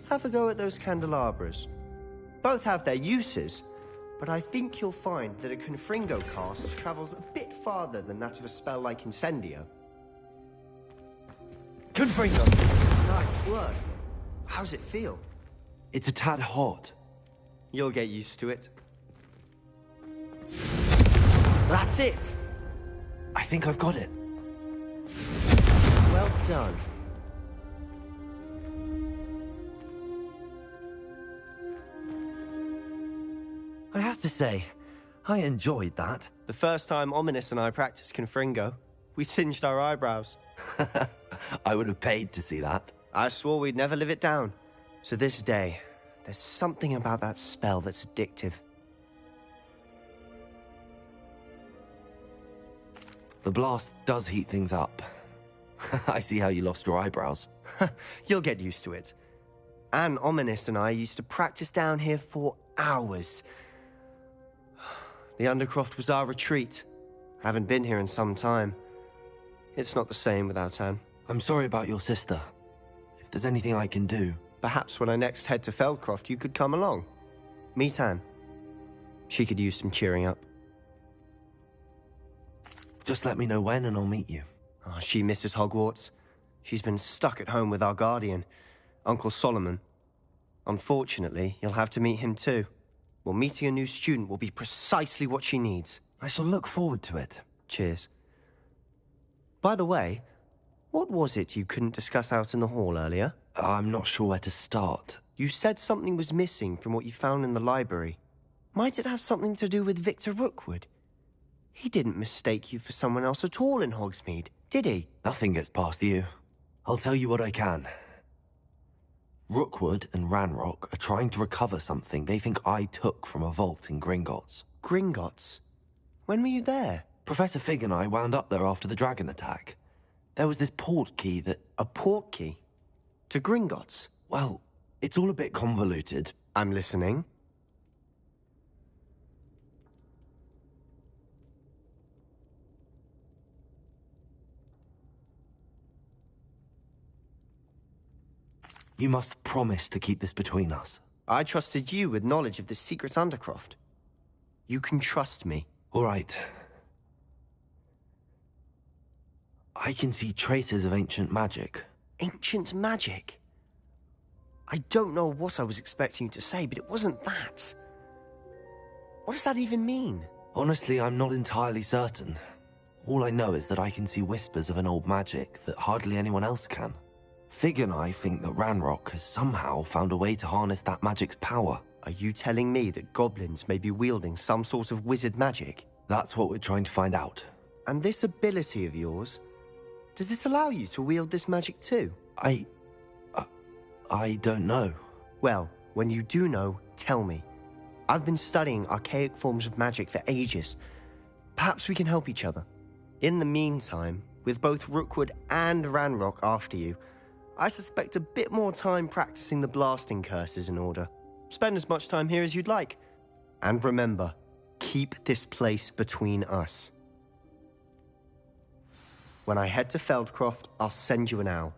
S3: Have a go at those candelabras. Both have their uses, but I think you'll find that a Confringo cast travels a bit farther than that of a spell like Incendio.
S2: Confringo!
S3: Nice work. How's it feel?
S2: It's a tad hot.
S3: You'll get used to it. That's it!
S2: I think I've got it.
S3: Well done.
S2: I have to say, I enjoyed that.
S3: The first time Ominous and I practiced Confringo, we singed our eyebrows.
S2: I would have paid to see that.
S3: I swore we'd never live it down. To this day, there's something about that spell that's addictive.
S2: The blast does heat things up. I see how you lost your eyebrows.
S3: You'll get used to it. and Ominous and I used to practice down here for hours. The Undercroft was our retreat. Haven't been here in some time. It's not the same without Anne.
S2: I'm sorry about your sister. If there's anything I can do...
S3: Perhaps when I next head to Feldcroft, you could come along. Meet Anne. She could use some cheering up.
S2: Just let me know when and I'll meet you.
S3: Oh, she misses Hogwarts. She's been stuck at home with our guardian, Uncle Solomon. Unfortunately, you'll have to meet him too. Well, meeting a new student will be precisely what she needs.
S2: I shall look forward to it.
S3: Cheers. By the way, what was it you couldn't discuss out in the hall earlier?
S2: I'm not sure where to start.
S3: You said something was missing from what you found in the library. Might it have something to do with Victor Rookwood? He didn't mistake you for someone else at all in Hogsmeade, did he?
S2: Nothing gets past you. I'll tell you what I can. Rookwood and Ranrock are trying to recover something they think I took from a vault in Gringotts.
S3: Gringotts? When were you there?
S2: Professor Fig and I wound up there after the dragon attack. There was this port key that...
S3: A port key? To Gringotts?
S2: Well, it's all a bit convoluted.
S3: I'm listening.
S2: You must promise to keep this between us.
S3: I trusted you with knowledge of the secret Undercroft. You can trust me.
S2: All right. I can see traces of ancient magic.
S3: Ancient magic? I don't know what I was expecting you to say, but it wasn't that. What does that even mean?
S2: Honestly, I'm not entirely certain. All I know is that I can see whispers of an old magic that hardly anyone else can. Fig and I think that Ranrock has somehow found a way to harness that magic's power.
S3: Are you telling me that goblins may be wielding some sort of wizard magic?
S2: That's what we're trying to find out.
S3: And this ability of yours, does it allow you to wield this magic too?
S2: I don't know.
S3: Well, when you do know, tell me. I've been studying archaic forms of magic for ages. Perhaps we can help each other. In the meantime, with both Rookwood and Ranrock after you, I suspect a bit more time practicing the blasting curse is in order. Spend as much time here as you'd like. And remember, keep this place between us. When I head to Feldcroft, I'll send you an owl.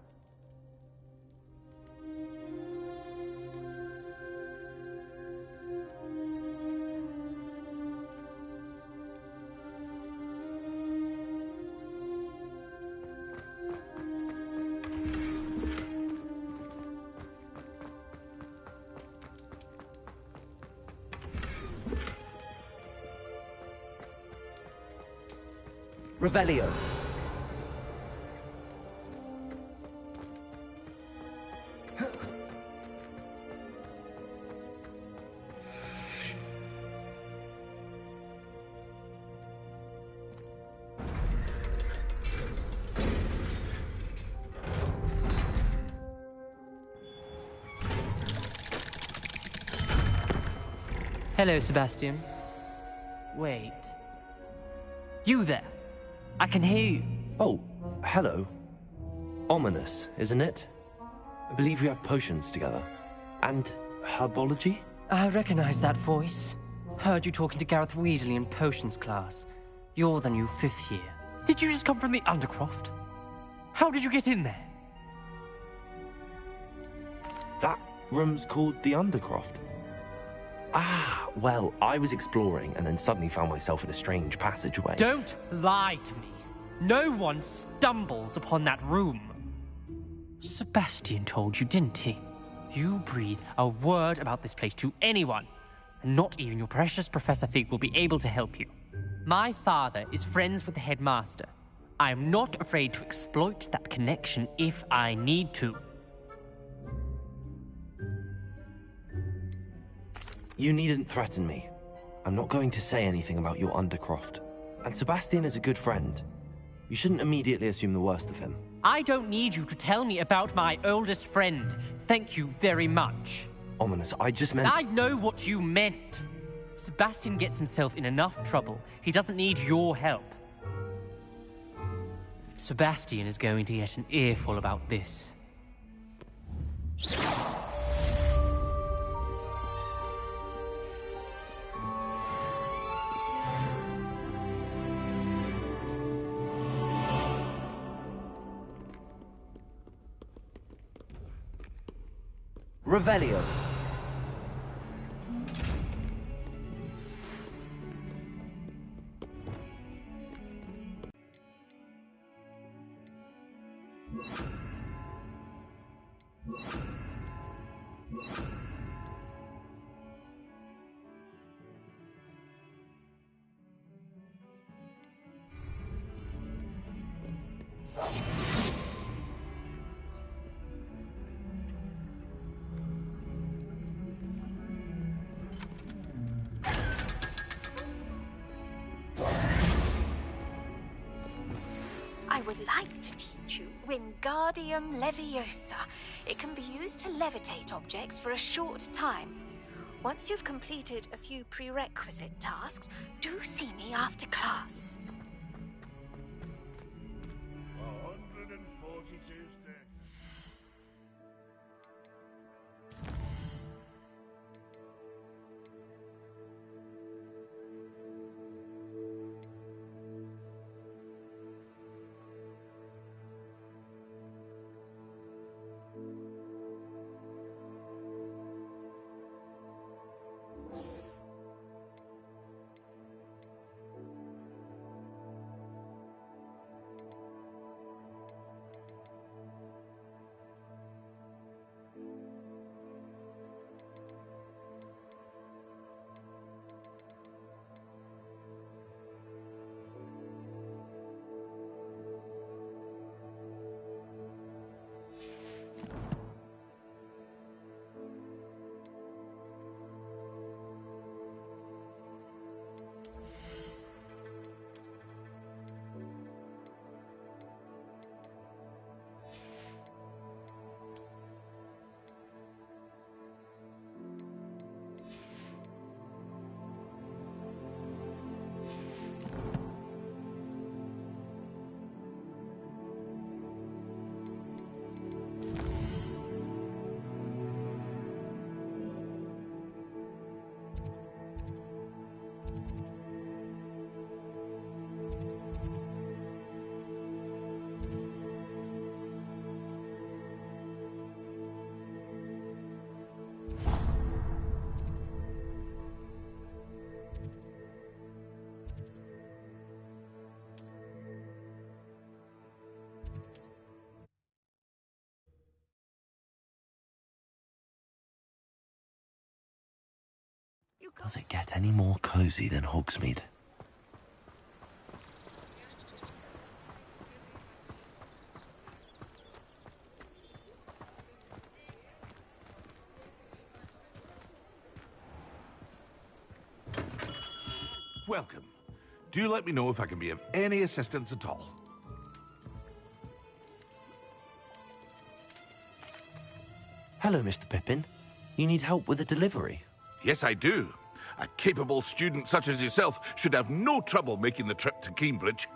S2: Revelio.
S6: Hello, Sebastian. Wait. You there? I can hear you.
S2: Oh, hello. Ominous, isn't it? I believe we have potions together. And herbology?
S6: I recognize that voice. Heard you talking to Gareth Weasley in potions class. You're the new 5th year. Did you just come from the Undercroft? How did you get in there?
S2: That room's called the Undercroft. Ah, well, I was exploring and then suddenly found myself in a strange passageway.
S6: Don't lie to me. No one stumbles upon that room. Sebastian told you, didn't he? You breathe a word about this place to anyone, and not even your precious Professor Fig will be able to help you. My father is friends with the headmaster. I am not afraid to exploit that connection if I need to.
S2: You needn't threaten me. I'm not going to say anything about your Undercroft. And Sebastian is a good friend. You shouldn't immediately assume the worst of him.
S6: I don't need you to tell me about my oldest friend. Thank you very much.
S2: Ominous, I just meant...
S6: I know what you meant. Sebastian gets himself in enough trouble. He doesn't need your help. Sebastian is going to get an earful about this.
S2: Revelio.
S12: I would like to teach you Wingardium Leviosa. It can be used to levitate objects for a short time. Once you've completed a few prerequisite tasks, do see me after class.
S8: 142 steps.
S2: Does it get any more cozy than Hogsmeade?
S8: Welcome. Do let me know if I can be of any assistance at all.
S2: Hello, Mr. Pippin. You need help with a delivery?
S8: Yes, I do. A capable student such as yourself should have no trouble making the trip to Cambridge.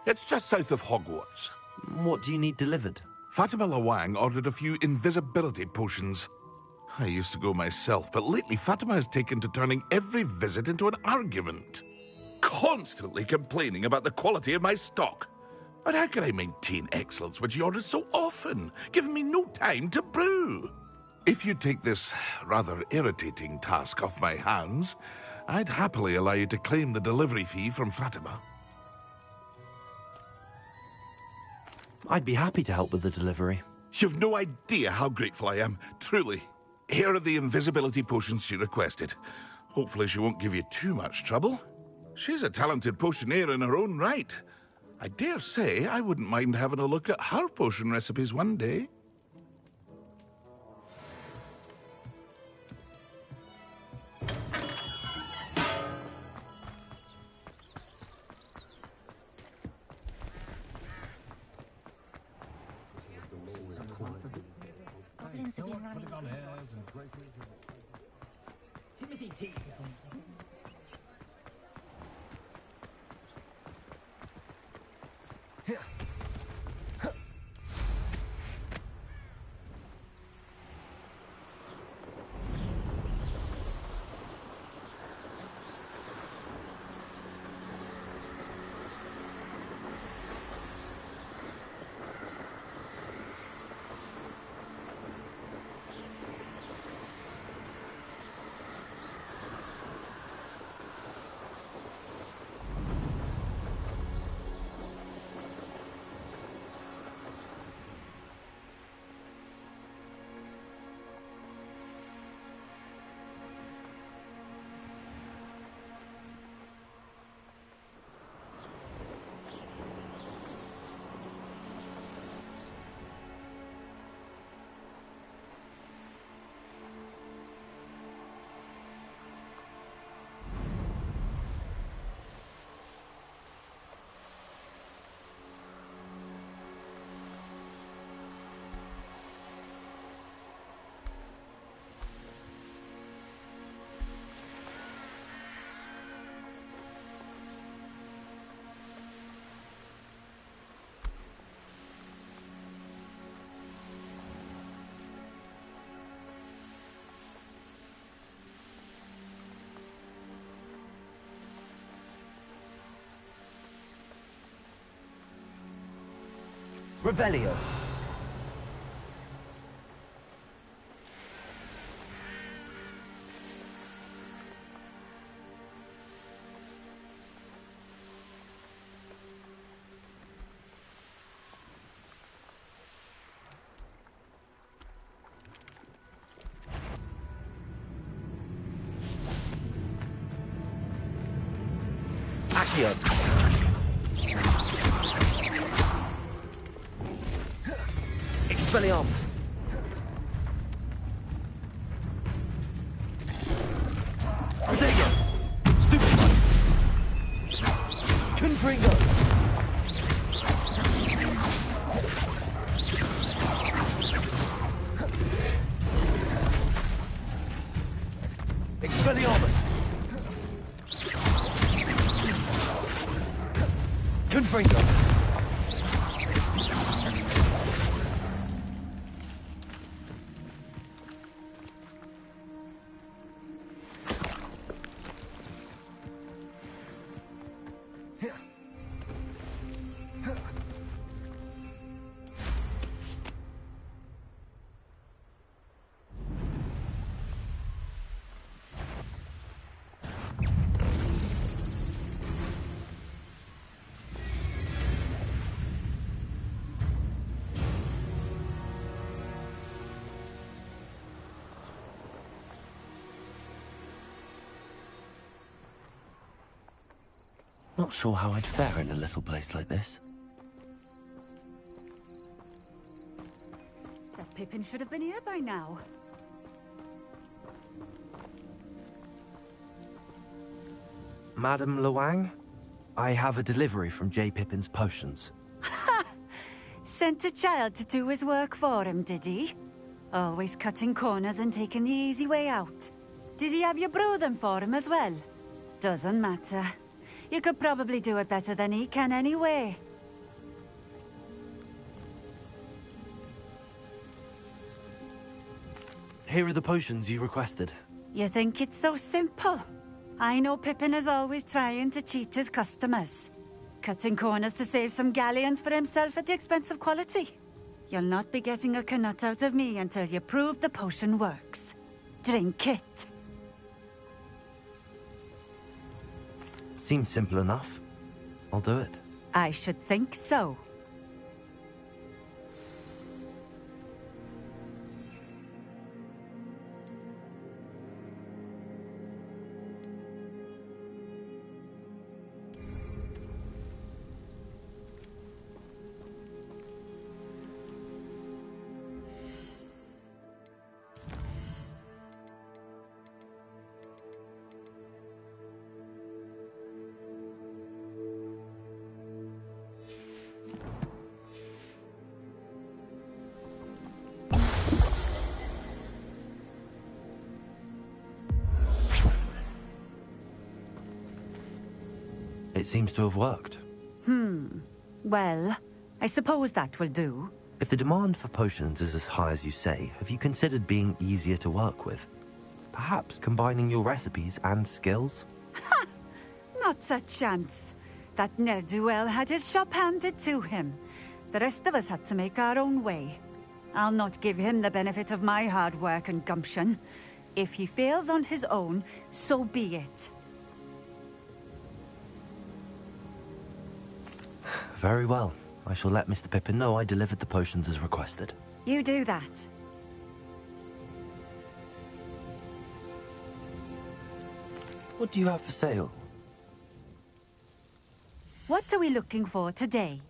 S8: It's just south of Hogwarts.
S2: What do you need delivered?
S8: Fatima Lawang ordered a few invisibility potions. I used to go myself, but lately Fatima has taken to turning every visit into an argument. Constantly complaining about the quality of my stock. But how can I maintain excellence when she orders so often, giving me no time to brew? If you take this rather irritating task off my hands, I'd happily allow you to claim the delivery fee from Fatima.
S2: I'd be happy to help with the delivery.
S8: You've no idea how grateful I am, truly. Here are the invisibility potions she requested. Hopefully she won't give you too much trouble. She's a talented potioneer in her own right. I dare say I wouldn't mind having a look at her potion recipes one day.
S9: Goblins have been running.
S5: Timothy T.
S2: Revelio. Accio. Expelliarmus. Protego. Stupefy. Confringo. Expelliarmus. Confringo. Not sure how I'd fare in a little place like this.
S19: That Pippin should have been here by now.
S2: Madame Luang, I have a delivery from J. Pippin's potions.
S19: Sent a child to do his work for him, did he? Always cutting corners and taking the easy way out. Did he have you brew them for him as well? Doesn't matter. You could probably do it better than he can anyway.
S2: Here are the potions you requested.
S19: You think it's so simple? I know Pippin is always trying to cheat his customers. Cutting corners to save some galleons for himself at the expense of quality. You'll not be getting a canut out of me until you prove the potion works. Drink it.
S2: Seems simple enough. I'll do it.
S19: I should think so.
S2: It seems to have worked.
S19: Well, I suppose that will do.
S2: If the demand for potions is as high as you say, have you considered being easier to work with? Perhaps combining your recipes and skills?
S19: Not a chance. That ne'er-do-well had his shop handed to him. The rest of us had to make our own way. I'll not give him the benefit of my hard work and gumption. If he fails on his own, so be it.
S2: Very well. I shall let Mr. Pippin know I delivered the potions as requested.
S19: You do that.
S2: What do you have for sale?
S19: What are we looking for today?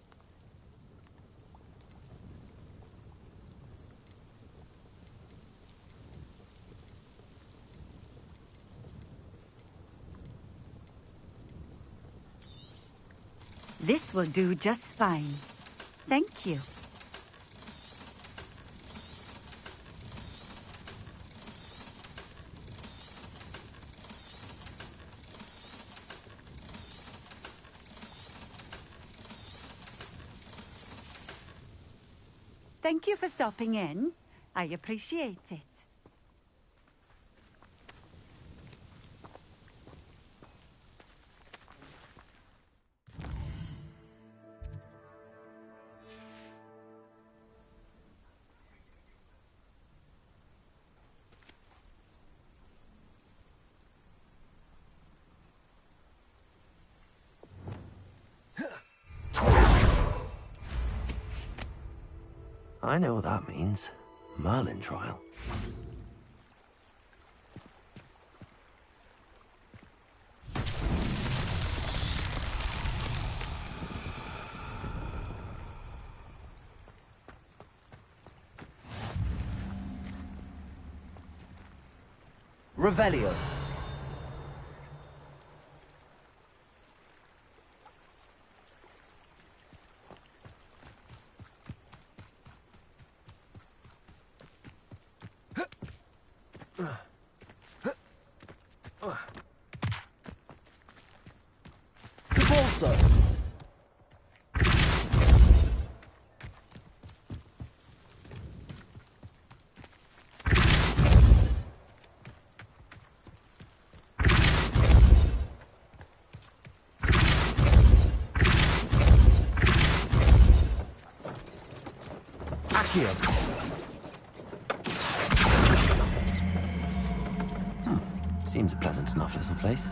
S19: This will do just fine. Thank you. Thank you for stopping in. I appreciate it.
S2: I know what that means. Merlin trial.
S1: Revelio. Convulso. Accio.
S2: Seems a pleasant enough little place.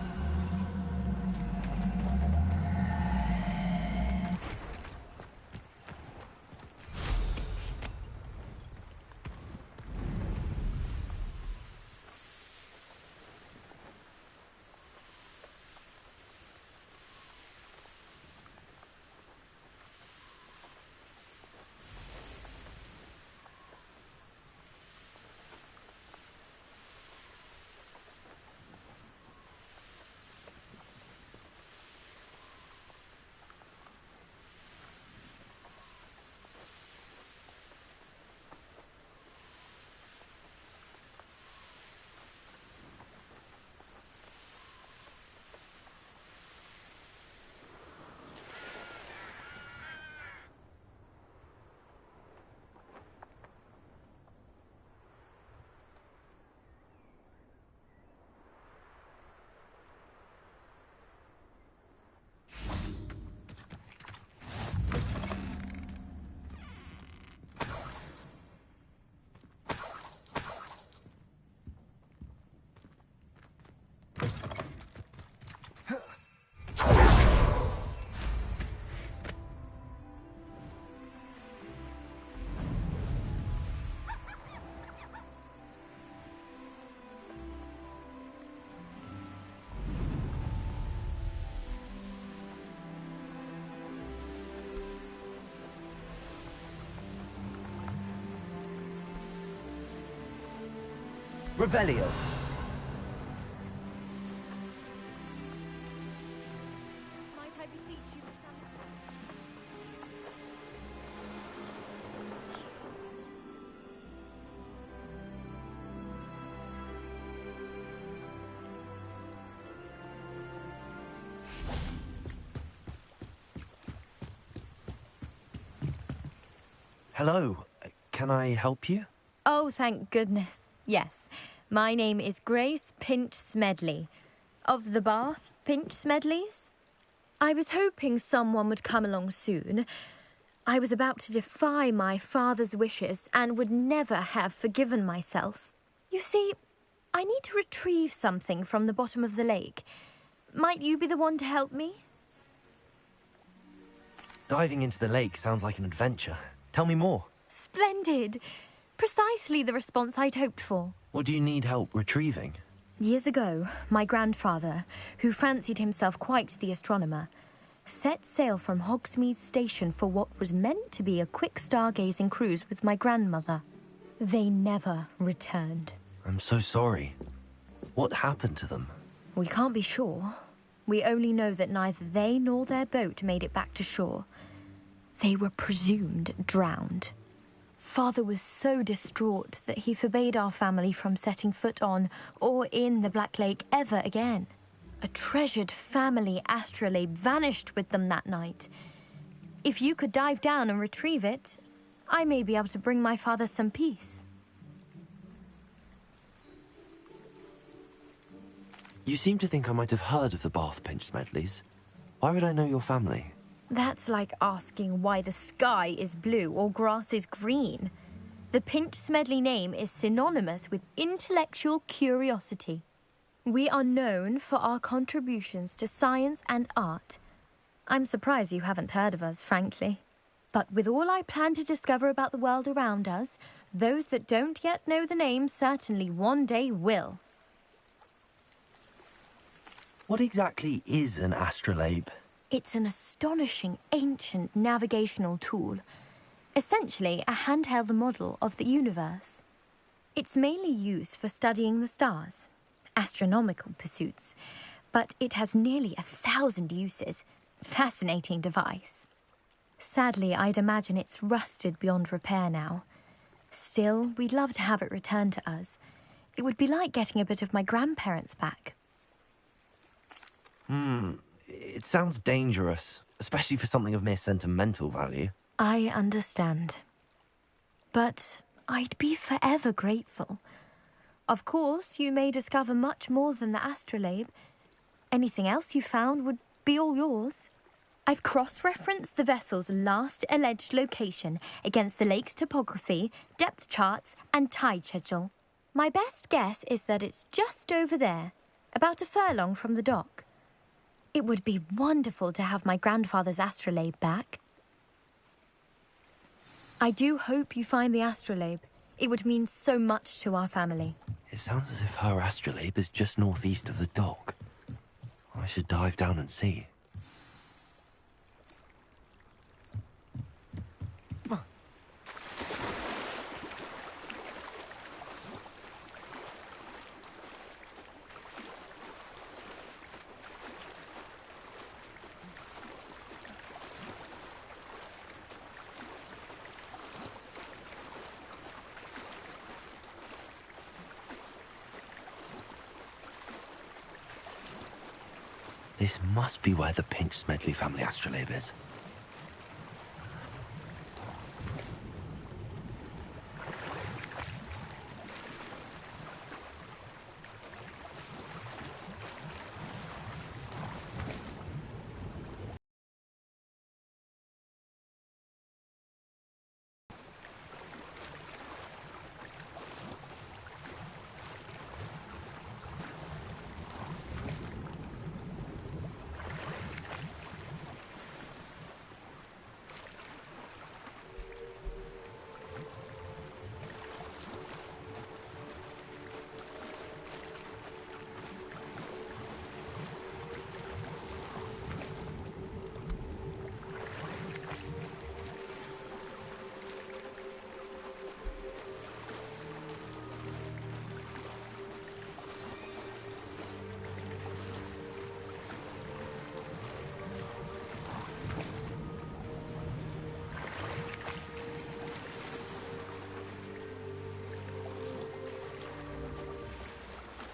S2: Revelio.
S21: Might I beseech you,
S2: Hello. Can I help you?
S21: Oh, thank goodness. Yes. My name is Grace Pinch Smedley. Of the Bath Pinch Smedleys? I was hoping someone would come along soon. I was about to defy my father's wishes and would never have forgiven myself. You see, I need to retrieve something from the bottom of the lake. Might you be the one to help me?
S2: Diving into the lake sounds like an adventure. Tell me more.
S21: Splendid! Precisely the response I'd hoped for.
S2: What do you need help retrieving?
S21: Years ago, my grandfather, who fancied himself quite the astronomer, set sail from Hogsmeade Station for what was meant to be a quick stargazing cruise with my grandmother. They never returned.
S2: I'm so sorry. What happened to them?
S21: We can't be sure. We only know that neither they nor their boat made it back to shore. They were presumed drowned. Father was so distraught that he forbade our family from setting foot on or in the Black Lake ever again. A treasured family astrolabe vanished with them that night. If you could dive down and retrieve it, I may be able to bring my father some peace.
S2: You seem to think I might have heard of the Bath Pinch Smedleys. Why would I know your family?
S21: That's like asking why the sky is blue or grass is green. The Pinch Smedley name is synonymous with intellectual curiosity. We are known for our contributions to science and art. I'm surprised you haven't heard of us, frankly. But with all I plan to discover about the world around us, those that don't yet know the name certainly one day will.
S2: What exactly is an astrolabe?
S21: It's an astonishing ancient navigational tool. Essentially a handheld model of the universe. It's mainly used for studying the stars, astronomical pursuits, but it has nearly 1,000 uses. Fascinating device. Sadly, I'd imagine it's rusted beyond repair now. Still, we'd love to have it returned to us. It would be like getting a bit of my grandparents back.
S2: It sounds dangerous, especially for something of mere sentimental value.
S21: I understand. But I'd be forever grateful. Of course, you may discover much more than the astrolabe. Anything else you found would be all yours. I've cross-referenced the vessel's last alleged location against the lake's topography, depth charts, and tide schedule. My best guess is that it's just over there, about a furlong from the dock. It would be wonderful to have my grandfather's astrolabe back. I do hope you find the astrolabe. It would mean so much to our family.
S2: It sounds as if her astrolabe is just northeast of the dock. I should dive down and see. This must be where the Pinch Smedley family astrolabe is.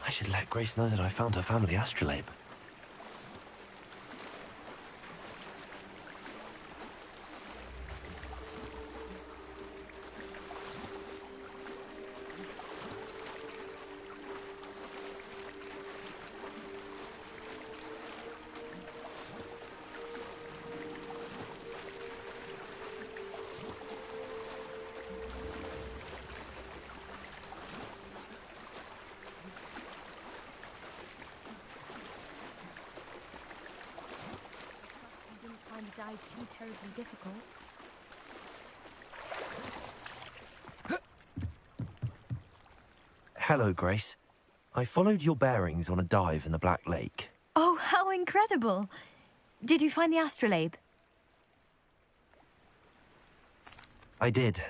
S2: I should let Grace know that I found her family astrolabe.
S21: Dive too terribly difficult.
S2: Hello, Grace. I followed your bearings on a dive in the Black Lake.
S21: Oh, how incredible! Did you find the astrolabe?
S2: I did.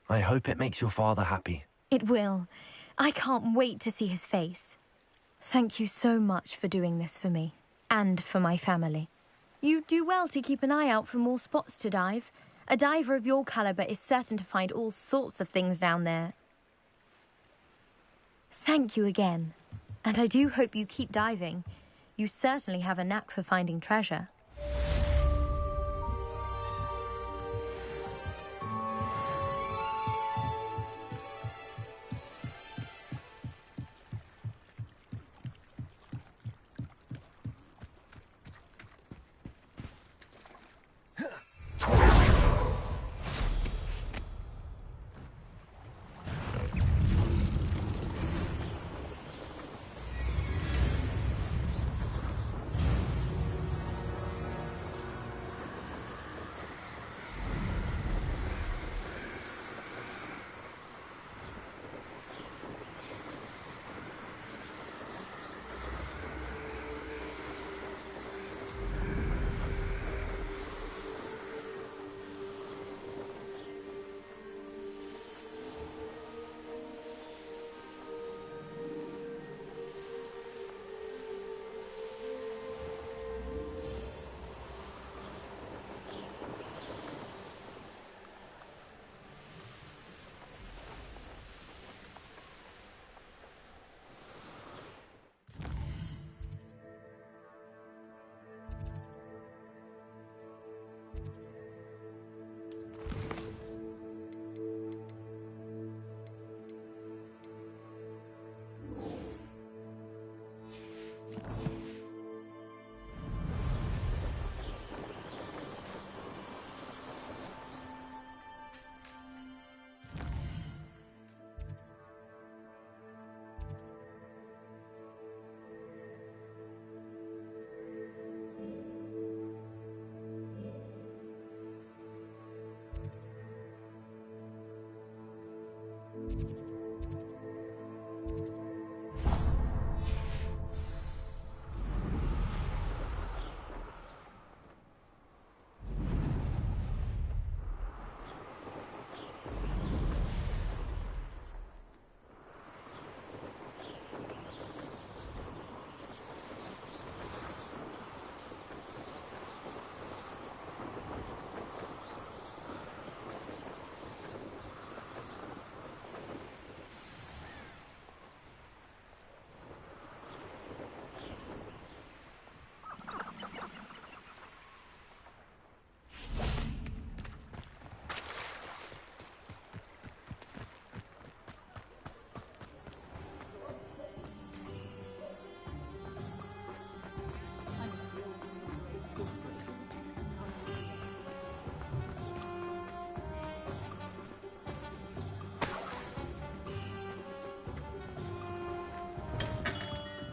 S2: I hope it makes your father happy.
S21: It will. I can't wait to see his face. Thank you so much for doing this for me, and for my family. You do well to keep an eye out for more spots to dive. A diver of your caliber is certain to find all sorts of things down there. Thank you again. And I do hope you keep diving. You certainly have a knack for finding treasure.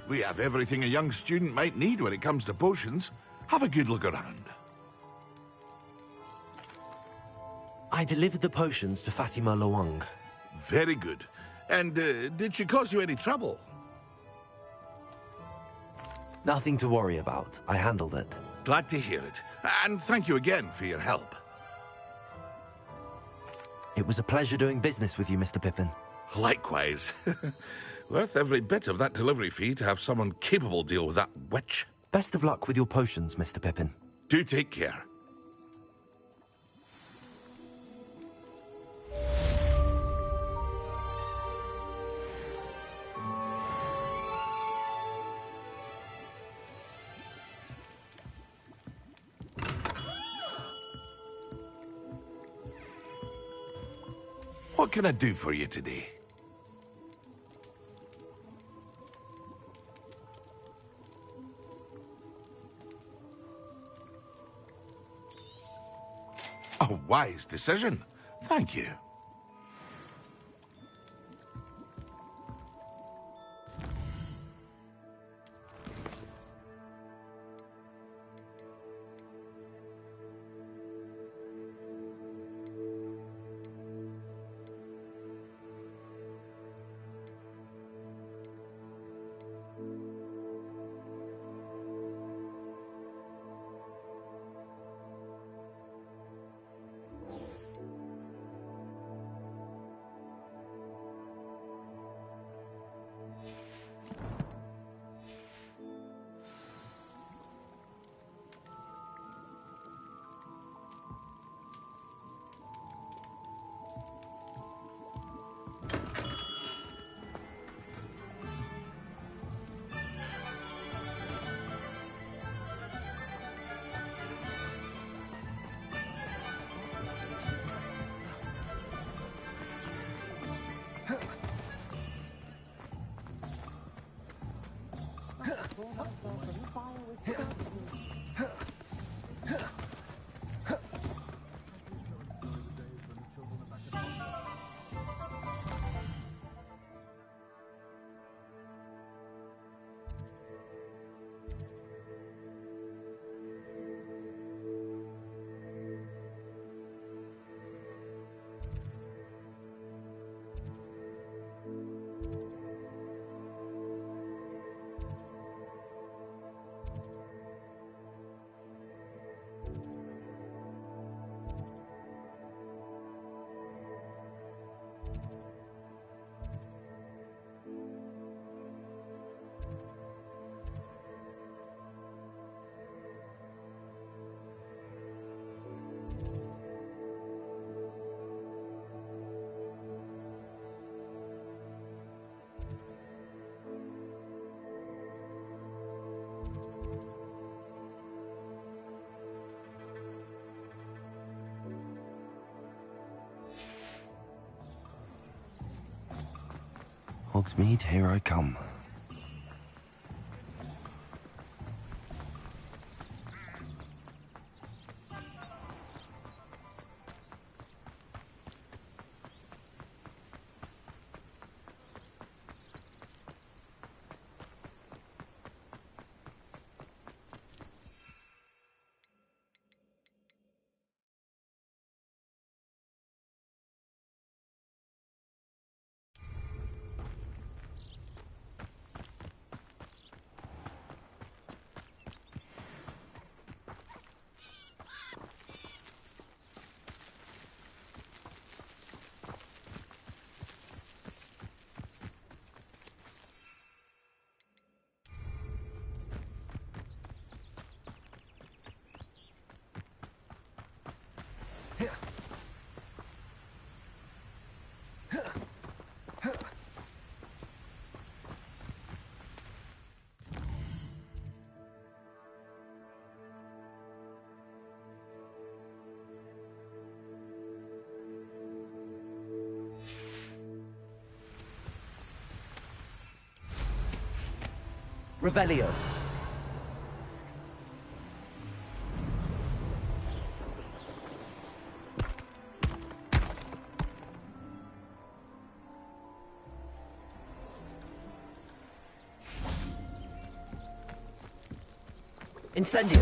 S8: We have everything a young student might need when it comes to potions. Have a good look around.
S2: I delivered the potions to Fatima Lawang.
S8: Very good. And did she cause you any trouble?
S2: Nothing to worry about. I handled it.
S8: Glad to hear it. And thank you again for your help.
S2: It was a pleasure doing business with you, Mr. Pippin.
S8: Likewise. Worth every bit of that delivery fee to have someone capable deal with that witch.
S2: Best of luck with your potions, Mr. Pippin.
S8: Do take care. What can I do for you today? A wise decision. Thank you.
S2: Hogsmeade, here I come. Revelio. Incendio!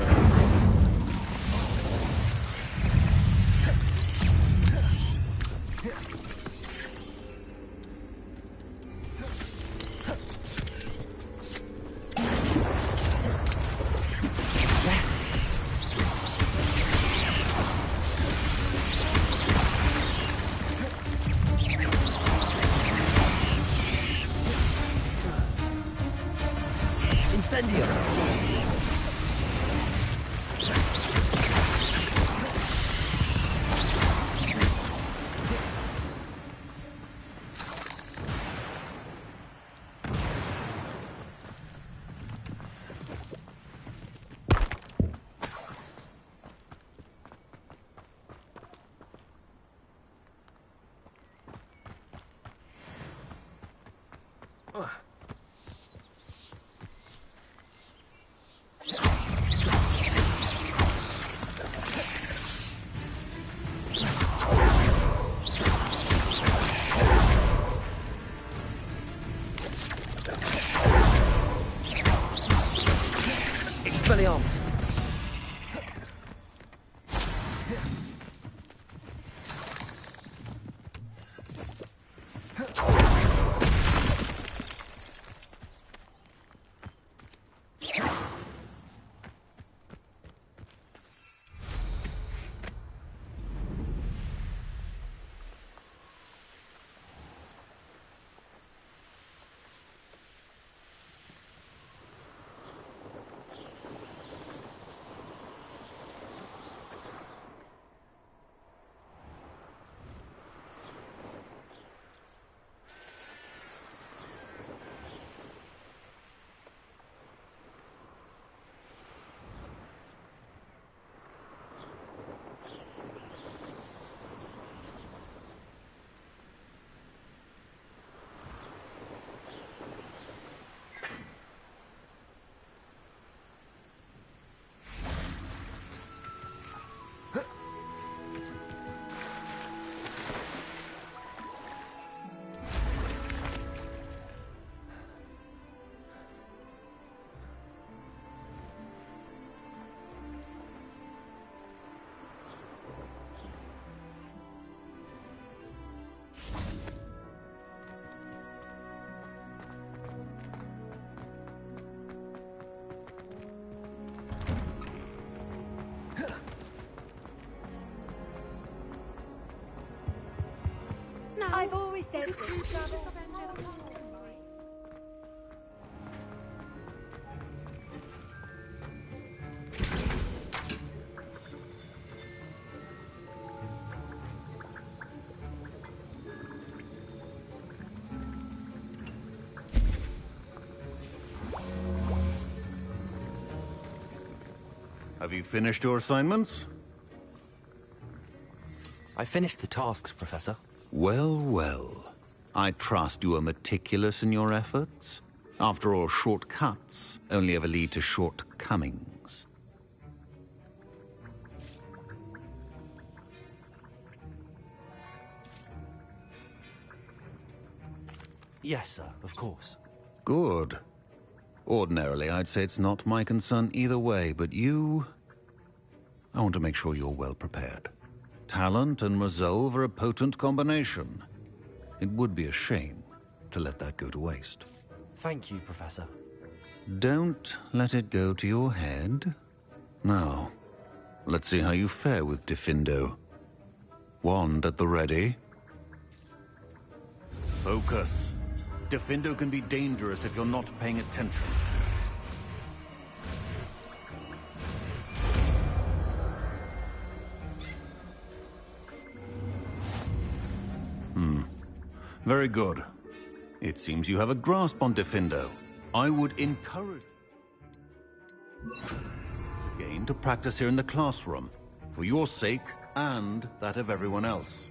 S2: Expelliarmus!
S13: I've always said
S7: Have you finished your assignments?
S2: I finished the tasks, Professor.
S7: Well, well. I trust you are meticulous in your efforts. After all, shortcuts only ever lead to shortcomings.
S2: Yes, sir, of course.
S7: Good. Ordinarily, I'd say it's not my concern either way, but you... I want to make sure you're well prepared. Talent and resolve are a potent combination. It would be a shame to let that go to waste.
S2: Thank you, Professor.
S7: Don't let it go to your head. Now, let's see how you fare with Diffindo. Wand at the ready. Focus. Diffindo can be dangerous if you're not paying attention. Very good. It seems you have a grasp on Diffindo. I would encourage again to practice here in the classroom, for your sake and that of everyone else.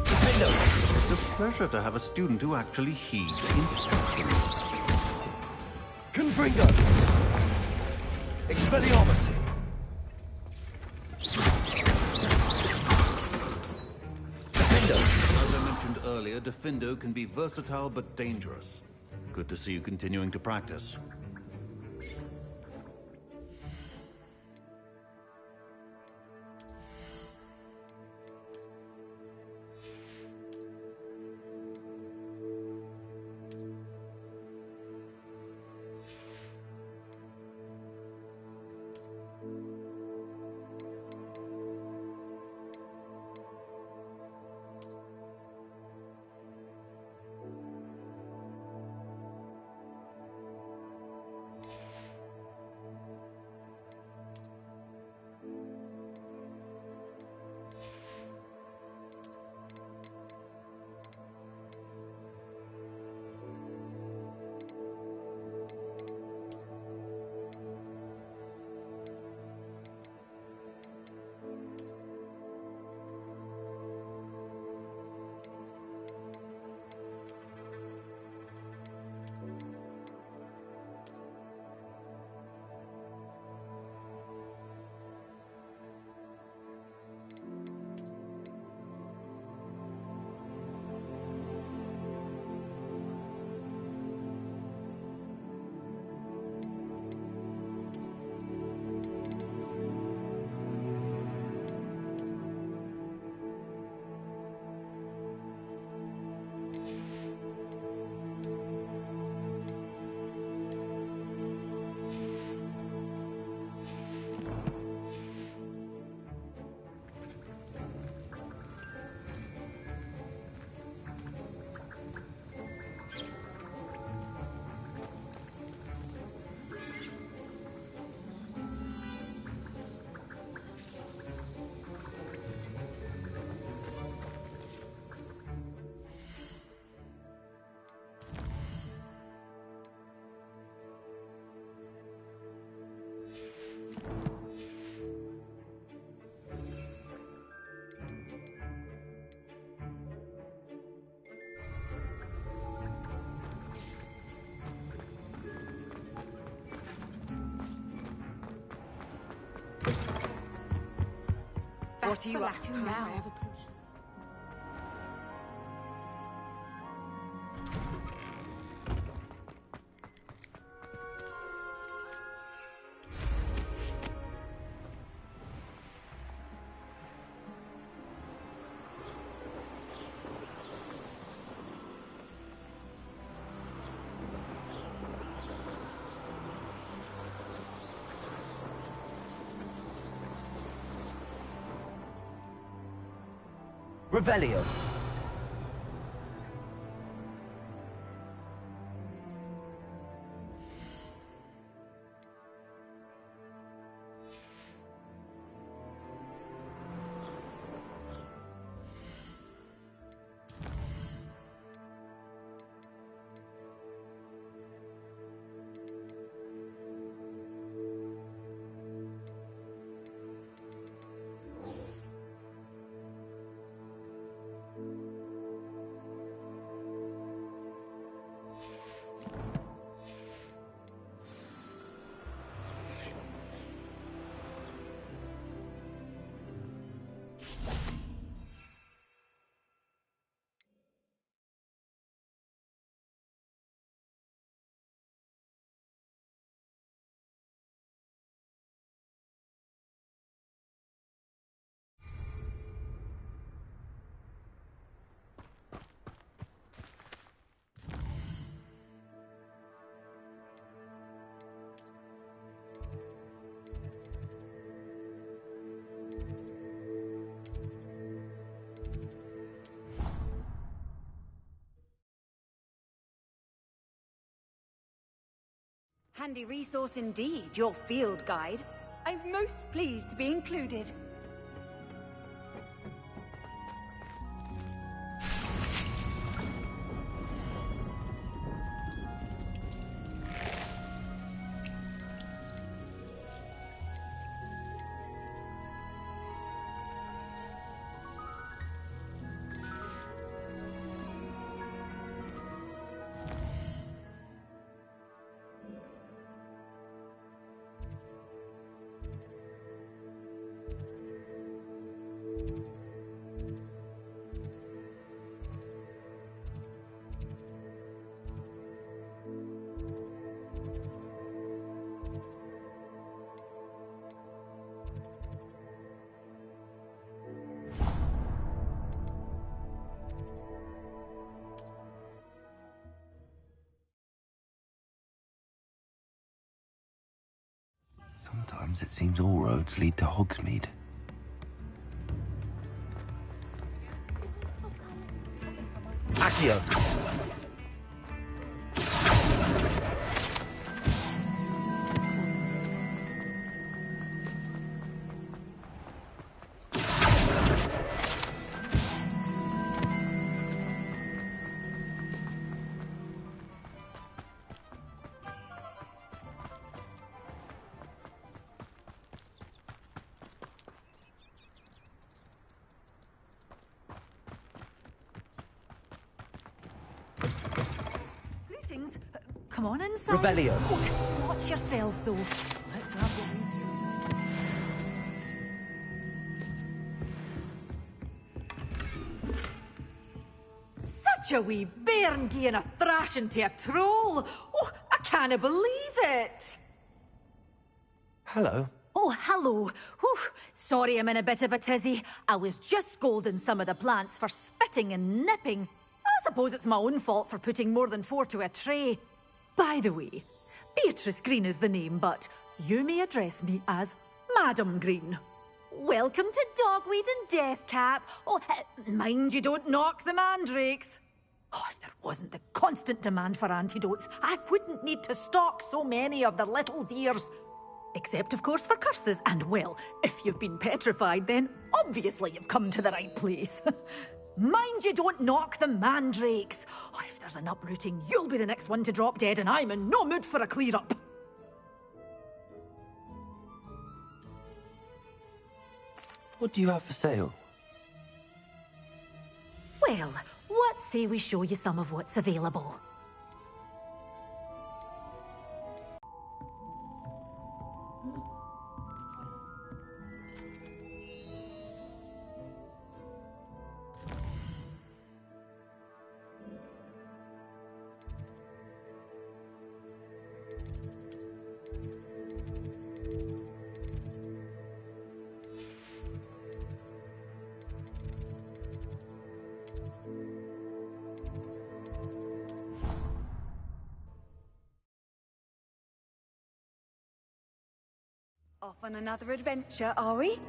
S7: Diffindo! It's a pleasure to have a student who actually heeds instructions.
S2: Confringo! Expelliarmus!
S7: As I mentioned earlier, Diffindo can be versatile but dangerous. Good to see you continuing to practice.
S13: What are you up to now?
S1: Revelio.
S13: Handy resource indeed, your field guide. I'm most pleased to be included.
S2: Sometimes it seems all roads lead to Hogsmeade.
S1: Accio.
S16: Greetings. Come on inside.
S1: Revelio.
S16: Oh, watch yourself, though. Let's have Such a wee bairn gieing a thrashing to a troll. Oh, I can't believe it.
S2: Hello.
S16: Oh, hello. Whew. Sorry I'm in a bit of a tizzy. I was just scolding some of the plants for spitting and nipping. I suppose it's my own fault for putting more than 4 to a tray. By the way, Beatrice Green is the name, but you may address me as Madam Green. Welcome to Dogweed and Deathcap. Oh, mind you don't knock the mandrakes. Oh, if there wasn't the constant demand for antidotes, I wouldn't need to stock so many of the little dears. Except, of course, for curses. And, well, if you've been petrified, then obviously you've come to the right place. Mind you don't knock the mandrakes. Oh, if there's an uprooting, you'll be the next one to drop dead, and I'm in no mood for a clear-up.
S2: What do you have for sale?
S16: Well, what say we show you some of what's available?
S13: Off on another adventure, are we?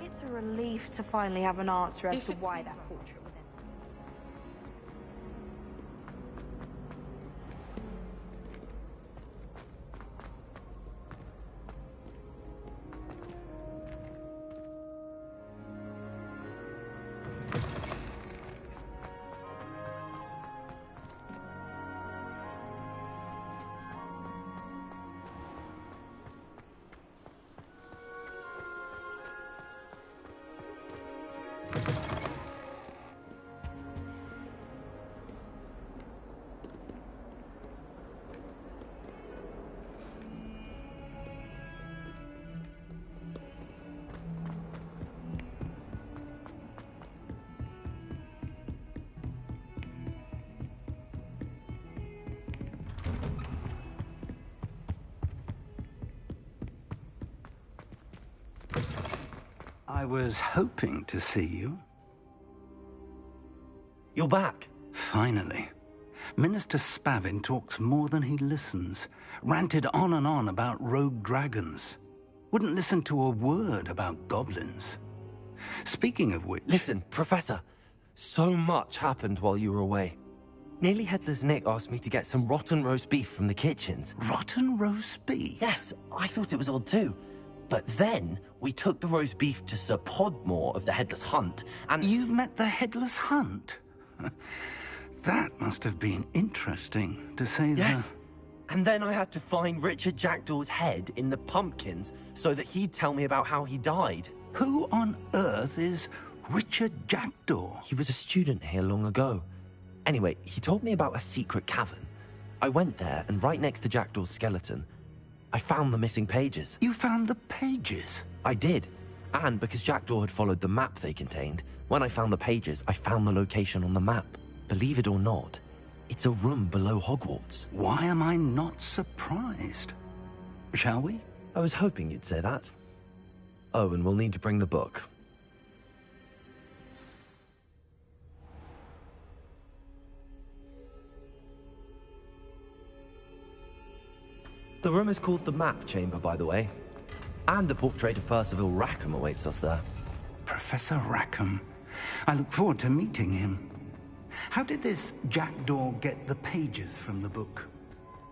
S17: It's a relief to finally have an answer as to why that portrait was empty.
S4: I was hoping to see you.
S2: You're back.
S4: Finally. Minister Spavin talks more than he listens. Ranted on and on about rogue dragons. Wouldn't listen to a word about goblins. Speaking of which...
S2: Listen, Professor. So much happened while you were away. Nearly Headless Nick asked me to get some rotten roast beef from the kitchens.
S4: Rotten roast beef?
S2: Yes, I thought it was odd too. But then, we took the roast beef to Sir Podmore of the Headless Hunt, and...
S4: You met the Headless Hunt? That must have been interesting, to say the...
S2: Yes. And then I had to find Richard Jackdaw's head in the pumpkins so that he'd tell me about how he died.
S4: Who on earth is Richard Jackdaw?
S2: He was a student here long ago. Anyway, he told me about a secret cavern. I went there, and right next to Jackdaw's skeleton, I found the missing pages.
S4: You found the pages?
S2: I did. And because Jackdaw had followed the map they contained, when I found the pages, I found the location on the map. Believe it or not, it's a room below Hogwarts.
S4: Why am I not surprised? Shall we?
S2: I was hoping you'd say that. Oh, and we'll need to bring the book. The room is called the Map Chamber, by the way. And a portrait of Percival Rackham awaits us there.
S4: Professor Rackham. I look forward to meeting him. How did this Jackdaw get the pages from the book?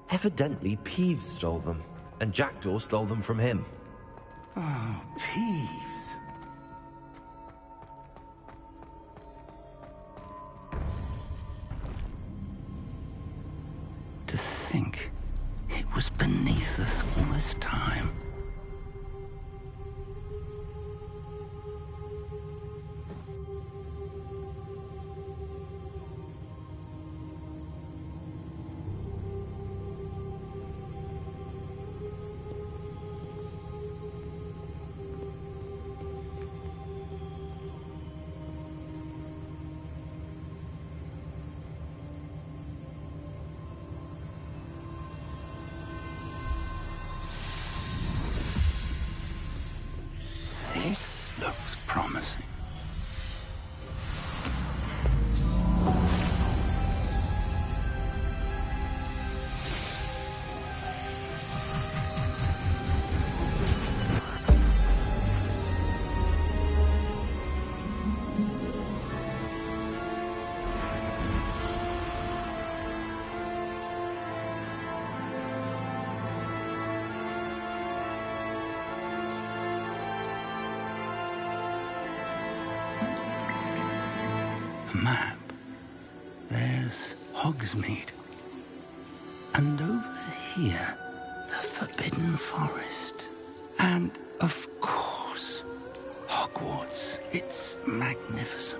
S2: Evidently, Peeves stole them, and Jackdaw stole them from him.
S4: Oh, Peeves. To think it was beneath us all this time. map, there's Hogsmeade. And over here, the Forbidden Forest. And, of course, Hogwarts. It's magnificent.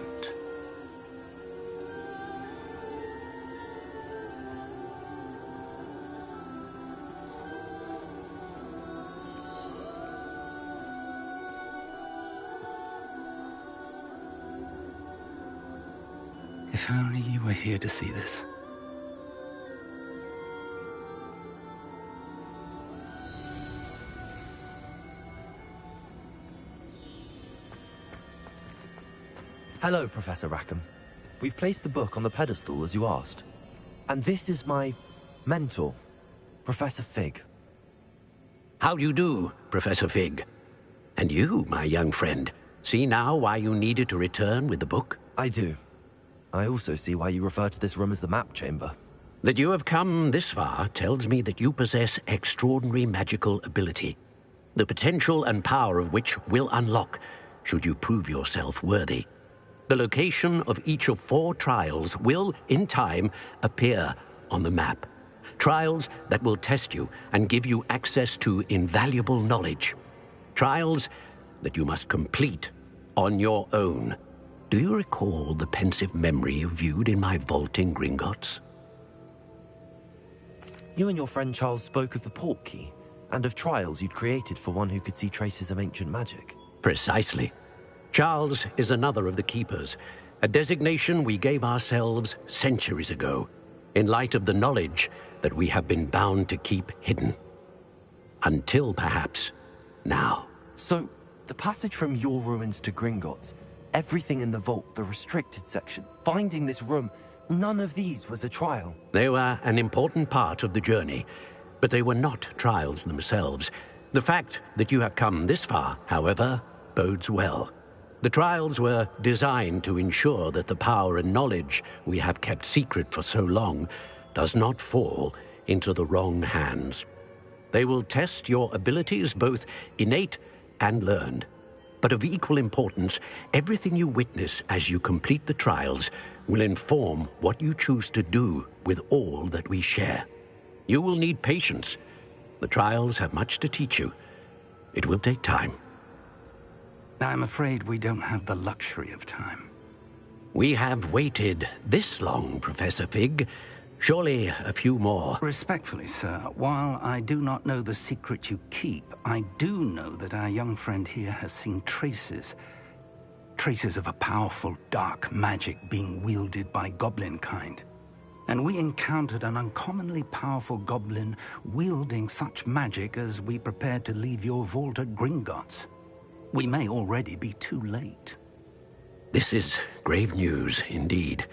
S4: If only you were here to see this.
S2: Hello, Professor Rackham. We've placed the book on the pedestal as you asked. And this is my mentor, Professor Fig.
S15: How do you do, Professor Fig? And you, my young friend, see now why you needed to return with the book?
S2: I do. I also see why you refer to this room as the map chamber.
S15: That you have come this far tells me that you possess extraordinary magical ability, the potential and power of which will unlock should you prove yourself worthy. The location of each of 4 trials will, in time, appear on the map. Trials that will test you and give you access to invaluable knowledge. Trials that you must complete on your own. Do you recall the pensive memory you viewed in my vault in Gringotts?
S2: You and your friend Charles spoke of the port key, and of trials you'd created for one who could see traces of ancient magic.
S15: Precisely. Charles is another of the Keepers, a designation we gave ourselves centuries ago, in light of the knowledge that we have been bound to keep hidden. Until, perhaps, now.
S2: So, the passage from your ruins to Gringotts, everything in the vault, the restricted section, finding this room, none of these was a trial.
S15: They were an important part of the journey, but they were not trials themselves. The fact that you have come this far, however, bodes well. The trials were designed to ensure that the power and knowledge we have kept secret for so long does not fall into the wrong hands. They will test your abilities, both innate and learned. But of equal importance, everything you witness as you complete the trials will inform what you choose to do with all that we share. You will need patience. The trials have much to teach you. It will take time.
S4: I'm afraid we don't have the luxury of time.
S15: We have waited this long, Professor Fig. Surely a few more.
S4: Respectfully, sir, while I do not know the secret you keep, I do know that our young friend here has seen traces of a powerful dark magic being wielded by goblin kind. And we encountered an uncommonly powerful goblin wielding such magic as we prepared to leave your vault at Gringotts. We may already be too late.
S15: This is grave news, indeed.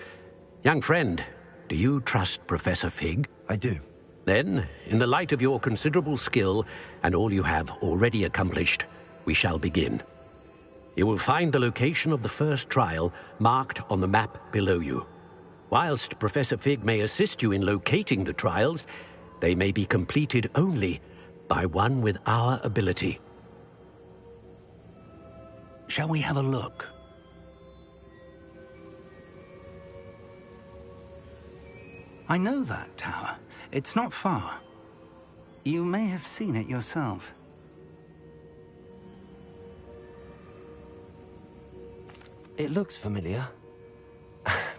S15: Young friend, do you trust Professor Fig?
S2: I do.
S15: Then, in the light of your considerable skill and all you have already accomplished, we shall begin. You will find the location of the first trial marked on the map below you. Whilst Professor Fig may assist you in locating the trials, they may be completed only by one with our ability.
S4: Shall we have a look? I know that tower. It's not far. You may have seen it yourself.
S2: It looks familiar.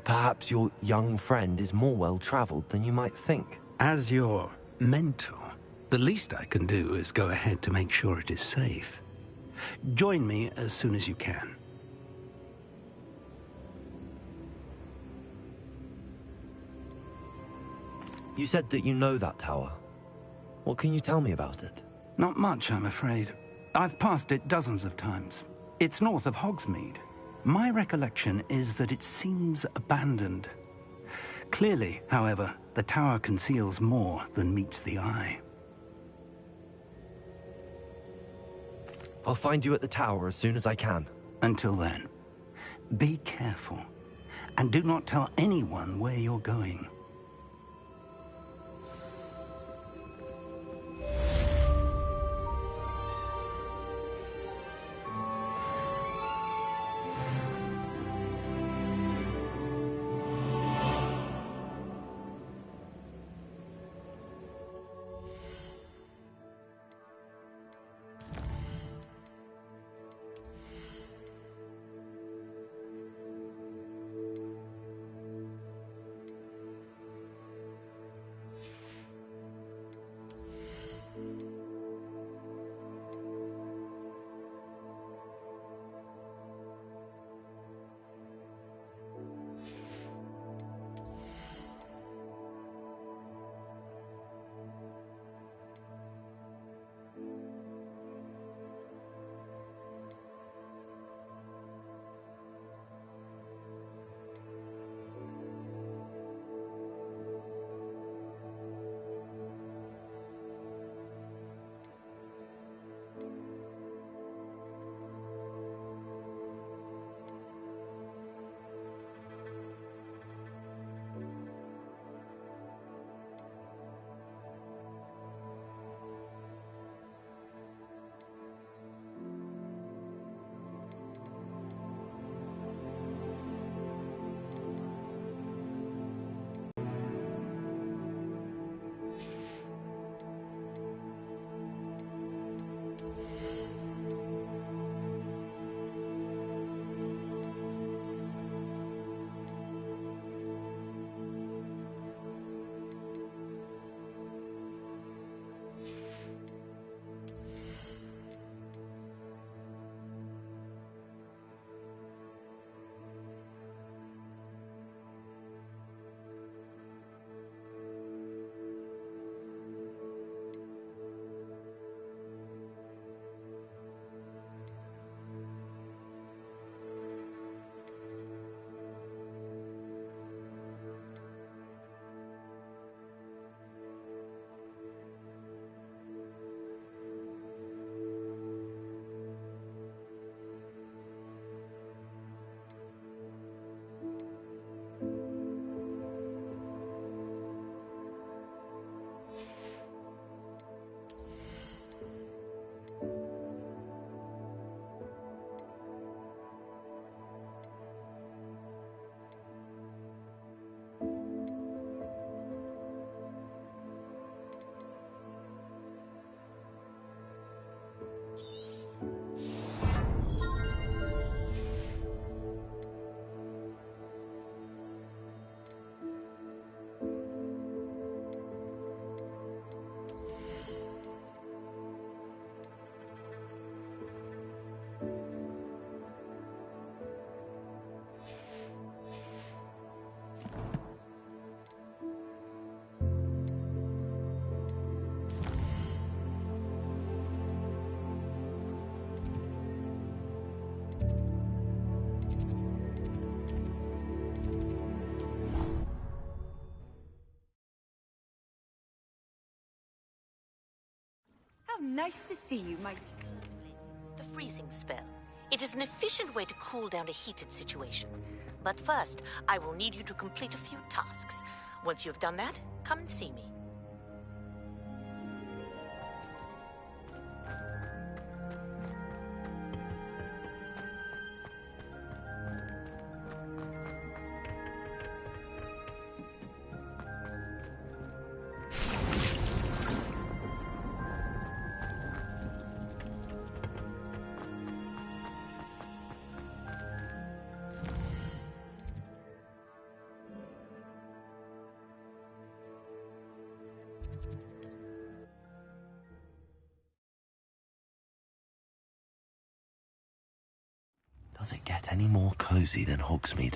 S2: Perhaps your young friend is more well-traveled than you might think.
S4: As your mentor, the least I can do is go ahead to make sure it is safe. Join me as soon as you can.
S2: You said that you know that tower. What can you tell me about it?
S4: Not much, I'm afraid. I've passed it dozens of times. It's north of Hogsmeade. My recollection is that it seems abandoned. Clearly, however, the tower conceals more than meets the eye.
S2: I'll find you at the tower as soon as I can.
S4: Until then, be careful, and do not tell anyone where you're going.
S13: nice to see you, my...
S11: The freezing spell. It is an efficient way to cool down a heated situation. But first, I will need you to complete a few tasks. Once you have done that, come and see me.
S2: Does it get any more cozy than Hogsmeade?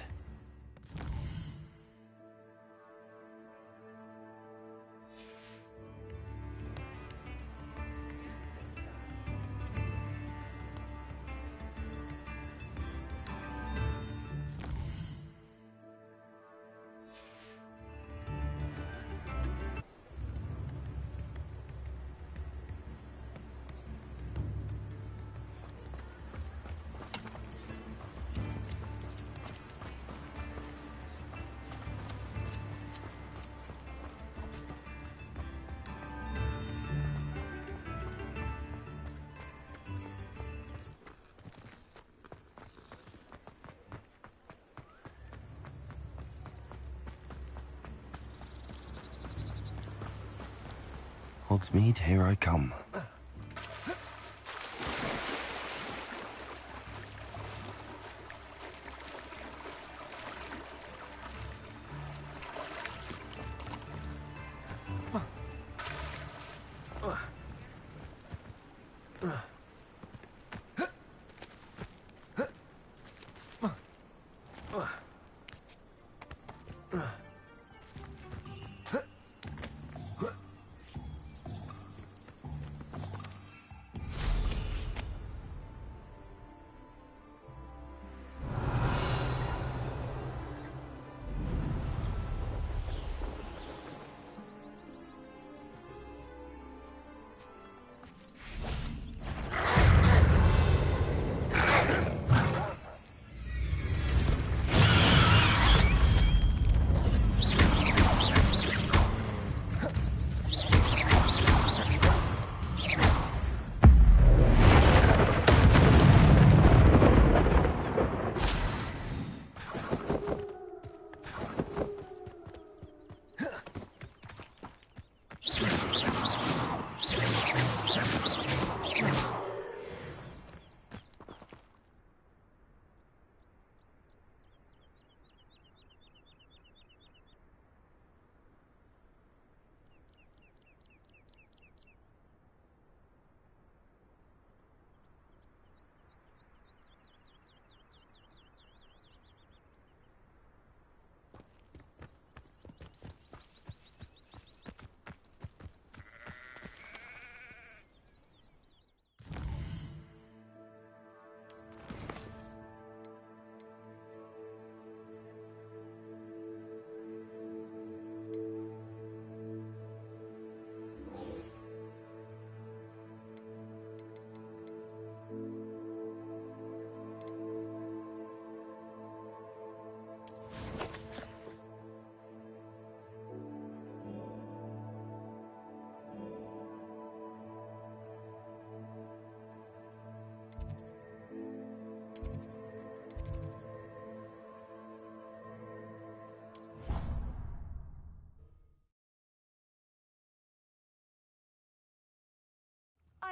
S2: Hogsmeade, here I come.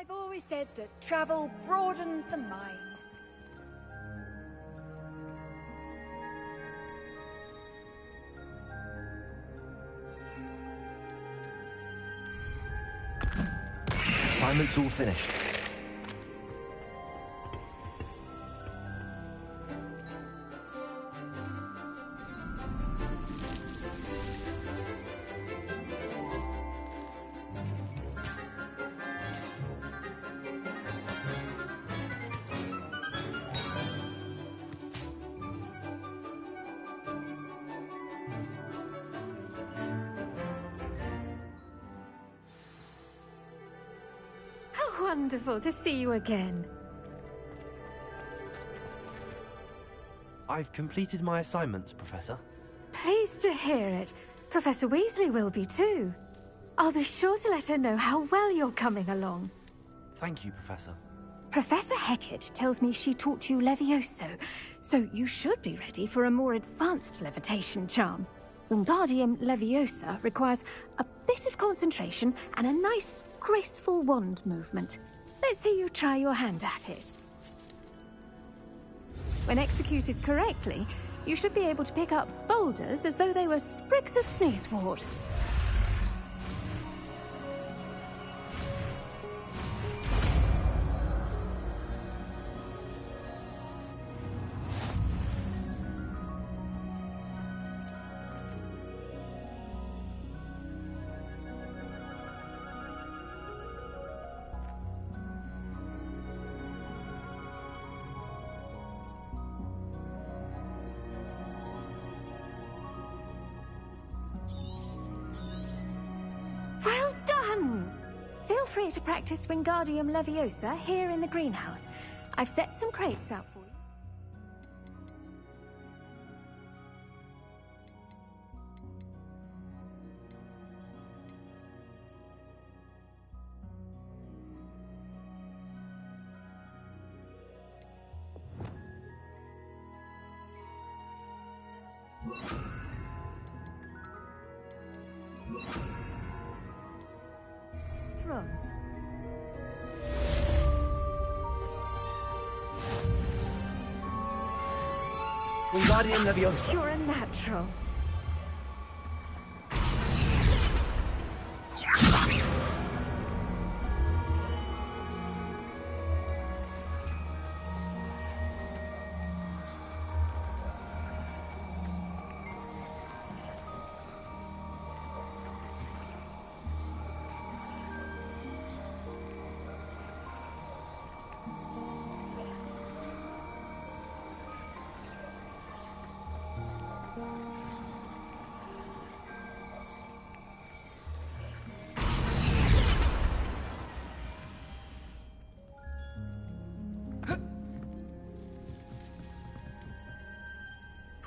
S13: I've always said that travel broadens the mind.
S2: Assignment's all finished.
S12: wonderful to see you again.
S2: I've completed my assignments, Professor.
S12: Pleased to hear it. Professor Weasley will be too. I'll be sure to let her know how well you're coming along.
S2: Thank you, Professor.
S12: Professor Hecat tells me she taught you Levioso, so you should be ready for a more advanced levitation charm. Wingardium Leviosa requires a bit of concentration and a nice, graceful wand movement. Let's see you try your hand at it. When executed correctly, you should be able to pick up boulders as though they were sprigs of sneezewort. Well done! Feel free to practice Wingardium Leviosa here in the greenhouse. I've set some crates out for you. From.
S2: Wingardium Leviosa.
S12: You're a natural.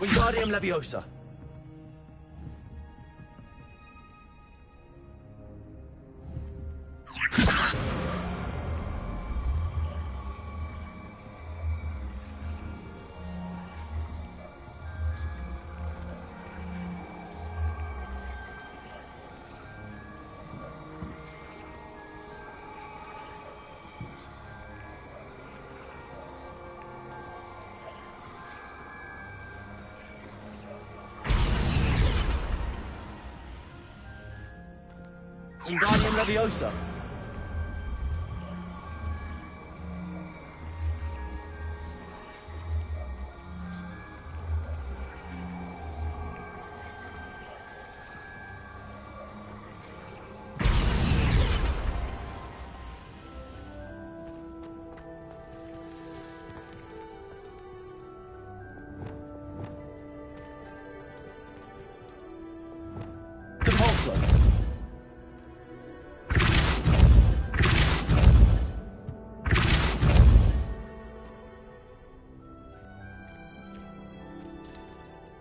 S2: Wingardium Leviosa. Wingardium Leviosa.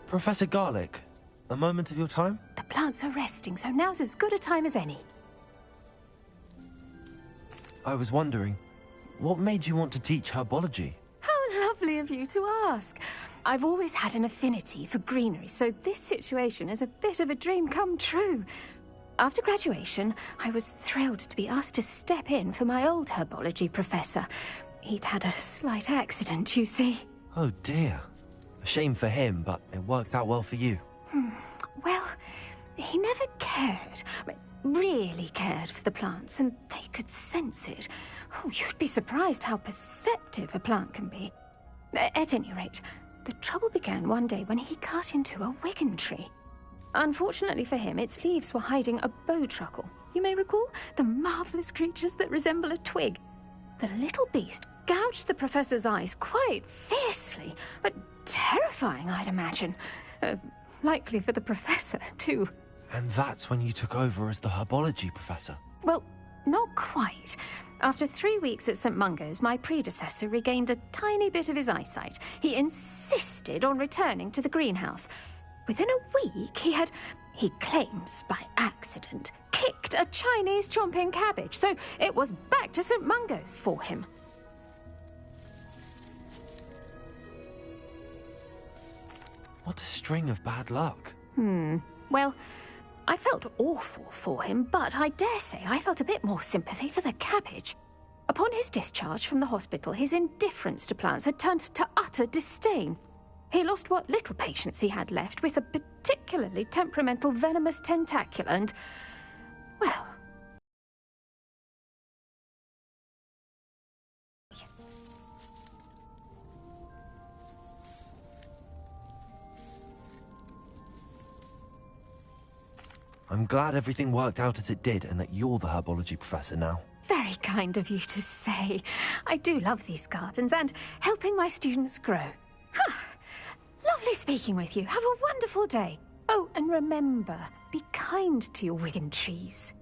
S2: Professor Garlick, a moment of your time?
S12: The plants are resting, so now's as good a time as any.
S2: I was wondering, what made you want to teach herbology?
S12: How lovely of you to ask. I've always had an affinity for greenery, so this situation is a bit of a dream come true. After graduation, I was thrilled to be asked to step in for my old herbology professor. He'd had a slight accident, you see.
S2: Oh dear. A shame for him, but it worked out well for you.
S12: Well, he never cared, really cared for the plants, and they could sense it. Oh, you'd be surprised how perceptive a plant can be. At any rate, the trouble began one day when he cut into a wigan tree. Unfortunately for him, its leaves were hiding a bowtruckle. You may recall the marvelous creatures that resemble a twig. The little beast gouged the professor's eyes quite fiercely, but terrifying, I'd imagine. Likely for the professor, too.
S2: And that's when you took over as the herbology professor?
S12: Well, not quite. After 3 weeks at St. Mungo's, my predecessor regained a tiny bit of his eyesight. He insisted on returning to the greenhouse. Within a week, he claims by accident, kicked a Chinese chomping cabbage, so it was back to St. Mungo's for him.
S2: What a string of bad luck.
S12: Well, I felt awful for him, but I dare say I felt a bit more sympathy for the cabbage. Upon his discharge from the hospital, his indifference to plants had turned to utter disdain. He lost what little patience he had left with a particularly temperamental venomous tentacula and, well...
S2: I'm glad everything worked out as it did and that you're the herbology professor now.
S12: Very kind of you to say. I do love these gardens and helping my students grow. Lovely speaking with you. Have a wonderful day. Oh, and remember, be kind to your Wigan trees.